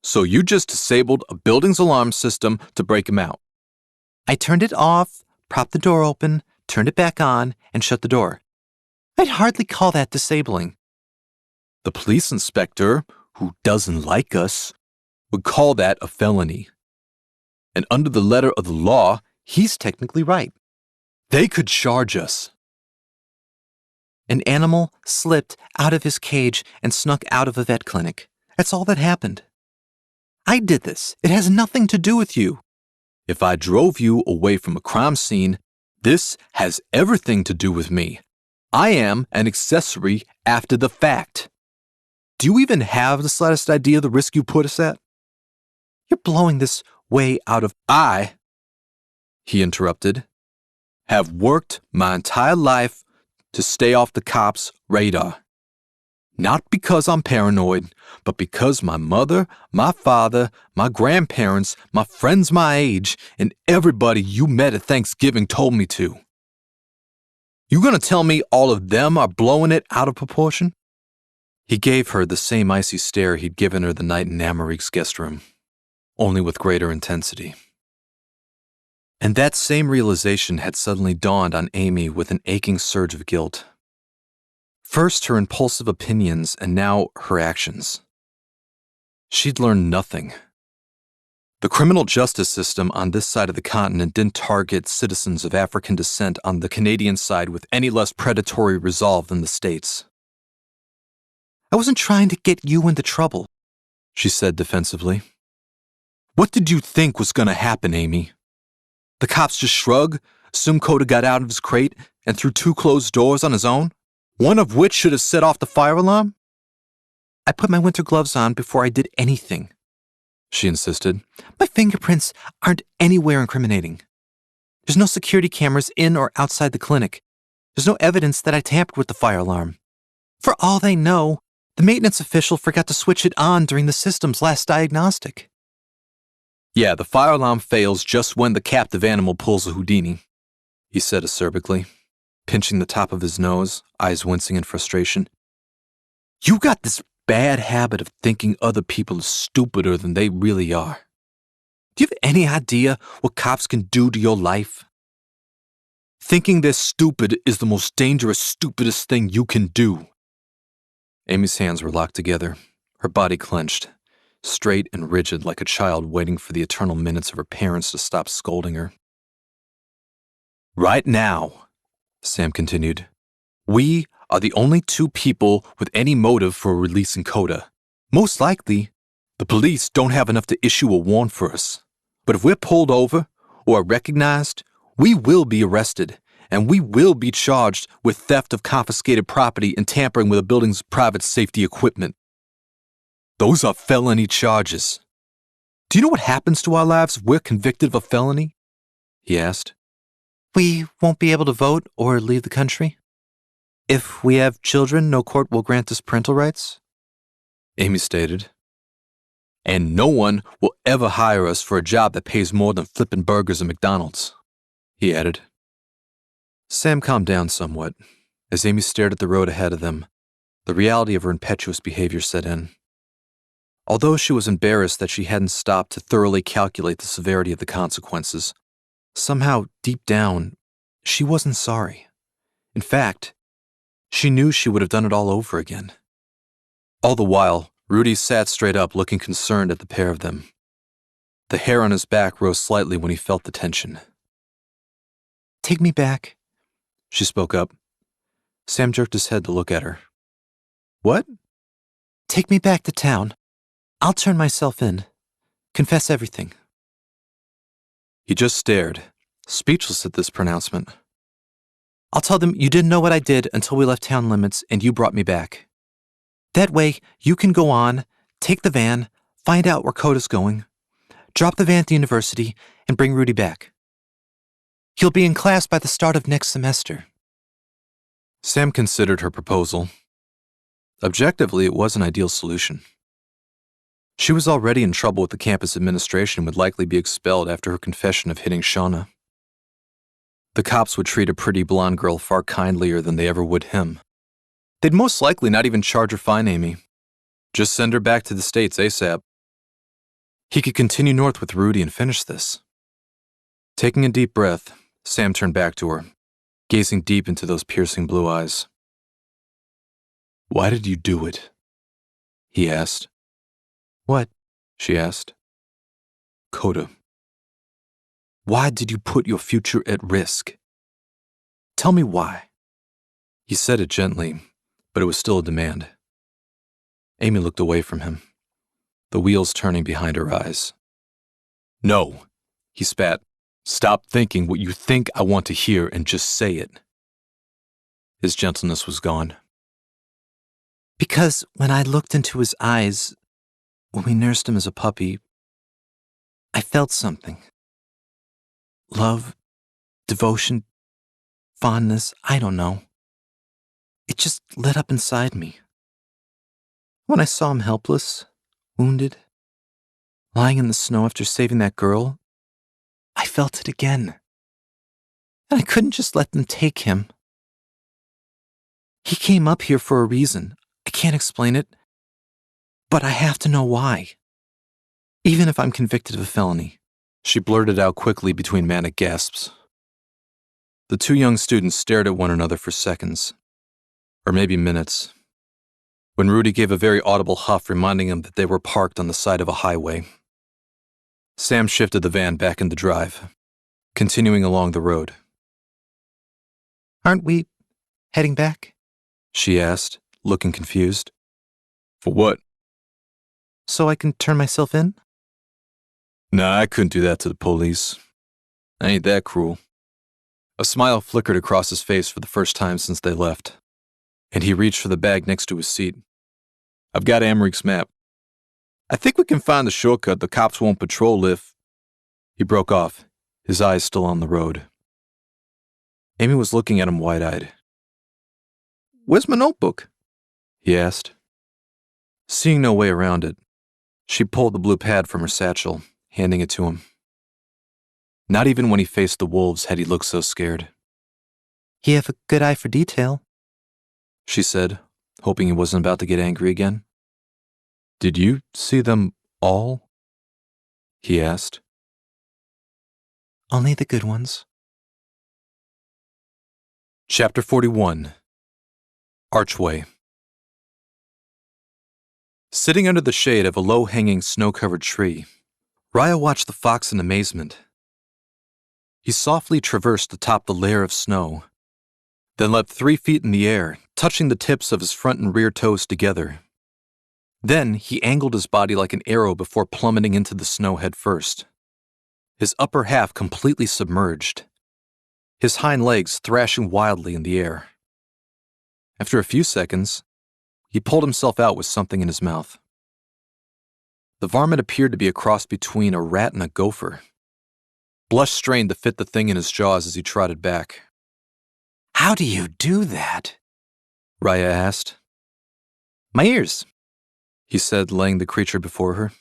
So you just disabled a building's alarm system to break him out? I turned it off, propped the door open, turned it back on, and shut the door. I'd hardly call that disabling. The police inspector, who doesn't like us, would call that a felony. And under the letter of the law, he's technically right. They could charge us. An animal slipped out of his cage and snuck out of a vet clinic. That's all that happened. I did this. It has nothing to do with you. If I drove you away from a crime scene, this has everything to do with me. I am an accessory after the fact. Do you even have the slightest idea of the risk you put us at? You're blowing this way out of... He interrupted, have worked my entire life to stay off the cops' radar. Not because I'm paranoid, but because my mother, my father, my grandparents, my friends my age, and everybody you met at Thanksgiving told me to. You gonna tell me all of them are blowing it out of proportion? He gave her the same icy stare he'd given her the night in Amarik's guest room, only with greater intensity. And that same realization had suddenly dawned on Amy with an aching surge of guilt. First her impulsive opinions and now her actions. She'd learned nothing. The criminal justice system on this side of the continent didn't target citizens of African descent on the Canadian side with any less predatory resolve than the States. I wasn't trying to get you into trouble, she said defensively. What did you think was going to happen, Amy? The cops just shrug, assume Coda got out of his crate and through 2 closed doors on his own? One of which should have set off the fire alarm? I put my winter gloves on before I did anything," she insisted. "My fingerprints aren't anywhere incriminating. There's no security cameras in or outside the clinic. There's no evidence that I tampered with the fire alarm. For all they know, the maintenance official forgot to switch it on during the system's last diagnostic." "Yeah, the fire alarm fails just when the captive animal pulls a Houdini," he said acerbically, pinching the top of his nose, eyes wincing in frustration. "You got this bad habit of thinking other people are stupider than they really are. Do you have any idea what cops can do to your life? Thinking they're stupid is the most dangerous, stupidest thing you can do." Amy's hands were locked together, her body clenched, straight and rigid like a child waiting for the eternal minutes of her parents to stop scolding her. "Right now," Sam continued, "we are the only two people with any motive for releasing Coda. Most likely, the police don't have enough to issue a warrant for us. But if we're pulled over or are recognized, we will be arrested, and we will be charged with theft of confiscated property and tampering with a building's private safety equipment. Those are felony charges. Do you know what happens to our lives if we're convicted of a felony?" he asked. "We won't be able to vote or leave the country? If we have children, no court will grant us parental rights?" Amy stated. "And no one will ever hire us for a job that pays more than flipping burgers at McDonald's," he added. Sam calmed down somewhat. As Amy stared at the road ahead of them, the reality of her impetuous behavior set in. Although she was embarrassed that she hadn't stopped to thoroughly calculate the severity of the consequences, somehow, deep down, she wasn't sorry. In fact, she knew she would have done it all over again. All the while, Rudy sat straight up, looking concerned at the pair of them. The hair on his back rose slightly when he felt the tension. "Take me back," she spoke up. Sam jerked his head to look at her. "What?" "Take me back to town. I'll turn myself in. Confess everything." He just stared, speechless at this pronouncement. "I'll tell them you didn't know what I did until we left town limits and you brought me back. That way, you can go on, take the van, find out where Coda's going, drop the van at the university, and bring Rudy back. He'll be in class by the start of next semester." Sam considered her proposal. Objectively, it was an ideal solution. She was already in trouble with the campus administration and would likely be expelled after her confession of hitting Shauna. The cops would treat a pretty blonde girl far kindlier than they ever would him. They'd most likely not even charge or fine Amy. Just send her back to the States ASAP. He could continue north with Rudy and finish this. Taking a deep breath, Sam turned back to her, gazing deep into those piercing blue eyes. "Why did you do it?" he asked. "What?" she asked. "Coda. Why did you put your future at risk? Tell me why." He said it gently, but it was still a demand. Amy looked away from him, the wheels turning behind her eyes. "No," he spat. "Stop thinking what you think I want to hear and just say it." His gentleness was gone. "Because when I looked into his eyes, when we nursed him as a puppy, I felt something. Love, devotion, fondness, I don't know. It just lit up inside me. When I saw him helpless, wounded, lying in the snow after saving that girl, I felt it again. And I couldn't just let them take him. He came up here for a reason. I can't explain it, but I have to know why. Even if I'm convicted of a felony." She blurted out quickly between manic gasps. The two young students stared at one another for seconds, or maybe minutes, when Rudy gave a very audible huff reminding him that they were parked on the side of a highway. Sam shifted the van back in the drive, continuing along the road. "Aren't we heading back?" she asked, looking confused. "For what?" "So I can turn myself in?" "Nah, I couldn't do that to the police. I ain't that cruel." A smile flickered across his face for the first time since they left, and he reached for the bag next to his seat. I've got Amrik's map. I think we can find the shortcut the cops won't patrol if... He broke off, his eyes still on the road. Amy was looking at him wide-eyed. Where's my notebook? He asked. Seeing no way around it, she pulled the blue pad from her satchel, handing it to him. Not even when he faced the wolves had he looked so scared. You have a good eye for detail, she said, hoping he wasn't about to get angry again. Did you see them all? He asked. Only the good ones. Chapter 41. Archway. Sitting under the shade of a low-hanging, snow-covered tree, Raya watched the fox in amazement. He softly traversed atop the layer of snow, then leapt 3 feet in the air, touching the tips of his front and rear toes together. Then he angled his body like an arrow before plummeting into the snow head first, his upper half completely submerged, his hind legs thrashing wildly in the air. After a few seconds, he pulled himself out with something in his mouth. The varmint appeared to be a cross between a rat and a gopher. Blush strained to fit the thing in his jaws as he trotted back. How do you do that? Raya asked. My ears, he said, laying the creature before her,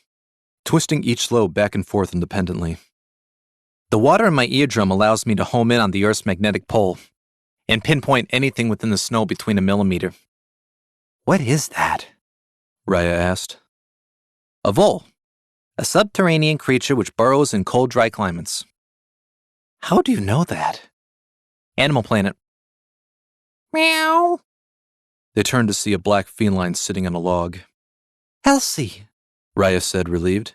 twisting each lobe back and forth independently. The water in my eardrum allows me to home in on the Earth's magnetic pole and pinpoint anything within the snow between a millimeter. What is that? Raya asked. A vole, a subterranean creature which burrows in cold, dry climates. How do you know that? Animal Planet. Meow. They turned to see a black feline sitting on a log. Elsie, Raya said, relieved.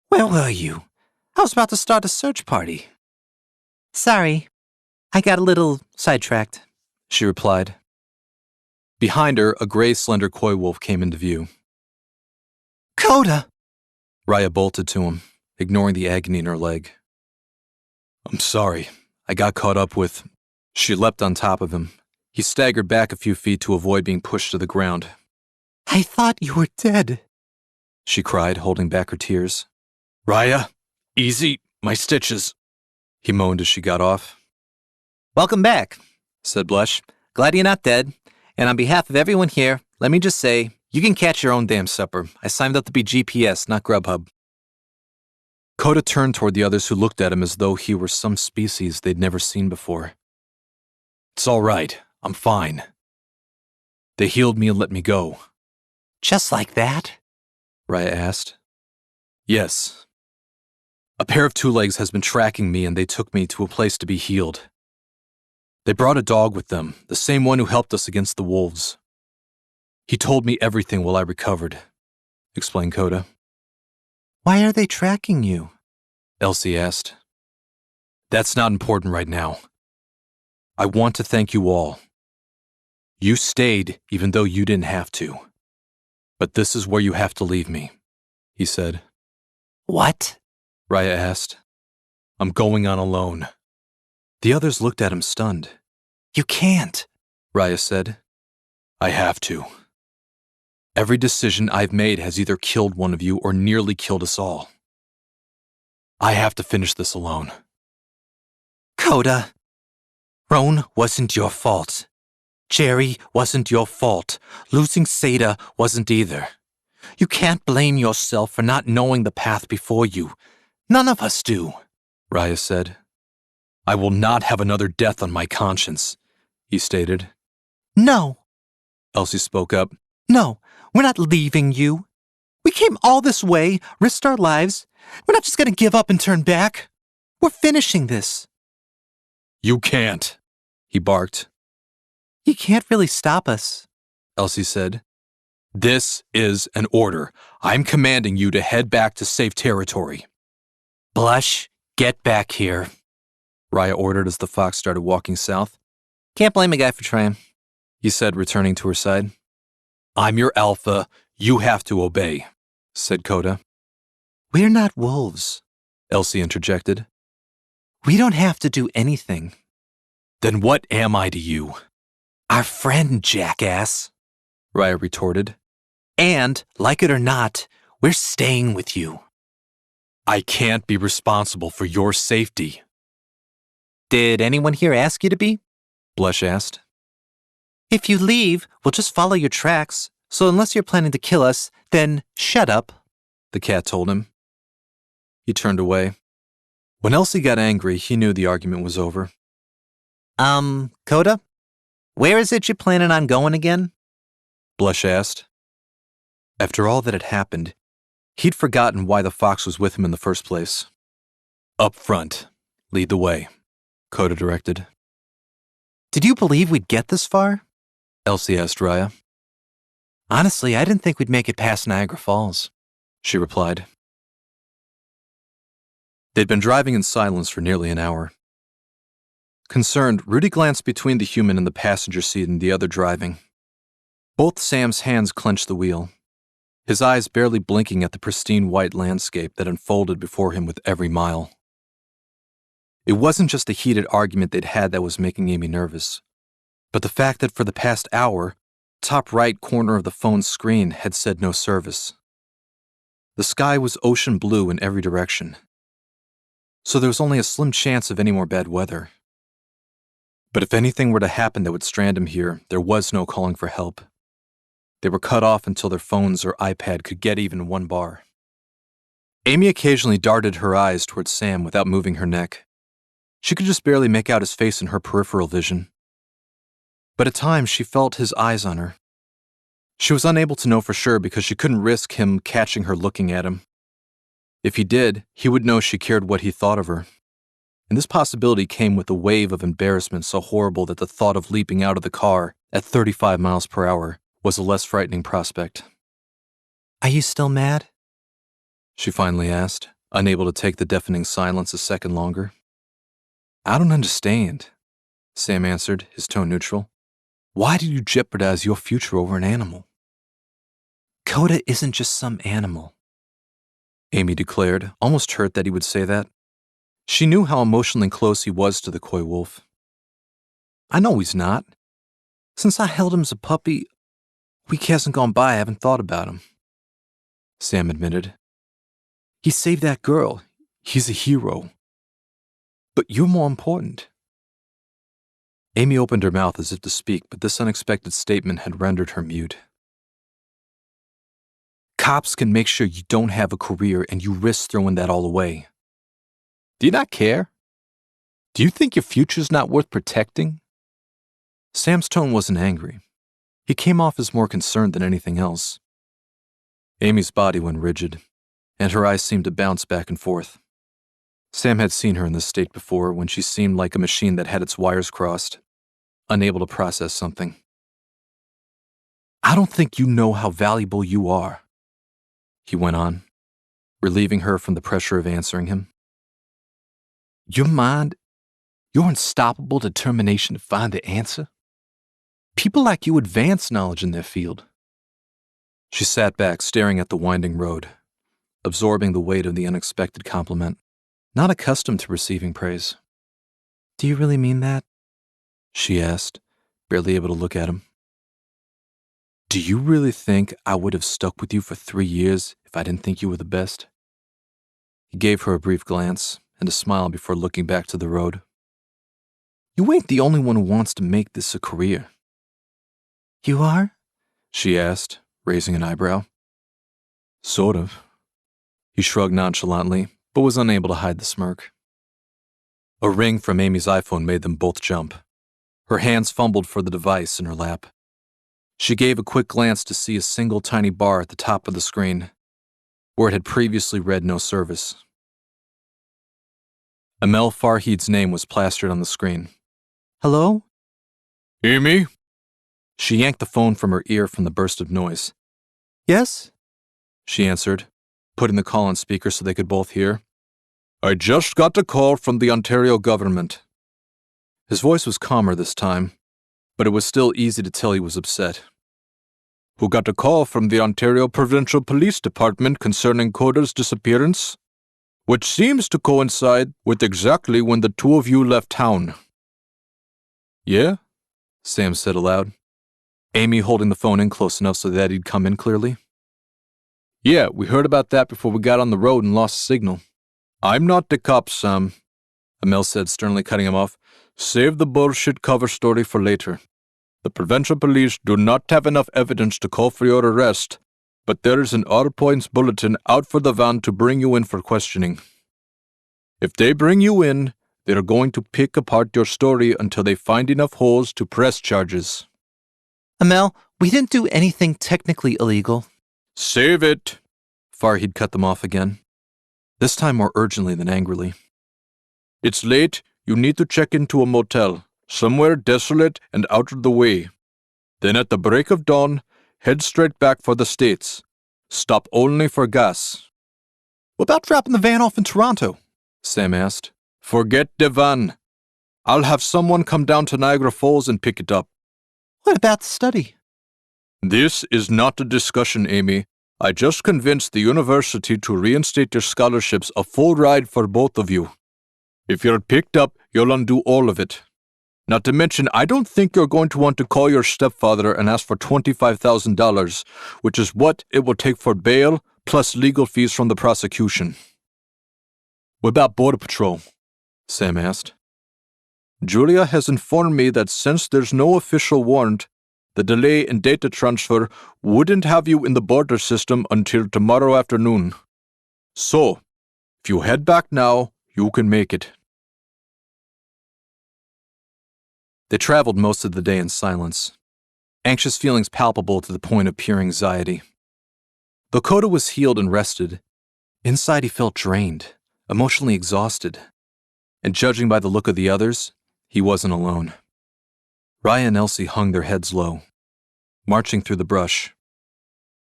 Where were you? I was about to start a search party. Sorry, I got a little sidetracked, she replied. Behind her, a gray, slender koi wolf came into view. Coda! Raya bolted to him, ignoring the agony in her leg. I'm sorry. I got caught up with... She leapt on top of him. He staggered back a few feet to avoid being pushed to the ground. I thought you were dead, she cried, holding back her tears. Raya, easy, my stitches, he moaned as she got off. Welcome back, said Blush. Glad you're not dead. And on behalf of everyone here, let me just say, you can catch your own damn supper. I signed up to be GPS, not Grubhub. Coda turned toward the others who looked at him as though he were some species they'd never seen before. It's all right. I'm fine. They healed me and let me go. Just like that? Raya asked. Yes. A pair of 2 legs has been tracking me and they took me to a place to be healed. They brought a dog with them, the same one who helped us against the wolves. He told me everything while I recovered, explained Coda. Why are they tracking you? Elsie asked. That's not important right now. I want to thank you all. You stayed even though you didn't have to. But this is where you have to leave me, he said. What? Raya asked. I'm going on alone. The others looked at him stunned. You can't, Raya said. I have to. Every decision I've made has either killed one of you or nearly killed us all. I have to finish this alone. Coda, Roan wasn't your fault. Jerry wasn't your fault. Losing Seda wasn't either. You can't blame yourself for not knowing the path before you. None of us do, Raya said. I will not have another death on my conscience, he stated. No, Elsie spoke up. No, we're not leaving you. We came all this way, risked our lives. We're not just going to give up and turn back. We're finishing this. You can't, he barked. You can't really stop us, Elsie said. This is an order. I'm commanding you to head back to safe territory. Blush, get back here, Raya ordered as the fox started walking south. Can't blame a guy for trying, he said, returning to her side. I'm your alpha. You have to obey, said Coda. We're not wolves, Elsie interjected. We don't have to do anything. Then what am I to you? Our friend, jackass, Raya retorted. And, like it or not, we're staying with you. I can't be responsible for your safety. Did anyone here ask you to be? Blush asked. If you leave, we'll just follow your tracks. So unless you're planning to kill us, then shut up, the cat told him. He turned away. When Elsie got angry, he knew the argument was over. Coda? Where is it you're planning on going again? Blush asked. After all that had happened, he'd forgotten why the fox was with him in the first place. Up front. Lead the way, Coda directed. Did you believe we'd get this far? Elsie asked Raya. Honestly, I didn't think we'd make it past Niagara Falls, she replied. They'd been driving in silence for nearly an hour. Concerned, Rudy glanced between the human in the passenger seat and the other driving. Both Sam's hands clenched the wheel, his eyes barely blinking at the pristine white landscape that unfolded before him with every mile. It wasn't just the heated argument they'd had that was making Amy nervous, but the fact that for the past hour, top right corner of the phone's screen had said no service. The sky was ocean blue in every direction, so there was only a slim chance of any more bad weather. But if anything were to happen that would strand him here, there was no calling for help. They were cut off until their phones or iPad could get even one bar. Amy occasionally darted her eyes towards Sam without moving her neck. She could just barely make out his face in her peripheral vision. But at times she felt his eyes on her. She was unable to know for sure because she couldn't risk him catching her looking at him. If he did, he would know she cared what he thought of her. And this possibility came with a wave of embarrassment so horrible that the thought of leaping out of the car at 35 miles per hour was a less frightening prospect. Are you still mad? She finally asked, unable to take the deafening silence a second longer. I don't understand, Sam answered, his tone neutral. Why did you jeopardize your future over an animal? Coda isn't just some animal, Amy declared, almost hurt that he would say that. She knew how emotionally close he was to the coy wolf. I know he's not. Since I held him as a puppy, a week hasn't gone by I haven't thought about him, Sam admitted. He saved that girl. He's a hero. But you're more important. Amy opened her mouth as if to speak, but this unexpected statement had rendered her mute. Cops can make sure you don't have a career and you risk throwing that all away. Do you not care? Do you think your future's not worth protecting? Sam's tone wasn't angry. He came off as more concerned than anything else. Amy's body went rigid, and her eyes seemed to bounce back and forth. Sam had seen her in this state before when she seemed like a machine that had its wires crossed, unable to process something. I don't think you know how valuable you are, he went on, relieving her from the pressure of answering him. Your mind, your unstoppable determination to find the answer. People like you advance knowledge in their field. She sat back, staring at the winding road, absorbing the weight of the unexpected compliment, not accustomed to receiving praise. Do you really mean that? She asked, barely able to look at him. Do you really think I would have stuck with you for 3 years if I didn't think you were the best? He gave her a brief glance and a smile before looking back to the road. You ain't the only one who wants to make this a career. You are? She asked, raising an eyebrow. Sort of. He shrugged nonchalantly, but was unable to hide the smirk. A ring from Amy's iPhone made them both jump. Her hands fumbled for the device in her lap. She gave a quick glance to see a single tiny bar at the top of the screen, where it had previously read no service. Amel Farhid's name was plastered on the screen. Hello? Amy? She yanked the phone from her ear from the burst of noise. Yes? She answered, putting the call on speaker so they could both hear. I just got a call from the Ontario government. His voice was calmer this time, but it was still easy to tell he was upset. Who got a call from the Ontario Provincial Police Department concerning Coda's disappearance, which seems to coincide with exactly when the two of you left town. Yeah? Sam said aloud, Amy holding the phone in close enough so that he'd come in clearly. Yeah, we heard about that before we got on the road and lost signal. I'm not the cop, Sam, Emil said, sternly cutting him off. Save the bullshit cover story for later. The provincial police do not have enough evidence to call for your arrest, but there is an all-points bulletin out for the van to bring you in for questioning. If they bring you in, they're going to pick apart your story until they find enough holes to press charges. Emil, we didn't do anything technically illegal. Save it! Farhid cut them off again, this time more urgently than angrily. It's late. You need to check into a motel, somewhere desolate and out of the way. Then at the break of dawn, head straight back for the States. Stop only for gas. What about dropping the van off in Toronto? Sam asked. Forget the van. I'll have someone come down to Niagara Falls and pick it up. What about the study? This is not a discussion, Amy. I just convinced the university to reinstate your scholarships, a full ride for both of you. If you're picked up, you'll undo all of it. Not to mention, I don't think you're going to want to call your stepfather and ask for $25,000, which is what it will take for bail, plus legal fees from the prosecution. What about Border Patrol? Sam asked. Julia has informed me that since there's no official warrant, the delay in data transfer wouldn't have you in the border system until tomorrow afternoon. So, if you head back now, you can make it. They traveled most of the day in silence, anxious feelings palpable to the point of pure anxiety. Though Coda was healed and rested, inside he felt drained, emotionally exhausted, and judging by the look of the others, he wasn't alone. Raya and Elsie hung their heads low, marching through the brush.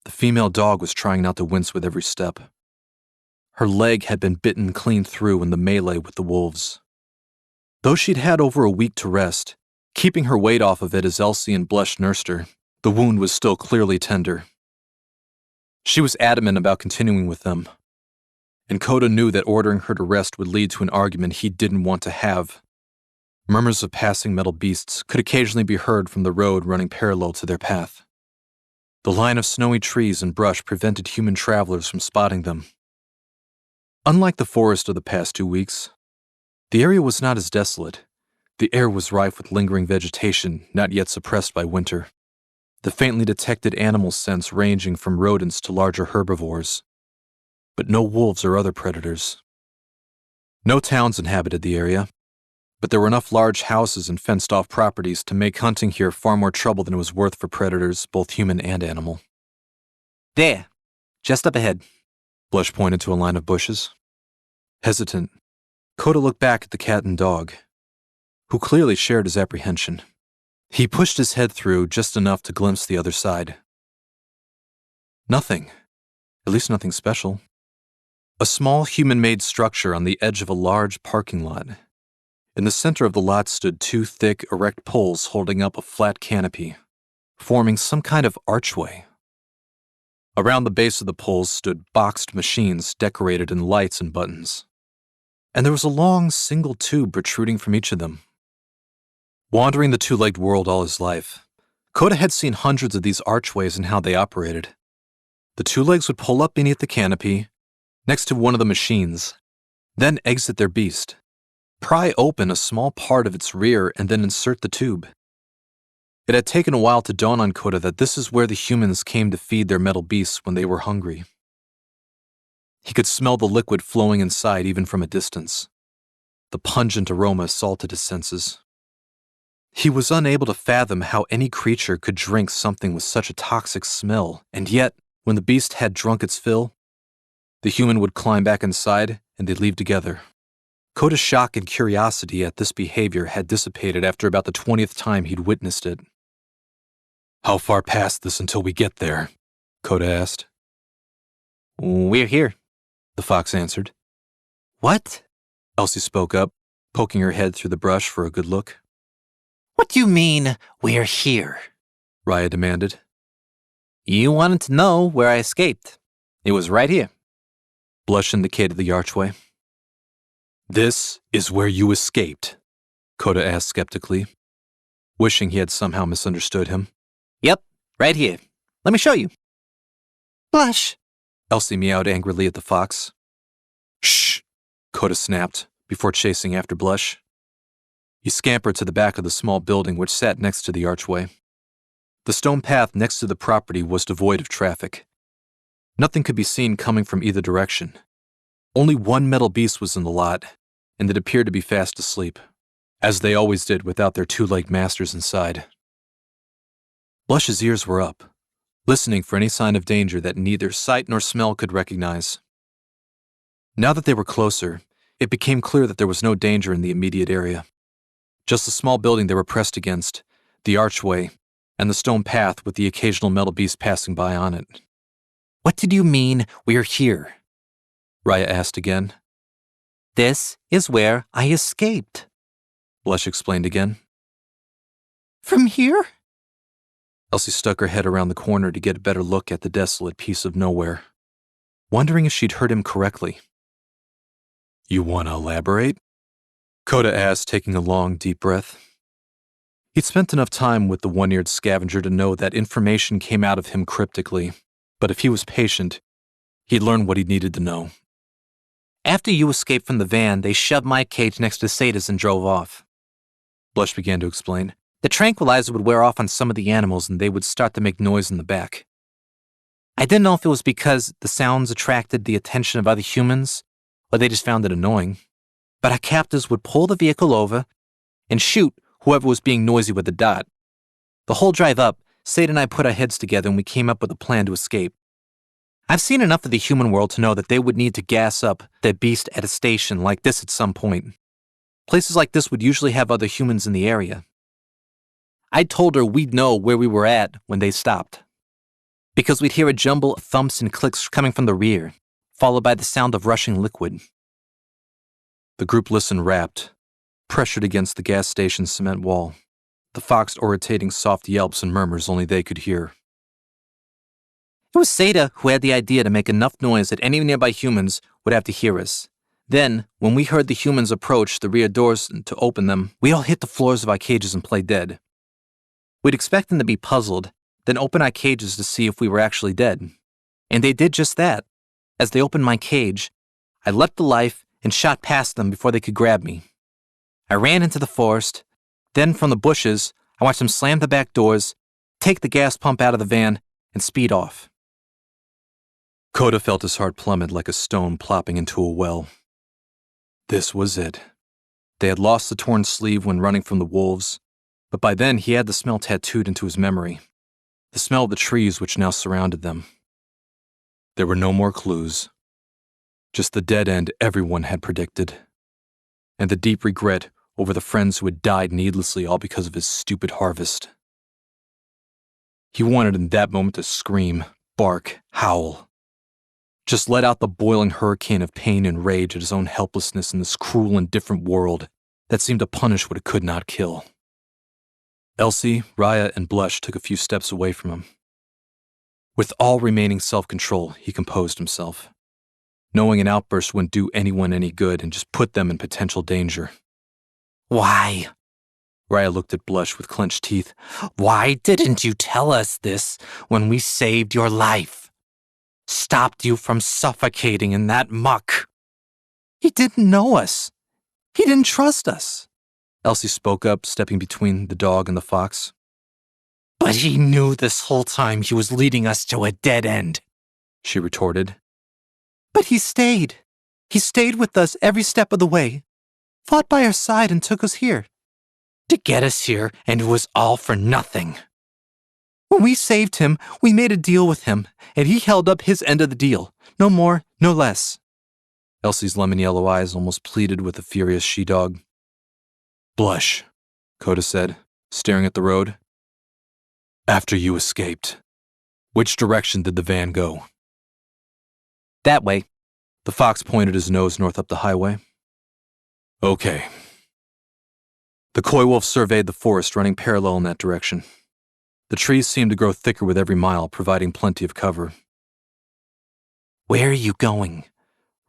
The female dog was trying not to wince with every step. Her leg had been bitten clean through in the melee with the wolves. Though she'd had over a week to rest, keeping her weight off of it as Elsie and Blush nursed her, the wound was still clearly tender. She was adamant about continuing with them, and Coda knew that ordering her to rest would lead to an argument he didn't want to have. Murmurs of passing metal beasts could occasionally be heard from the road running parallel to their path. The line of snowy trees and brush prevented human travelers from spotting them. Unlike the forest of the past 2 weeks, the area was not as desolate. The air was rife with lingering vegetation not yet suppressed by winter, the faintly detected animal scents ranging from rodents to larger herbivores, but no wolves or other predators. No towns inhabited the area, but there were enough large houses and fenced-off properties to make hunting here far more trouble than it was worth for predators, both human and animal. There, just up ahead. Blush pointed to a line of bushes. Hesitant, Coda looked back at the cat and dog, who clearly shared his apprehension. He pushed his head through just enough to glimpse the other side. Nothing, at least nothing special. A small human-made structure on the edge of a large parking lot. In the center of the lot stood 2 thick, erect poles holding up a flat canopy, forming some kind of archway. Around the base of the poles stood boxed machines decorated in lights and buttons, and there was a long single tube protruding from each of them. Wandering the 2-legged world all his life, Coda had seen hundreds of these archways and how they operated. The 2 legs would pull up beneath the canopy, next to one of the machines, then exit their beast, pry open a small part of its rear, and then insert the tube. It had taken a while to dawn on Coda that this is where the humans came to feed their metal beasts when they were hungry. He could smell the liquid flowing inside even from a distance. The pungent aroma assaulted his senses. He was unable to fathom how any creature could drink something with such a toxic smell, and yet, when the beast had drunk its fill, the human would climb back inside and they'd leave together. Coda's shock and curiosity at this behavior had dissipated after about the 20th time he'd witnessed it. How far past this until we get there? Coda asked. We're here, the fox answered. What? Elsie spoke up, poking her head through the brush for a good look. What do you mean, we're here? Raya demanded. You wanted to know where I escaped. It was right here. Blush indicated the archway. This is where you escaped? Coda asked skeptically, wishing he had somehow misunderstood him. Yep, right here. Let me show you. Blush, Elsie meowed angrily at the fox. Shh, Coda snapped, before chasing after Blush. He scampered to the back of the small building which sat next to the archway. The stone path next to the property was devoid of traffic. Nothing could be seen coming from either direction. Only one metal beast was in the lot, and it appeared to be fast asleep, as they always did without their two-legged masters inside. Blush's ears were up, listening for any sign of danger that neither sight nor smell could recognize. Now that they were closer, it became clear that there was no danger in the immediate area. Just the small building they were pressed against, the archway, and the stone path with the occasional metal beast passing by on it. What did you mean we're here? Raya asked again. This is where I escaped. Blush explained again. From here? Elsie stuck her head around the corner to get a better look at the desolate piece of nowhere, wondering if she'd heard him correctly. You want to elaborate? Coda asked, taking a long, deep breath. He'd spent enough time with the one-eared scavenger to know that information came out of him cryptically, but if he was patient, he'd learn what he needed to know. After you escaped from the van, they shoved my cage next to Sada's and drove off. Blush began to explain. The tranquilizer would wear off on some of the animals and they would start to make noise in the back. I didn't know if it was because the sounds attracted the attention of other humans or they just found it annoying, but our captors would pull the vehicle over and shoot whoever was being noisy with the dot. The whole drive up, Sada and I put our heads together and we came up with a plan to escape. I've seen enough of the human world to know that they would need to gas up their beast at a station like this at some point. Places like this would usually have other humans in the area. I told her we'd know where we were at when they stopped, because we'd hear a jumble of thumps and clicks coming from the rear, followed by the sound of rushing liquid. The group listened rapt, pressured against the gas station's cement wall, the fox orating soft yelps and murmurs only they could hear. It was Sada who had the idea to make enough noise that any nearby humans would have to hear us. Then, when we heard the humans approach the rear doors to open them, we all hit the floors of our cages and played dead. We'd expect them to be puzzled, then open our cages to see if we were actually dead. And they did just that. As they opened my cage, I leapt to life and shot past them before they could grab me. I ran into the forest. Then, from the bushes, I watched them slam the back doors, take the gas pump out of the van, and speed off. Coda felt his heart plummet like a stone plopping into a well. This was it. They had lost the torn sleeve when running from the wolves, but by then he had the smell tattooed into his memory, the smell of the trees which now surrounded them. There were no more clues, just the dead end everyone had predicted, and the deep regret over the friends who had died needlessly all because of his stupid harvest. He wanted in that moment to scream, bark, howl. Just let out the boiling hurricane of pain and rage at his own helplessness in this cruel and different world that seemed to punish what it could not kill. Elsie, Raya, and Blush took a few steps away from him. With all remaining self-control, he composed himself, knowing an outburst wouldn't do anyone any good and just put them in potential danger. Why? Raya looked at Blush with clenched teeth. Why didn't you tell us this when we saved your life? Stopped you from suffocating in that muck? He didn't know us. He didn't trust us. Elsie spoke up, stepping between the dog and the fox. But he knew this whole time he was leading us to a dead end, she retorted. But he stayed. He stayed with us every step of the way, fought by our side and took us here. To get us here, and it was all for nothing. When we saved him, we made a deal with him, and he held up his end of the deal. No more, no less. Elsie's lemon-yellow eyes almost pleaded with a furious she-dog. Blush, Coda said, staring at the road. After you escaped, which direction did the van go? That way. The fox pointed his nose north up the highway. Okay. The coy wolf surveyed the forest running parallel in that direction. The trees seemed to grow thicker with every mile, providing plenty of cover. Where are you going?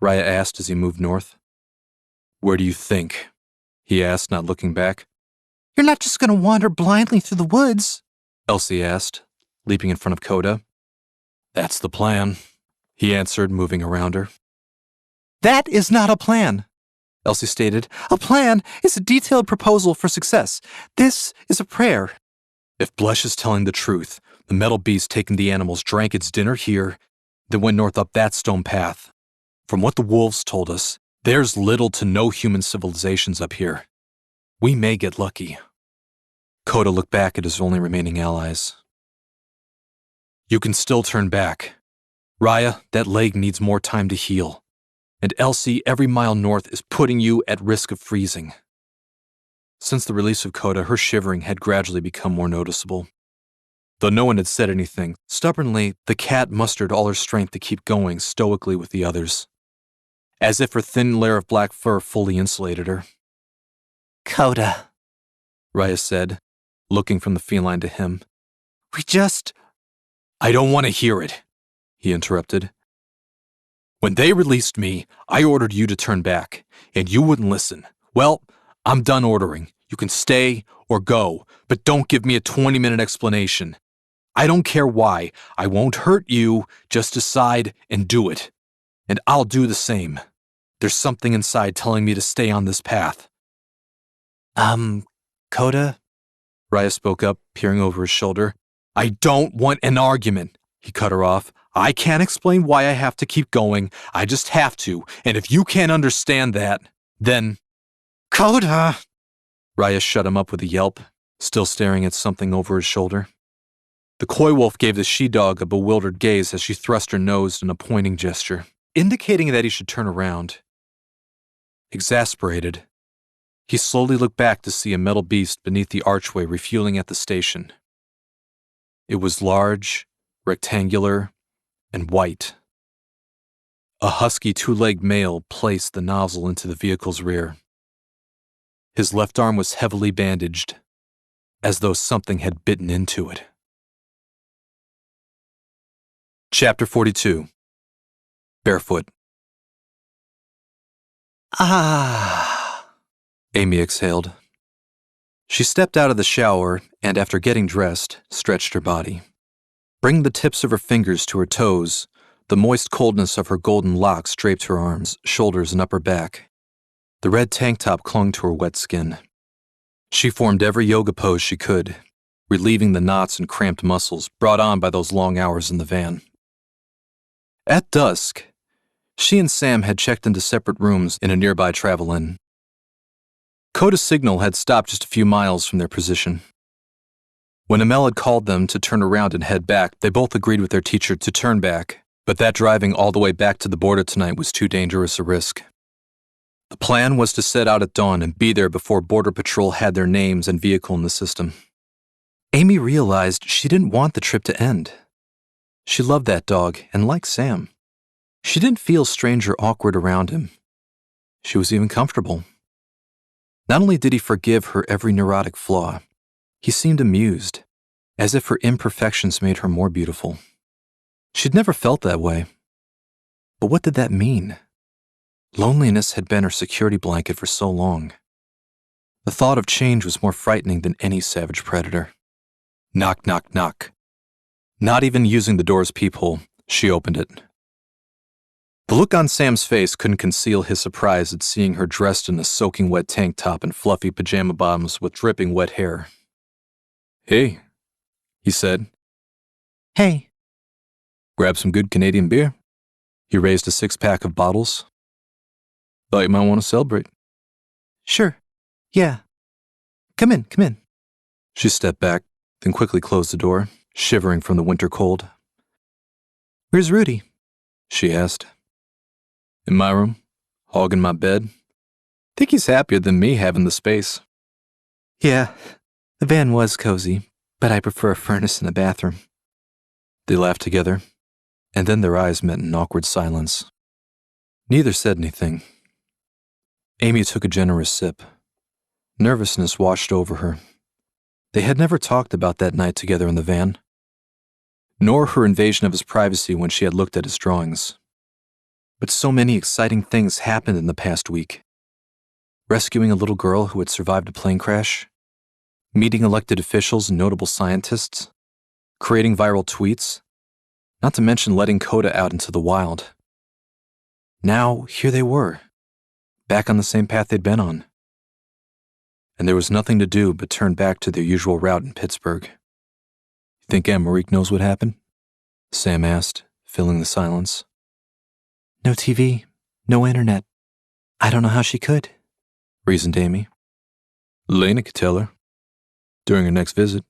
Raya asked as he moved north. Where do you think? He asked, not looking back. You're not just going to wander blindly through the woods? Elsie asked, leaping in front of Coda. That's the plan, he answered, moving around her. That is not a plan, Elsie stated. A plan is a detailed proposal for success. This is a prayer. If Blesh is telling the truth, the metal beast taking the animals drank its dinner here, then went north up that stone path. From what the wolves told us, there's little to no human civilizations up here. We may get lucky. Coda looked back at his only remaining allies. You can still turn back. Raya, that leg needs more time to heal. And Elsie, every mile north is putting you at risk of freezing. Since the release of Coda, her shivering had gradually become more noticeable. Though no one had said anything, stubbornly, the cat mustered all her strength to keep going stoically with the others, as if her thin layer of black fur fully insulated her. Coda, Raya said, looking from the feline to him. I don't want to hear it, he interrupted. When they released me, I ordered you to turn back, and you wouldn't listen. Well, I'm done ordering. You can stay or go, but don't give me a 20-minute explanation. I don't care why. I won't hurt you. Just decide and do it. And I'll do the same. There's something inside telling me to stay on this path. Coda? Raya spoke up, peering over his shoulder. I don't want an argument, he cut her off. I can't explain why I have to keep going. I just have to. And if you can't understand that, then... Coda! Raya shut him up with a yelp, still staring at something over his shoulder. The coy wolf gave the she-dog a bewildered gaze as she thrust her nose in a pointing gesture, indicating that he should turn around. Exasperated, he slowly looked back to see a metal beast beneath the archway refueling at the station. It was large, rectangular, and white. A husky two-legged male placed the nozzle into the vehicle's rear. His left arm was heavily bandaged, as though something had bitten into it. Chapter 42. Barefoot. Amy exhaled. She stepped out of the shower and, after getting dressed, stretched her body. Bringing the tips of her fingers to her toes, the moist coldness of her golden locks draped her arms, shoulders, and upper back. The red tank top clung to her wet skin. She formed every yoga pose she could, relieving the knots and cramped muscles brought on by those long hours in the van. At dusk, she and Sam had checked into separate rooms in a nearby travel inn. Coda's signal had stopped just a few miles from their position. When Amel had called them to turn around and head back, they both agreed with their teacher to turn back, but that driving all the way back to the border tonight was too dangerous a risk. The plan was to set out at dawn and be there before Border Patrol had their names and vehicle in the system. Amy realized she didn't want the trip to end. She loved that dog, and like Sam, she didn't feel strange or awkward around him. She was even comfortable. Not only did he forgive her every neurotic flaw, he seemed amused, as if her imperfections made her more beautiful. She'd never felt that way. But what did that mean? Loneliness had been her security blanket for so long. The thought of change was more frightening than any savage predator. Knock, knock, knock. Not even using the door's peephole, she opened it. The look on Sam's face couldn't conceal his surprise at seeing her dressed in a soaking wet tank top and fluffy pajama bottoms with dripping wet hair. "Hey," he said. Hey. "Grab some good Canadian beer?" He raised a six-pack of bottles. "Thought you might want to celebrate." Sure. Yeah. Come in. She stepped back, then quickly closed the door, shivering from the winter cold. Where's Rudy? She asked. "In my room, hogging my bed. Think he's happier than me having the space." Yeah, the van was cozy, but I prefer a furnace in the bathroom. They laughed together, and then their eyes met in awkward silence. Neither said anything. Amy took a generous sip. Nervousness washed over her. They had never talked about that night together in the van, nor her invasion of his privacy when she had looked at his drawings. But so many exciting things happened in the past week. Rescuing a little girl who had survived a plane crash, meeting elected officials and notable scientists, creating viral tweets, Not to mention letting Coda out into the wild. Now, here they were, back on the same path they'd been on. And there was nothing to do but turn back to their usual route in Pittsburgh. You think Aunt Marique knows what happened? Sam asked, filling the silence. No TV, no internet. I don't know how she could, reasoned Amy. Lena could tell her. During her next visit.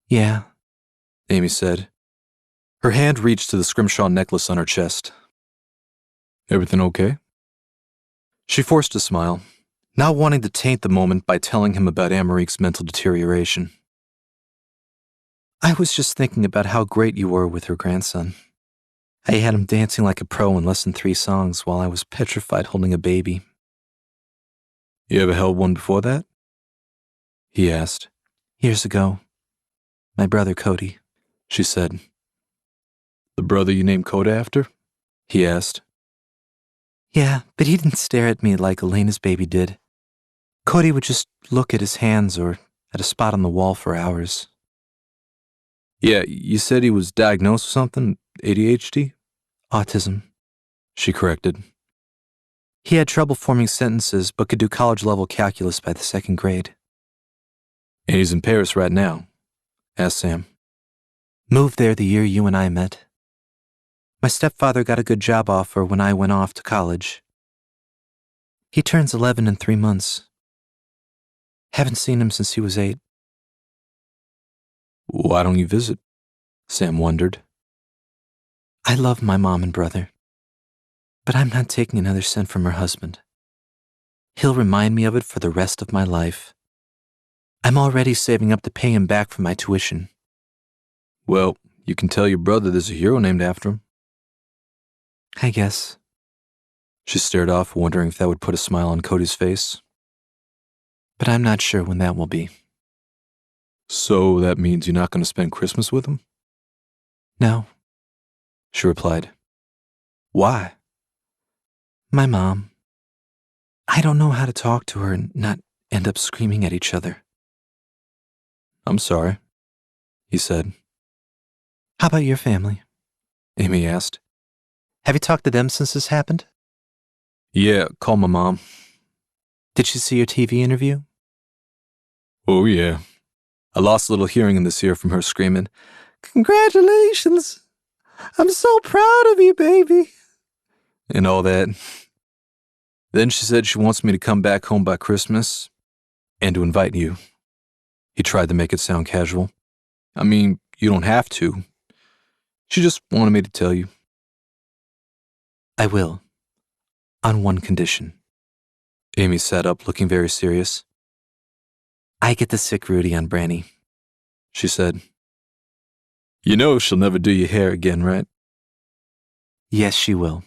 Yeah, Amy said. Her hand reached to the scrimshaw necklace on her chest. Everything okay? She forced a smile, not wanting to taint the moment by telling him about Aunt Marique's mental deterioration. I was just thinking about how great you were with her grandson. I had him dancing like a pro in less than 3 songs while I was petrified holding a baby. You ever held one before that? He asked. Years ago. My brother Cody, she said. The brother you named Coda after? He asked. Yeah, but he didn't stare at me like Elena's baby did. Cody would just look at his hands or at a spot on the wall for hours. Yeah, you said he was diagnosed with something? ADHD? Autism, she corrected. He had trouble forming sentences but could do college-level calculus by the 2nd grade. And he's in Paris right now? Asked Sam. Moved there the year you and I met. My stepfather got a good job offer when I went off to college. He turns 11 in 3 months. Haven't seen him since he was 8. Why don't you visit? Sam wondered. I love my mom and brother, but I'm not taking another cent from her husband. He'll remind me of it for the rest of my life. I'm already saving up to pay him back for my tuition. Well, you can tell your brother there's a hero named after him. I guess. She stared off, wondering if that would put a smile on Cody's face. But I'm not sure when that will be. So that means you're not going to spend Christmas with him? No, she replied. Why? My mom. I don't know how to talk to her and not end up screaming at each other. I'm sorry, he said. How about your family? Amy asked. Have you talked to them since this happened? Yeah, call my mom. Did she see your TV interview? Oh, yeah. I lost a little hearing in this ear from her screaming, "Congratulations! I'm so proud of you, baby!" and all that. Then she said she wants me to come back home by Christmas and to invite you. He tried to make it sound casual. I mean, you don't have to. She just wanted me to tell you. I will. On one condition. Amy sat up, looking very serious. I get the sick Rudy on Branny, she said. You know she'll never do your hair again, right? Yes, she will.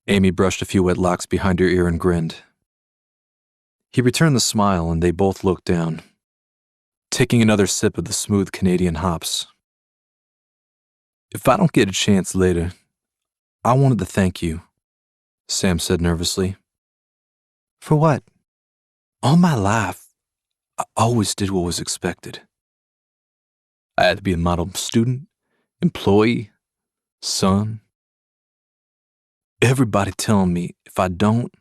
Amy brushed a few wet locks behind her ear and grinned. He returned the smile, and they both looked down, taking another sip of the smooth Canadian hops. If I don't get a chance later, I wanted to thank you, Sam said nervously. For what? All my life, I always did what was expected. I had to be a model student, employee, son. Everybody telling me if I don't,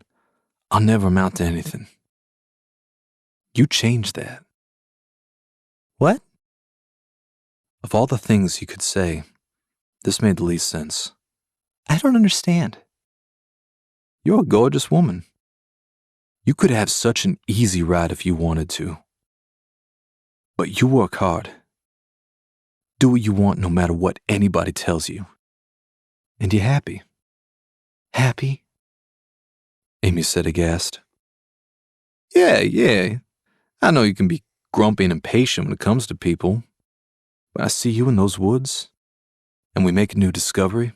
I'll never amount to anything. You changed that. What? Of all the things you could say, this made the least sense. I don't understand. You're a gorgeous woman. You could have such an easy ride if you wanted to. But you work hard. Do what you want no matter what anybody tells you. And you're happy. Happy? Amy said aghast. Yeah. I know you can be grumpy and impatient when it comes to people. But I see you in those woods, and we make a new discovery.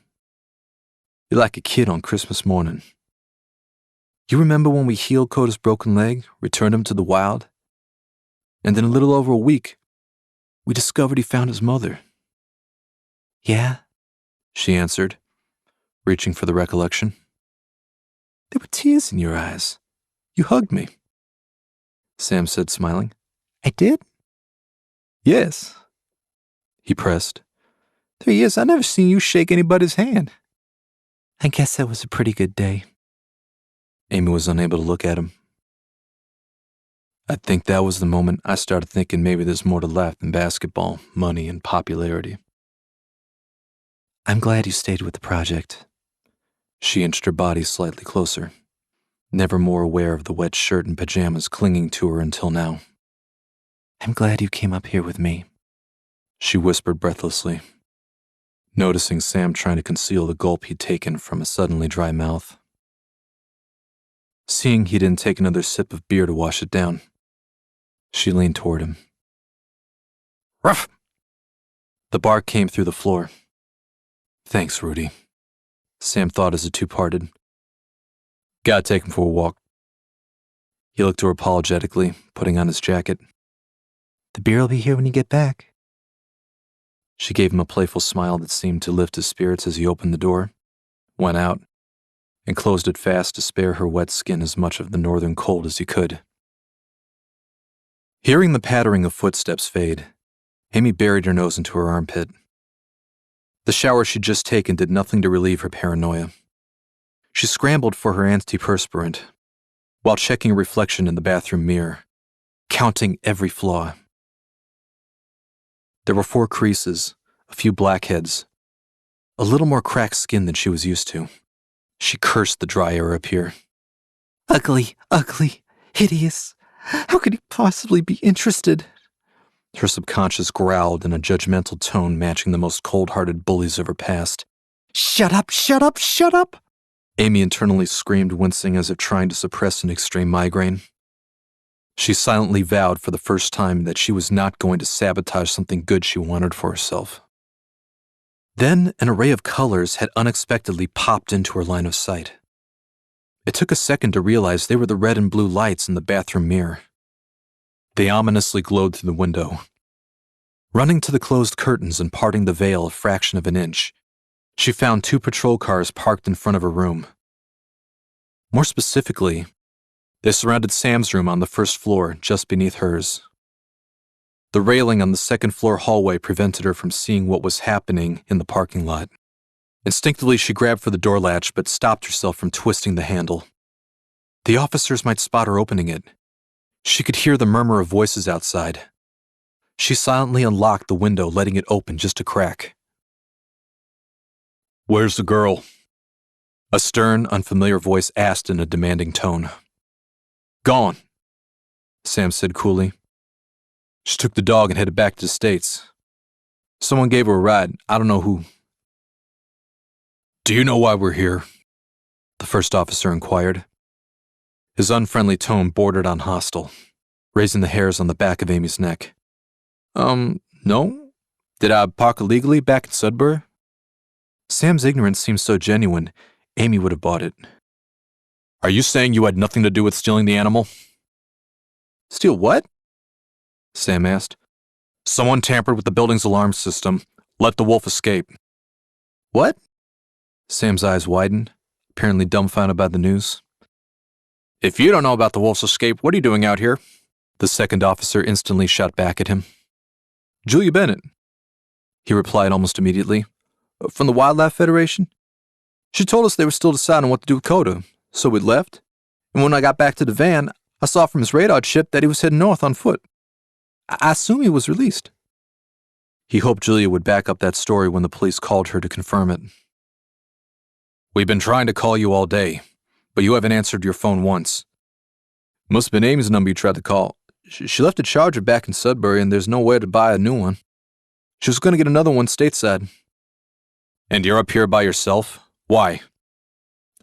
You're like a kid on Christmas morning. You remember when we healed Coda's broken leg, returned him to the wild? And in a little over a week, we discovered he found his mother. Yeah, she answered, reaching for the recollection. There were tears in your eyes. You hugged me, Sam said, smiling. I did? Yes, he pressed, 3 years, I never seen you shake anybody's hand. I guess that was a pretty good day. Amy was unable to look at him. I think that was the moment I started thinking maybe there's more to life than basketball, money, and popularity. I'm glad you stayed with the project. She inched her body slightly closer, never more aware of the wet shirt and pajamas clinging to her until now. I'm glad you came up here with me, she whispered breathlessly, noticing Sam trying to conceal the gulp he'd taken from a suddenly dry mouth. Seeing he didn't take another sip of beer to wash it down, she leaned toward him. Ruff! The bark came through the floor. Thanks, Rudy, Sam thought as the two parted. Gotta take him for a walk. He looked to her apologetically, putting on his jacket. The beer will be here when you get back. She gave him a playful smile that seemed to lift his spirits as he opened the door, went out, and closed it fast to spare her wet skin as much of the northern cold as he could. Hearing the pattering of footsteps fade, Amy buried her nose into her armpit. The shower she'd just taken did nothing to relieve her paranoia. She scrambled for her antiperspirant, while checking a reflection in the bathroom mirror, counting every flaw. There were 4 creases, a few blackheads, a little more cracked skin than she was used to. She cursed the dry air up here. Ugly, ugly, hideous. How could he possibly be interested? Her subconscious growled in a judgmental tone matching the most cold-hearted bullies of her past. Shut up, shut up, shut up! Amy internally screamed, wincing as if trying to suppress an extreme migraine. She silently vowed for the first time that she was not going to sabotage something good she wanted for herself. Then an array of colors had unexpectedly popped into her line of sight. It took a second to realize they were the red and blue lights in the bathroom mirror. They ominously glowed through the window. Running to the closed curtains and parting the veil a fraction of an inch, she found 2 patrol cars parked in front of her room. More specifically, they surrounded Sam's room on the first floor, just beneath hers. The railing on the second-floor hallway prevented her from seeing what was happening in the parking lot. Instinctively, she grabbed for the door latch, but stopped herself from twisting the handle. The officers might spot her opening it. She could hear the murmur of voices outside. She silently unlocked the window, letting it open just a crack. "Where's the girl?" A stern, unfamiliar voice asked in a demanding tone. "Gone," Sam said coolly. "She took the dog and headed back to the States. Someone gave her a ride. I don't know who." "Do you know why we're here?" the first officer inquired. His unfriendly tone bordered on hostile, raising the hairs on the back of Amy's neck. No. Did I park illegally back in Sudbury?" Sam's ignorance seemed so genuine, Amy would have bought it. "Are you saying you had nothing to do with stealing the animal?" "Steal what?" Sam asked. "Someone tampered with the building's alarm system. Let the wolf escape." "What?" Sam's eyes widened, apparently dumbfounded by the news. "If you don't know about the wolf's escape, what are you doing out here?" The second officer instantly shot back at him. "Julia Bennett," he replied almost immediately. "From the Wildlife Federation. She told us they were still deciding what to do with Coda, so we left. And when I got back to the van, I saw from his radar chip that he was heading north on foot. I assume he was released." He hoped Julia would back up that story when the police called her to confirm it. "We've been trying to call you all day, but you haven't answered your phone once. Must have been Amy's number you tried to call. She left a charger back in Sudbury and there's no way to buy a new one. She was going to get another one stateside." "And you're up here by yourself? Why?"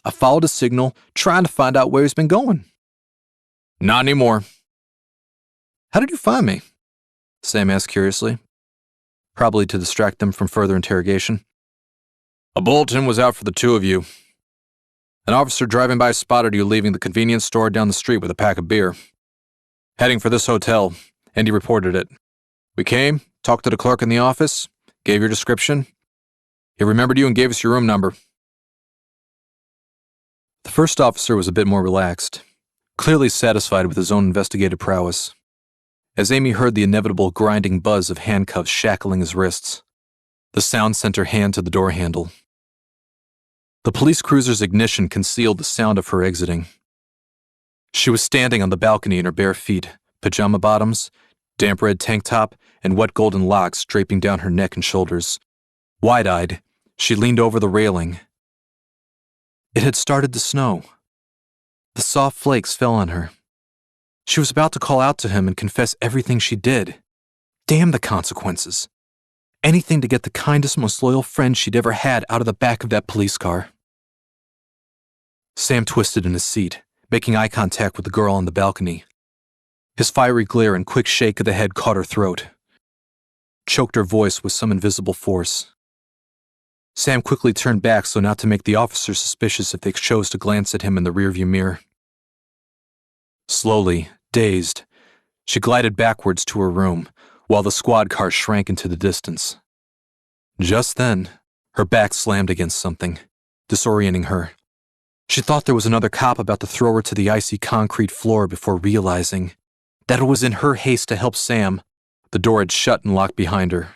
"I followed a signal, trying to find out where he's been going." "Not anymore." "How did you find me?" Sam asked curiously, probably to distract them from further interrogation. "A bulletin was out for the 2 of you. An officer driving by spotted you leaving the convenience store down the street with a pack of beer. Heading for this hotel, and he reported it. We came, talked to the clerk in the office, gave your description. He remembered you and gave us your room number." The first officer was a bit more relaxed, clearly satisfied with his own investigative prowess, as Amy heard the inevitable grinding buzz of handcuffs shackling his wrists. The sound sent her hand to the door handle. The police cruiser's ignition concealed the sound of her exiting. She was standing on the balcony in her bare feet, pajama bottoms, damp red tank top, and wet golden locks draping down her neck and shoulders. Wide-eyed, she leaned over the railing. It had started to snow. The soft flakes fell on her. She was about to call out to him and confess everything she did. Damn the consequences. Anything to get the kindest, most loyal friend she'd ever had out of the back of that police car. Sam twisted in his seat, making eye contact with the girl on the balcony. His fiery glare and quick shake of the head caught her throat, choked her voice with some invisible force. Sam quickly turned back so not to make the officers suspicious if they chose to glance at him in the rearview mirror. Slowly, dazed, she glided backwards to her room, while the squad car shrank into the distance. Just then, her back slammed against something, disorienting her. She thought there was another cop about to throw her to the icy concrete floor before realizing that it was in her haste to help Sam, the door had shut and locked behind her.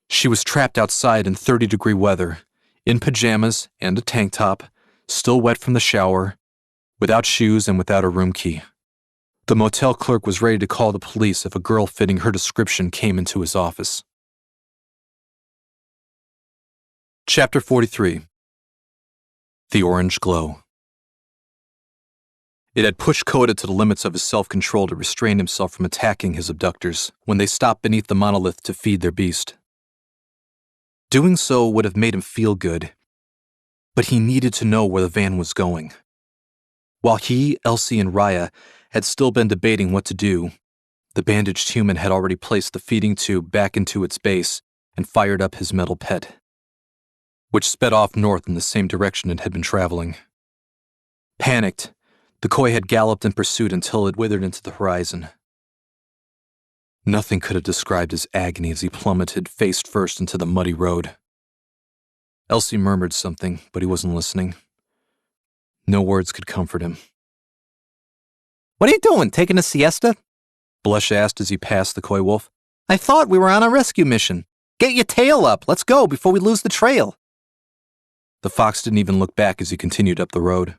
She was trapped outside in 30-degree weather, in pajamas and a tank top, still wet from the shower, without shoes and without a room key. The motel clerk was ready to call the police if a girl fitting her description came into his office. Chapter 43. The Orange Glow. It had pushed Coda to the limits of his self-control to restrain himself from attacking his abductors when they stopped beneath the monolith to feed their beast. Doing so would have made him feel good, but he needed to know where the van was going. While he, Elsie, and Raya had still been debating what to do, the bandaged human had already placed the feeding tube back into its base and fired up his metal pet, which sped off north in the same direction it had been traveling. Panicked, the koi had galloped in pursuit until it withered into the horizon. Nothing could have described his agony as he plummeted face first into the muddy road. Elsie murmured something, but he wasn't listening. No words could comfort him. What are you doing, taking a siesta? Blush asked as he passed the koi wolf. I thought we were on a rescue mission. Get your tail up, let's go before we lose the trail. The fox didn't even look back as he continued up the road.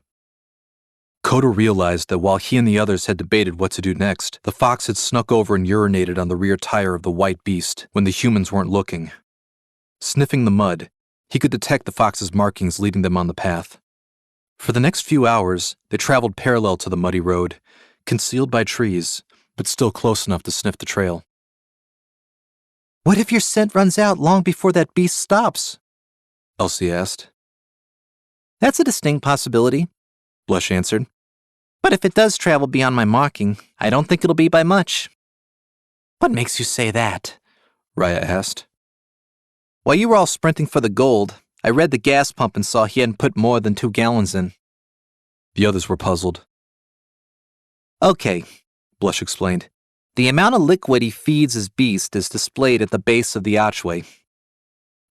Coda realized that while he and the others had debated what to do next, the fox had snuck over and urinated on the rear tire of the white beast when the humans weren't looking. Sniffing the mud, he could detect the fox's markings leading them on the path. For the next few hours, they traveled parallel to the muddy road, concealed by trees, but still close enough to sniff the trail. What if your scent runs out long before that beast stops? Elsie asked. That's a distinct possibility, Blush answered. But if it does travel beyond my marking, I don't think it'll be by much. What makes you say that? Raya asked. While you were all sprinting for the gold, I read the gas pump and saw he hadn't put more than 2 gallons in. The others were puzzled. Okay, Blush explained. The amount of liquid he feeds his beast is displayed at the base of the archway.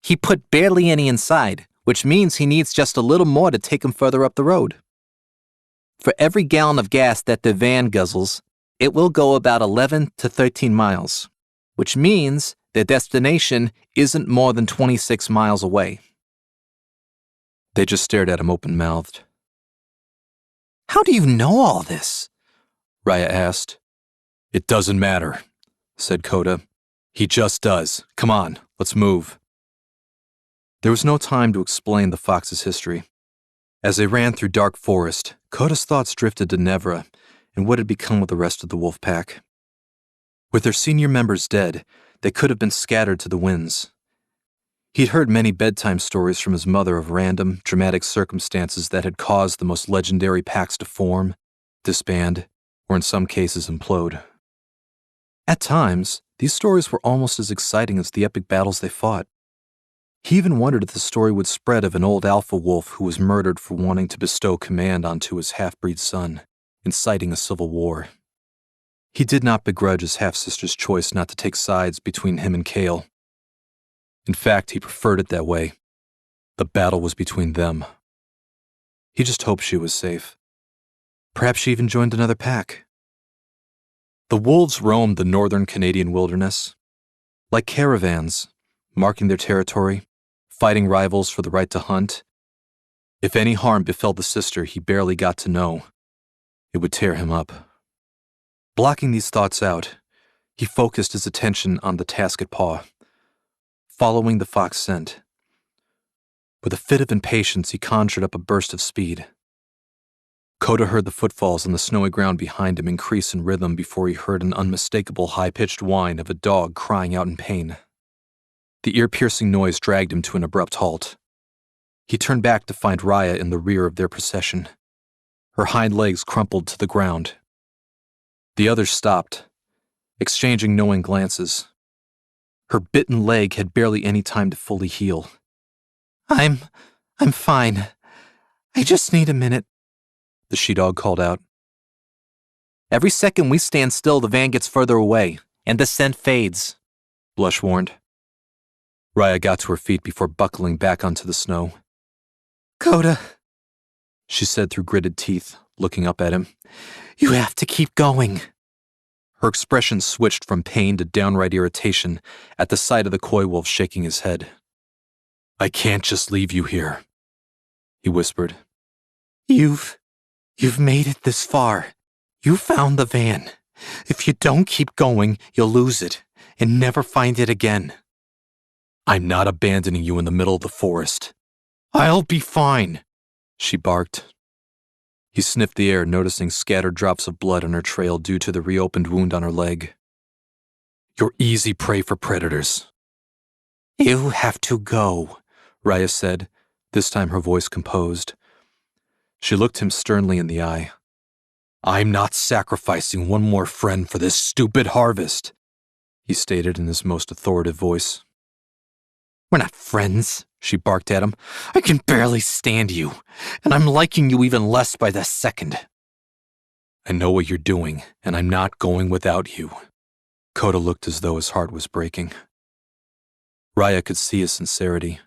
He put barely any inside, which means he needs just a little more to take him further up the road. For every gallon of gas that the van guzzles, it will go about 11 to 13 miles, which means their destination isn't more than 26 miles away. They just stared at him open-mouthed. How do you know all this? Raya asked. It doesn't matter, said Coda. He just does. Come on, let's move. There was no time to explain the fox's history. As they ran through dark forest, Coda's thoughts drifted to Nevra and what had become of the rest of the wolf pack. With their senior members dead, they could have been scattered to the winds. He'd heard many bedtime stories from his mother of random, dramatic circumstances that had caused the most legendary packs to form, disband, or in some cases implode. At times, these stories were almost as exciting as the epic battles they fought. He even wondered if the story would spread of an old alpha wolf who was murdered for wanting to bestow command onto his half-breed son, inciting a civil war. He did not begrudge his half-sister's choice not to take sides between him and Kale. In fact, he preferred it that way. The battle was between them. He just hoped she was safe. Perhaps she even joined another pack. The wolves roamed the northern Canadian wilderness. Like caravans, marking their territory, fighting rivals for the right to hunt. If any harm befell the sister he barely got to know, it would tear him up. Blocking these thoughts out, he focused his attention on the task at paw, following the fox scent. With a fit of impatience, he conjured up a burst of speed. Coda heard the footfalls on the snowy ground behind him increase in rhythm before he heard an unmistakable high-pitched whine of a dog crying out in pain. The ear-piercing noise dragged him to an abrupt halt. He turned back to find Raya in the rear of their procession. Her hind legs crumpled to the ground. The others stopped, exchanging knowing glances. Her bitten leg had barely any time to fully heal. I'm fine. I just need a minute, the she-dog called out. Every second we stand still, the van gets further away, and the scent fades, Blush warned. Raya got to her feet before buckling back onto the snow. Coda, she said through gritted teeth, looking up at him. You have to keep going. Her expression switched from pain to downright irritation at the sight of the coy wolf shaking his head. I can't just leave you here, he whispered. You've made it this far. You found the van. If you don't keep going, you'll lose it and never find it again. I'm not abandoning you in the middle of the forest. I'll be fine, she barked. He sniffed the air, noticing scattered drops of blood on her trail due to the reopened wound on her leg. You're easy prey for predators. You have to go, Raya said, this time her voice composed. She looked him sternly in the eye. I'm not sacrificing one more friend for this stupid harvest, he stated in his most authoritative voice. We're not friends, she barked at him. I can barely stand you, and I'm liking you even less by the second. I know what you're doing, and I'm not going without you. Coda looked as though his heart was breaking. Raya could see his sincerity.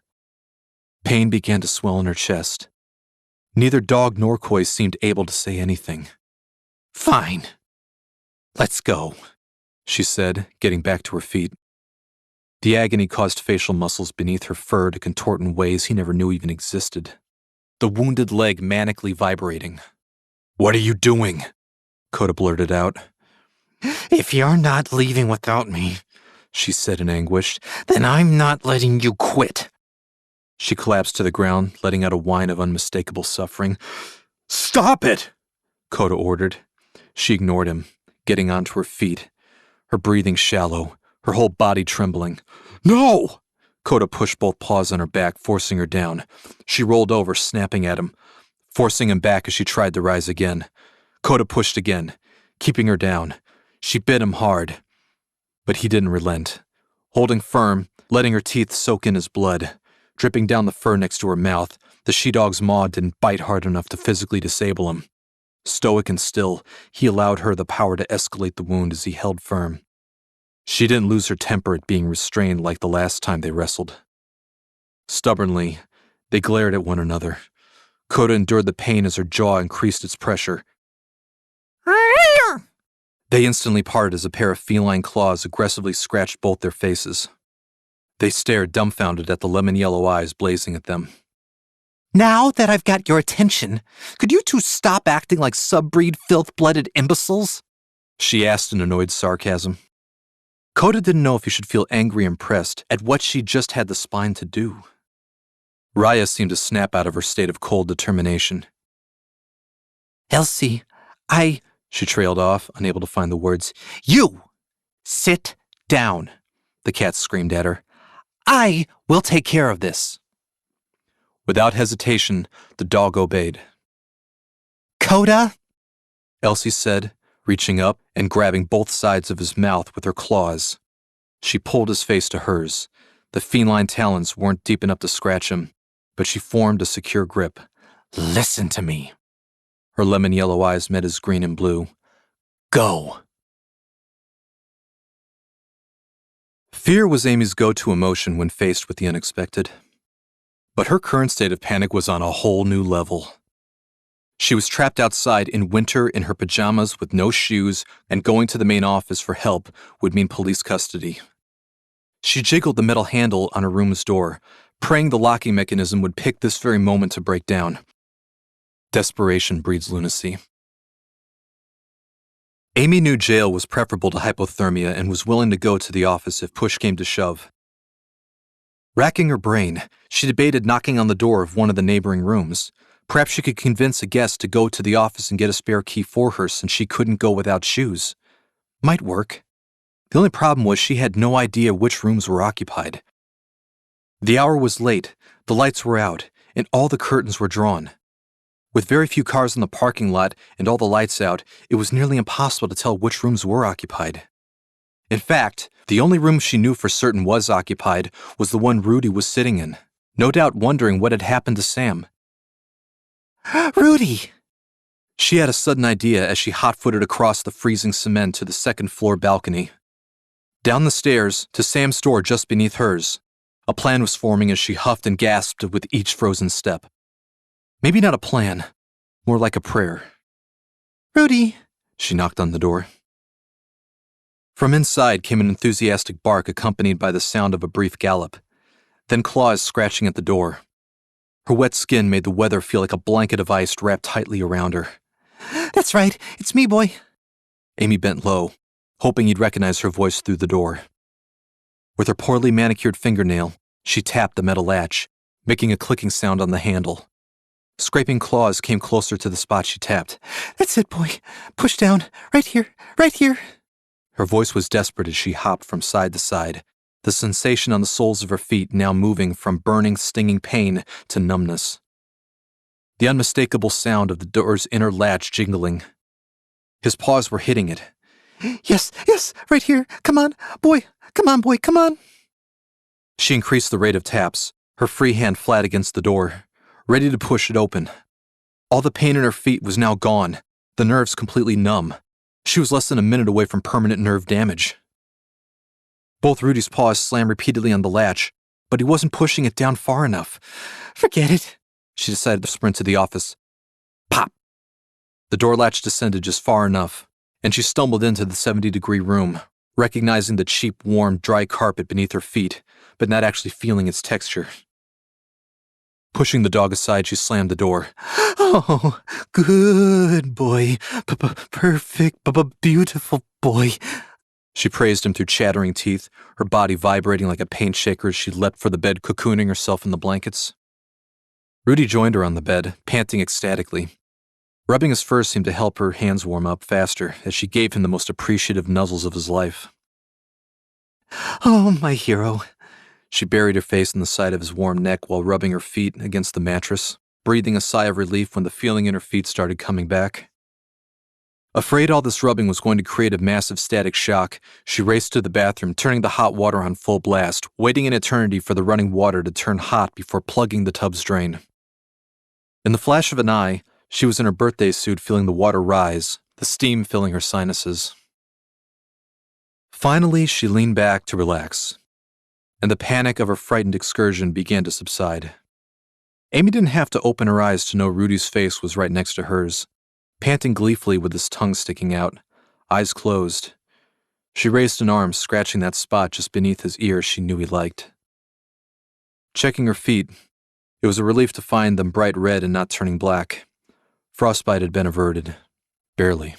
Pain began to swell in her chest. Neither dog nor Koi seemed able to say anything. Fine. Let's go, she said, getting back to her feet. The agony caused facial muscles beneath her fur to contort in ways he never knew even existed. The wounded leg manically vibrating. What are you doing? Coda blurted out. If you're not leaving without me, she said in anguish, then I'm not letting you quit. She collapsed to the ground, letting out a whine of unmistakable suffering. Stop it! Coda ordered. She ignored him, getting onto her feet, her breathing shallow, her whole body trembling. No! Coda pushed both paws on her back, forcing her down. She rolled over, snapping at him, forcing him back as she tried to rise again. Coda pushed again, keeping her down. She bit him hard, but he didn't relent. Holding firm, letting her teeth soak in his blood, dripping down the fur next to her mouth, the she-dog's maw didn't bite hard enough to physically disable him. Stoic and still, he allowed her the power to escalate the wound as he held firm. She didn't lose her temper at being restrained like the last time they wrestled. Stubbornly, they glared at one another. Coda endured the pain as her jaw increased its pressure. They instantly parted as a pair of feline claws aggressively scratched both their faces. They stared dumbfounded at the lemon-yellow eyes blazing at them. Now that I've got your attention, could you two stop acting like sub-breed filth-blooded imbeciles? She asked in annoyed sarcasm. Coda didn't know if he should feel angry or impressed at what she just had the spine to do. Raya seemed to snap out of her state of cold determination. Elsie, She trailed off, unable to find the words. You! Sit down, the cat screamed at her. I will take care of this. Without hesitation, the dog obeyed. Coda? Elsie said, reaching up and grabbing both sides of his mouth with her claws. She pulled his face to hers. The feline talons weren't deep enough to scratch him, but she formed a secure grip. Listen to me. Her lemon-yellow eyes met his green and blue. Go. Fear was Amy's go-to emotion when faced with the unexpected. But her current state of panic was on a whole new level. She was trapped outside in winter in her pajamas with no shoes, and going to the main office for help would mean police custody. She jiggled the metal handle on her room's door, praying the locking mechanism would pick this very moment to break down. Desperation breeds lunacy. Amy knew jail was preferable to hypothermia and was willing to go to the office if push came to shove. Racking her brain, she debated knocking on the door of one of the neighboring rooms. Perhaps she could convince a guest to go to the office and get a spare key for her since she couldn't go without shoes. Might work. The only problem was she had no idea which rooms were occupied. The hour was late, the lights were out, and all the curtains were drawn. With very few cars in the parking lot and all the lights out, it was nearly impossible to tell which rooms were occupied. In fact, the only room she knew for certain was occupied was the one Rudy was sitting in, no doubt wondering what had happened to Sam. Rudy! She had a sudden idea as she hot-footed across the freezing cement to the second-floor balcony. Down the stairs to Sam's door just beneath hers. A plan was forming as she huffed and gasped with each frozen step. Maybe not a plan, more like a prayer. Rudy! She knocked on the door. From inside came an enthusiastic bark accompanied by the sound of a brief gallop, then claws scratching at the door. Her wet skin made the weather feel like a blanket of ice wrapped tightly around her. That's right, it's me, boy. Amy bent low, hoping he'd recognize her voice through the door. With her poorly manicured fingernail, she tapped the metal latch, making a clicking sound on the handle. Scraping claws came closer to the spot she tapped. That's it, boy. Push down. Right here. Right here. Her voice was desperate as she hopped from side to side, the sensation on the soles of her feet now moving from burning, stinging pain to numbness. The unmistakable sound of the door's inner latch jingling. His paws were hitting it. Yes, right here. Come on, boy. Come on, boy, come on. She increased the rate of taps, her free hand flat against the door, ready to push it open. All the pain in her feet was now gone, the nerves completely numb. She was less than a minute away from permanent nerve damage. Both Rudy's paws slammed repeatedly on the latch, but he wasn't pushing it down far enough. Forget it. She decided to sprint to the office. Pop! The door latch descended just far enough, and she stumbled into the 70-degree room, recognizing the cheap, warm, dry carpet beneath her feet, but not actually feeling its texture. Pushing the dog aside, she slammed the door. Oh, good boy. Perfect, beautiful boy. She praised him through chattering teeth, her body vibrating like a paint shaker as she leapt for the bed, cocooning herself in the blankets. Rudy joined her on the bed, panting ecstatically. Rubbing his fur seemed to help her hands warm up faster as she gave him the most appreciative nuzzles of his life. Oh, my hero. She buried her face in the side of his warm neck while rubbing her feet against the mattress, breathing a sigh of relief when the feeling in her feet started coming back. Afraid all this rubbing was going to create a massive static shock, she raced to the bathroom, turning the hot water on full blast, waiting an eternity for the running water to turn hot before plugging the tub's drain. In the flash of an eye, she was in her birthday suit feeling the water rise, the steam filling her sinuses. Finally, she leaned back to relax, and the panic of her frightened excursion began to subside. Amy didn't have to open her eyes to know Rudy's face was right next to hers, panting gleefully with his tongue sticking out, eyes closed. She raised an arm, scratching that spot just beneath his ear she knew he liked. Checking her feet, it was a relief to find them bright red and not turning black. Frostbite had been averted. Barely.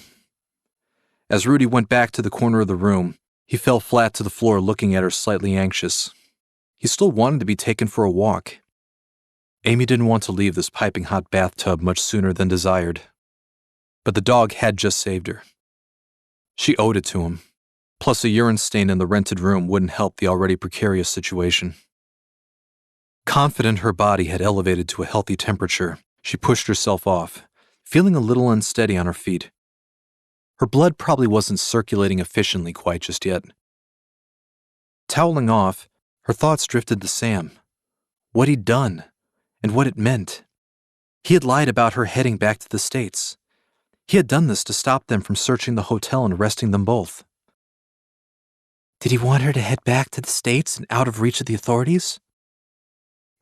As Rudy went back to the corner of the room, he fell flat to the floor looking at her slightly anxious. He still wanted to be taken for a walk. Amy didn't want to leave this piping hot bathtub much sooner than desired. But the dog had just saved her. She owed it to him. Plus a urine stain in the rented room wouldn't help the already precarious situation. Confident her body had elevated to a healthy temperature, she pushed herself off, feeling a little unsteady on her feet. Her blood probably wasn't circulating efficiently quite just yet. Toweling off, her thoughts drifted to Sam, what he'd done, and what it meant. He had lied about her heading back to the States. He had done this to stop them from searching the hotel and arresting them both. Did he want her to head back to the States and out of reach of the authorities?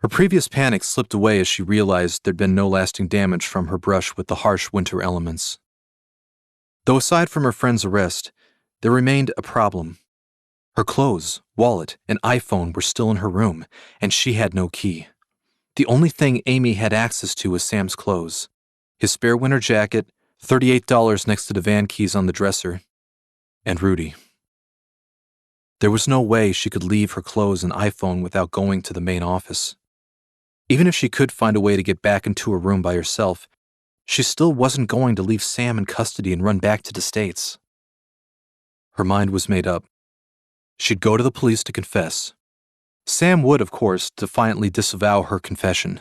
Her previous panic slipped away as she realized there'd been no lasting damage from her brush with the harsh winter elements. Though aside from her friend's arrest, there remained a problem. Her clothes, wallet, and iPhone were still in her room, and she had no key. The only thing Amy had access to was Sam's clothes. His spare winter jacket, $38 next to the van keys on the dresser, and Rudy. There was no way she could leave her clothes and iPhone without going to the main office. Even if she could find a way to get back into her room by herself, she still wasn't going to leave Sam in custody and run back to the States. Her mind was made up. She'd go to the police to confess. Sam would, of course, defiantly disavow her confession.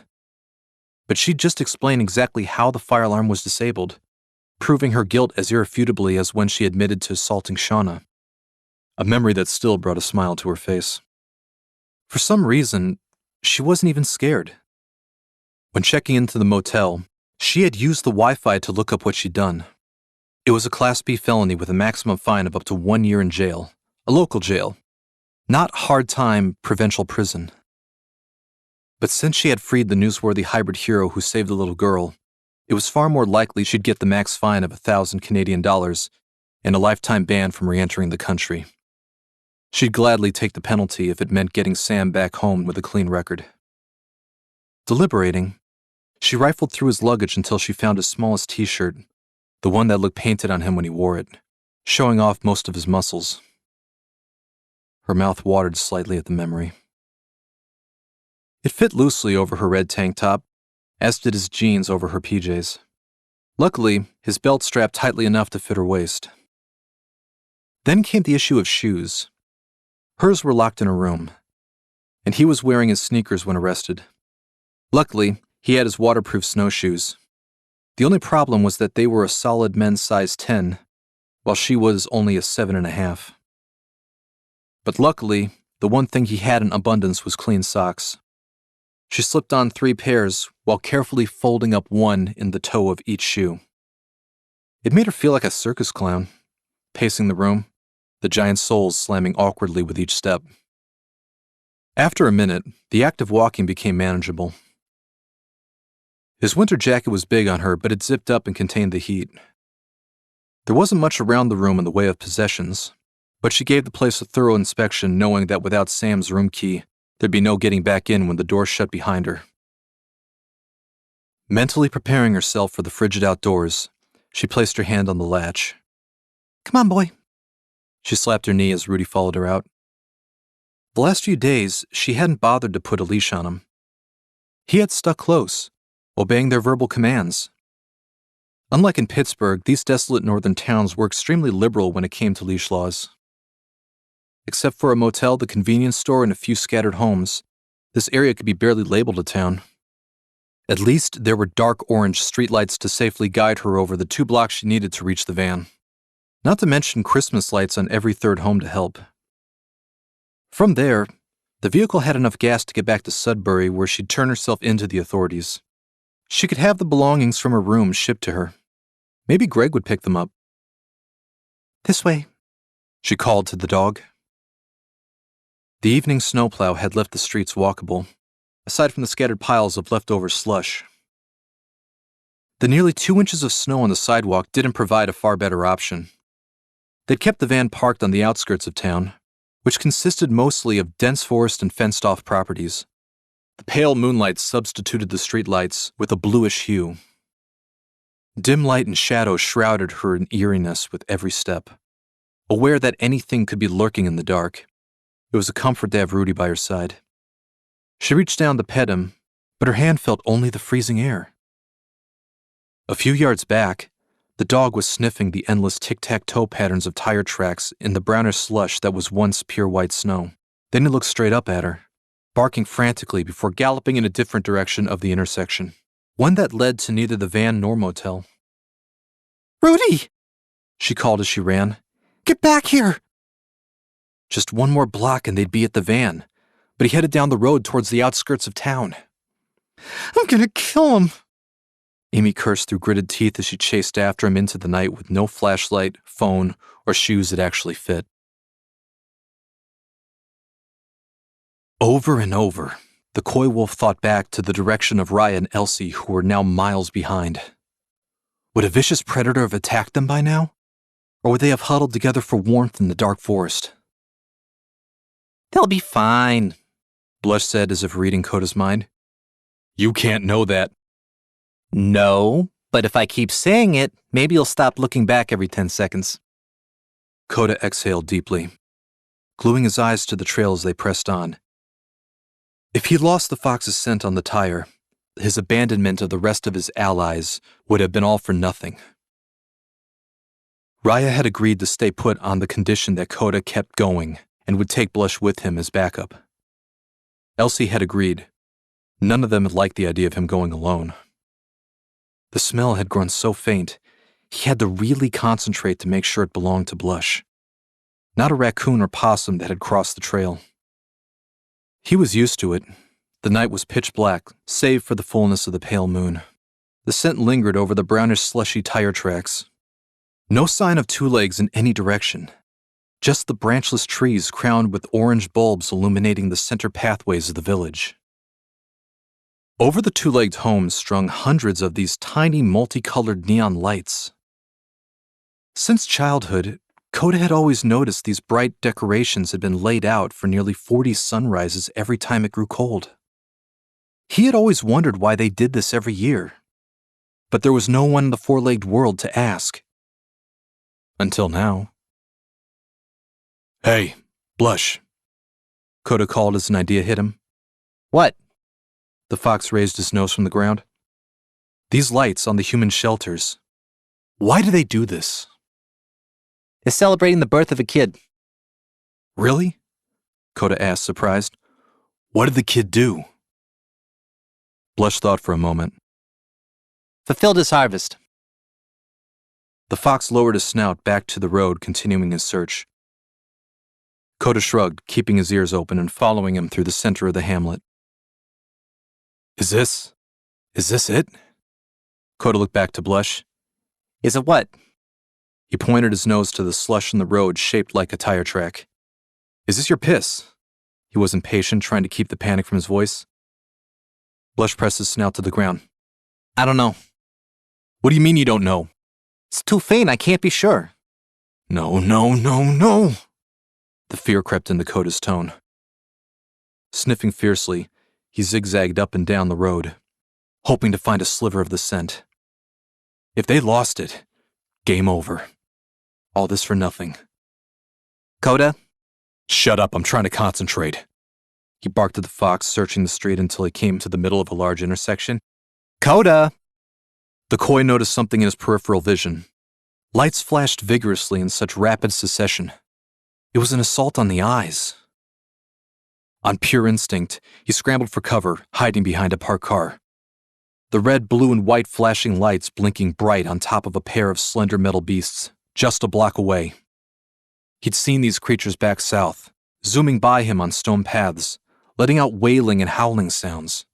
But she'd just explain exactly how the fire alarm was disabled, proving her guilt as irrefutably as when she admitted to assaulting Shauna. A memory that still brought a smile to her face. For some reason, she wasn't even scared. When checking into the motel, she had used the Wi-Fi to look up what she'd done. It was a Class B felony with a maximum fine of up to 1 year in jail, a local jail, not hard-time provincial prison. But since she had freed the newsworthy hybrid hero who saved the little girl, it was far more likely she'd get the max fine of 1,000 Canadian dollars and a lifetime ban from re-entering the country. She'd gladly take the penalty if it meant getting Sam back home with a clean record. Deliberating, she rifled through his luggage until she found his smallest t-shirt, the one that looked painted on him when he wore it, showing off most of his muscles. Her mouth watered slightly at the memory. It fit loosely over her red tank top, as did his jeans over her PJs. Luckily, his belt strapped tightly enough to fit her waist. Then came the issue of shoes. Hers were locked in her room, and he was wearing his sneakers when arrested. Luckily, he had his waterproof snowshoes. The only problem was that they were a solid men's size 10, while she was only a 7.5. But luckily, the one thing he had in abundance was clean socks. She slipped on 3 pairs while carefully folding up one in the toe of each shoe. It made her feel like a circus clown, pacing the room, the giant soles slamming awkwardly with each step. After a minute, the act of walking became manageable. His winter jacket was big on her, but it zipped up and contained the heat. There wasn't much around the room in the way of possessions, but she gave the place a thorough inspection, knowing that without Sam's room key, there'd be no getting back in when the door shut behind her. Mentally preparing herself for the frigid outdoors, she placed her hand on the latch. "Come on, boy." She slapped her knee as Rudy followed her out. The last few days, she hadn't bothered to put a leash on him. He had stuck close, obeying their verbal commands. Unlike in Pittsburgh, these desolate northern towns were extremely liberal when it came to leash laws. Except for a motel, the convenience store, and a few scattered homes, this area could be barely labeled a town. At least there were dark orange streetlights to safely guide her over the 2 blocks she needed to reach the van. Not to mention Christmas lights on every third home to help. From there, the vehicle had enough gas to get back to Sudbury, where she'd turn herself into the authorities. She could have the belongings from her room shipped to her. Maybe Greg would pick them up. "This way," she called to the dog. The evening snowplow had left the streets walkable, aside from the scattered piles of leftover slush. The nearly 2 inches of snow on the sidewalk didn't provide a far better option. They'd kept the van parked on the outskirts of town, which consisted mostly of dense forest and fenced-off properties. The pale moonlight substituted the streetlights with a bluish hue. Dim light and shadow shrouded her in eeriness with every step. Aware that anything could be lurking in the dark, it was a comfort to have Rudy by her side. She reached down to pet him, but her hand felt only the freezing air. A few yards back, the dog was sniffing the endless tic-tac-toe patterns of tire tracks in the brownish slush that was once pure white snow. Then he looked straight up at her, barking frantically before galloping in a different direction of the intersection, one that led to neither the van nor motel. "Rudy!" she called as she ran. "Get back here!" Just 1 more block and they'd be at the van, but he headed down the road towards the outskirts of town. "I'm gonna kill him!" Amy cursed through gritted teeth as she chased after him into the night with no flashlight, phone, or shoes that actually fit. Over and over, the coy wolf thought back to the direction of Raya and Elsie, who were now miles behind. Would a vicious predator have attacked them by now? Or would they have huddled together for warmth in the dark forest? They'll be fine. Blush said as if reading Coda's mind. You can't know that. No, but if I keep saying it, maybe you'll stop looking back every 10 seconds. Coda exhaled deeply, gluing his eyes to the trail as they pressed on. If he'd lost the fox's scent on the tire, his abandonment of the rest of his allies would have been all for nothing. Raya had agreed to stay put on the condition that Coda kept going and would take Blush with him as backup. Elsie had agreed. None of them had liked the idea of him going alone. The smell had grown so faint, he had to really concentrate to make sure it belonged to Blush, not a raccoon or possum that had crossed the trail. He was used to it. The night was pitch black, save for the fullness of the pale moon. The scent lingered over the brownish slushy tire tracks. No sign of two legs in any direction. Just the branchless trees crowned with orange bulbs illuminating the center pathways of the village. Over the two-legged homes strung hundreds of these tiny multicolored neon lights. Since childhood, Coda had always noticed these bright decorations had been laid out for nearly 40 sunrises every time it grew cold. He had always wondered why they did this every year, but there was no one in the four-legged world to ask. Until now. Hey, Blush, Coda called as an idea hit him. What? The fox raised his nose from the ground. These lights on the human shelters, why do they do this? They're celebrating the birth of a kid. Really? Coda asked, surprised. What did the kid do? Blush thought for a moment. Fulfilled his harvest. The fox lowered his snout back to the road, continuing his search. Coda shrugged, keeping his ears open and following him through the center of the hamlet. Is this it? Coda looked back to Blush. Is it what? He pointed his nose to the slush in the road shaped like a tire track. Is this your piss? He was impatient, trying to keep the panic from his voice. Blush pressed his snout to the ground. I don't know. What do you mean you don't know? It's too faint, I can't be sure. No. The fear crept into Coda's tone. Sniffing fiercely, he zigzagged up and down the road, hoping to find a sliver of the scent. If they lost it, game over. All this for nothing. Coda? Shut up, I'm trying to concentrate. He barked at the fox, searching the street until he came to the middle of a large intersection. Coda! The koi noticed something in his peripheral vision. Lights flashed vigorously in such rapid succession. It was an assault on the eyes. On pure instinct, he scrambled for cover, hiding behind a parked car. The red, blue, and white flashing lights blinking bright on top of a pair of slender metal beasts, just a block away. He'd seen these creatures back south, zooming by him on stone paths, letting out wailing and howling sounds.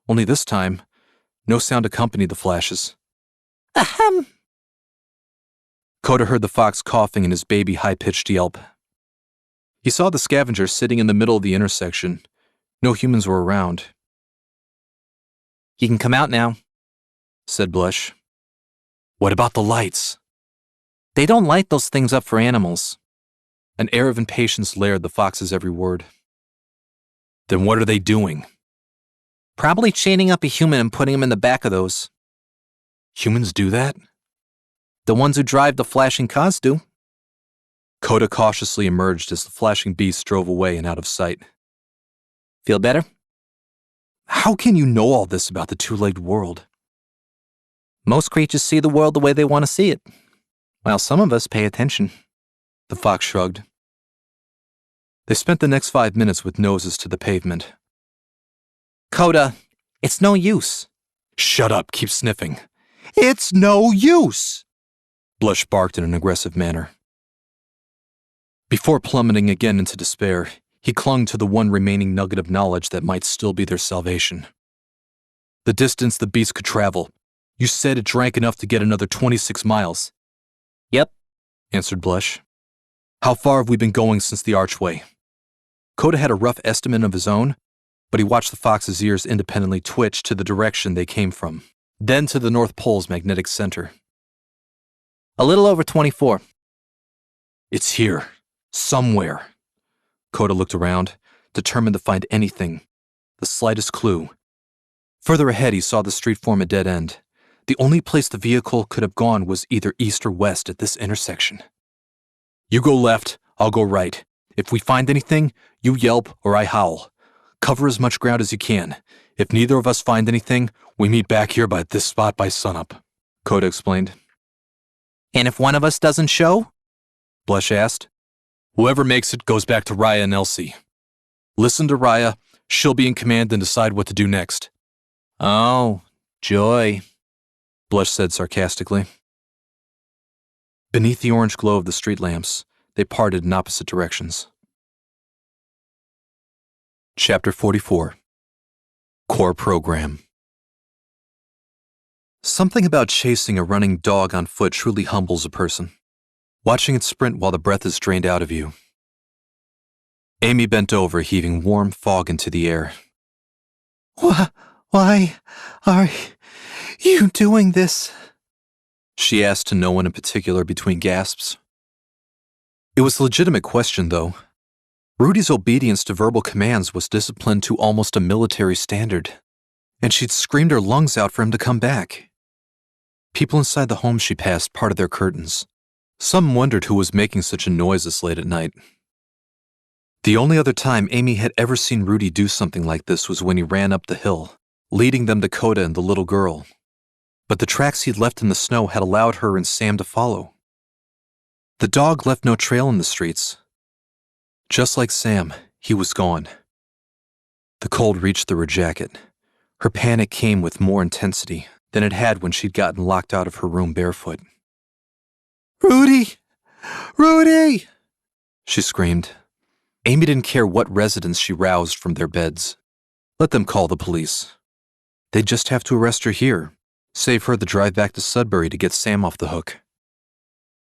Only this time, no sound accompanied the flashes. Ahem! Coda heard the fox coughing in his baby high-pitched yelp. He saw the scavenger sitting in the middle of the intersection. No humans were around. You can come out now, said Blush. What about the lights? They don't light those things up for animals. An air of impatience layered the fox's every word. Then what are they doing? Probably chaining up a human and putting him in the back of those. Humans do that? The ones who drive the flashing cars do. Coda cautiously emerged as the flashing beast drove away and out of sight. Feel better? How can you know all this about the two-legged world? Most creatures see the world the way they want to see it, while some of us pay attention. The fox shrugged. They spent the next 5 minutes with noses to the pavement. Coda, it's no use. Shut up, keep sniffing. It's no use! Blush barked in an aggressive manner. Before plummeting again into despair, he clung to the one remaining nugget of knowledge that might still be their salvation. The distance the beast could travel. You said it drank enough to get another 26 miles. Yep, answered Blush. How far have we been going since the archway? Coda had a rough estimate of his own, but he watched the fox's ears independently twitch to the direction they came from, then to the North Pole's magnetic center. A little over 24. It's here, somewhere. Coda looked around, determined to find anything, the slightest clue. Further ahead, he saw the street form a dead end. The only place the vehicle could have gone was either east or west at this intersection. You go left, I'll go right. If we find anything, you yelp or I howl. Cover as much ground as you can. If neither of us find anything, we meet back here by this spot by sunup, Coda explained. And if one of us doesn't show? Blush asked. Whoever makes it goes back to Raya and Elsie. Listen to Raya, she'll be in command and decide what to do next. Oh, joy, Blush said sarcastically. Beneath the orange glow of the street lamps, they parted in opposite directions. Chapter 44. Core Program. Something about chasing a running dog on foot truly humbles a person. Watching it sprint while the breath is drained out of you. Amy bent over, heaving warm fog into the air. Why are you doing this? She asked to no one in particular between gasps. It was a legitimate question, though. Rudy's obedience to verbal commands was disciplined to almost a military standard, and she'd screamed her lungs out for him to come back. People inside the home she passed parted their curtains. Some wondered who was making such a noise this late at night. The only other time Amy had ever seen Rudy do something like this was when he ran up the hill, leading them to Coda and the little girl. But the tracks he'd left in the snow had allowed her and Sam to follow. The dog left no trail in the streets. Just like Sam, he was gone. The cold reached through her jacket. Her panic came with more intensity than it had when she'd gotten locked out of her room barefoot. Rudy! Rudy! She screamed. Amy didn't care what residents she roused from their beds. Let them call the police. They'd just have to arrest her here, save her the drive back to Sudbury to get Sam off the hook.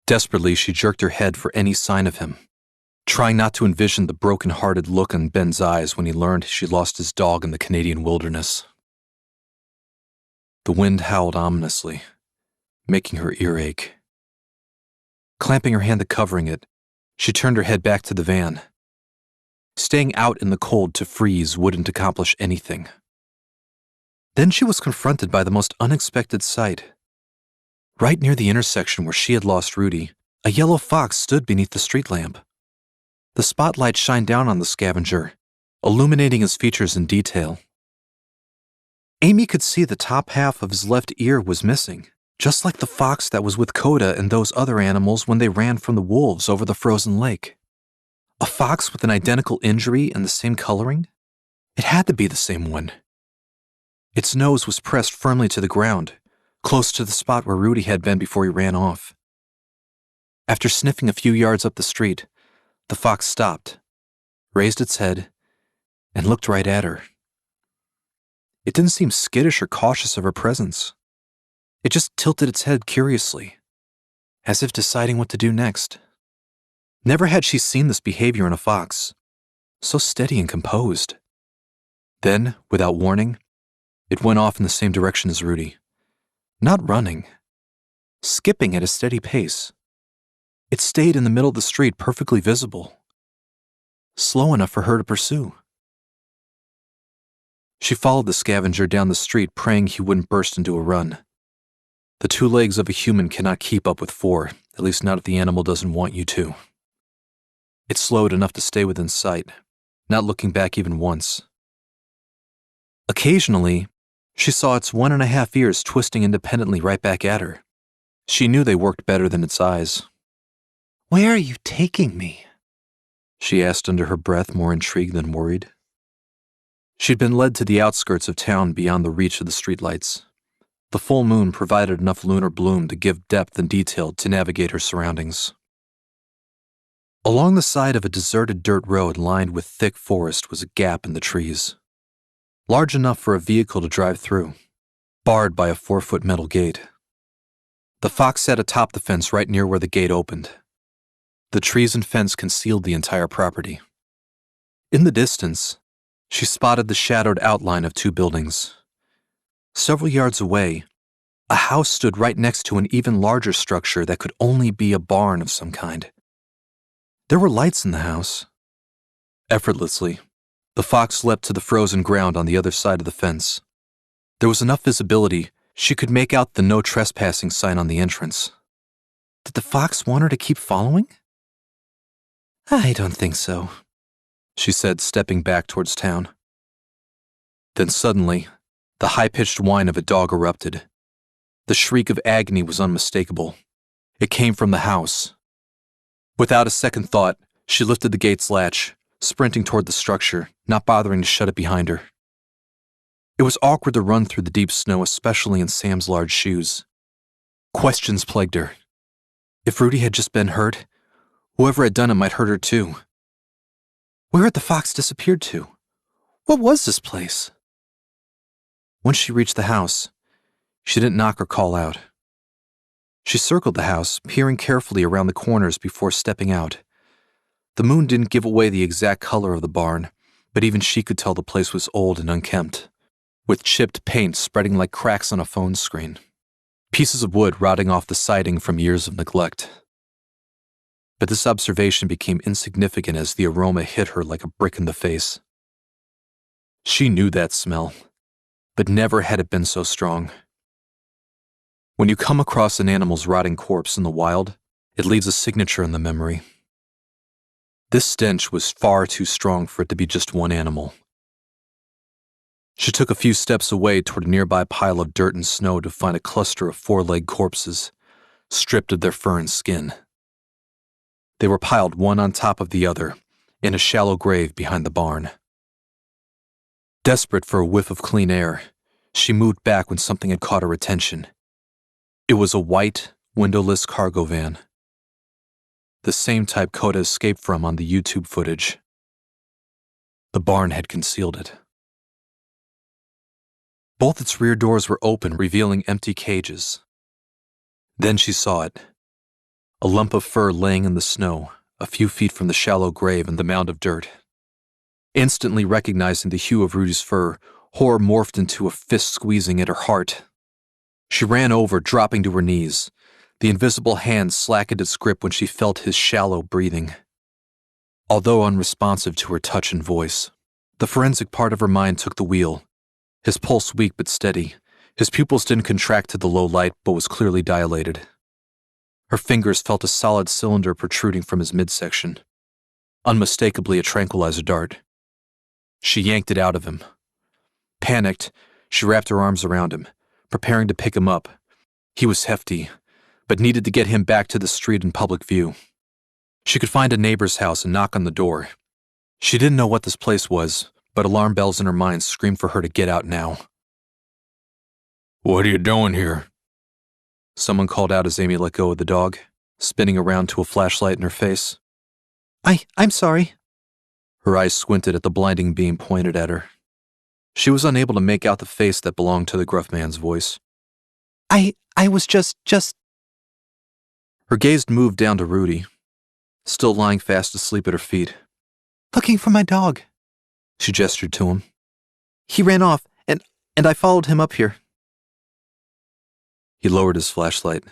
Desperately, she jerked her head for any sign of him, trying not to envision the broken-hearted look in Ben's eyes when he learned she'd lost his dog in the Canadian wilderness. The wind howled ominously, making her ear ache. Clamping her hand to covering it, she turned her head back to the van. Staying out in the cold to freeze wouldn't accomplish anything. Then she was confronted by the most unexpected sight. Right near the intersection where she had lost Rudy, a yellow fox stood beneath the street lamp. The spotlight shined down on the scavenger, illuminating his features in detail. Amy could see the top half of his left ear was missing, just like the fox that was with Coda and those other animals when they ran from the wolves over the frozen lake. A fox with an identical injury and the same coloring? It had to be the same one. Its nose was pressed firmly to the ground, close to the spot where Rudy had been before he ran off. After sniffing a few yards up the street, the fox stopped, raised its head, and looked right at her. It didn't seem skittish or cautious of her presence. It just tilted its head curiously, as if deciding what to do next. Never had she seen this behavior in a fox, so steady and composed. Then, without warning, it went off in the same direction as Rudy. Not running, skipping at a steady pace. It stayed in the middle of the street, perfectly visible, slow enough for her to pursue. She followed the scavenger down the street, praying he wouldn't burst into a run. The 2 legs of a human cannot keep up with 4, at least not if the animal doesn't want you to. It slowed enough to stay within sight, not looking back even once. Occasionally, she saw its 1.5 ears twisting independently right back at her. She knew they worked better than its eyes. Where are you taking me? She asked under her breath, more intrigued than worried. She'd been led to the outskirts of town beyond the reach of the streetlights. The full moon provided enough lunar bloom to give depth and detail to navigate her surroundings. Along the side of a deserted dirt road lined with thick forest was a gap in the trees, large enough for a vehicle to drive through, barred by a 4-foot metal gate. The fox sat atop the fence right near where the gate opened. The trees and fence concealed the entire property. In the distance, she spotted the shadowed outline of 2 buildings. Several yards away, a house stood right next to an even larger structure that could only be a barn of some kind. There were lights in the house. Effortlessly, the fox leapt to the frozen ground on the other side of the fence. There was enough visibility she could make out the no trespassing sign on the entrance. Did the fox want her to keep following? I don't think so, she said, stepping back towards town. Then suddenly, the high-pitched whine of a dog erupted. The shriek of agony was unmistakable. It came from the house. Without a second thought, she lifted the gate's latch, sprinting toward the structure, not bothering to shut it behind her. It was awkward to run through the deep snow, especially in Sam's large shoes. Questions plagued her. If Rudy had just been hurt, whoever had done it might hurt her too. Where had the fox disappeared to? What was this place? Once she reached the house, she didn't knock or call out. She circled the house, peering carefully around the corners before stepping out. The moon didn't give away the exact color of the barn, but even she could tell the place was old and unkempt, with chipped paint spreading like cracks on a phone screen. Pieces of wood rotting off the siding from years of neglect. But this observation became insignificant as the aroma hit her like a brick in the face. She knew that smell, but never had it been so strong. When you come across an animal's rotting corpse in the wild, it leaves a signature in the memory. This stench was far too strong for it to be just one animal. She took a few steps away toward a nearby pile of dirt and snow to find a cluster of four-legged corpses, stripped of their fur and skin. They were piled one on top of the other, in a shallow grave behind the barn. Desperate for a whiff of clean air, she moved back when something had caught her attention. It was a white, windowless cargo van. The same type Coda escaped from on the YouTube footage. The barn had concealed it. Both its rear doors were open, revealing empty cages. Then she saw it. A lump of fur laying in the snow, a few feet from the shallow grave and the mound of dirt. Instantly recognizing the hue of Rudy's fur, horror morphed into a fist squeezing at her heart. She ran over, dropping to her knees. The invisible hand slackened its grip when she felt his shallow breathing. Although unresponsive to her touch and voice, the forensic part of her mind took the wheel. His pulse weak but steady. His pupils didn't contract to the low light but was clearly dilated. Her fingers felt a solid cylinder protruding from his midsection. Unmistakably a tranquilizer dart. She yanked it out of him. Panicked, she wrapped her arms around him, preparing to pick him up. He was hefty, but needed to get him back to the street in public view. She could find a neighbor's house and knock on the door. She didn't know what this place was, but alarm bells in her mind screamed for her to get out now. What are you doing here? Someone called out as Amy let go of the dog, spinning around to a flashlight in her face. I'm sorry. Her eyes squinted at the blinding beam pointed at her. She was unable to make out the face that belonged to the gruff man's voice. I was just... Her gaze moved down to Rudy, still lying fast asleep at her feet. Looking for my dog. She gestured to him. He ran off, and I followed him up here. He lowered his flashlight.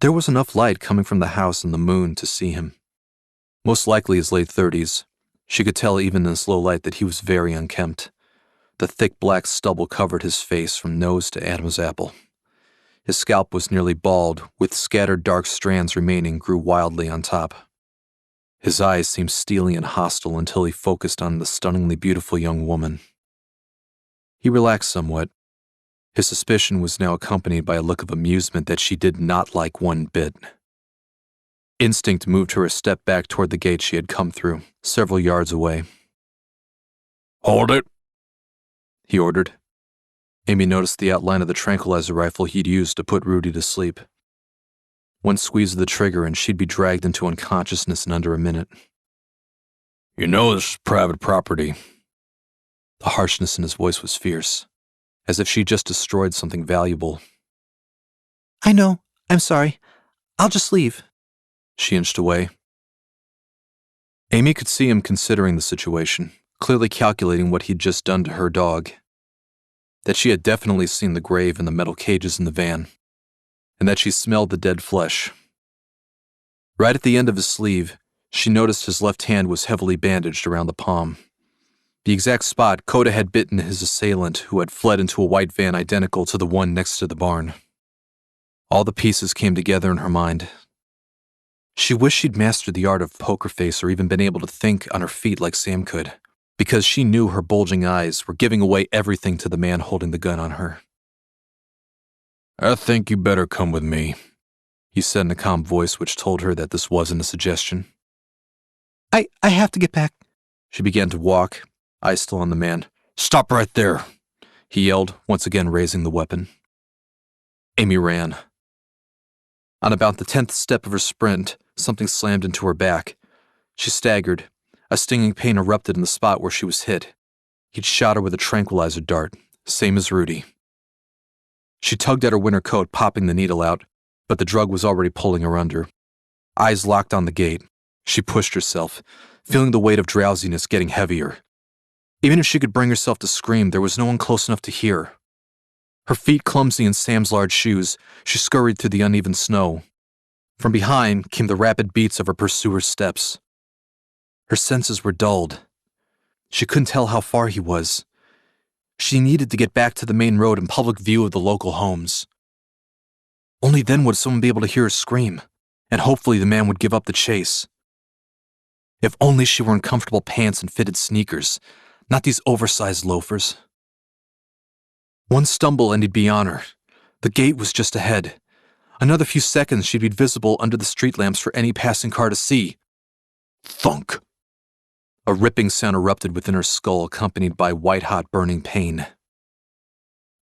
There was enough light coming from the house and the moon to see him. Most likely his late 30s. She could tell even in this low light that he was very unkempt. The thick black stubble covered his face from nose to Adam's apple. His scalp was nearly bald, with scattered dark strands remaining grew wildly on top. His eyes seemed steely and hostile until he focused on the stunningly beautiful young woman. He relaxed somewhat. His suspicion was now accompanied by a look of amusement that she did not like one bit. Instinct moved her a step back toward the gate she had come through, several yards away. Hold it, he ordered. Amy noticed the outline of the tranquilizer rifle he'd used to put Rudy to sleep. One squeeze of the trigger and she'd be dragged into unconsciousness in under a minute. You know this is private property. The harshness in his voice was fierce, as if she'd just destroyed something valuable. I know. I'm sorry. I'll just leave. She inched away. Amy could see him considering the situation, clearly calculating what he'd just done to her dog. That she had definitely seen the grave and the metal cages in the van, and that she smelled the dead flesh. Right at the end of his sleeve, She noticed his left hand was heavily bandaged around the palm. The exact spot Coda had bitten his assailant, who had fled into a white van identical to the one next to the barn. All the pieces came together in her mind. She wished she'd mastered the art of poker face or even been able to think on her feet like Sam could, because she knew her bulging eyes were giving away everything to the man holding the gun on her. I think you better come with me, he said in a calm voice which told her that this wasn't a suggestion. I have to get back. She began to walk, eyes still on the man. Stop right there, he yelled, once again raising the weapon. Amy ran. On about the 10th step of her sprint, something slammed into her back. She staggered. A stinging pain erupted in the spot where she was hit. He'd shot her with a tranquilizer dart, same as Rudy. She tugged at her winter coat, popping the needle out, but the drug was already pulling her under. Eyes locked on the gate. She pushed herself, feeling the weight of drowsiness getting heavier. Even if she could bring herself to scream, there was no one close enough to hear. Her feet clumsy in Sam's large shoes, she scurried through the uneven snow. From behind came the rapid beats of her pursuer's steps. Her senses were dulled. She couldn't tell how far he was. She needed to get back to the main road in public view of the local homes. Only then would someone be able to hear her scream, and hopefully the man would give up the chase. If only she were in comfortable pants and fitted sneakers, not these oversized loafers. One stumble and he'd be on her. The gate was just ahead. Another few seconds she'd be visible under the street lamps for any passing car to see. Thunk! A ripping sound erupted within her skull, accompanied by white-hot burning pain.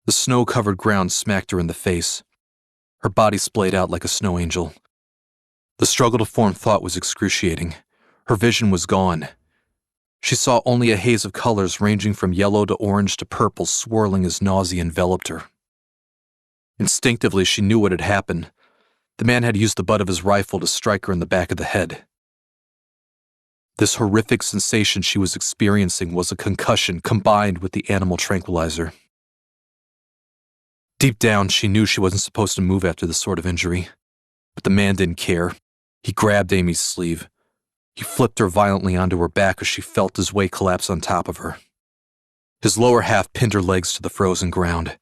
The snow-covered ground smacked her in the face. Her body splayed out like a snow angel. The struggle to form thought was excruciating. Her vision was gone. She saw only a haze of colors ranging from yellow to orange to purple swirling as nausea enveloped her. Instinctively, she knew what had happened. The man had used the butt of his rifle to strike her in the back of the head. This horrific sensation she was experiencing was a concussion combined with the animal tranquilizer. Deep down, she knew she wasn't supposed to move after this sort of injury. But the man didn't care. He grabbed Amy's sleeve. He flipped her violently onto her back as she felt his weight collapse on top of her. His lower half pinned her legs to the frozen ground.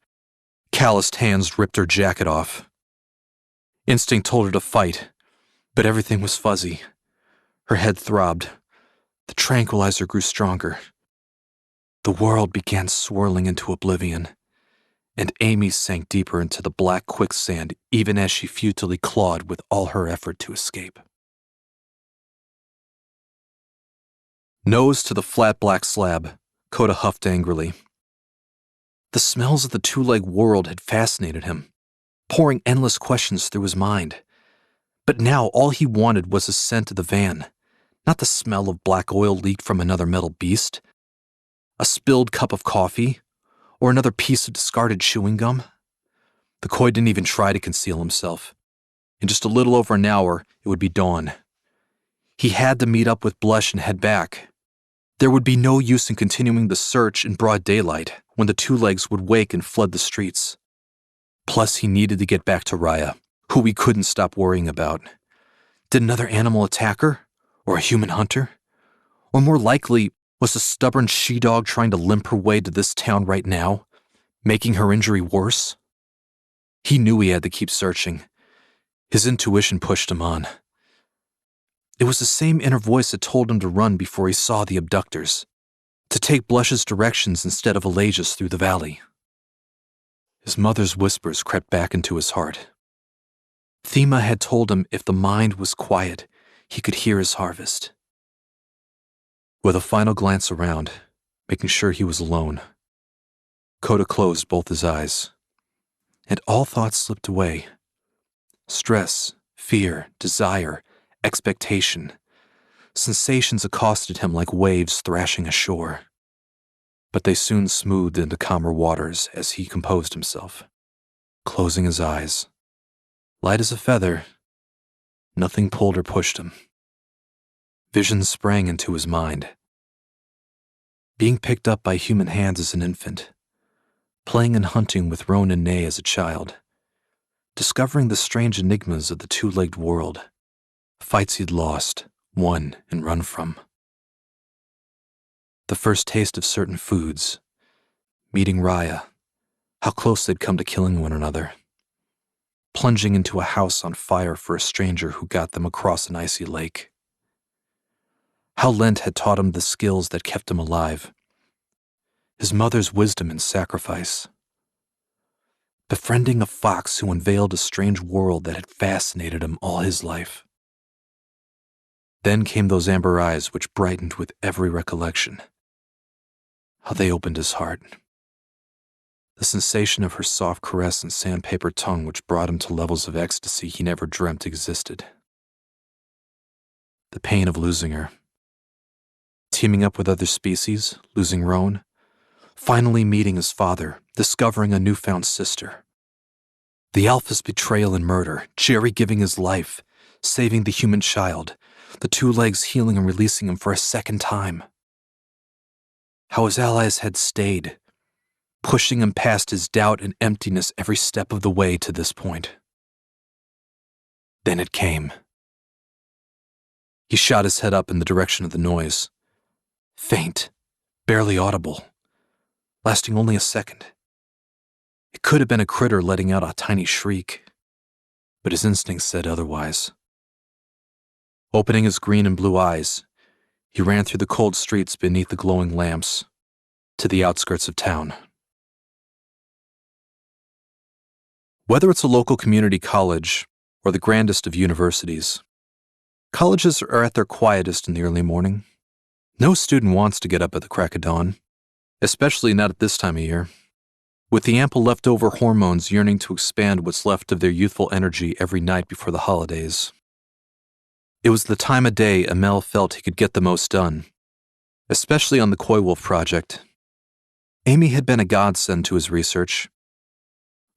Calloused hands ripped her jacket off. Instinct told her to fight, but everything was fuzzy. Her head throbbed. The tranquilizer grew stronger. The world began swirling into oblivion, and Amy sank deeper into the black quicksand even as she futilely clawed with all her effort to escape. Nose to the flat black slab, Coda huffed angrily. The smells of the two-legged world had fascinated him, pouring endless questions through his mind. But now all he wanted was the scent of the van, not the smell of black oil leaked from another metal beast, a spilled cup of coffee, or another piece of discarded chewing gum. The Koi didn't even try to conceal himself. In just a little over an hour, it would be dawn. He had to meet up with Blush and head back. There would be no use in continuing the search in broad daylight when the two legs would wake and flood the streets. Plus, he needed to get back to Raya, who he couldn't stop worrying about. Did another animal attack her? Or a human hunter? Or more likely, was a stubborn she-dog trying to limp her way to this town right now, making her injury worse? He knew he had to keep searching. His intuition pushed him on. It was the same inner voice that told him to run before he saw the abductors, to take Blush's directions instead of Elijah's through the valley. His mother's whispers crept back into his heart. Thema had told him if the mind was quiet, he could hear his harvest. With a final glance around, making sure he was alone, Coda closed both his eyes, and all thoughts slipped away. Stress, fear, desire, expectation. Sensations accosted him like waves thrashing ashore. But they soon smoothed into calmer waters as he composed himself, closing his eyes. Light as a feather, nothing pulled or pushed him. Visions sprang into his mind. Being picked up by human hands as an infant, playing and hunting with Roan and Nay as a child, discovering the strange enigmas of the two-legged world, fights he'd lost, one and run from. The first taste of certain foods, meeting Raya, how close they'd come to killing one another, plunging into a house on fire for a stranger who got them across an icy lake. How Lent had taught him the skills that kept him alive, his mother's wisdom and sacrifice, befriending a fox who unveiled a strange world that had fascinated him all his life. Then came those amber eyes which brightened with every recollection. How they opened his heart. The sensation of her soft caress and sandpaper tongue which brought him to levels of ecstasy he never dreamt existed. The pain of losing her. Teaming up with other species, losing Roan. Finally meeting his father, discovering a newfound sister. The Alpha's betrayal and murder, Jerry giving his life, saving the human child, the two legs healing and releasing him for a second time. How his allies had stayed, pushing him past his doubt and emptiness every step of the way to this point. Then it came. He shot his head up in the direction of the noise. Faint, barely audible, lasting only a second. It could have been a critter letting out a tiny shriek, but his instincts said otherwise. Opening his green and blue eyes, he ran through the cold streets beneath the glowing lamps to the outskirts of town. Whether it's a local community college or the grandest of universities, colleges are at their quietest in the early morning. No student wants to get up at the crack of dawn, especially not at this time of year, with the ample leftover hormones yearning to expand what's left of their youthful energy every night before the holidays. It was the time of day Amel felt he could get the most done, especially on the Coy Wolf project. Amy had been a godsend to his research.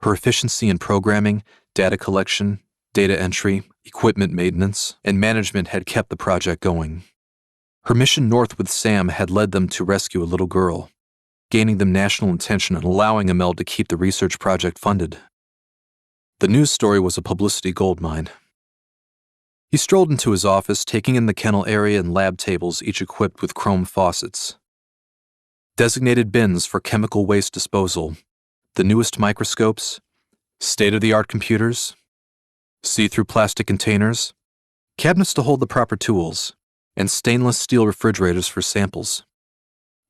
Her efficiency in programming, data collection, data entry, equipment maintenance, and management had kept the project going. Her mission north with Sam had led them to rescue a little girl, gaining them national attention and allowing Amel to keep the research project funded. The news story was a publicity goldmine. He strolled into his office, taking in the kennel area and lab tables, each equipped with chrome faucets. Designated bins for chemical waste disposal, the newest microscopes, state-of-the-art computers, see-through plastic containers, cabinets to hold the proper tools, and stainless steel refrigerators for samples.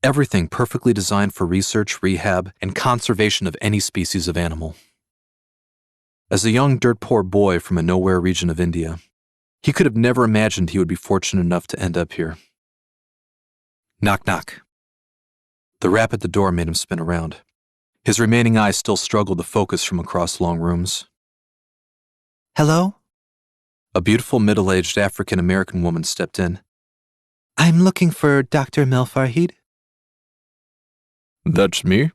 Everything perfectly designed for research, rehab, and conservation of any species of animal. As a young dirt-poor boy from a nowhere region of India, he could have never imagined he would be fortunate enough to end up here. Knock, knock. The rap at the door made him spin around. His remaining eyes still struggled to focus from across long rooms. Hello? A beautiful middle-aged African-American woman stepped in. I'm looking for Dr. Mel Farhid. That's me.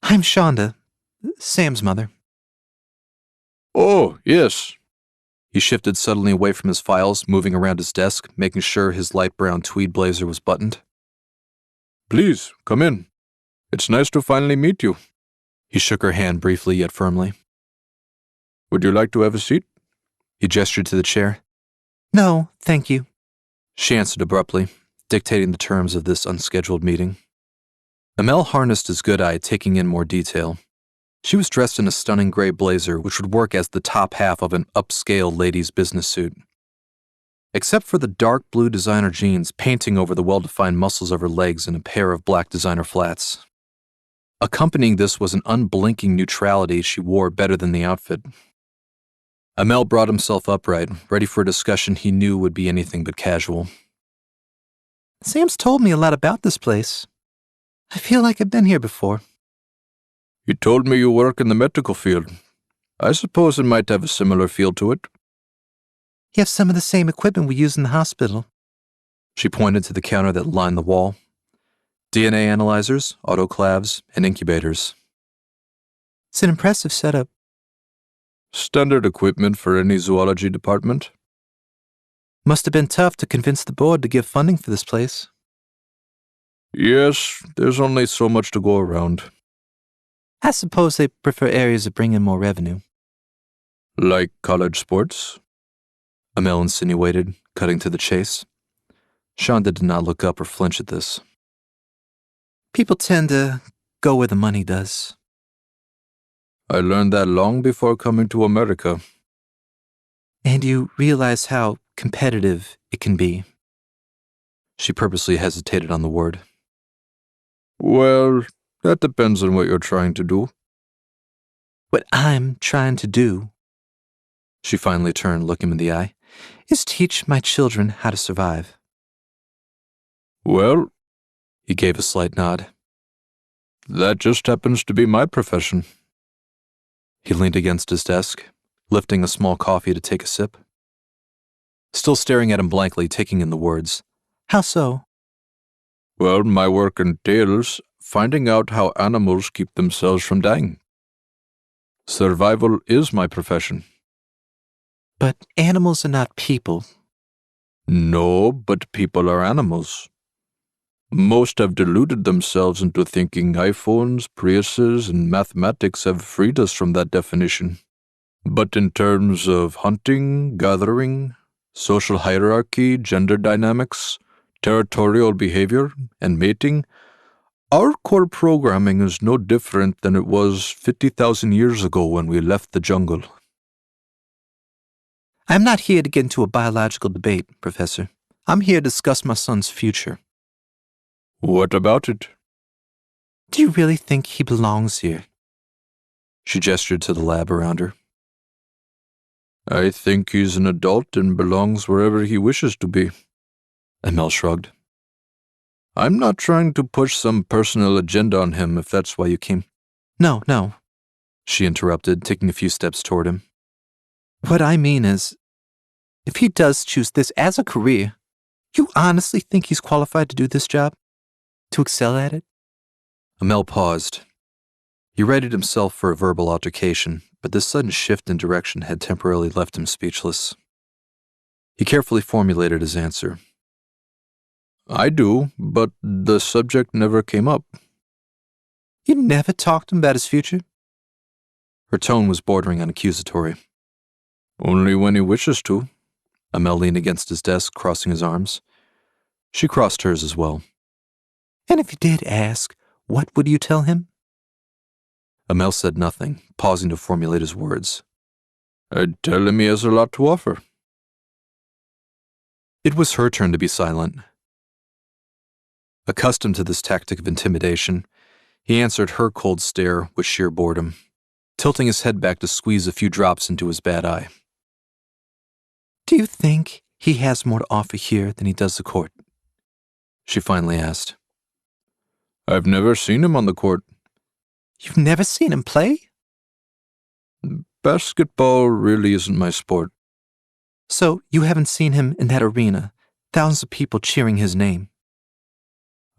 I'm Shonda, Sam's mother. Oh, yes. He shifted suddenly away from his files, moving around his desk, making sure his light brown tweed blazer was buttoned. Please, come in. It's nice to finally meet you. He shook her hand briefly yet firmly. Would you like to have a seat? He gestured to the chair. No, thank you. She answered abruptly, dictating the terms of this unscheduled meeting. Amel harnessed his good eye, taking in more detail. She was dressed in a stunning gray blazer, which would work as the top half of an upscale lady's business suit. Except for the dark blue designer jeans painting over the well-defined muscles of her legs and a pair of black designer flats. Accompanying this was an unblinking neutrality she wore better than the outfit. Amel brought himself upright, ready for a discussion he knew would be anything but casual. Sam's told me a lot about this place. I feel like I've been here before. You told me you work in the medical field. I suppose it might have a similar feel to it. You have some of the same equipment we use in the hospital. She pointed to the counter that lined the wall. DNA analyzers, autoclaves, and incubators. It's an impressive setup. Standard equipment for any zoology department. Must have been tough to convince the board to give funding for this place. Yes, there's only so much to go around. I suppose they prefer areas that bring in more revenue. Like college sports? Amel insinuated, cutting to the chase. Shonda did not look up or flinch at this. People tend to go where the money does. I learned that long before coming to America. And you realize how competitive it can be. She purposely hesitated on the word. Well, that depends on what you're trying to do. What I'm trying to do, She finally turned, looking him in the eye, is teach my children how to survive. Well, he gave a slight nod. that just happens to be my profession. He leaned against his desk, lifting a small coffee to take a sip. Still staring at him blankly, taking in the words. How so? Well, my work entails finding out how animals keep themselves from dying. Survival is my profession. But animals are not people. No, but people are animals. Most have deluded themselves into thinking iPhones, Priuses, and mathematics have freed us from that definition. But in terms of hunting, gathering, social hierarchy, gender dynamics, territorial behavior, and mating, our core programming is no different than it was 50,000 years ago when we left the jungle. I'm not here to get into a biological debate, Professor. I'm here to discuss my son's future. What about it? Do you really think he belongs here? She gestured to the lab around her. I think he's an adult and belongs wherever he wishes to be. Amel shrugged. I'm not trying to push some personal agenda on him if that's why you came. No. She interrupted, taking a few steps toward him. What I mean is, if he does choose this as a career, you honestly think he's qualified to do this job? To excel at it? Amel paused. He readied himself for a verbal altercation, but this sudden shift in direction had temporarily left him speechless. He carefully formulated his answer. I do, but the subject never came up. You never talked to him about his future? Her tone was bordering on accusatory. Only when he wishes to. Amel leaned against his desk, crossing his arms. She crossed hers as well. And if you did ask, what would you tell him? Amel said nothing, pausing to formulate his words. I'd tell him he has a lot to offer. It was her turn to be silent. Accustomed to this tactic of intimidation, he answered her cold stare with sheer boredom, tilting his head back to squeeze a few drops into his bad eye. Do you think he has more to offer here than he does the court? She finally asked. I've never seen him on the court. You've never seen him play? Basketball really isn't my sport. So you haven't seen him in that arena, thousands of people cheering his name?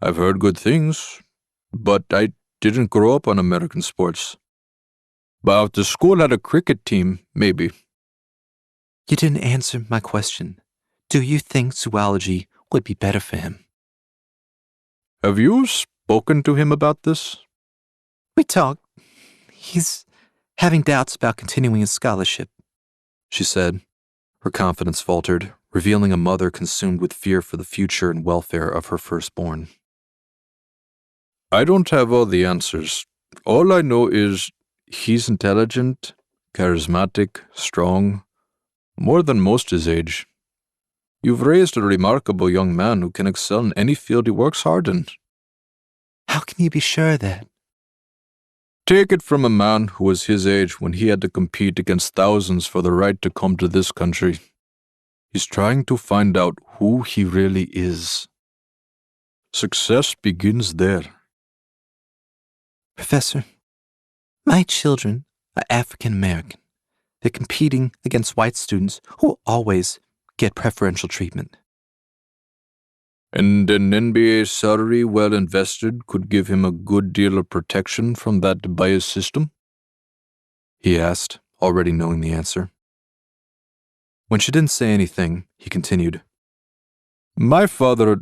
I've heard good things, but I didn't grow up on American sports. But if the school had a cricket team, maybe. You didn't answer my question. Do you think zoology would be better for him? Have you spoken to him about this? We talked. He's having doubts about continuing his scholarship, she said. Her confidence faltered, revealing a mother consumed with fear for the future and welfare of her firstborn. I don't have all the answers. All I know is he's intelligent, charismatic, strong, more than most his age. You've raised a remarkable young man who can excel in any field he works hard in. How can you be sure of that? Take it from a man who was his age when he had to compete against thousands for the right to come to this country. He's trying to find out who he really is. Success begins there. Professor, my children are African American. They're competing against white students who will always get preferential treatment. And an NBA salary well invested could give him a good deal of protection from that biased system? He asked, already knowing the answer. When she didn't say anything, he continued. My father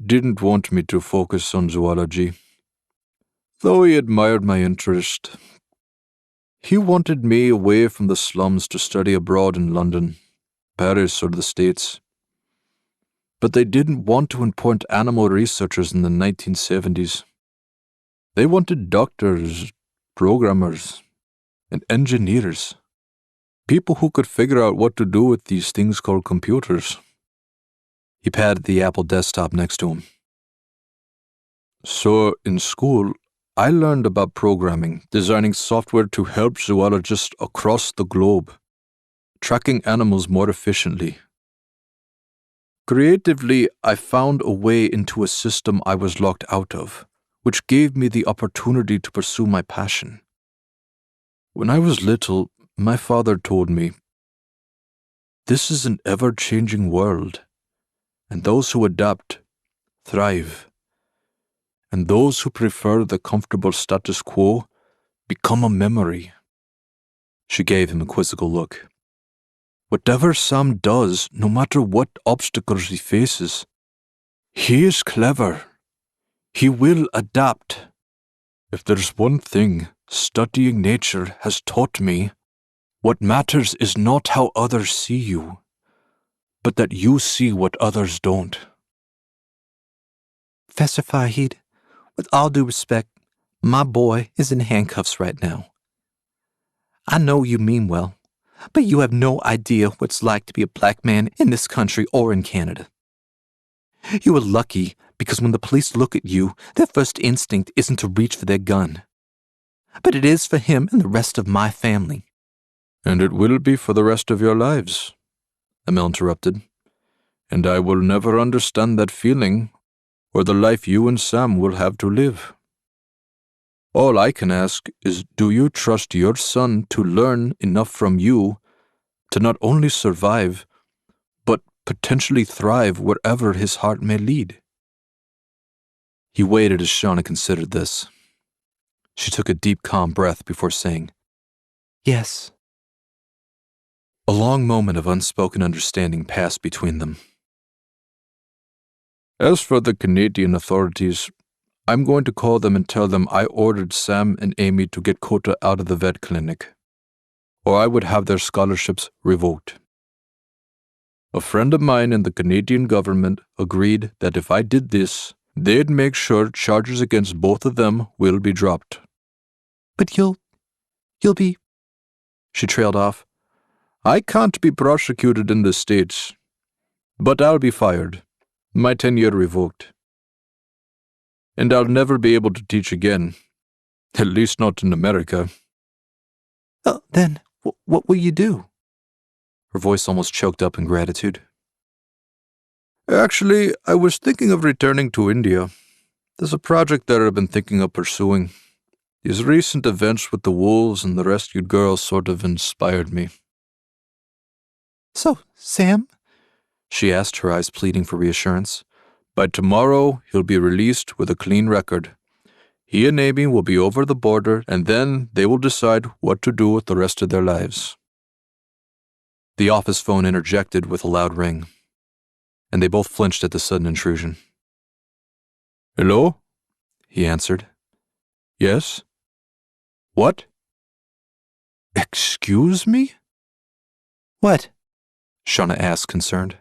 didn't want me to focus on zoology, though he admired my interest. He wanted me away from the slums to study abroad in London, Paris, or the States. But they didn't want to appoint animal researchers in the 1970s. They wanted doctors, programmers, and engineers. People who could figure out what to do with these things called computers. He patted the Apple desktop next to him. So, in school, I learned about programming, designing software to help zoologists across the globe, tracking animals more efficiently. Creatively, I found a way into a system I was locked out of, which gave me the opportunity to pursue my passion. When I was little, my father told me, "This is an ever-changing world, and those who adapt thrive, and those who prefer the comfortable status quo become a memory." She gave him a quizzical look. Whatever Sam does, no matter what obstacles he faces, he is clever. He will adapt. If there's one thing studying nature has taught me, what matters is not how others see you, but that you see what others don't. Professor Fahid, with all due respect, my boy is in handcuffs right now. I know you mean well, but you have no idea what it's like to be a black man in this country or in Canada. You are lucky because when the police look at you, their first instinct isn't to reach for their gun. But it is for him and the rest of my family. And it will be for the rest of your lives, Emil interrupted. And I will never understand that feeling or the life you and Sam will have to live. All I can ask is, do you trust your son to learn enough from you to not only survive, but potentially thrive wherever his heart may lead? He waited as Shauna considered this. She took a deep, calm breath before saying, Yes. A long moment of unspoken understanding passed between them. As for the Canadian authorities, I'm going to call them and tell them I ordered Sam and Amy to get Kota out of the vet clinic, or I would have their scholarships revoked. A friend of mine in the Canadian government agreed that if I did this, they'd make sure charges against both of them will be dropped. But you'll be... She trailed off. I can't be prosecuted in the States, but I'll be fired, my tenure revoked. And I'll never be able to teach again, at least not in America. Oh, then, what will you do? Her voice almost choked up in gratitude. Actually, I was thinking of returning to India. There's a project there I've been thinking of pursuing. These recent events with the wolves and the rescued girls sort of inspired me. So, Sam? She asked, her eyes pleading for reassurance. By tomorrow, he'll be released with a clean record. He and Amy will be over the border, and then they will decide what to do with the rest of their lives. The office phone interjected with a loud ring, and they both flinched at the sudden intrusion. Hello? He answered. Yes? What? Excuse me? What? Shauna asked, concerned.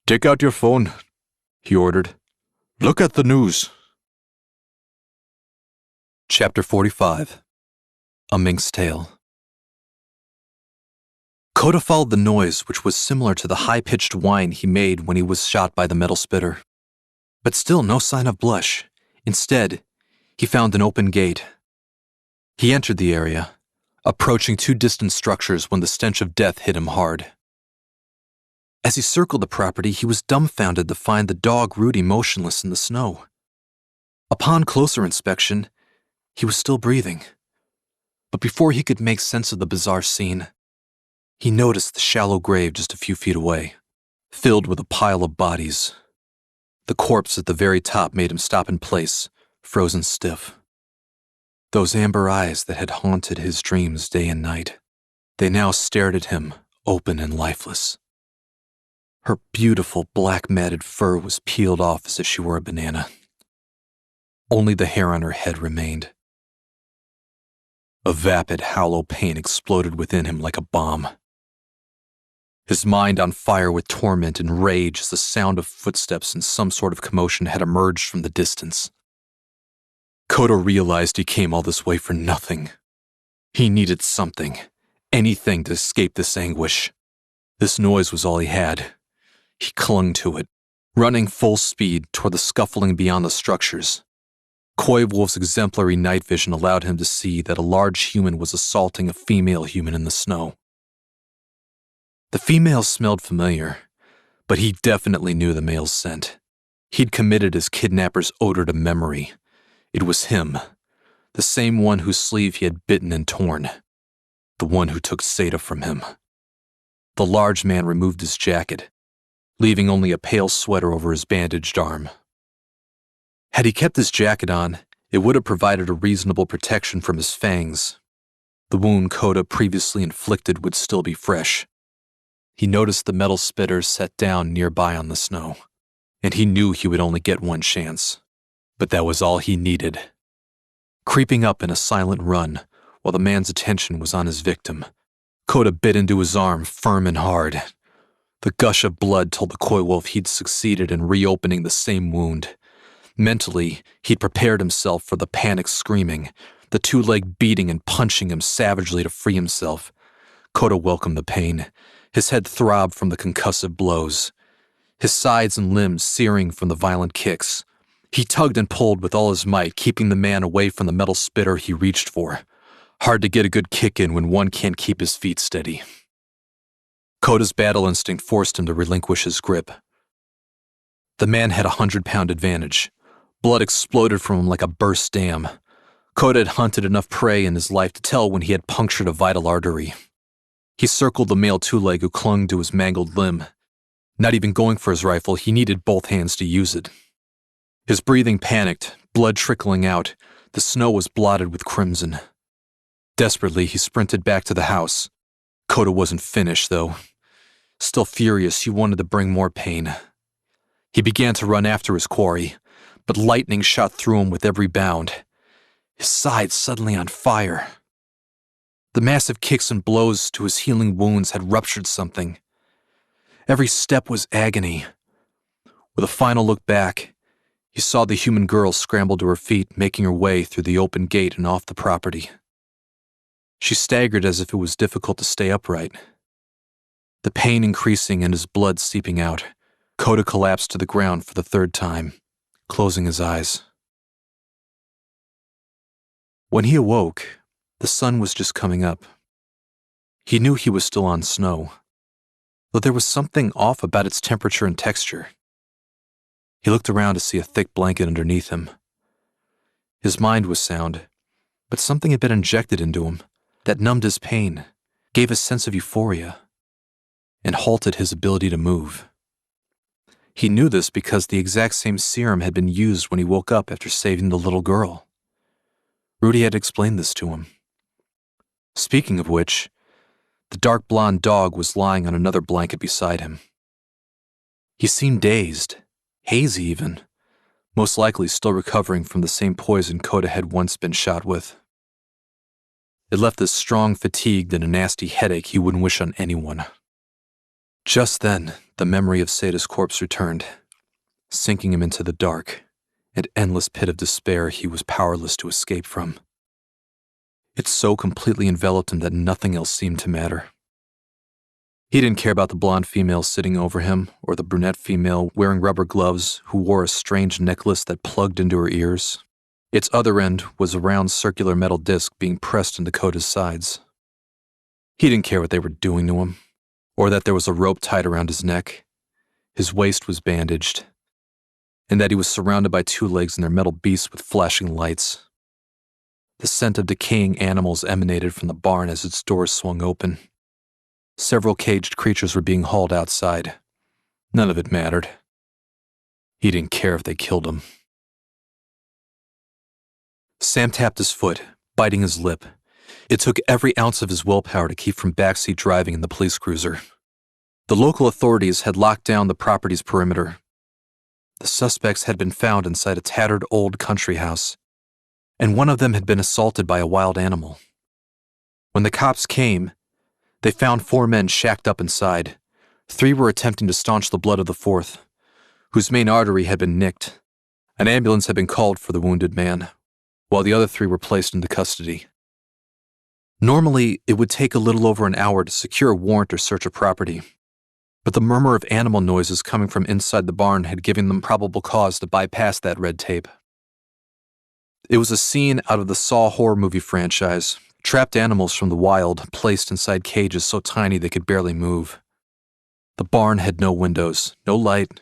Take out your phone, he ordered. Look at the news. Chapter 45. A Mink's Tale. Kota followed the noise, which was similar to the high-pitched whine he made when he was shot by the metal spitter. But still no sign of Blush. Instead, he found an open gate. He entered the area, approaching two distant structures when the stench of death hit him hard. As he circled the property, he was dumbfounded to find the dog Rudy motionless in the snow. Upon closer inspection, he was still breathing. But before he could make sense of the bizarre scene, he noticed the shallow grave just a few feet away, filled with a pile of bodies. The corpse at the very top made him stop in place, frozen stiff. Those amber eyes that had haunted his dreams day and night, they now stared at him, open and lifeless. Her beautiful black matted fur was peeled off as if she were a banana. Only the hair on her head remained. A vapid, hollow pain exploded within him like a bomb. his mind on fire with torment and rage as the sound of footsteps and some sort of commotion had emerged from the distance. Koda realized he came all this way for nothing. He needed something, anything to escape this anguish. This noise was all he had. He clung to it, running full speed toward the scuffling beyond the structures. Koiwolf's exemplary night vision allowed him to see that a large human was assaulting a female human in the snow. The female smelled familiar, but he definitely knew the male's scent. He'd committed his kidnapper's odor to memory. It was him, the same one whose sleeve he had bitten and torn, the one who took Seda from him. The large man removed his jacket, leaving only a pale sweater over his bandaged arm. Had he kept his jacket on, it would have provided a reasonable protection from his fangs. The wound Koda previously inflicted would still be fresh. He noticed the metal spitter set down nearby on the snow, and he knew he would only get one chance. But that was all he needed. Creeping up in a silent run, while the man's attention was on his victim, Koda bit into his arm firm and hard. The gush of blood told the Koiwolf he'd succeeded in reopening the same wound. Mentally, he'd prepared himself for the panic screaming, the two-leg beating and punching him savagely to free himself. Koda welcomed the pain. His head throbbed from the concussive blows, his sides and limbs searing from the violent kicks. He tugged and pulled with all his might, keeping the man away from the metal spitter he reached for. Hard to get a good kick in when one can't keep his feet steady. Koda's battle instinct forced him to relinquish his grip. The man had a 100-pound advantage. Blood exploded from him like a burst dam. Koda had hunted enough prey in his life to tell when he had punctured a vital artery. He circled the male two-leg who clung to his mangled limb. Not even going for his rifle, he needed both hands to use it. His breathing panicked, blood trickling out. The snow was blotted with crimson. Desperately, he sprinted back to the house. Koda wasn't finished, though. Still furious, he wanted to bring more pain. He began to run after his quarry, but lightning shot through him with every bound. His side suddenly on fire. The massive kicks and blows to his healing wounds had ruptured something. Every step was agony. With a final look back, he saw the human girl scramble to her feet, making her way through the open gate and off the property. She staggered as if it was difficult to stay upright. The pain increasing and his blood seeping out, Koda collapsed to the ground for the third time, closing his eyes. When he awoke, the sun was just coming up. He knew he was still on snow, though there was something off about its temperature and texture. He looked around to see a thick blanket underneath him. His mind was sound, but something had been injected into him that numbed his pain, gave a sense of euphoria, and halted his ability to move. He knew this because the exact same serum had been used when he woke up after saving the little girl. Rudy had explained this to him. Speaking of which, the dark blonde dog was lying on another blanket beside him. He seemed dazed, hazy even, most likely still recovering from the same poison Koda had once been shot with. It left this strong fatigue and a nasty headache he wouldn't wish on anyone. Just then, the memory of Seda's corpse returned, sinking him into the dark and endless pit of despair he was powerless to escape from. It so completely enveloped him that nothing else seemed to matter. He didn't care about the blonde female sitting over him or the brunette female wearing rubber gloves who wore a strange necklace that plugged into her ears. Its other end was a round circular metal disc being pressed into Koda's sides. He didn't care what they were doing to him, or that there was a rope tied around his neck. His waist was bandaged, and that he was surrounded by two legs and their metal beasts with flashing lights. The scent of decaying animals emanated from the barn as its doors swung open. Several caged creatures were being hauled outside. None of it mattered. He didn't care if they killed him. Sam tapped his foot, biting his lip. It took every ounce of his willpower to keep from backseat driving in the police cruiser. The local authorities had locked down the property's perimeter. The suspects had been found inside a tattered old country house, and one of them had been assaulted by a wild animal. When the cops came, they found 4 men shacked up inside, 3 were attempting to staunch the blood of the 4th, whose main artery had been nicked. An ambulance had been called for the wounded man, while the other 3 were placed into custody. Normally, it would take a little over an hour to secure a warrant or search a property, but the murmur of animal noises coming from inside the barn had given them probable cause to bypass that red tape. It was a scene out of the Saw horror movie franchise, trapped animals from the wild placed inside cages so tiny they could barely move. The barn had no windows, no light,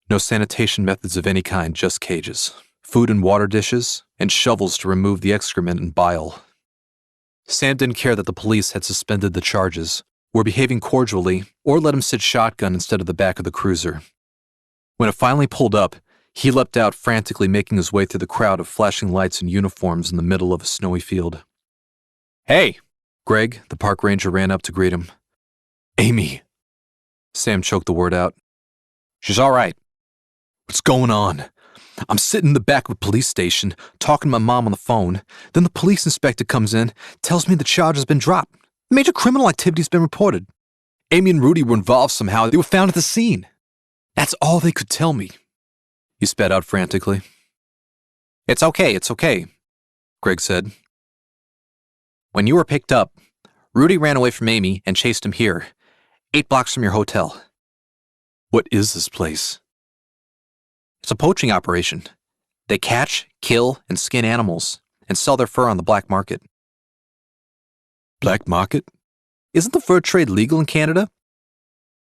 no sanitation methods of any kind, just cages, food and water dishes, and shovels to remove the excrement and bile. Sam didn't care that the police had suspended the charges, were behaving cordially, or let him sit shotgun instead of the back of the cruiser. When it finally pulled up, he leapt out frantically, making his way through the crowd of flashing lights and uniforms in the middle of a snowy field. "Hey!" Greg, the park ranger, ran up to greet him. "Amy." Sam choked the word out. "She's all right." "What's going on?" "I'm sitting in the back of a police station, talking to my mom on the phone. Then the police inspector comes in, tells me the charge has been dropped. Major criminal activity's been reported. Amy and Rudy were involved somehow. They were found at the scene. That's all they could tell me." He spat out frantically. It's okay, Greg said. "When you were picked up, Rudy ran away from Amy and chased him here, 8 blocks from your hotel." "What is this place?" "It's a poaching operation. They catch, kill, and skin animals, and sell their fur on the black market." Black market? "Isn't the fur trade legal in Canada?"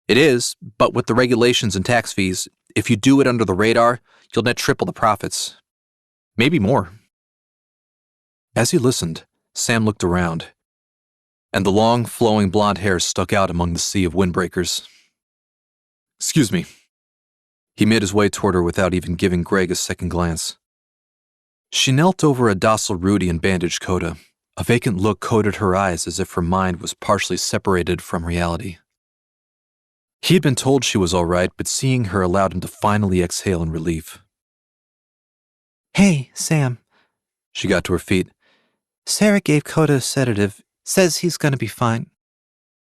"It is, but with the regulations and tax fees, if you do it under the radar, you'll net triple the profits. Maybe more." As he listened, Sam looked around, and the long, flowing blonde hair stuck out among the sea of windbreakers. "Excuse me." He made his way toward her without even giving Greg a second glance. She knelt over a docile Rudy and bandaged Coda. A vacant look coated her eyes as if her mind was partially separated from reality. He had been told she was all right, but seeing her allowed him to finally exhale in relief. "Hey, Sam." She got to her feet. "Sarah gave Coda a sedative. Says he's gonna be fine."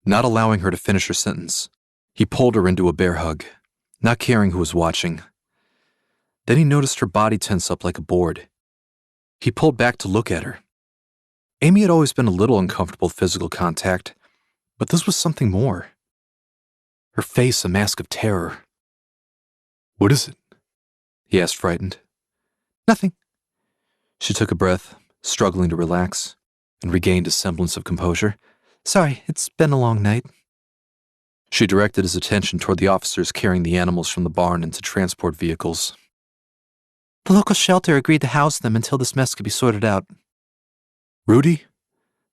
Not allowing her to finish her sentence, he pulled her into a bear hug, not caring who was watching. Then he noticed her body tense up like a board. He pulled back to look at her. Amy had always been a little uncomfortable with physical contact, but this was something more. Her face a mask of terror. "What is it?" he asked, frightened. "Nothing." She took a breath, struggling to relax, and regained a semblance of composure. "Sorry, it's been a long night." She directed his attention toward the officers carrying the animals from the barn into transport vehicles. "The local shelter agreed to house them until this mess could be sorted out." "Rudy?"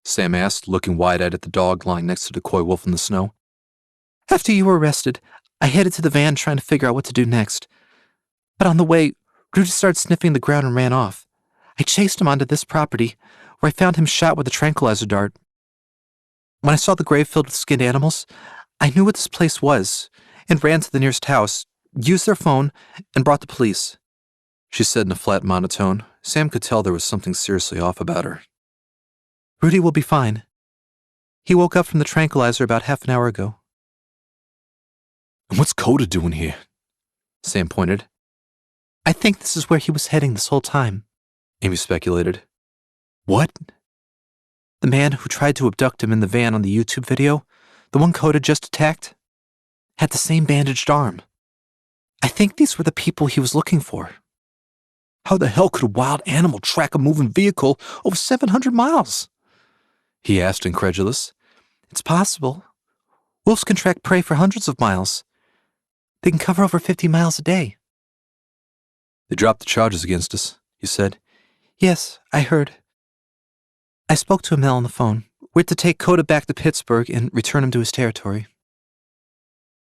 Sam asked, looking wide-eyed at the dog lying next to the coy wolf in the snow. "After you were arrested, I headed to the van trying to figure out what to do next. But on the way, Rudy started sniffing the ground and ran off. I chased him onto this property, where I found him shot with a tranquilizer dart. When I saw the grave filled with skinned animals, I knew what this place was and ran to the nearest house, used their phone, and brought the police." She said in a flat monotone. Sam could tell there was something seriously off about her. "Rudy will be fine. He woke up from the tranquilizer about half an hour ago." "And what's Coda doing here?" Sam pointed. "I think this is where he was heading this whole time," Amy speculated. "What?" "The man who tried to abduct him in the van on the YouTube video, the one Coda just attacked, had the same bandaged arm. I think these were the people he was looking for." "How the hell could a wild animal track a moving vehicle over 700 miles? He asked, incredulous. "It's possible. Wolves can track prey for hundreds of miles. They can cover over 50 miles a day." "They dropped the charges against us," he said. "Yes, I heard. I spoke to Mel on the phone. We're to take Coda back to Pittsburgh and return him to his territory."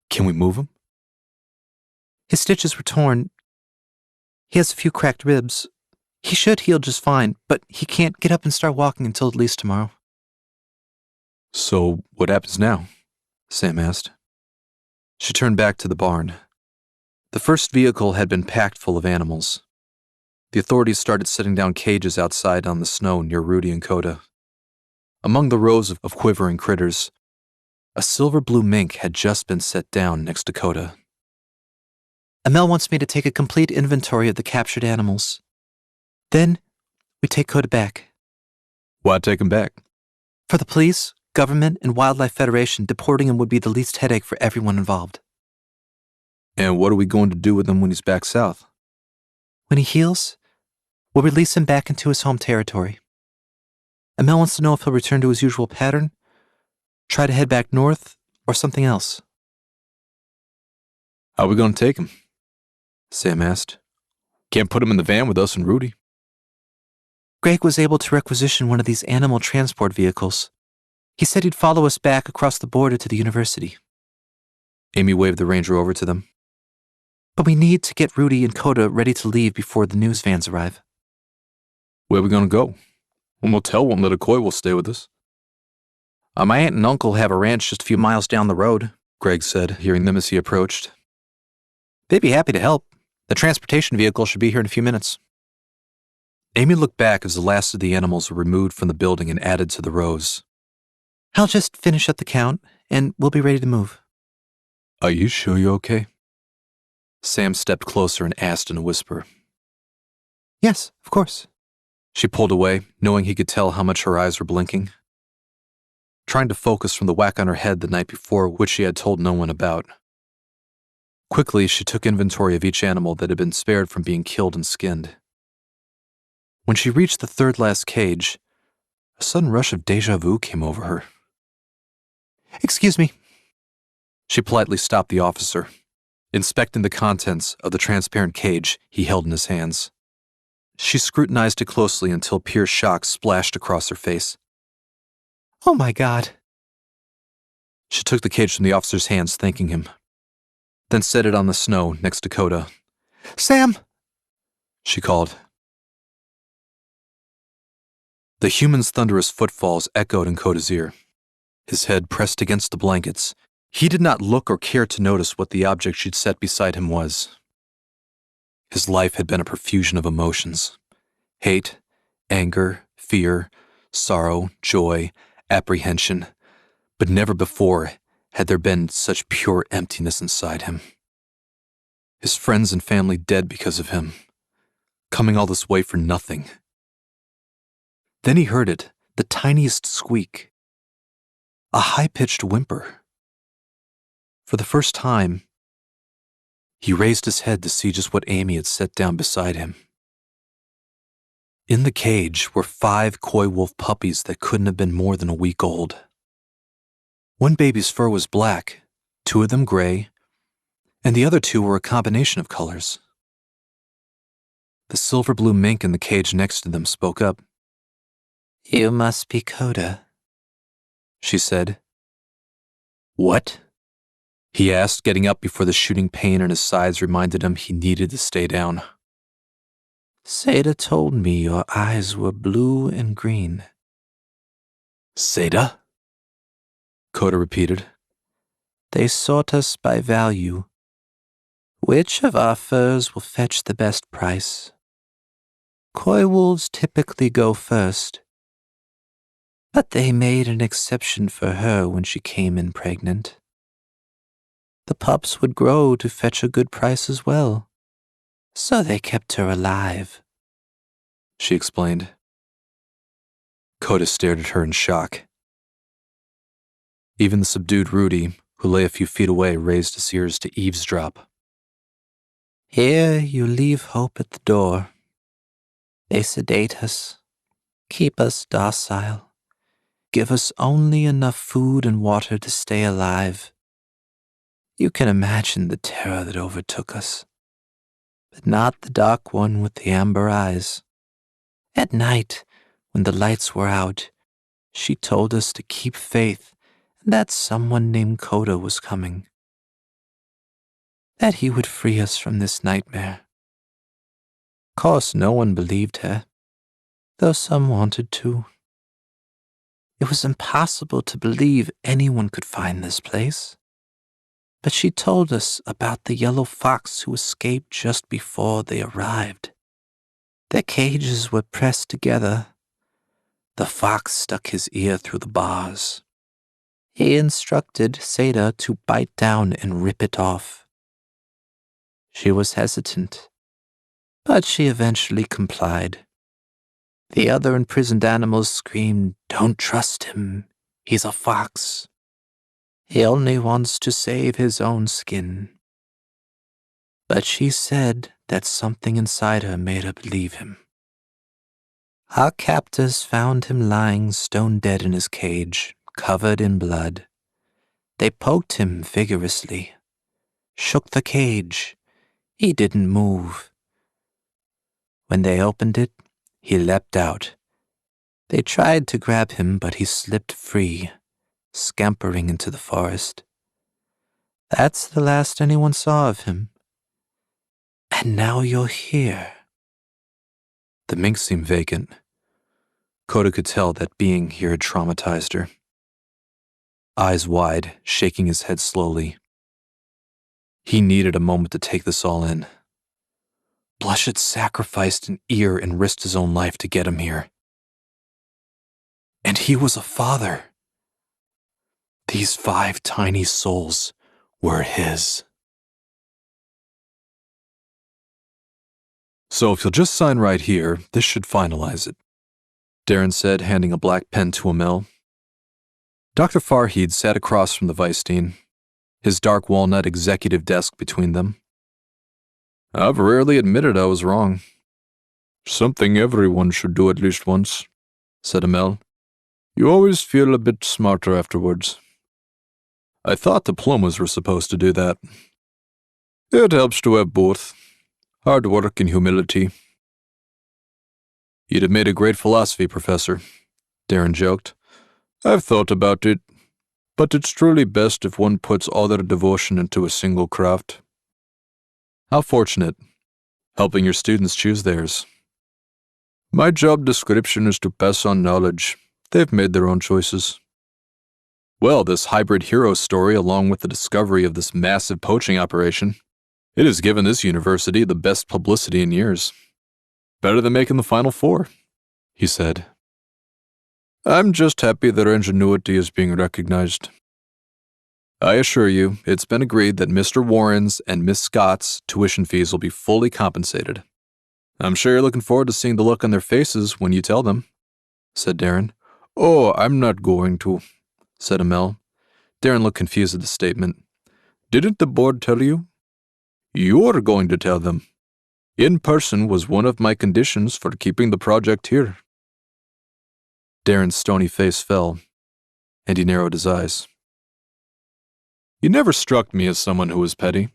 "Can we move him?" "His stitches were torn. He has a few cracked ribs. He should heal just fine, but he can't get up and start walking until at least tomorrow." "So what happens now?" Sam asked. She turned back to the barn. The first vehicle had been packed full of animals. The authorities started setting down cages outside on the snow near Rudy and Coda. Among the rows of quivering critters, A silver-blue mink had just been set down next to Coda. Amel wants me to take a complete inventory of the captured animals. Then, we take Coda back. Why take him back? For the police, government, and Wildlife Federation, deporting him would be the least headache for everyone involved. And what are we going to do with him when he's back south? When he heals, we'll release him back into his home territory. Amel wants to know if he'll return to his usual pattern, try to head back north, or something else. How are we going to take him? Sam asked. Can't put him in the van with us and Rudy. Greg was able to requisition one of these animal transport vehicles. He said he'd follow us back across the border to the university. Amy waved the Ranger over to them. But we need to get Rudy and Coda ready to leave before the news vans arrive. Where are we going to go? A motel won't let a Coy will stay with us. My aunt and uncle have a ranch just a few miles down the road, Greg said, hearing them as he approached. They'd be happy to help. The transportation vehicle should be here in a few minutes. Amy looked back as the last of the animals were removed from the building and added to the rows. I'll just finish up the count, and we'll be ready to move. Are you sure you're okay? Sam stepped closer and asked in a whisper. Yes, of course. She pulled away, knowing he could tell how much her eyes were blinking. Trying to focus from the whack on her head the night before, which she had told no one about. Quickly, she took inventory of each animal that had been spared from being killed and skinned. When she reached the third last cage, a sudden rush of déjà vu came over her. Excuse me. She politely stopped the officer, inspecting the contents of the transparent cage he held in his hands. She scrutinized it closely until pure shock splashed across her face. Oh my God. She took the cage from the officer's hands, thanking him, then set it on the snow next to Coda. Sam! She called. The human's thunderous footfalls echoed in Coda's ear. His head pressed against the blankets, he did not look or care to notice what the object she'd set beside him was. His life had been a profusion of emotions. Hate, anger, fear, sorrow, joy, apprehension, but never before had there been such pure emptiness inside him. His friends and family dead because of him, coming all this way for nothing. Then he heard it, the tiniest squeak. A high-pitched whimper. For the first time, he raised his head to see just what Amy had set down beside him. In the cage were 5 coy wolf puppies that couldn't have been more than a week old. One baby's fur was black, 2 of them gray, and the other 2 were a combination of colors. The silver-blue mink in the cage next to them spoke up. You must be Coda, she said. What? He asked, getting up before the shooting pain in his sides reminded him he needed to stay down. Seda told me your eyes were blue and green. Seda? Coda repeated. They sort us by value. Which of our furs will fetch the best price? Coy wolves typically go first, but they made an exception for her when she came in pregnant. The pups would grow to fetch a good price as well, so they kept her alive, she explained. Coda stared at her in shock. Even the subdued Rudy, who lay a few feet away, raised his ears to eavesdrop. Here you leave hope at the door. They sedate us, keep us docile, give us only enough food and water to stay alive. You can imagine the terror that overtook us, but not the dark one with the amber eyes. At night, when the lights were out, she told us to keep faith and that someone named Coda was coming, that he would free us from this nightmare. Of course, no one believed her, though some wanted to. It was impossible to believe anyone could find this place. But she told us about the yellow fox who escaped just before they arrived. Their cages were pressed together. The fox stuck his ear through the bars. He instructed Seda to bite down and rip it off. She was hesitant, but she eventually complied. The other imprisoned animals screamed, "Don't trust him. He's a fox. He only wants to save his own skin." But she said that something inside her made her believe him. Our captors found him lying stone dead in his cage, covered in blood. They poked him vigorously, shook the cage. He didn't move. When they opened it, he leapt out. They tried to grab him, but he slipped free, scampering into the forest. That's the last anyone saw of him. And now you're here. The mink seemed vacant. Coda could tell that being here had traumatized her. Eyes wide, shaking his head slowly. He needed a moment to take this all in. Blush had sacrificed an ear and risked his own life to get him here. And he was a father. These 5 tiny souls were his. So if you'll just sign right here, this should finalize it, Darren said, handing a black pen to Amel. Dr. Farheed sat across from the vice dean, his dark walnut executive desk between them. I've rarely admitted I was wrong. Something everyone should do at least once, said Amel. You always feel a bit smarter afterwards. I thought diplomas were supposed to do that. It helps to have both. Hard work and humility. You'd have made a great philosophy professor, Darren joked. I've thought about it, but it's truly best if one puts all their devotion into a single craft. How fortunate, helping your students choose theirs. My job description is to pass on knowledge. They've made their own choices. Well, this hybrid hero story, along with the discovery of this massive poaching operation, it has given this university the best publicity in years. Better than making the Final Four, he said. I'm just happy their ingenuity is being recognized. I assure you, it's been agreed that Mr. Warren's and Miss Scott's tuition fees will be fully compensated. I'm sure you're looking forward to seeing the look on their faces when you tell them, said Darren. Oh, I'm not going to, said Amel. Darren looked confused at the statement. Didn't the board tell you? You're going to tell them. In person was one of my conditions for keeping the project here. Darren's stony face fell, and he narrowed his eyes. You never struck me as someone who was petty.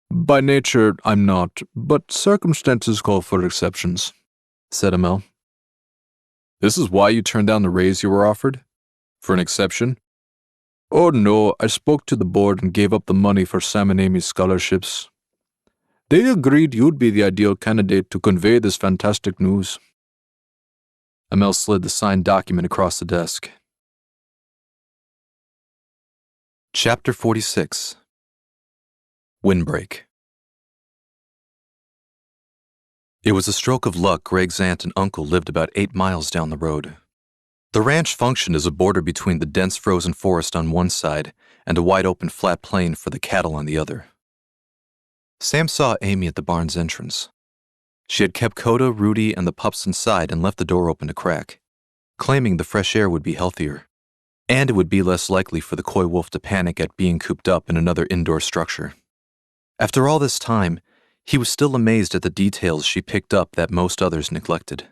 By nature, I'm not, but circumstances call for exceptions, said Amel. This is why you turned down the raise you were offered? For an exception? Oh no, I spoke to the board and gave up the money for Sam and Amy's scholarships. They agreed you'd be the ideal candidate to convey this fantastic news. Amel slid the signed document across the desk. Chapter 46. Windbreak. It was a stroke of luck Greg's aunt and uncle lived about 8 miles down the road. The ranch functioned as a border between the dense frozen forest on one side and a wide-open flat plain for the cattle on the other. Sam saw Amy at the barn's entrance. She had kept Coda, Rudy, and the pups inside and left the door open a crack, claiming the fresh air would be healthier, and it would be less likely for the coy wolf to panic at being cooped up in another indoor structure. After all this time, he was still amazed at the details she picked up that most others neglected.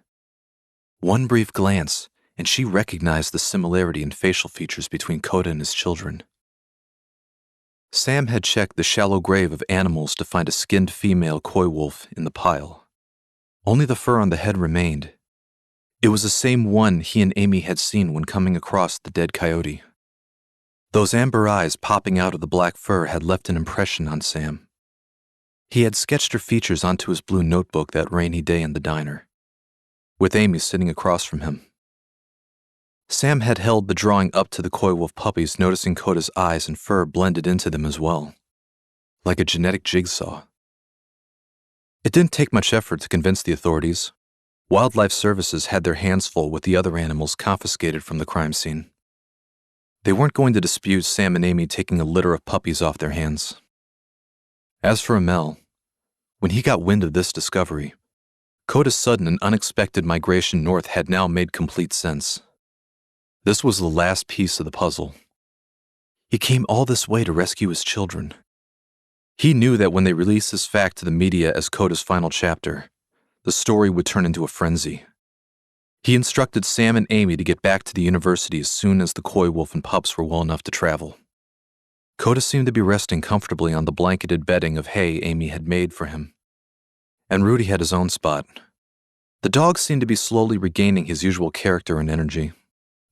One brief glance, and she recognized the similarity in facial features between Coda and his children. Sam had checked the shallow grave of animals to find a skinned female coy wolf in the pile. Only the fur on the head remained. It was the same one he and Amy had seen when coming across the dead coyote. Those amber eyes popping out of the black fur had left an impression on Sam. He had sketched her features onto his blue notebook that rainy day in the diner, with Amy sitting across from him. Sam had held the drawing up to the coy wolf puppies, noticing Coda's eyes and fur blended into them as well, like a genetic jigsaw. It didn't take much effort to convince the authorities. Wildlife Services had their hands full with the other animals confiscated from the crime scene. They weren't going to dispute Sam and Amy taking a litter of puppies off their hands. As for Amel, when he got wind of this discovery, Coda's sudden and unexpected migration north had now made complete sense. This was the last piece of the puzzle. He came all this way to rescue his children. He knew that when they released this fact to the media as Coda's final chapter, the story would turn into a frenzy. He instructed Sam and Amy to get back to the university as soon as the coy wolf and pups were well enough to travel. Coda seemed to be resting comfortably on the blanketed bedding of hay Amy had made for him. And Rudy had his own spot. The dog seemed to be slowly regaining his usual character and energy,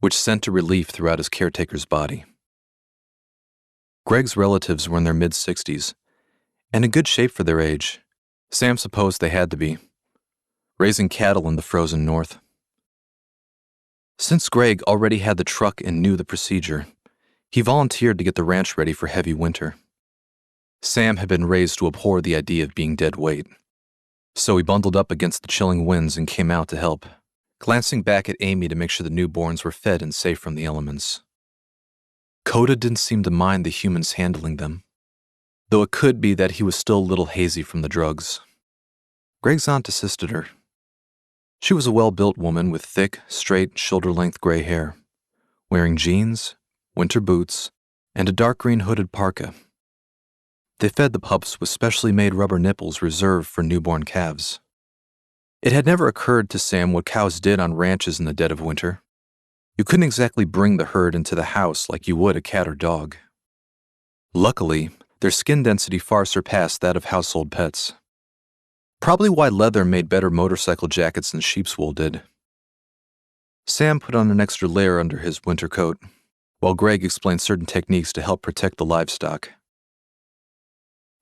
which sent a relief throughout his caretaker's body. Greg's relatives were in their mid-60s, and in good shape for their age. Sam supposed they had to be, raising cattle in the frozen north. Since Greg already had the truck and knew the procedure, he volunteered to get the ranch ready for heavy winter. Sam had been raised to abhor the idea of being dead weight, so he bundled up against the chilling winds and came out to help, glancing back at Amy to make sure the newborns were fed and safe from the elements. Coda didn't seem to mind the humans handling them, though it could be that he was still a little hazy from the drugs. Greg's aunt assisted her. She was a well-built woman with thick, straight, shoulder-length gray hair, wearing jeans, winter boots, and a dark green hooded parka. They fed the pups with specially made rubber nipples reserved for newborn calves. It had never occurred to Sam what cows did on ranches in the dead of winter. You couldn't exactly bring the herd into the house like you would a cat or dog. Luckily, their skin density far surpassed that of household pets. Probably why leather made better motorcycle jackets than sheep's wool did. Sam put on an extra layer under his winter coat, while Greg explained certain techniques to help protect the livestock.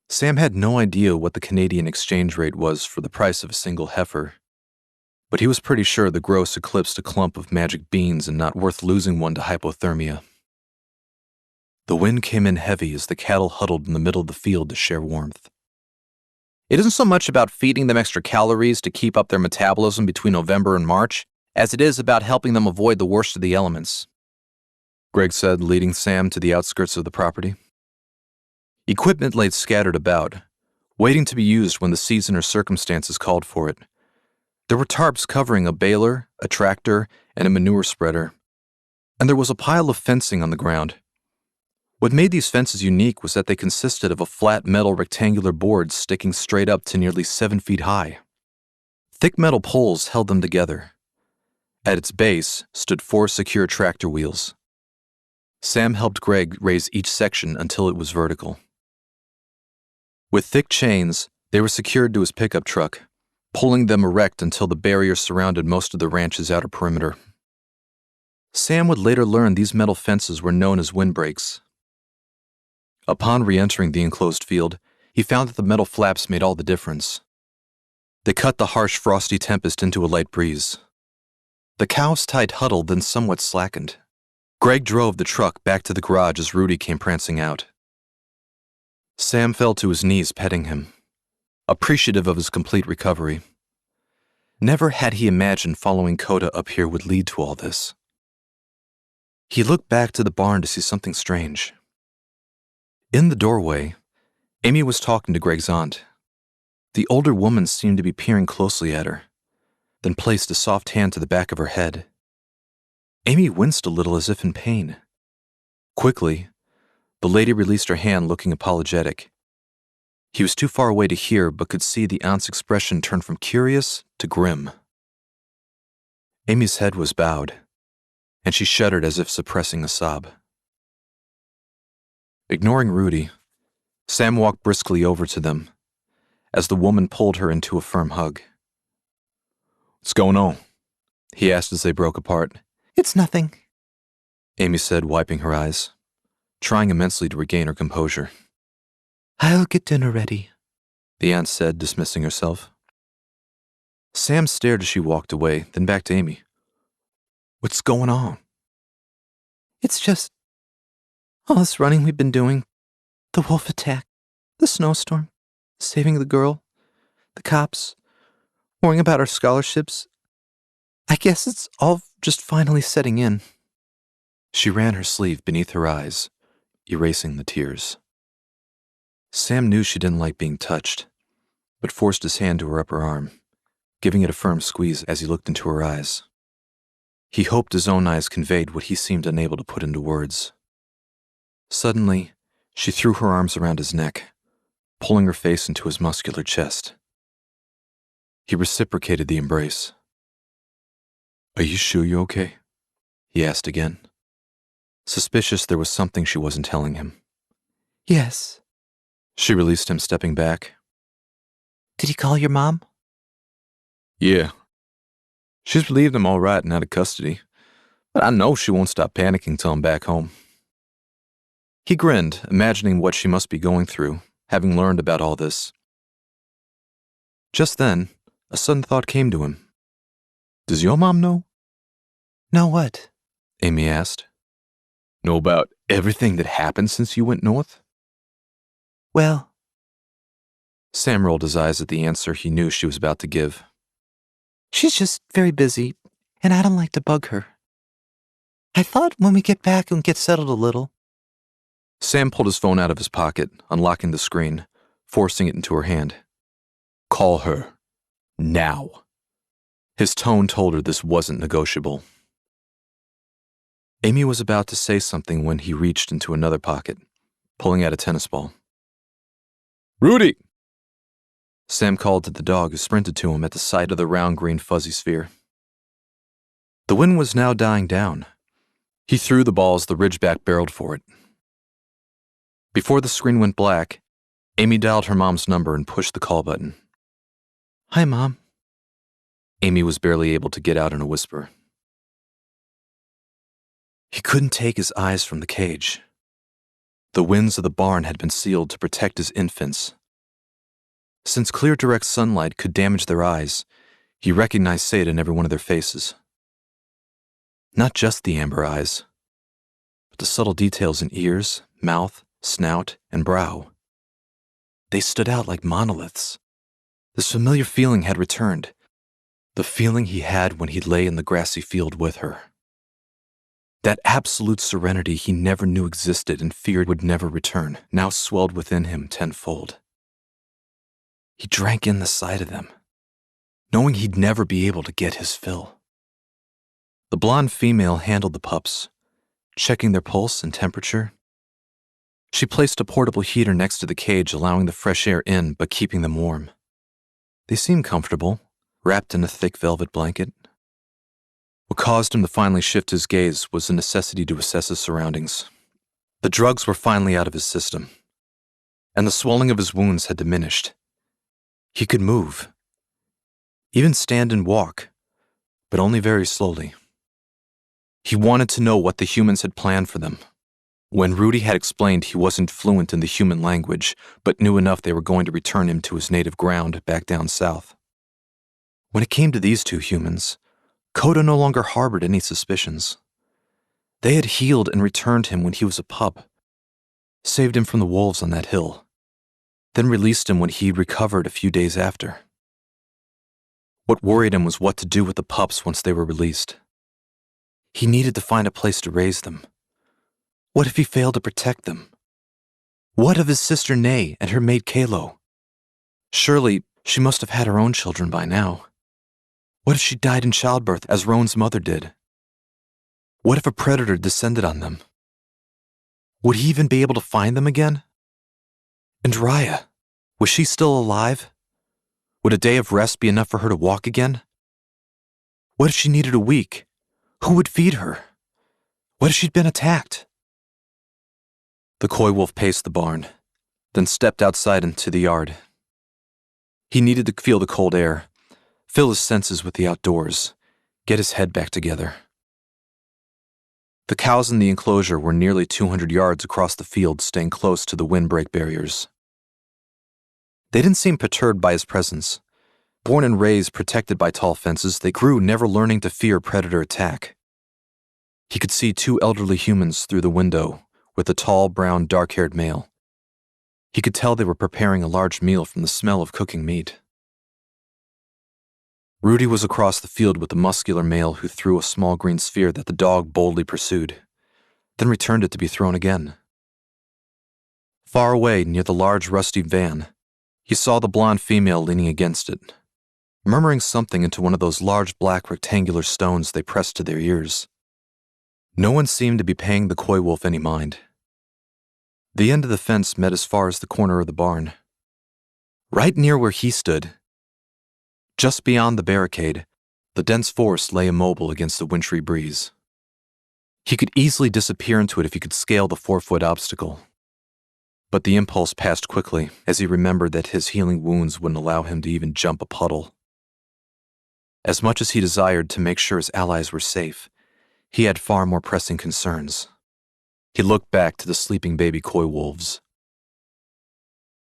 Sam had no idea what the Canadian exchange rate was for the price of a single heifer, but he was pretty sure the gross eclipsed a clump of magic beans and not worth losing one to hypothermia. The wind came in heavy as the cattle huddled in the middle of the field to share warmth. It isn't so much about feeding them extra calories to keep up their metabolism between November and March, as it is about helping them avoid the worst of the elements, Greg said, leading Sam to the outskirts of the property. Equipment lay scattered about, waiting to be used when the season or circumstances called for it. There were tarps covering a baler, a tractor, and a manure spreader, and there was a pile of fencing on the ground. What made these fences unique was that they consisted of a flat metal rectangular board sticking straight up to nearly 7 feet high. Thick metal poles held them together. At its base stood 4 secure tractor wheels. Sam helped Greg raise each section until it was vertical. With thick chains, they were secured to his pickup truck, pulling them erect until the barrier surrounded most of the ranch's outer perimeter. Sam would later learn these metal fences were known as windbreaks. Upon re-entering the enclosed field, he found that the metal flaps made all the difference. They cut the harsh frosty tempest into a light breeze. The cows' tight huddle then somewhat slackened. Greg drove the truck back to the garage as Rudy came prancing out. Sam fell to his knees petting him, appreciative of his complete recovery. Never had he imagined following Coda up here would lead to all this. He looked back to the barn to see something strange. In the doorway, Amy was talking to Greg's aunt. The older woman seemed to be peering closely at her, then placed a soft hand to the back of her head. Amy winced a little as if in pain. Quickly, the lady released her hand, looking apologetic. He was too far away to hear, but could see the aunt's expression turn from curious to grim. Amy's head was bowed, and she shuddered as if suppressing a sob. Ignoring Rudy, Sam walked briskly over to them, as the woman pulled her into a firm hug. What's going on? He asked as they broke apart. It's nothing, Amy said, wiping her eyes, trying immensely to regain her composure. I'll get dinner ready, the aunt said, dismissing herself. Sam stared as she walked away, then back to Amy. What's going on? It's just all this running we've been doing, the wolf attack, the snowstorm, saving the girl, the cops, worrying about our scholarships. I guess it's all just finally setting in. She ran her sleeve beneath her eyes, erasing the tears. Sam knew she didn't like being touched, but forced his hand to her upper arm, giving it a firm squeeze as he looked into her eyes. He hoped his own eyes conveyed what he seemed unable to put into words. Suddenly, she threw her arms around his neck, pulling her face into his muscular chest. He reciprocated the embrace. "Are you sure you're okay?" he asked again. Suspicious there was something she wasn't telling him. Yes. She released him, stepping back. Did he call your mom? Yeah. She's relieved I'm all right and out of custody, but I know she won't stop panicking till I'm back home. He grinned, imagining what she must be going through, having learned about all this. Just then, a sudden thought came to him. Does your mom know? Know what? Amy asked. Know about everything that happened since you went north? Well, Sam rolled his eyes at the answer he knew she was about to give. she's just very busy, and I don't like to bug her. I thought when we get back and get settled a little. Sam pulled his phone out of his pocket, unlocking the screen, forcing it into her hand. Call her. Now. His tone told her this wasn't negotiable. Amy was about to say something when he reached into another pocket, pulling out a tennis ball. Rudy! Sam called to the dog, who sprinted to him at the sight of the round green fuzzy sphere. The wind was now dying down. He threw the ball as the Ridgeback barreled for it. Before the screen went black, Amy dialed her mom's number and pushed the call button. Hi, Mom. Amy was barely able to get out in a whisper. He couldn't take his eyes from the cage. The windows of the barn had been sealed to protect his infants. Since clear direct sunlight could damage their eyes, he recognized Sade in every one of their faces. Not just the amber eyes, but the subtle details in ears, mouth, snout, and brow. They stood out like monoliths. This familiar feeling had returned, the feeling he had when he lay in the grassy field with her. That absolute serenity he never knew existed and feared would never return, now swelled within him tenfold. He drank in the sight of them, knowing he'd never be able to get his fill. The blonde female handled the pups, checking their pulse and temperature. She placed a portable heater next to the cage, allowing the fresh air in but keeping them warm. They seemed comfortable, wrapped in a thick velvet blanket. What caused him to finally shift his gaze was the necessity to assess his surroundings. The drugs were finally out of his system, and the swelling of his wounds had diminished. He could move, even stand and walk, but only very slowly. He wanted to know what the humans had planned for them. When Rudy had explained he wasn't fluent in the human language, but knew enough they were going to return him to his native ground back down south. When it came to these two humans, Coda no longer harbored any suspicions. They had healed and returned him when he was a pup, saved him from the wolves on that hill, then released him when he recovered a few days after. What worried him was what to do with the pups once they were released. He needed to find a place to raise them. What if he failed to protect them? What of his sister Nay and her maid Kalo? Surely she must have had her own children by now. What if she died in childbirth as Roan's mother did? What if a predator descended on them? Would he even be able to find them again? And Raya, was she still alive? Would a day of rest be enough for her to walk again? What if she needed a week? Who would feed her? What if she'd been attacked? The coy wolf paced the barn, then stepped outside into the yard. He needed to feel the cold air, fill his senses with the outdoors, get his head back together. The cows in the enclosure were nearly 200 yards across the field, staying close to the windbreak barriers. They didn't seem perturbed by his presence. Born and raised protected by tall fences, they grew never learning to fear predator attack. He could see two elderly humans through the window, with a tall, brown, dark-haired male. He could tell they were preparing a large meal from the smell of cooking meat. Rudy was across the field with the muscular male who threw a small green sphere that the dog boldly pursued. then returned it to be thrown again. Far away, near the large rusty van, he saw the blonde female leaning against it, murmuring something into one of those large black rectangular stones they pressed to their ears. No one seemed to be paying the coy wolf any mind. The end of the fence met as far as the corner of the barn. Right near where he stood, just beyond the barricade, the dense forest lay immobile against the wintry breeze. He could easily disappear into it if he could scale the 4-foot obstacle. But the impulse passed quickly as he remembered that his healing wounds wouldn't allow him to even jump a puddle. As much as he desired to make sure his allies were safe, he had far more pressing concerns. He looked back to the sleeping baby coy wolves.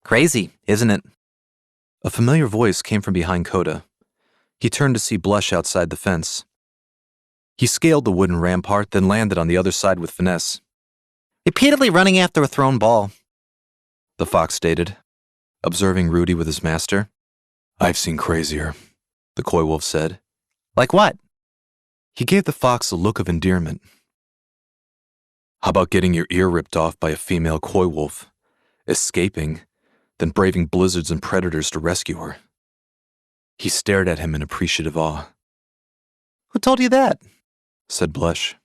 Crazy, isn't it? A familiar voice came from behind Coda. He turned to see Blush outside the fence. He scaled the wooden rampart, then landed on the other side with finesse. Repeatedly running after a thrown ball, The fox stated, observing Rudy with his master. I've seen crazier, The coy wolf said. Like what? He gave the fox a look of endearment. How about getting your ear ripped off by a female coy wolf, escaping, then braving blizzards and predators to rescue her? He stared at him in appreciative awe. Who told you that? Said Blush.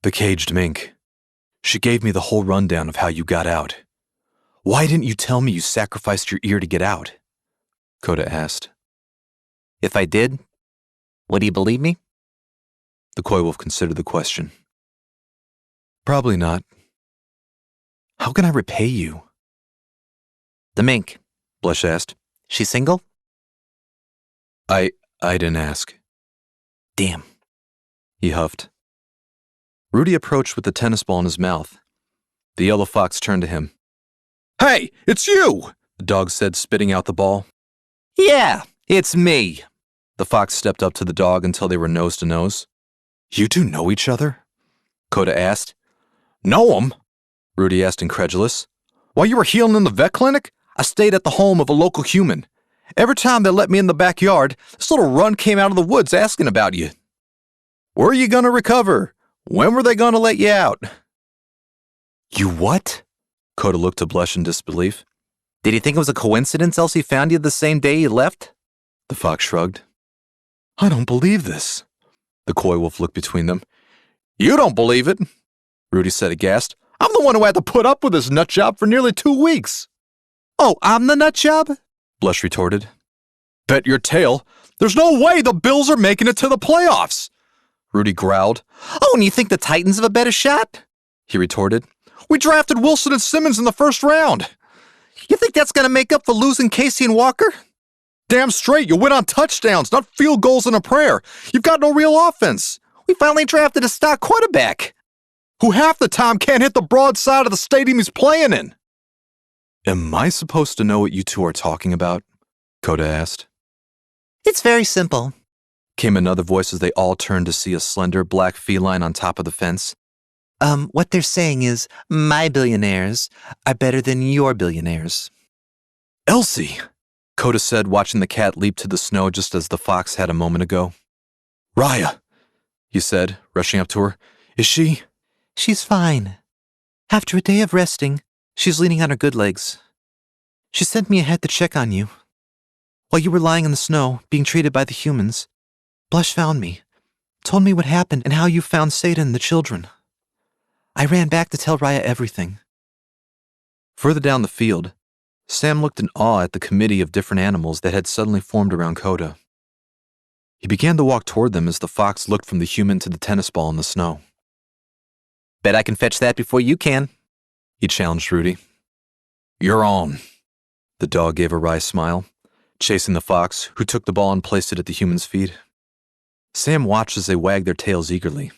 The caged mink. She gave me the whole rundown of how you got out. Why didn't you tell me you sacrificed your ear to get out? Coda asked. If I did, would he believe me? The coy wolf considered the question. Probably not. How can I repay you? The mink, Blush asked. she single? I didn't ask. Damn. He huffed. Rudy approached with the tennis ball in his mouth. The yellow fox turned to him. Hey, it's you! The dog said, spitting out the ball. Yeah, it's me. The fox stepped up to the dog until they were nose to nose. You two know each other? Coda asked. Know 'em? Rudy asked, incredulous. While you were healing in the vet clinic, I stayed at the home of a local human. Every time they let me in the backyard, this little runt came out of the woods asking about you. Were you gonna recover? When were they gonna let you out? You what? Coda looked to Blush in disbelief. Did he think it was a coincidence Elsie found you the same day you left? The fox shrugged. I don't believe this. The coy wolf looked between them. You don't believe it, Rudy said aghast. I'm the one who had to put up with this nut job for nearly 2 weeks. Oh, I'm the nut job? Blush retorted. Bet your tail. There's no way the Bills are making it to the playoffs, Rudy growled. Oh, and you think the Titans have a better shot? He retorted. We drafted Wilson and Simmons in the first round. You think that's going to make up for losing Casey and Walker? Damn straight, you win on touchdowns, not field goals and a prayer. You've got no real offense. We finally drafted a star quarterback who half the time can't hit the broad side of the stadium he's playing in. Am I supposed to know what you two are talking about? Coda asked. It's very simple, Came another voice as they all turned to see a slender black feline on top of the fence. What they're saying is, my billionaires are better than your billionaires. Elsie, Coda said, watching the cat leap to the snow just as the fox had a moment ago. Raya, he said, rushing up to her. Is she? She's fine. After a day of resting, she's leaning on her good legs. She sent me ahead to check on you. While you were lying in the snow, being treated by the humans, Blush found me, told me what happened and how you found Seda and the children. I ran back to tell Raya everything. Further down the field, Sam looked in awe at the committee of different animals that had suddenly formed around Coda. He began to walk toward them as the fox looked from the human to the tennis ball in the snow. Bet I can fetch that before you can, he challenged Rudy. You're on. The dog gave a wry smile, chasing the fox, who took the ball and placed it at the human's feet. Sam watched as they wagged their tails eagerly.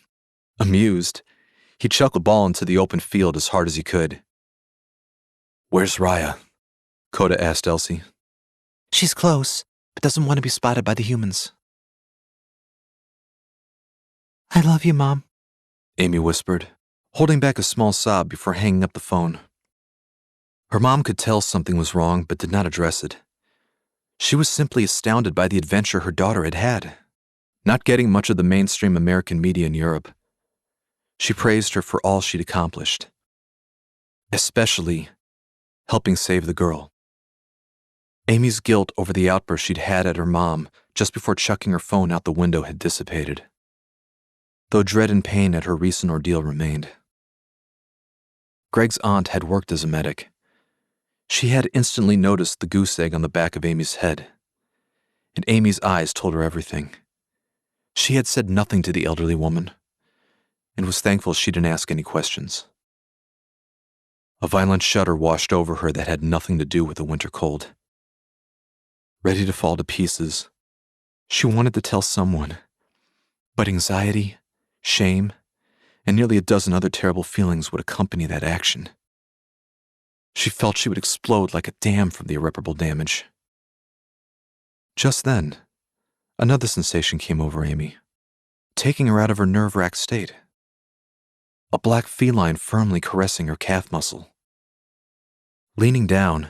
Amused, he chucked the ball into the open field as hard as he could. Where's Raya? Coda asked Elsie. She's close, but doesn't want to be spotted by the humans. I love you, Mom, Amy whispered, holding back a small sob before hanging up the phone. Her mom could tell something was wrong, but did not address it. She was simply astounded by the adventure her daughter had had, not getting much of the mainstream American media in Europe. She praised her for all she'd accomplished, especially helping save the girl. Amy's guilt over the outburst she'd had at her mom just before chucking her phone out the window had dissipated, though dread and pain at her recent ordeal remained. Greg's aunt had worked as a medic. She had instantly noticed the goose egg on the back of Amy's head, and Amy's eyes told her everything. She had said nothing to the elderly woman, and was thankful she didn't ask any questions. A violent shudder washed over her that had nothing to do with the winter cold. Ready to fall to pieces, she wanted to tell someone, but anxiety, shame, and nearly a dozen other terrible feelings would accompany that action. She felt she would explode like a dam from the irreparable damage. Just then, another sensation came over Amy, taking her out of her nerve-racked state. A black feline firmly caressing her calf muscle. Leaning down,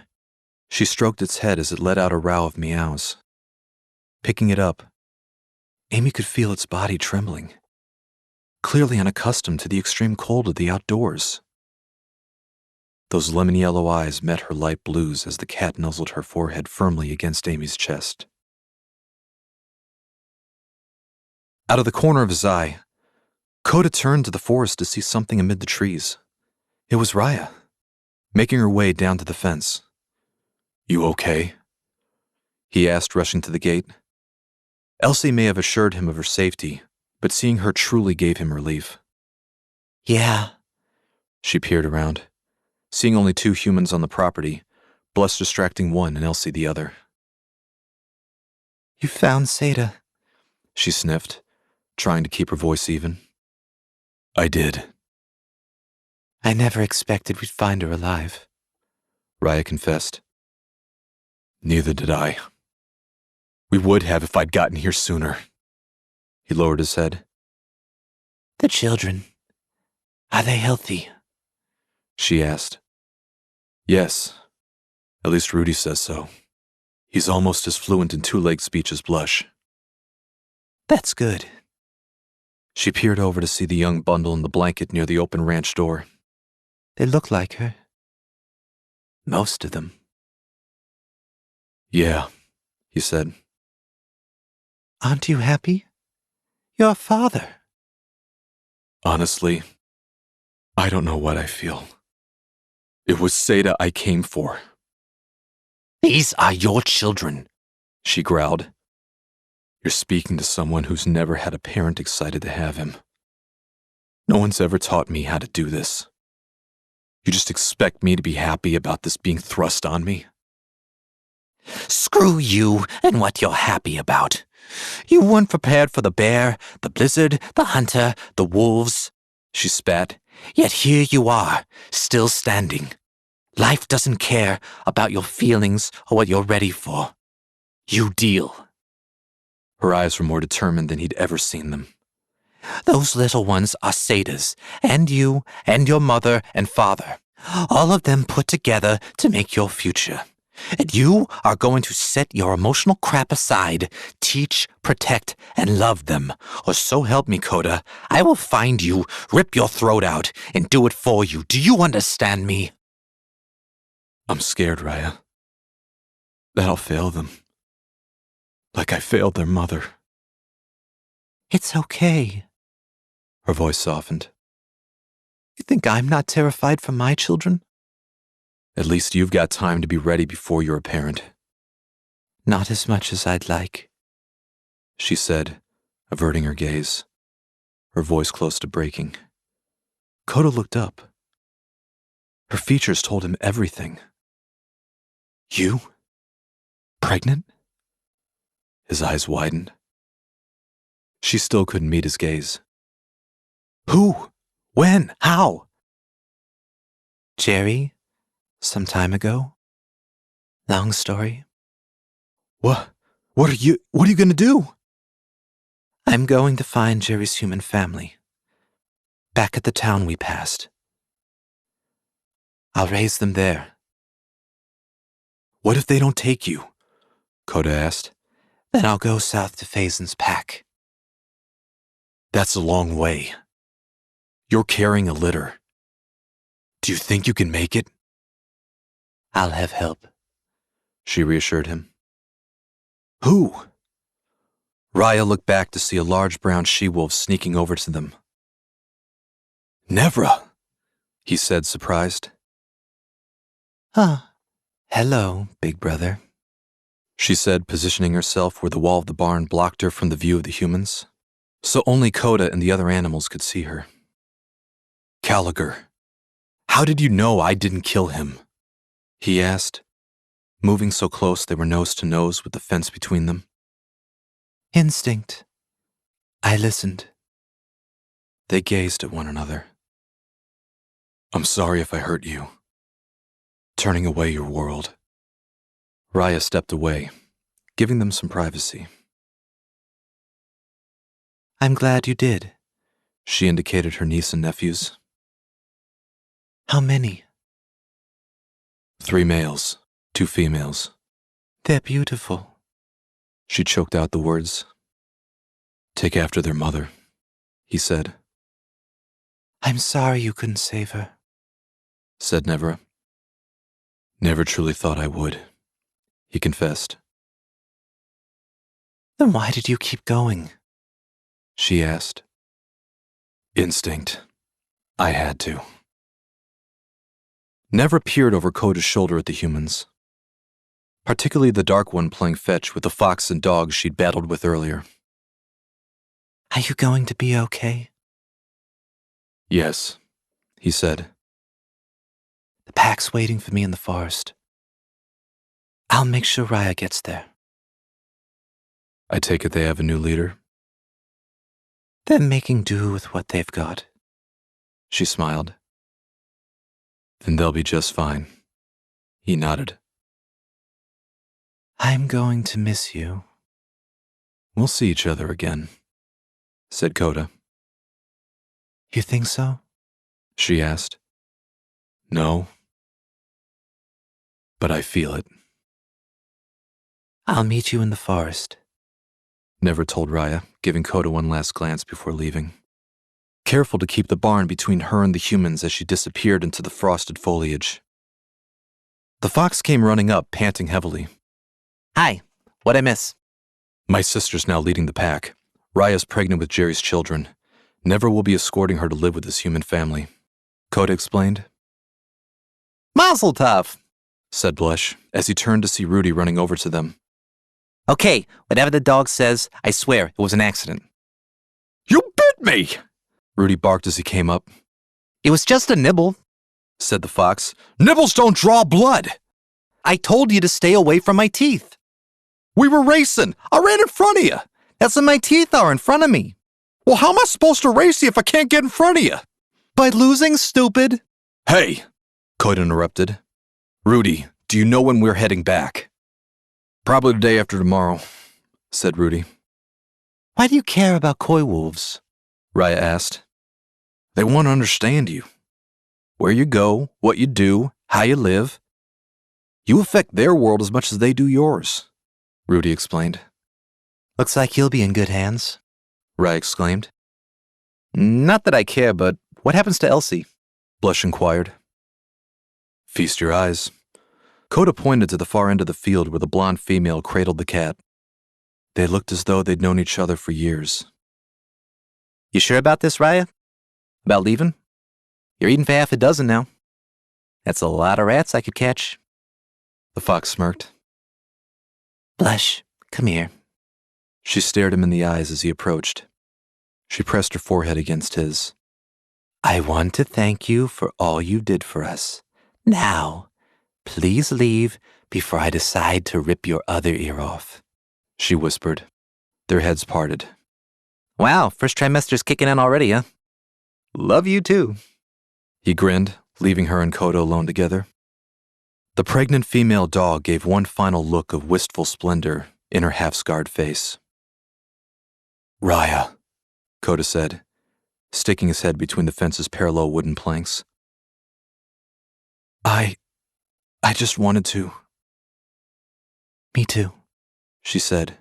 she stroked its head as it let out a row of meows. Picking it up, Amy could feel its body trembling, clearly unaccustomed to the extreme cold of the outdoors. Those lemon-yellow eyes met her light blues as the cat nuzzled her forehead firmly against Amy's chest. Out of the corner of his eye, Coda turned to the forest to see something amid the trees. It was Raya, making her way down to the fence. "You okay?" he asked, rushing to the gate. Elsie may have assured him of her safety, but seeing her truly gave him relief. Yeah. She peered around, seeing only 2 humans on the property, Bless distracting one and Elsie the other. "You found Seda," she sniffed, trying to keep her voice even. "I did." "I never expected we'd find her alive," Raya confessed. "Neither did I. We would have if I'd gotten here sooner." He lowered his head. "The children, are they healthy?" She asked. "Yes. At least Rudy says so. He's almost as fluent in two-legged speech as Blush." "That's good." She peered over to see the young bundle in the blanket near the open ranch door. "They look like her. Most of them." "Yeah," he said. "Aren't you happy? You're a father." "Honestly, I don't know what I feel. It was Seda I came for." These are your children, she growled. "You're speaking to someone who's never had a parent excited to have him. No one's ever taught me how to do this. You just expect me to be happy about this being thrust on me?" Screw you and what you're happy about. You weren't prepared for the bear, the blizzard, the hunter, the wolves, she spat. Yet here you are, still standing. Life doesn't care about your feelings or what you're ready for. You deal. Her eyes were more determined than he'd ever seen them. Those little ones are Sedas, and you, and your mother and father. All of them put together to make your future. And you are going to set your emotional crap aside, teach, protect, and love them. Or so help me, Coda, I will find you, rip your throat out, and do it for you. Do you understand me? I'm scared, Raya. That I'll fail them. Like I failed their mother. "It's okay." Her voice softened. "You think I'm not terrified for my children?" At least you've got time to be ready before you're a parent. "Not as much as I'd like," she said, averting her gaze, her voice close to breaking. Coda looked up. Her features told him everything. You? Pregnant? His eyes widened. She still couldn't meet his gaze. Who? When? How? "Jerry, some time ago. Long story." What are you gonna do? "I'm going to find Jerry's human family. Back at the town we passed. I'll raise them there." What if they don't take you? Coda asked. "Then I'll go south to Fazen's pack." That's a long way. You're carrying a litter. Do you think you can make it? I'll have help, she reassured him. Who? Raya looked back to see a large brown she-wolf sneaking over to them. Nevra, he said, surprised. Hello, big brother, she said, positioning herself where the wall of the barn blocked her from the view of the humans, so only Coda and the other animals could see her. Caligar, how did you know I didn't kill him? He asked, moving so close they were nose to nose with the fence between them. Instinct. I listened. They gazed at one another. I'm sorry if I hurt you. Turning away your world. Raya stepped away, giving them some privacy. I'm glad you did. She indicated her niece and nephews. How many? 3 males, 2 females. They're beautiful. She choked out the words. Take after their mother, he said. I'm sorry you couldn't save her, said Nevra. Never truly thought I would, he confessed. Then why did you keep going? She asked. Instinct. I had to. Nevra peered over Coda's shoulder at the humans, particularly the dark one playing fetch with the fox and dogs she'd battled with earlier. Are you going to be okay? Yes, he said. The pack's waiting for me in the forest. I'll make sure Raya gets there. I take it they have a new leader? They're making do with what they've got. She smiled. Then they'll be just fine. He nodded. I'm going to miss you. We'll see each other again, said Coda. You think so? She asked. No. But I feel it. I'll meet you in the forest, Nevra told Raya, giving Coda one last glance before leaving, careful to keep the barn between her and the humans as she disappeared into the frosted foliage. The fox came running up, panting heavily. Hi, what'd I miss? My sister's now leading the pack. Raya's pregnant with Jerry's children. Nevra will be escorting her to live with his human family, Coda explained. Mazel tov. Said Blush, as he turned to see Rudy running over to them. Okay, whatever the dog says, I swear it was an accident. You bit me! Rudy barked as he came up. It was just a nibble, said the fox. Nibbles don't draw blood! I told you to stay away from my teeth. We were racing. I ran in front of you. That's what my teeth are in front of me. Well, how am I supposed to race you if I can't get in front of you? By losing, stupid. Hey, Coda interrupted. Rudy, do you know when we're heading back? Probably the day after tomorrow, said Rudy. Why do you care about coy wolves? Raya asked. They want to understand you. Where you go, what you do, how you live. You affect their world as much as they do yours, Rudy explained. Looks like you'll be in good hands, Raya exclaimed. Not that I care, but what happens to Elsie? Blush inquired. Feast your eyes. Coda pointed to the far end of the field where the blonde female cradled the cat. They looked as though they'd known each other for years. You sure about this, Raya? About leaving? You're eating for half a dozen now. That's a lot of rats I could catch. The fox smirked. Blush, come here. She stared him in the eyes as he approached. She pressed her forehead against his. I want to thank you for all you did for us. Now, please leave before I decide to rip your other ear off, she whispered. Their heads parted. Wow, first trimester's kicking in already, huh? Love you too. He grinned, leaving her and Coda alone together. The pregnant female dog gave one final look of wistful splendor in her half-scarred face. Raya, Coda said, sticking his head between the fence's parallel wooden planks. I just wanted to. Me too, she said,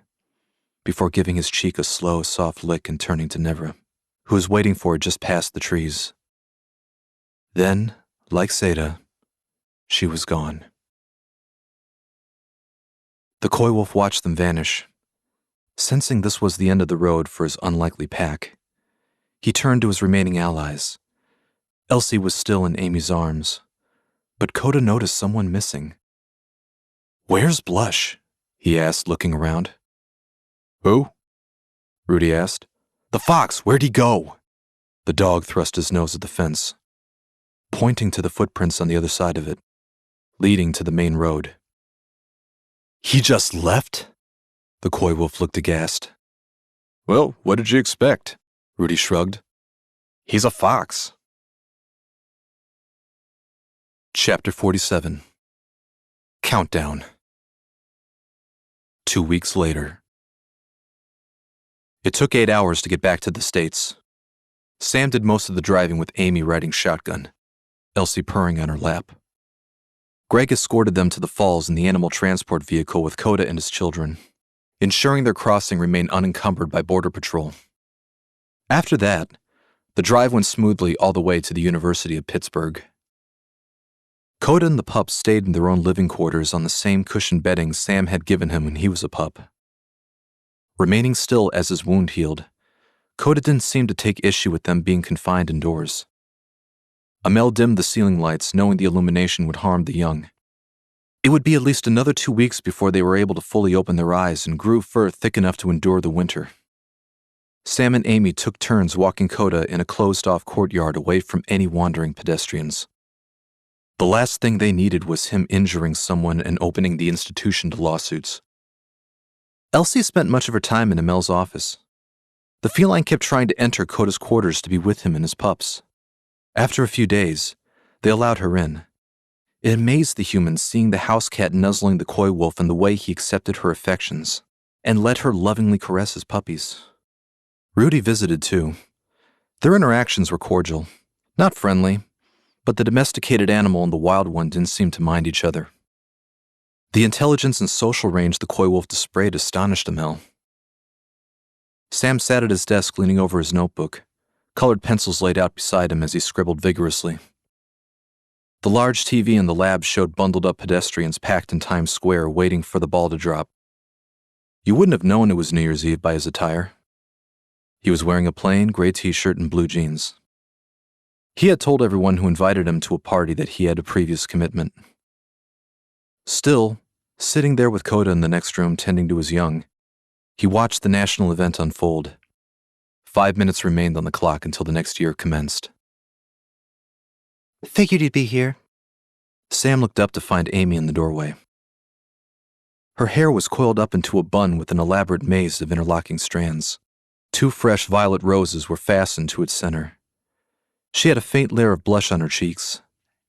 before giving his cheek a slow, soft lick and turning to Nevra, who was waiting for her just past the trees, Then, like Seda, she was gone. The coy wolf watched them vanish. Sensing this was the end of the road for his unlikely pack, he turned to his remaining allies. Elsie was still in Amy's arms, but Coda noticed someone missing. "Where's Blush?" he asked, looking around. "Who?" Rudy asked. "The fox, where'd he go?" The dog thrust his nose at the fence, pointing to the footprints on the other side of it, leading to the main road. "He just left?" The coy wolf looked aghast. "Well, what did you expect?" Rudy shrugged. "He's a fox." Chapter 47. Countdown. 2 weeks later. It took 8 hours to get back to the States. Sam did most of the driving with Amy riding shotgun, Elsie purring on her lap. Greg escorted them to the falls in the animal transport vehicle with Coda and his children, ensuring their crossing remained unencumbered by Border Patrol. After that, the drive went smoothly all the way to the University of Pittsburgh. Coda and the pup stayed in their own living quarters on the same cushioned bedding Sam had given him when he was a pup. Remaining still as his wound healed, Coda didn't seem to take issue with them being confined indoors. Amel dimmed the ceiling lights, knowing the illumination would harm the young. It would be at least another 2 weeks before they were able to fully open their eyes and grew fur thick enough to endure the winter. Sam and Amy took turns walking Coda in a closed-off courtyard away from any wandering pedestrians. The last thing they needed was him injuring someone and opening the institution to lawsuits. Elsie spent much of her time in Amel's office. The feline kept trying to enter Coda's quarters to be with him and his pups. After a few days, they allowed her in. It amazed the humans seeing the house cat nuzzling the coy wolf and the way he accepted her affections, and let her lovingly caress his puppies. Rudy visited too. Their interactions were cordial, not friendly, but the domesticated animal and the wild one didn't seem to mind each other. The intelligence and social range the coy wolf displayed astonished Amel. Sam sat at his desk leaning over his notebook, colored pencils laid out beside him as he scribbled vigorously. The large TV in the lab showed bundled up pedestrians packed in Times Square waiting for the ball to drop. You wouldn't have known it was New Year's Eve by his attire. He was wearing a plain gray t-shirt and blue jeans. He had told everyone who invited him to a party that he had a previous commitment. Still, sitting there with Coda in the next room tending to his young, he watched the national event unfold. 5 minutes remained on the clock until the next year commenced. Figured you'd be here. Sam looked up to find Amy in the doorway. Her hair was coiled up into a bun with an elaborate maze of interlocking strands. 2 fresh violet roses were fastened to its center. She had a faint layer of blush on her cheeks.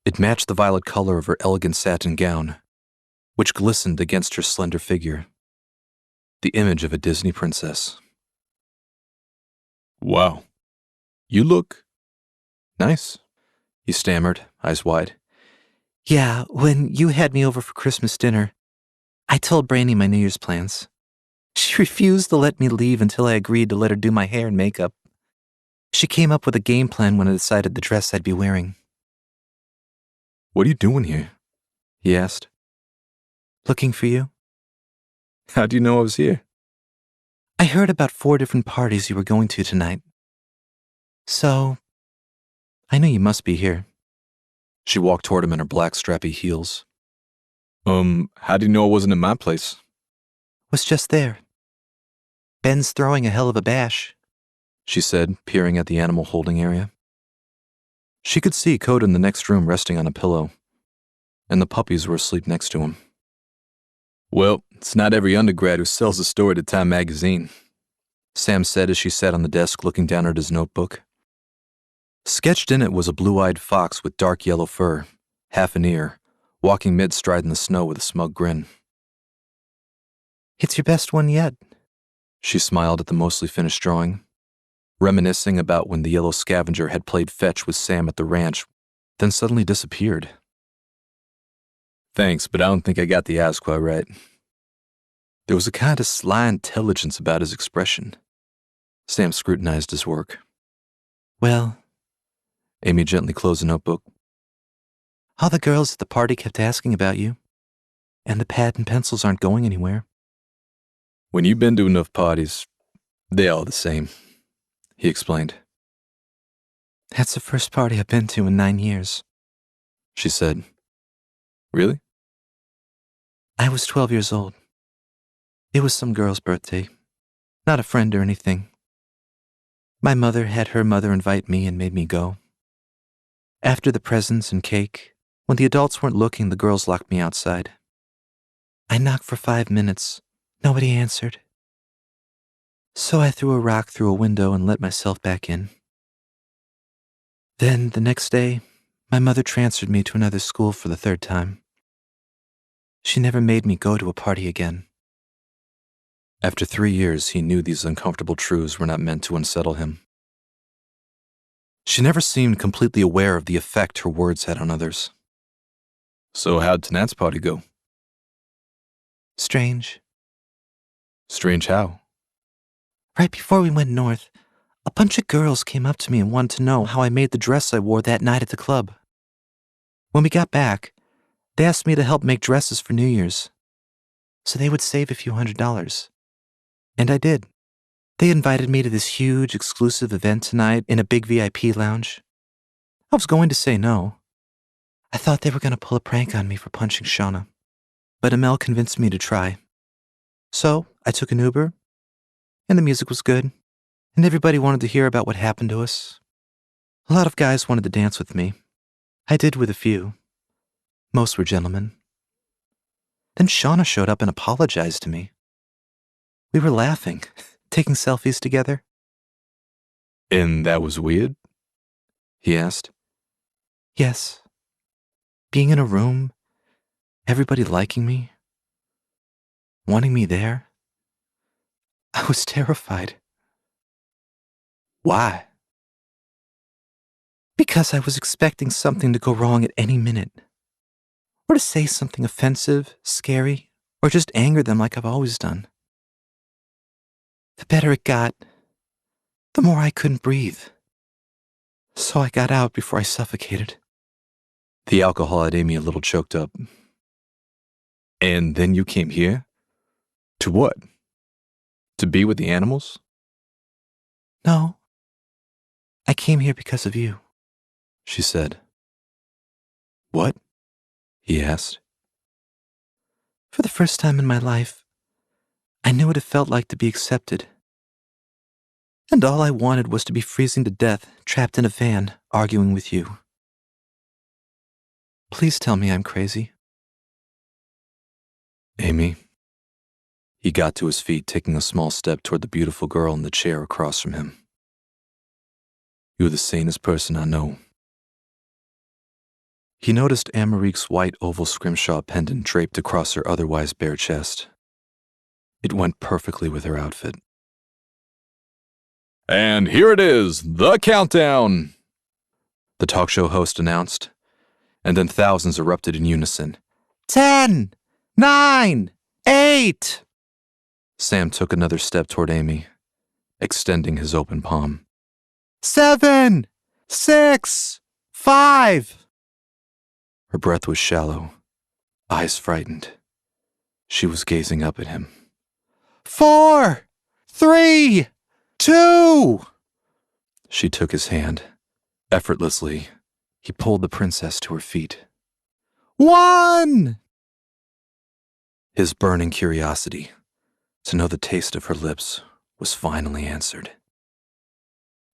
It matched the violet color of her elegant satin gown, which glistened against her slender figure. The image of a Disney princess. "Wow. You look nice," he stammered, eyes wide. Yeah, when you had me over for Christmas dinner, I told Brandy my New Year's plans. She refused to let me leave until I agreed to let her do my hair and makeup. She came up with a game plan when I decided the dress I'd be wearing. "What are you doing here?" he asked. Looking for you. "How do you know I was here?" I heard about 4 different parties you were going to tonight. So, I knew you must be here. She walked toward him in her black strappy heels. How do you know I wasn't in my place?" Was just there. Ben's throwing a hell of a bash, she said, peering at the animal holding area. She could see Coda in the next room resting on a pillow, and the puppies were asleep next to him. "Well, it's not every undergrad who sells a story to Time magazine," Sam said as she sat on the desk looking down at his notebook. Sketched in it was a blue-eyed fox with dark yellow fur, half an ear, walking mid-stride in the snow with a smug grin. It's your best one yet. She smiled at the mostly finished drawing, reminiscing about when the yellow scavenger had played fetch with Sam at the ranch, then suddenly disappeared. "Thanks, but I don't think I got the ass quite right." There was a kind of sly intelligence about his expression. Sam scrutinized his work. Well, Amy gently closed the notebook. All the girls at the party kept asking about you, and the pad and pencils aren't going anywhere. When you've been to enough parties, they're all the same, he explained. That's the first party I've been to in 9 years, she said. Really? I was 12 years old. It was some girl's birthday, not a friend or anything. My mother had her mother invite me and made me go. After the presents and cake, when the adults weren't looking, the girls locked me outside. I knocked for 5 minutes. Nobody answered. So I threw a rock through a window and let myself back in. Then, the next day, my mother transferred me to another school for the 3rd time. She never made me go to a party again. After 3 years, he knew these uncomfortable truths were not meant to unsettle him. She never seemed completely aware of the effect her words had on others. So how'd tonight's party go? Strange. Strange how? Right before we went north, a bunch of girls came up to me and wanted to know how I made the dress I wore that night at the club. When we got back, they asked me to help make dresses for New Year's, so they would save a few $100s. And I did. They invited me to this huge, exclusive event tonight in a big VIP lounge. I was going to say no. I thought they were going to pull a prank on me for punching Shauna, but Amel convinced me to try. So I took an Uber, and the music was good, and everybody wanted to hear about what happened to us. A lot of guys wanted to dance with me. I did with a few. Most were gentlemen. Then Shauna showed up and apologized to me. We were laughing, taking selfies together. And that was weird? He asked. Yes. Being in a room, everybody liking me, wanting me there. I was terrified. Why? Because I was expecting something to go wrong at any minute. Or to say something offensive, scary, or just anger them like I've always done. The better it got, the more I couldn't breathe. So I got out before I suffocated. The alcohol had Amy a little choked up. And then you came here? To what? To be with the animals? No. I came here because of you, she said. What? He asked. For the first time in my life, I knew what it felt like to be accepted. And all I wanted was to be freezing to death, trapped in a van, arguing with you. Please tell me I'm crazy. Amy. He got to his feet, taking a small step toward the beautiful girl in the chair across from him. You're the sanest person I know. He noticed Amerique's white oval scrimshaw pendant draped across her otherwise bare chest. It went perfectly with her outfit. And here it is, the countdown, the talk show host announced, and then thousands erupted in unison. 10, 9, 8. Sam took another step toward Amy, extending his open palm. 7, 6, 5. Her breath was shallow, eyes frightened. She was gazing up at him. 4, 3, 2. She took his hand. Effortlessly, he pulled the princess to her feet. 1. His burning curiosity to know the taste of her lips was finally answered.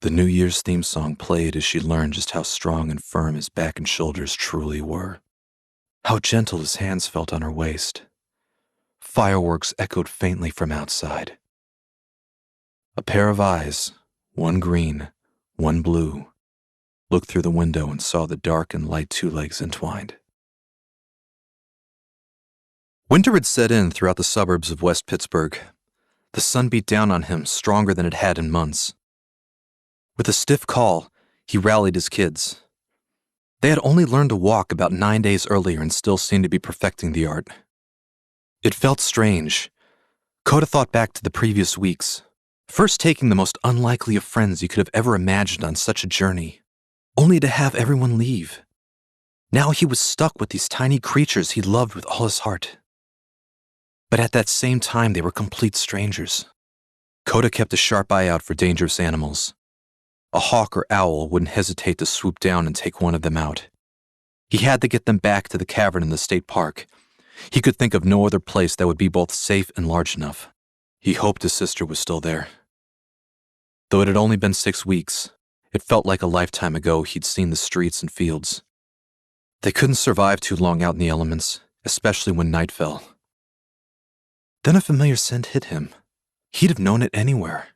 The New Year's theme song played as she learned just how strong and firm his back and shoulders truly were, how gentle his hands felt on her waist. Fireworks echoed faintly from outside. A pair of eyes, one green, one blue, looked through the window and saw the dark and light two legs entwined. Winter had set in throughout the suburbs of West Pittsburgh. The sun beat down on him stronger than it had in months. With a stiff call, he rallied his kids. They had only learned to walk about 9 days earlier and still seemed to be perfecting the art. It felt strange. Coda thought back to the previous weeks, first taking the most unlikely of friends you could have ever imagined on such a journey, only to have everyone leave. Now he was stuck with these tiny creatures he loved with all his heart. But at that same time, they were complete strangers. Coda kept a sharp eye out for dangerous animals. A hawk or owl wouldn't hesitate to swoop down and take one of them out. He had to get them back to the cavern in the state park. He could think of no other place that would be both safe and large enough. He hoped his sister was still there. Though it had only been 6 weeks, it felt like a lifetime ago he'd seen the streets and fields. They couldn't survive too long out in the elements, especially when night fell. Then a familiar scent hit him. He'd have known it anywhere.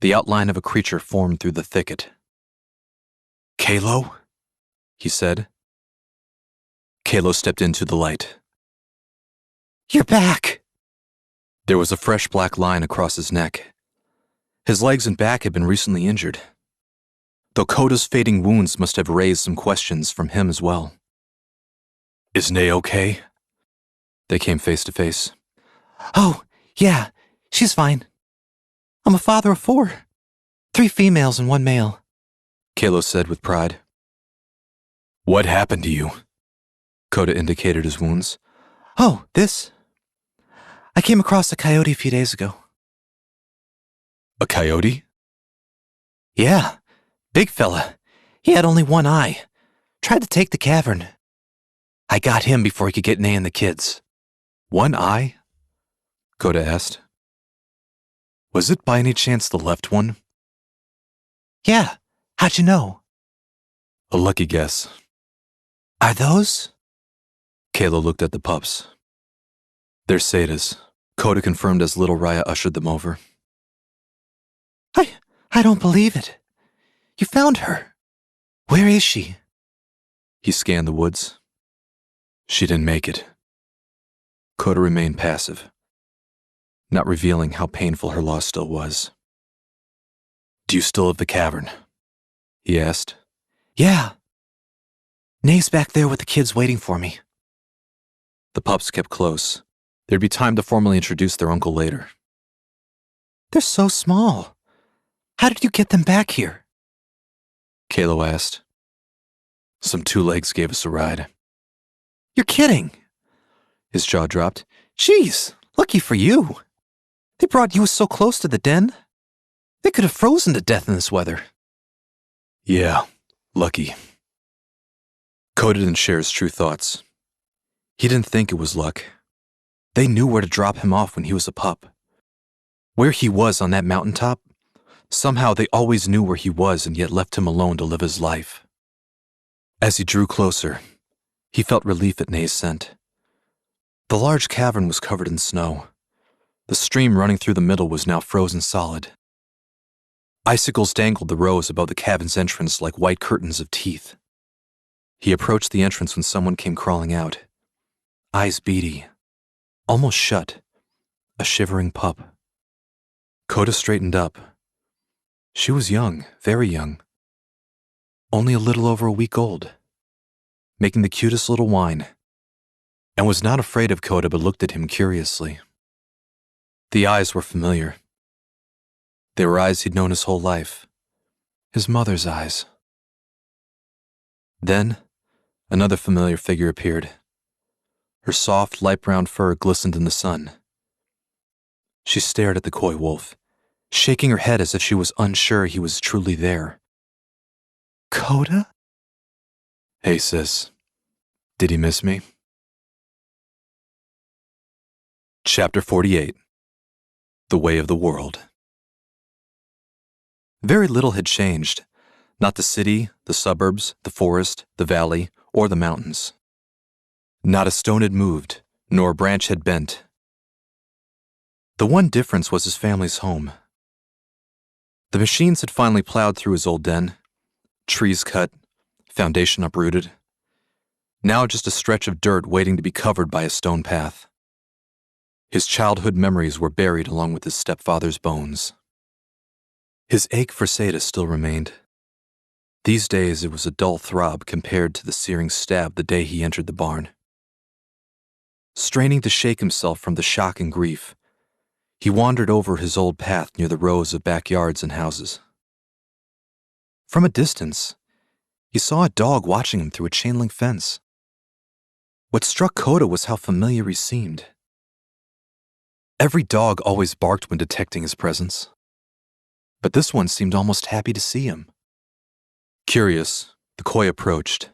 The outline of a creature formed through the thicket. "Kalo?" he said. Kalo stepped into the light. You're back! There was a fresh black line across his neck. His legs and back had been recently injured, though Coda's fading wounds must have raised some questions from him as well. "Is Nay okay?" They came face to face. Oh, yeah, she's fine. I'm a father of 4. 3 females and 1 male. Kalo said with pride. "What happened to you?" Coda indicated his wounds. Oh, this? I came across a coyote a few days ago. "A coyote?" Yeah, big fella. He had only 1 eye. Tried to take the cavern. I got him before he could get Nay and the kids. "1 eye?" Coda asked. "Was it by any chance the left one?" Yeah, how'd you know? "A lucky guess." Are those? Kalo looked at the pups. "They're Setas," Coda confirmed as little Raya ushered them over. I don't believe it. You found her. Where is she? He scanned the woods. She didn't make it. Coda remained passive, not revealing how painful her loss still was. "Do you still have the cavern?" he asked. Yeah. Nay's back there with the kids waiting for me. The pups kept close. There'd be time to formally introduce their uncle later. They're so small. How did you get them back here? Kalo asked. "Some 2 legs gave us a ride." You're kidding. His jaw dropped. Jeez, lucky for you. They brought you so close to the den. They could have frozen to death in this weather. "Yeah, lucky." Coda didn't share his true thoughts. He didn't think it was luck. They knew where to drop him off when he was a pup. Where he was on that mountaintop, somehow they always knew where he was and yet left him alone to live his life. As he drew closer, he felt relief at Nay's scent. The large cavern was covered in snow. The stream running through the middle was now frozen solid. Icicles dangled the rows above the cabin's entrance like white curtains of teeth. He approached the entrance when someone came crawling out. Eyes beady, almost shut, a shivering pup. Coda straightened up. She was young, very young, only a little over a week old, making the cutest little whine, and was not afraid of Coda but looked at him curiously. The eyes were familiar. They were eyes he'd known his whole life, his mother's eyes. Then, another familiar figure appeared. Her soft, light brown fur glistened in the sun. She stared at the coy wolf, shaking her head as if she was unsure he was truly there. Coda? "Hey, sis. Did he miss me?" Chapter 48. The Way of the World. Very little had changed. Not the city, the suburbs, the forest, the valley, or the mountains. Not a stone had moved, nor a branch had bent. The one difference was his family's home. The machines had finally plowed through his old den, trees cut, foundation uprooted. Now just a stretch of dirt waiting to be covered by a stone path. His childhood memories were buried along with his stepfather's bones. His ache for Seda still remained. These days it was a dull throb compared to the searing stab the day he entered the barn. Straining to shake himself from the shock and grief, he wandered over his old path near the rows of backyards and houses. From a distance, He saw a dog watching him through a chain-link fence. What struck Coda was how familiar he seemed. Every dog always barked when detecting his presence, but this one seemed almost happy to see him. Curious, the Koi approached.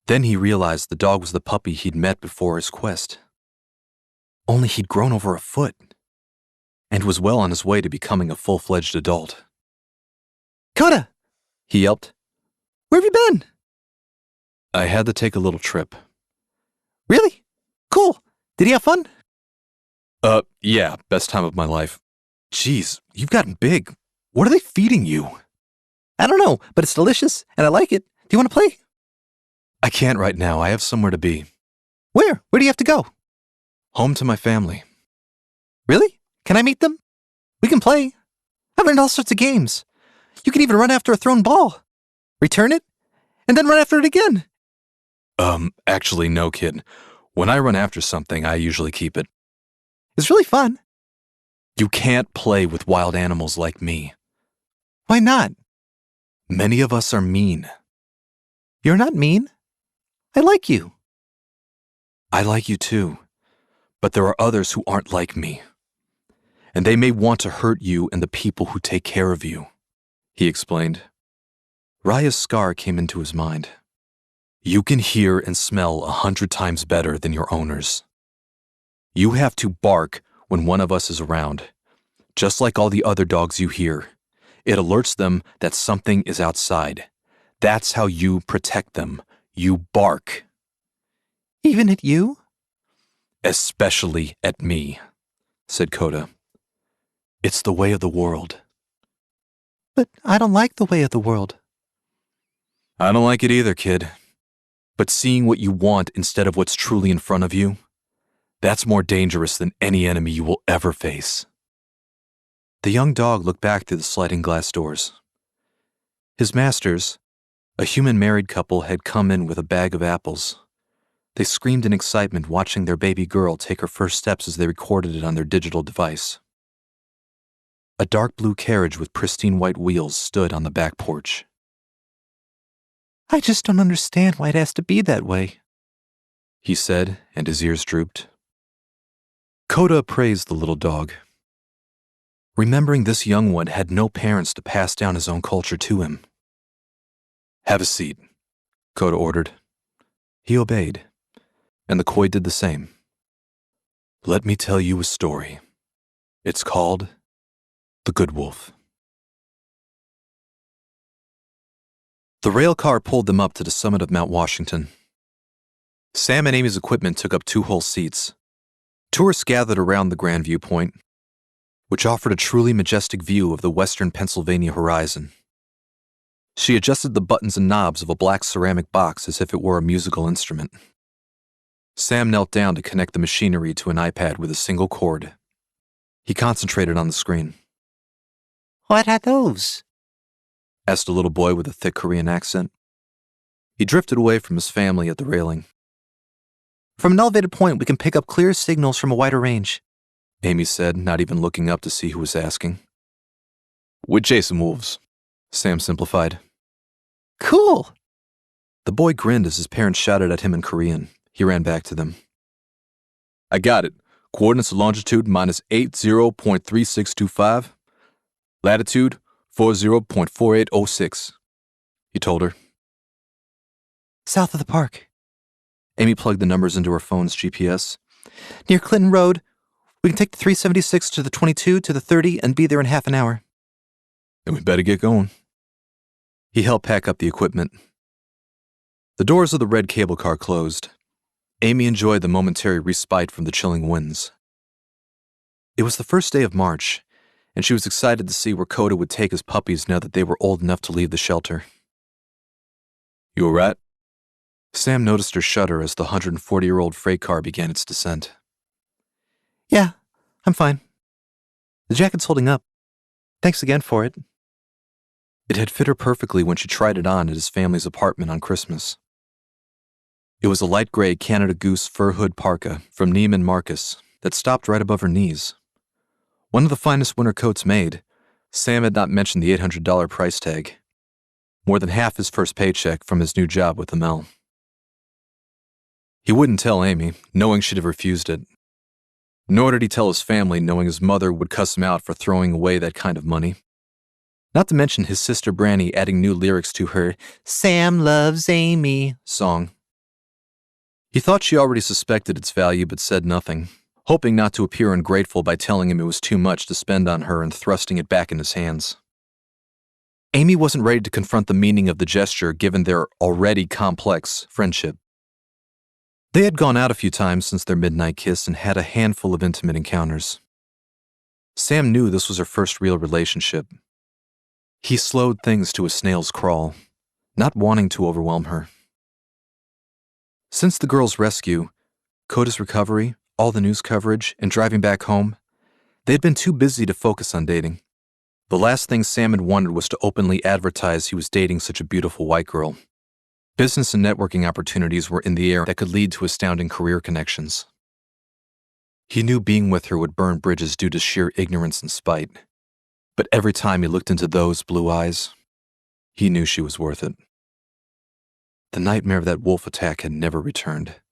Then he realized the dog was the puppy he'd met before his quest. Only he'd grown over a foot, and was well on his way to becoming a full-fledged adult. Coda! He yelped. Where have you been? I had to take a little trip. Really? Cool. Did he have fun? Yeah, best time of my life. Jeez, you've gotten big. What are they feeding you? I don't know, but it's delicious, and I like it. Do you want to play? I can't right now. I have somewhere to be. Where? Where do you have to go? Home to my family. Really? Can I meet them? We can play. I've learned all sorts of games. You can even run after a thrown ball. Return it, and then run after it again. Actually, no, kid. When I run after something, I usually keep it. It's really fun. You can't play with wild animals like me. Why not? Many of us are mean. You're not mean. I like you. I like you too. But there are others who aren't like me. And they may want to hurt you and the people who take care of you, he explained. Raya's scar came into his mind. You can hear and smell 100 times better than your owners. You have to bark when one of us is around, just like all the other dogs you hear. It alerts them that something is outside. That's how you protect them. You bark. Even at you? Especially at me, said Coda. It's the way of the world. But I don't like the way of the world. I don't like it either, kid. But seeing what you want instead of what's truly in front of you, that's more dangerous than any enemy you will ever face. The young dog looked back through the sliding glass doors. His masters, a human married couple, had come in with a bag of apples. They screamed in excitement watching their baby girl take her first steps as they recorded it on their digital device. A dark blue carriage with pristine white wheels stood on the back porch. I just don't understand why it has to be that way, he said, and his ears drooped. Coda praised the little dog. Remembering this young one had no parents to pass down his own culture to him. Have a seat, Coda ordered. He obeyed, and the Koi did the same. Let me tell you a story. It's called The Good Wolf. The rail car pulled them up to the summit of Mount Washington. Sam and Amy's equipment took up 2 whole seats. Tourists gathered around the grand viewpoint, which offered a truly majestic view of the western Pennsylvania horizon. She adjusted the buttons and knobs of a black ceramic box as if it were a musical instrument. Sam knelt down to connect the machinery to an iPad with a single cord. He concentrated on the screen. What are those? Asked a little boy with a thick Korean accent. He drifted away from his family at the railing. From an elevated point, we can pick up clear signals from a wider range, Amy said, not even looking up to see who was asking. We're chasing wolves, Sam simplified. Cool. The boy grinned as his parents shouted at him in Korean. He ran back to them. I got it. Coordinates of longitude -80.3625. Latitude 40.4806. He told her. South of the park. Amy plugged the numbers into her phone's GPS. Near Clinton Road. We can take the 376 to the 22 to the 30 and be there in half an hour. Then we better get going. He helped pack up the equipment. The doors of the red cable car closed. Amy enjoyed the momentary respite from the chilling winds. It was the first day of March, and she was excited to see where Coda would take his puppies now that they were old enough to leave the shelter. You all right? Sam noticed her shudder as the 140-year-old freight car began its descent. Yeah, I'm fine. The jacket's holding up. Thanks again for it. It had fit her perfectly when she tried it on at his family's apartment on Christmas. It was a light gray Canada Goose fur hood parka from Neiman Marcus that stopped right above her knees. One of the finest winter coats made. Sam had not mentioned the $800 price tag. more than half his first paycheck from his new job with the mill. He wouldn't tell Amy, knowing she'd have refused it. Nor did he tell his family, knowing his mother would cuss him out for throwing away that kind of money. Not to mention his sister Branny adding new lyrics to her "Sam Loves Amy" song. He thought she already suspected its value but said nothing, hoping not to appear ungrateful by telling him it was too much to spend on her and thrusting it back in his hands. Amy wasn't ready to confront the meaning of the gesture given their already complex friendship. They had gone out a few times since their midnight kiss and had a handful of intimate encounters. Sam knew this was her first real relationship. He slowed things to a snail's crawl, not wanting to overwhelm her. Since the girl's rescue, Coda's recovery, all the news coverage, and driving back home, they had been too busy to focus on dating. The last thing Sam had wanted was to openly advertise he was dating such a beautiful white girl. Business and networking opportunities were in the air that could lead to astounding career connections. He knew being with her would burn bridges due to sheer ignorance and spite. But every time he looked into those blue eyes, he knew she was worth it. The nightmare of that wolf attack had never returned.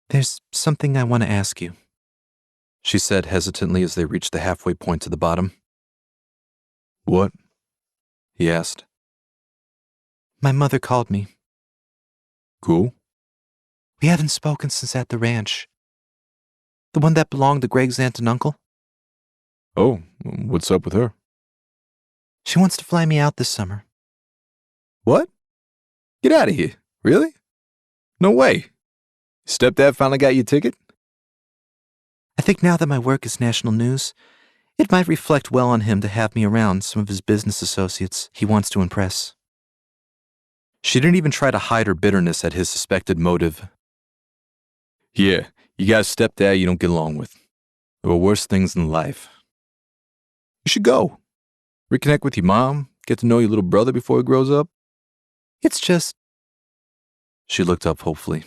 "There's something I want to ask you," she said hesitantly as they reached the halfway point to the bottom. "What?" he asked. "My mother called me." "Cool." "We haven't spoken since at the ranch. The one that belonged to Greg's aunt and uncle." Oh, what's up with her? "She wants to fly me out this summer." "What? Get out of here. Really? No way. Stepdad finally got you a ticket?" "I think now that my work is national news, it might reflect well on him to have me around some of his business associates he wants to impress." She didn't even try to hide her bitterness at his suspected motive. "Yeah, you got a stepdad you don't get along with. There are worse things in life. You should go. Reconnect with your mom, get to know your little brother before he grows up." "It's just..." She looked up hopefully.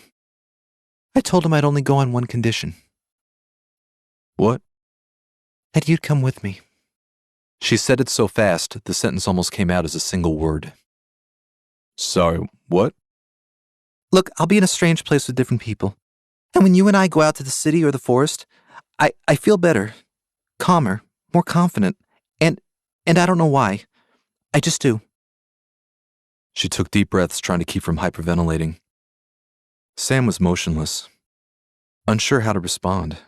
"I told him I'd only go on one condition." "What?" "That you'd come with me." She said it so fast, the sentence almost came out as a single word. "Sorry, what?" "Look, I'll be in a strange place with different people. And when you and I go out to the city or the forest, I feel better, calmer, more confident, and I don't know why. I just do." She took deep breaths, trying to keep from hyperventilating. Sam was motionless, unsure how to respond.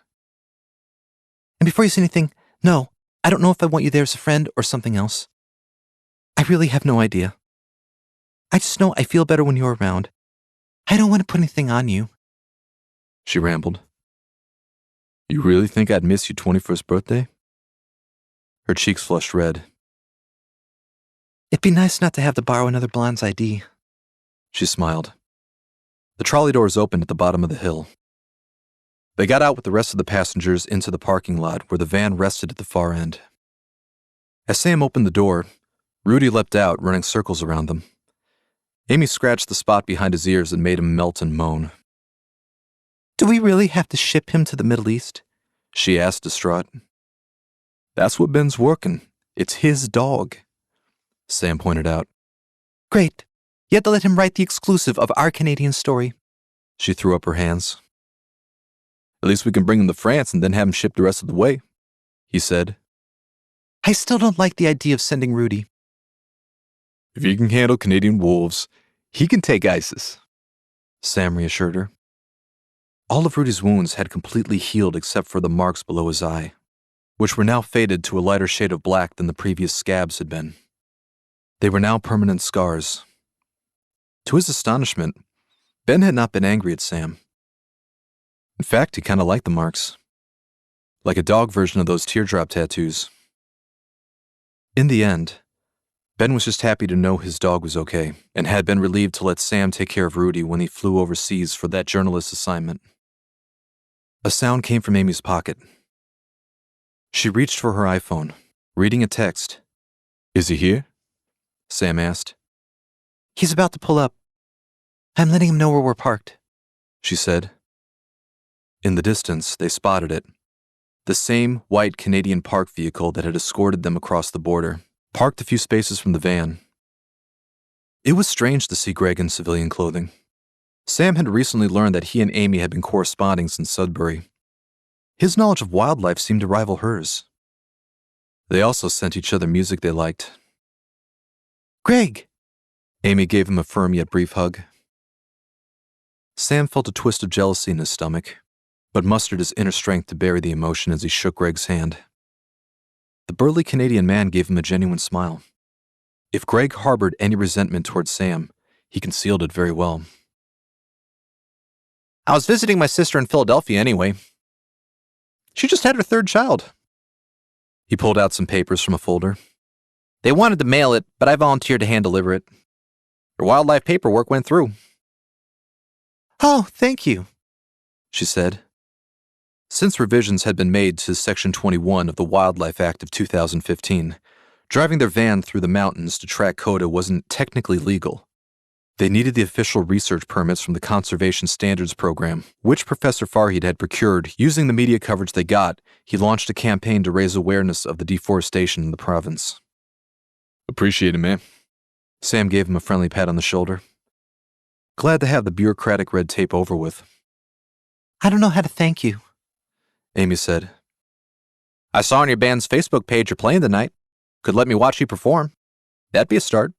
"And before you say anything, no, I don't know if I want you there as a friend or something else. I really have no idea. I just know I feel better when you're around. I don't want to put anything on you." She rambled. "You really think I'd miss your 21st birthday?" Her cheeks flushed red. "It'd be nice not to have to borrow another blonde's ID." She smiled. The trolley doors opened at the bottom of the hill. They got out with the rest of the passengers into the parking lot where the van rested at the far end. As Sam opened the door, Rudy leapt out, running circles around them. Amy scratched the spot behind his ears and made him melt and moan. "Do we really have to ship him to the Middle East?" she asked, distraught. "That's what Ben's working. It's his dog," Sam pointed out. "Great. You had to let him write the exclusive of our Canadian story." She threw up her hands. "At least we can bring him to France and then have him shipped the rest of the way," he said. "I still don't like the idea of sending Rudy." "If he can handle Canadian wolves, he can take ISIS," Sam reassured her. All of Rudy's wounds had completely healed except for the marks below his eye, which were now faded to a lighter shade of black than the previous scabs had been. They were now permanent scars. To his astonishment, Ben had not been angry at Sam. In fact, he kind of liked the marks, like a dog version of those teardrop tattoos. In the end, Ben was just happy to know his dog was okay, and had been relieved to let Sam take care of Rudy when he flew overseas for that journalist assignment. A sound came from Amy's pocket. She reached for her iPhone, reading a text. "Is he here?" Sam asked. "He's about to pull up. I'm letting him know where we're parked," she said. In the distance, they spotted it. The same white Canadian park vehicle that had escorted them across the border, parked a few spaces from the van, It was strange to see Greg in civilian clothing. Sam had recently learned that he and Amy had been corresponding since Sudbury. His knowledge of wildlife seemed to rival hers. They also sent each other music they liked. Greg! Amy gave him a firm yet brief hug. Sam felt a twist of jealousy in his stomach, but mustered his inner strength to bury the emotion as he shook Greg's hand. The burly Canadian man gave him a genuine smile. If Greg harbored any resentment towards Sam, he concealed it very well. I was visiting my sister in Philadelphia anyway. She just had her third child. He pulled out some papers from a folder. They wanted to mail it, but I volunteered to hand-deliver it. Your wildlife paperwork went through. Oh, thank you, she said. Since revisions had been made to Section 21 of the Wildlife Act of 2015, driving their van through the mountains to track coda wasn't technically legal. They needed the official research permits from the Conservation Standards Program, which Professor Farhid had procured. Using the media coverage they got, he launched a campaign to raise awareness of the deforestation in the province. Appreciate it, man. Sam gave him a friendly pat on the shoulder. Glad to have the bureaucratic red tape over with. I don't know how to thank you, Amy said. I saw on your band's Facebook page you're playing tonight. Could let me watch you perform. That'd be a start,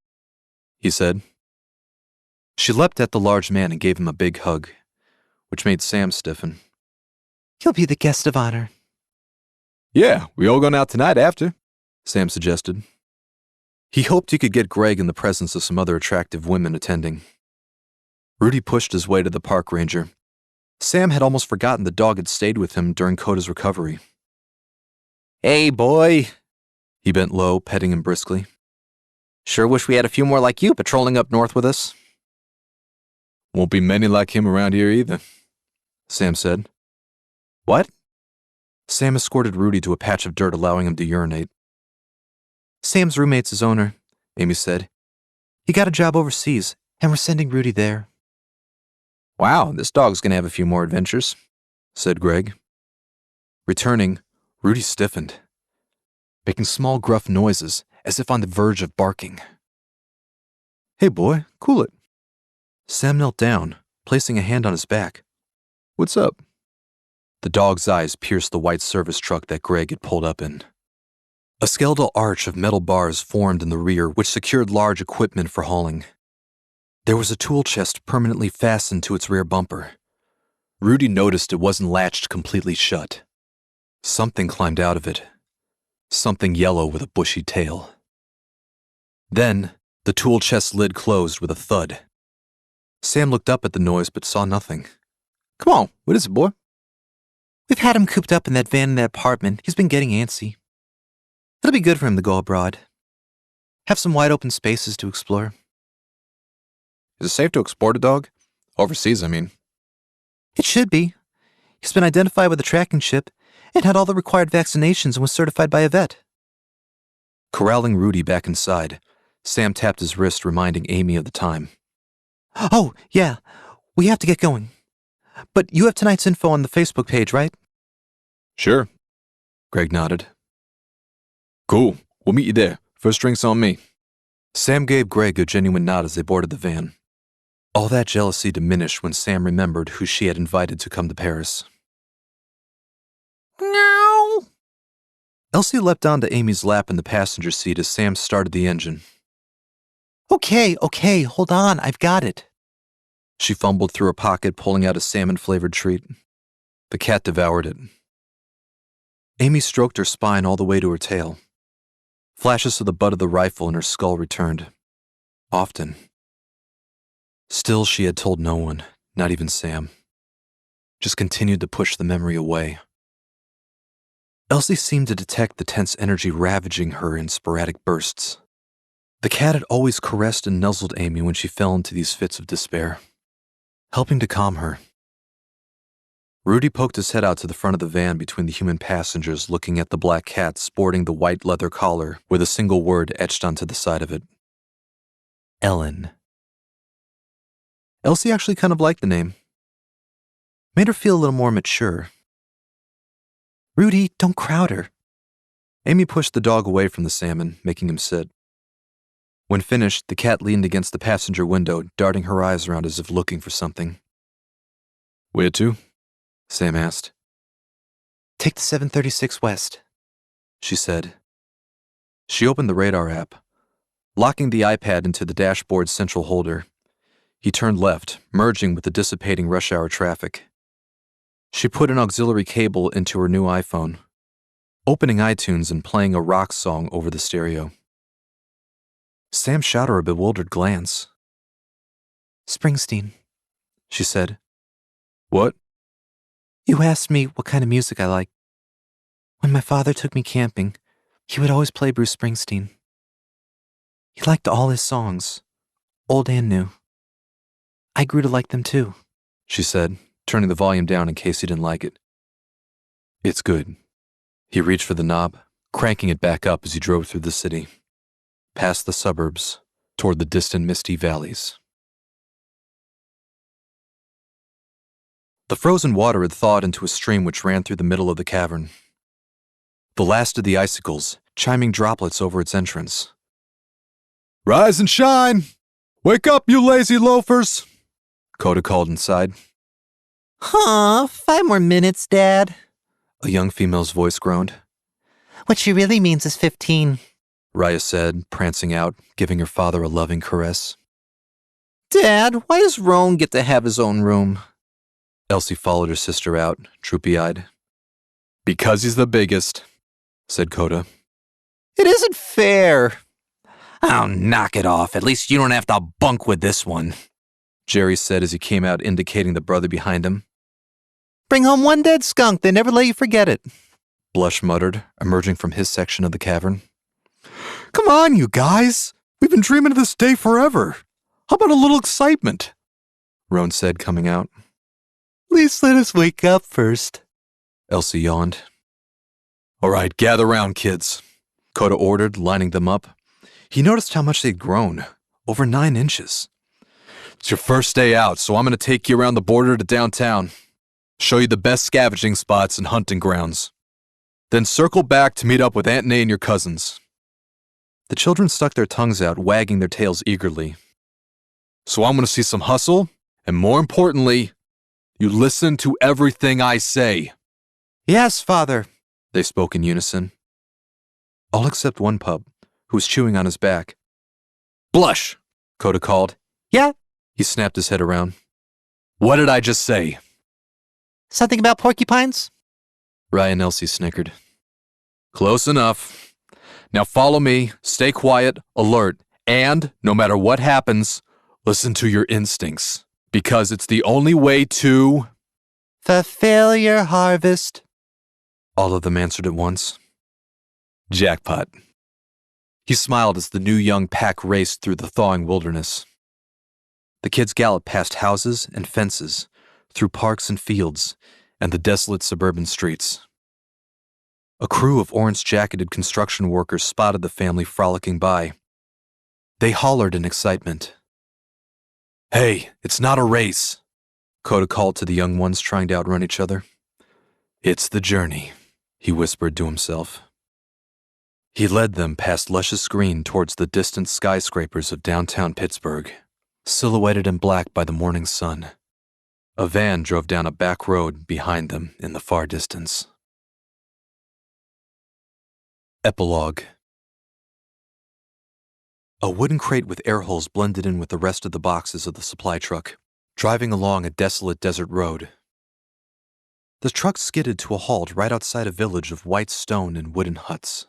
he said. She leapt at the large man and gave him a big hug, which made Sam stiffen. You'll be the guest of honor. Yeah, we all going out tonight after, Sam suggested. He hoped he could get Greg in the presence of some other attractive women attending. Rudy pushed his way to the park ranger. Sam had almost forgotten the dog had stayed with him during Coda's recovery. Hey, boy. He bent low, petting him briskly. Sure wish we had a few more like you patrolling up north with us. Won't be many like him around here either, Sam said. What? Sam escorted Rudy to a patch of dirt, allowing him to urinate. Sam's roommate's his owner, Amy said. He got a job overseas, and we're sending Rudy there. Wow, this dog's gonna have a few more adventures, said Greg. Returning, Rudy stiffened, making small gruff noises as if on the verge of barking. Hey boy, cool it. Sam knelt down, placing a hand on his back. What's up? The dog's eyes pierced the white service truck that Greg had pulled up in. A skeletal arch of metal bars formed in the rear, which secured large equipment for hauling. There was a tool chest permanently fastened to its rear bumper. Rudy noticed it wasn't latched completely shut. Something climbed out of it. Something yellow with a bushy tail. Then, the tool chest lid closed with a thud. Sam looked up at the noise but saw nothing. Come on, what is it, boy? We've had him cooped up in that van in that apartment. He's been getting antsy. It'll be good for him to go abroad. Have some wide open spaces to explore. Is it safe to export a dog? Overseas, I mean. It should be. He's been identified with a tracking chip and had all the required vaccinations and was certified by a vet. Corralling Rudy back inside, Sam tapped his wrist, reminding Amy of the time. Oh, yeah. We have to get going. But you have tonight's info on the Facebook page, right? Sure. Greg nodded. Cool. We'll meet you there. First drink's on me. Sam gave Greg a genuine nod as they boarded the van. All that jealousy diminished when Sam remembered who she had invited to come to Paris. No. Elsie leapt onto Amy's lap in the passenger seat as Sam started the engine. Okay, hold on, I've got it. She fumbled through her pocket, pulling out a salmon-flavored treat. The cat devoured it. Amy stroked her spine all the way to her tail. Flashes of the butt of the rifle in her skull returned. Often. Still, she had told no one, not even Sam. Just continued to push the memory away. Elsie seemed to detect the tense energy ravaging her in sporadic bursts. The cat had always caressed and nuzzled Amy when she fell into these fits of despair, helping to calm her. Rudy poked his head out to the front of the van between the human passengers, looking at the black cat sporting the white leather collar with a single word etched onto the side of it. Ellen. Elsie actually kind of liked the name. Made her feel a little more mature. Rudy, don't crowd her. Amy pushed the dog away from the salmon, making him sit. When finished, the cat leaned against the passenger window, darting her eyes around as if looking for something. "Where to?" Sam asked. Take the 736 west, She said. She opened the radar app. Locking the iPad into the dashboard's central holder, he turned left, merging with the dissipating rush hour traffic. She put an auxiliary cable into her new iPhone, opening iTunes and playing a rock song over the stereo. Sam shot her a bewildered glance. Springsteen, She said. "What?" you asked me what kind of music I like. When my father took me camping, he would always play Bruce Springsteen. He liked all his songs, old and new. I grew to like them too, She said, turning the volume down in case he didn't like it. "It's good." He reached for the knob, cranking it back up as he drove through the city, past the suburbs, toward the distant misty valleys. The frozen water had thawed into a stream which ran through the middle of the cavern. The last of the icicles, chiming droplets over its entrance. "Rise and shine! Wake up, you lazy loafers!" Coda called inside. Huh, 5 more minutes, Dad. A young female's voice groaned. What she really means is 15. Raya said, prancing out, giving her father a loving caress. Dad, why does Roan get to have his own room? Elsie followed her sister out, droopy-eyed. "Because he's the biggest," said Coda. It isn't fair. Oh, knock it off. At least you don't have to bunk with this one. Jerry said as he came out, indicating the brother behind him. Bring home one dead skunk, they never let you forget it. Blush muttered, emerging from his section of the cavern. Come on, you guys. We've been dreaming of this day forever. How about a little excitement? Roan said, coming out. Please let us wake up first. Elsie yawned. "All right, gather round, kids," Coda ordered, lining them up. He noticed how much they'd grown, over 9 inches. "It's your first day out, so I'm going to take you around the border to downtown, show you the best scavenging spots and hunting grounds. Then circle back to meet up with Aunt Nay and your cousins." The children stuck their tongues out, wagging their tails eagerly. "So I'm going to see some hustle, and more importantly, you listen to everything I say." Yes, Father, They spoke in unison. All except one pup, who was chewing on his back. "Blush," Coda called. Yeah? He snapped his head around. "What did I just say?" Something about porcupines? Ryan and Elsie snickered. "Close enough. Now follow me, stay quiet, alert, and, no matter what happens, listen to your instincts, because it's the only way to—" Fulfill your harvest. All of them answered at once. Jackpot. He smiled as the new young pack raced through the thawing wilderness. The kids galloped past houses and fences, through parks and fields, and the desolate suburban streets. A crew of orange-jacketed construction workers spotted the family frolicking by. They hollered in excitement. "Hey, it's not a race," Coda called to the young ones trying to outrun each other. "It's the journey," he whispered to himself. He led them past luscious green towards the distant skyscrapers of downtown Pittsburgh, silhouetted in black by the morning sun. A van drove down a back road behind them in the far distance. Epilogue. A wooden crate with air holes blended in with the rest of the boxes of the supply truck, driving along a desolate desert road. The truck skidded to a halt right outside a village of white stone and wooden huts.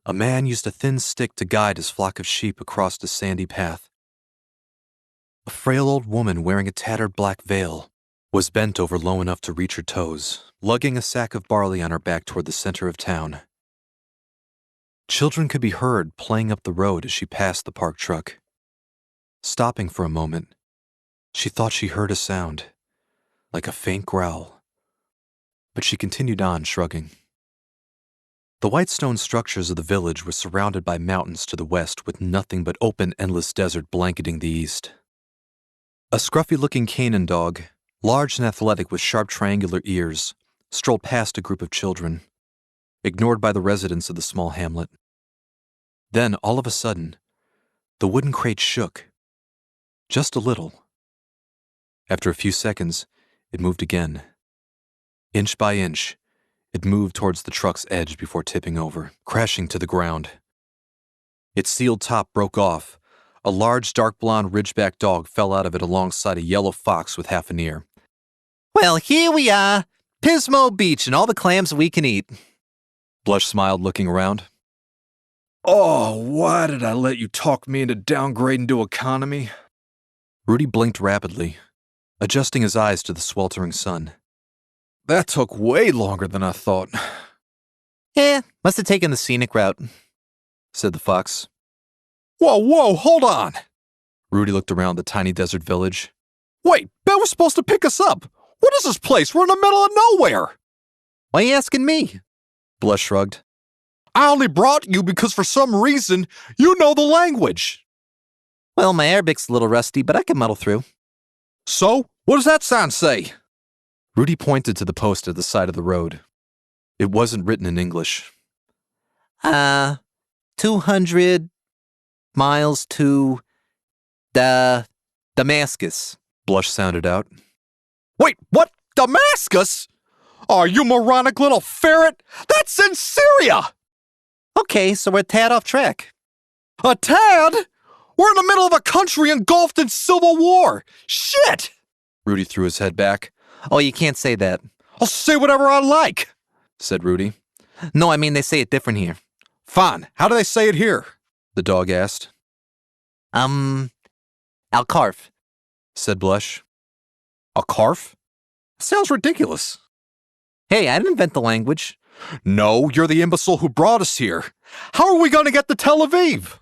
A man used a thin stick to guide his flock of sheep across a sandy path. A frail old woman wearing a tattered black veil was bent over low enough to reach her toes, lugging a sack of barley on her back toward the center of town. Children could be heard playing up the road as she passed the parked truck. Stopping for a moment, she thought she heard a sound, like a faint growl, but she continued on, shrugging. The white stone structures of the village were surrounded by mountains to the west, with nothing but open, endless desert blanketing the east. A scruffy-looking Canaan dog, large and athletic with sharp triangular ears, strolled past a group of children, ignored by the residents of the small hamlet. Then, all of a sudden, The wooden crate shook. Just a little. After a few seconds, it moved again. Inch by inch, it moved towards the truck's edge before tipping over, crashing to the ground. Its sealed top broke off. A large, dark blonde ridgeback dog fell out of it alongside a yellow fox with half an ear. Well, here we are, Pismo Beach and all the clams we can eat. Blush smiled, looking around. Oh, why did I let you talk me into downgrading to economy? Rudy blinked rapidly, adjusting his eyes to the sweltering sun. That took way longer than I thought, Must have taken the scenic route, said the fox. Whoa, hold on! Rudy looked around the tiny desert village. Wait, Ben was supposed to pick us up! What is this place? We're in the middle of nowhere! Why are you asking me? Blush shrugged. I only brought you because for some reason you know the language. Well, my Arabic's a little rusty, but I can muddle through. So, what does that sign say? Rudy pointed to the post at the side of the road. It wasn't written in English. 200 miles to Damascus. Blush sounded out. Wait, what? Damascus? Oh, you moronic little ferret! That's in Syria! Okay, so we're a tad off track. A tad? We're in the middle of a country engulfed in civil war! Shit! Rudy threw his head back. Oh, you can't say that. I'll say whatever I like, said Rudy. No, I mean they say it different here. Fine, how do they say it here? The dog asked. Al-Karf, said Blush. A carf? Sounds ridiculous. Hey, I didn't invent the language. No, you're the imbecile who brought us here. How are we going to get to Tel Aviv?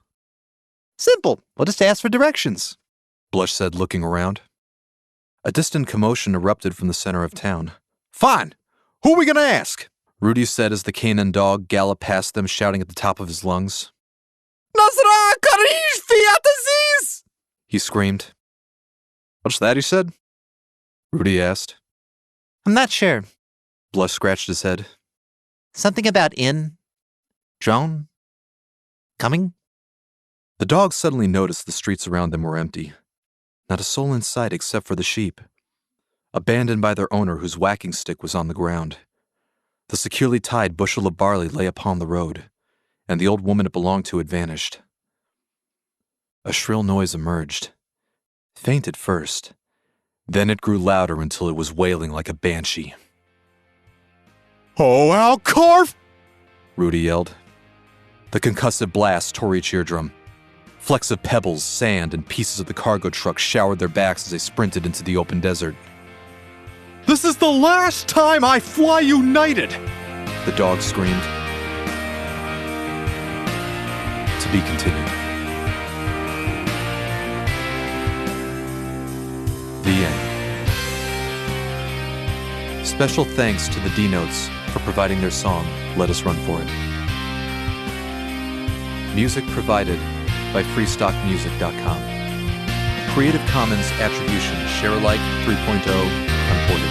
Simple. We'll just ask for directions, Blush said, looking around. A distant commotion erupted from the center of town. Fine. Who are we going to ask? Rudy said as the Canaan dog galloped past them, shouting at the top of his lungs. Nasra Karish Fiataziz! He screamed. What's that he said? Rudy asked. I'm not sure. Blush scratched his head. Something about drone, coming? The dog suddenly noticed the streets around them were empty. Not a soul in sight except for the sheep, abandoned by their owner whose whacking stick was on the ground. The securely tied bushel of barley lay upon the road, and the old woman it belonged to had vanished. A shrill noise emerged, faint at first. Then it grew louder until it was wailing like a banshee. Oh, Al-Karf! Rudy yelled. The concussive blast tore each eardrum. Flecks of pebbles, sand, and pieces of the cargo truck showered their backs as they sprinted into the open desert. This is the last time I fly United! The dog screamed. To be continued. The end. Special thanks to the D-Notes for providing their song, Let Us Run For It. Music provided by freestockmusic.com. Creative Commons Attribution Share Alike 3.0 Unported.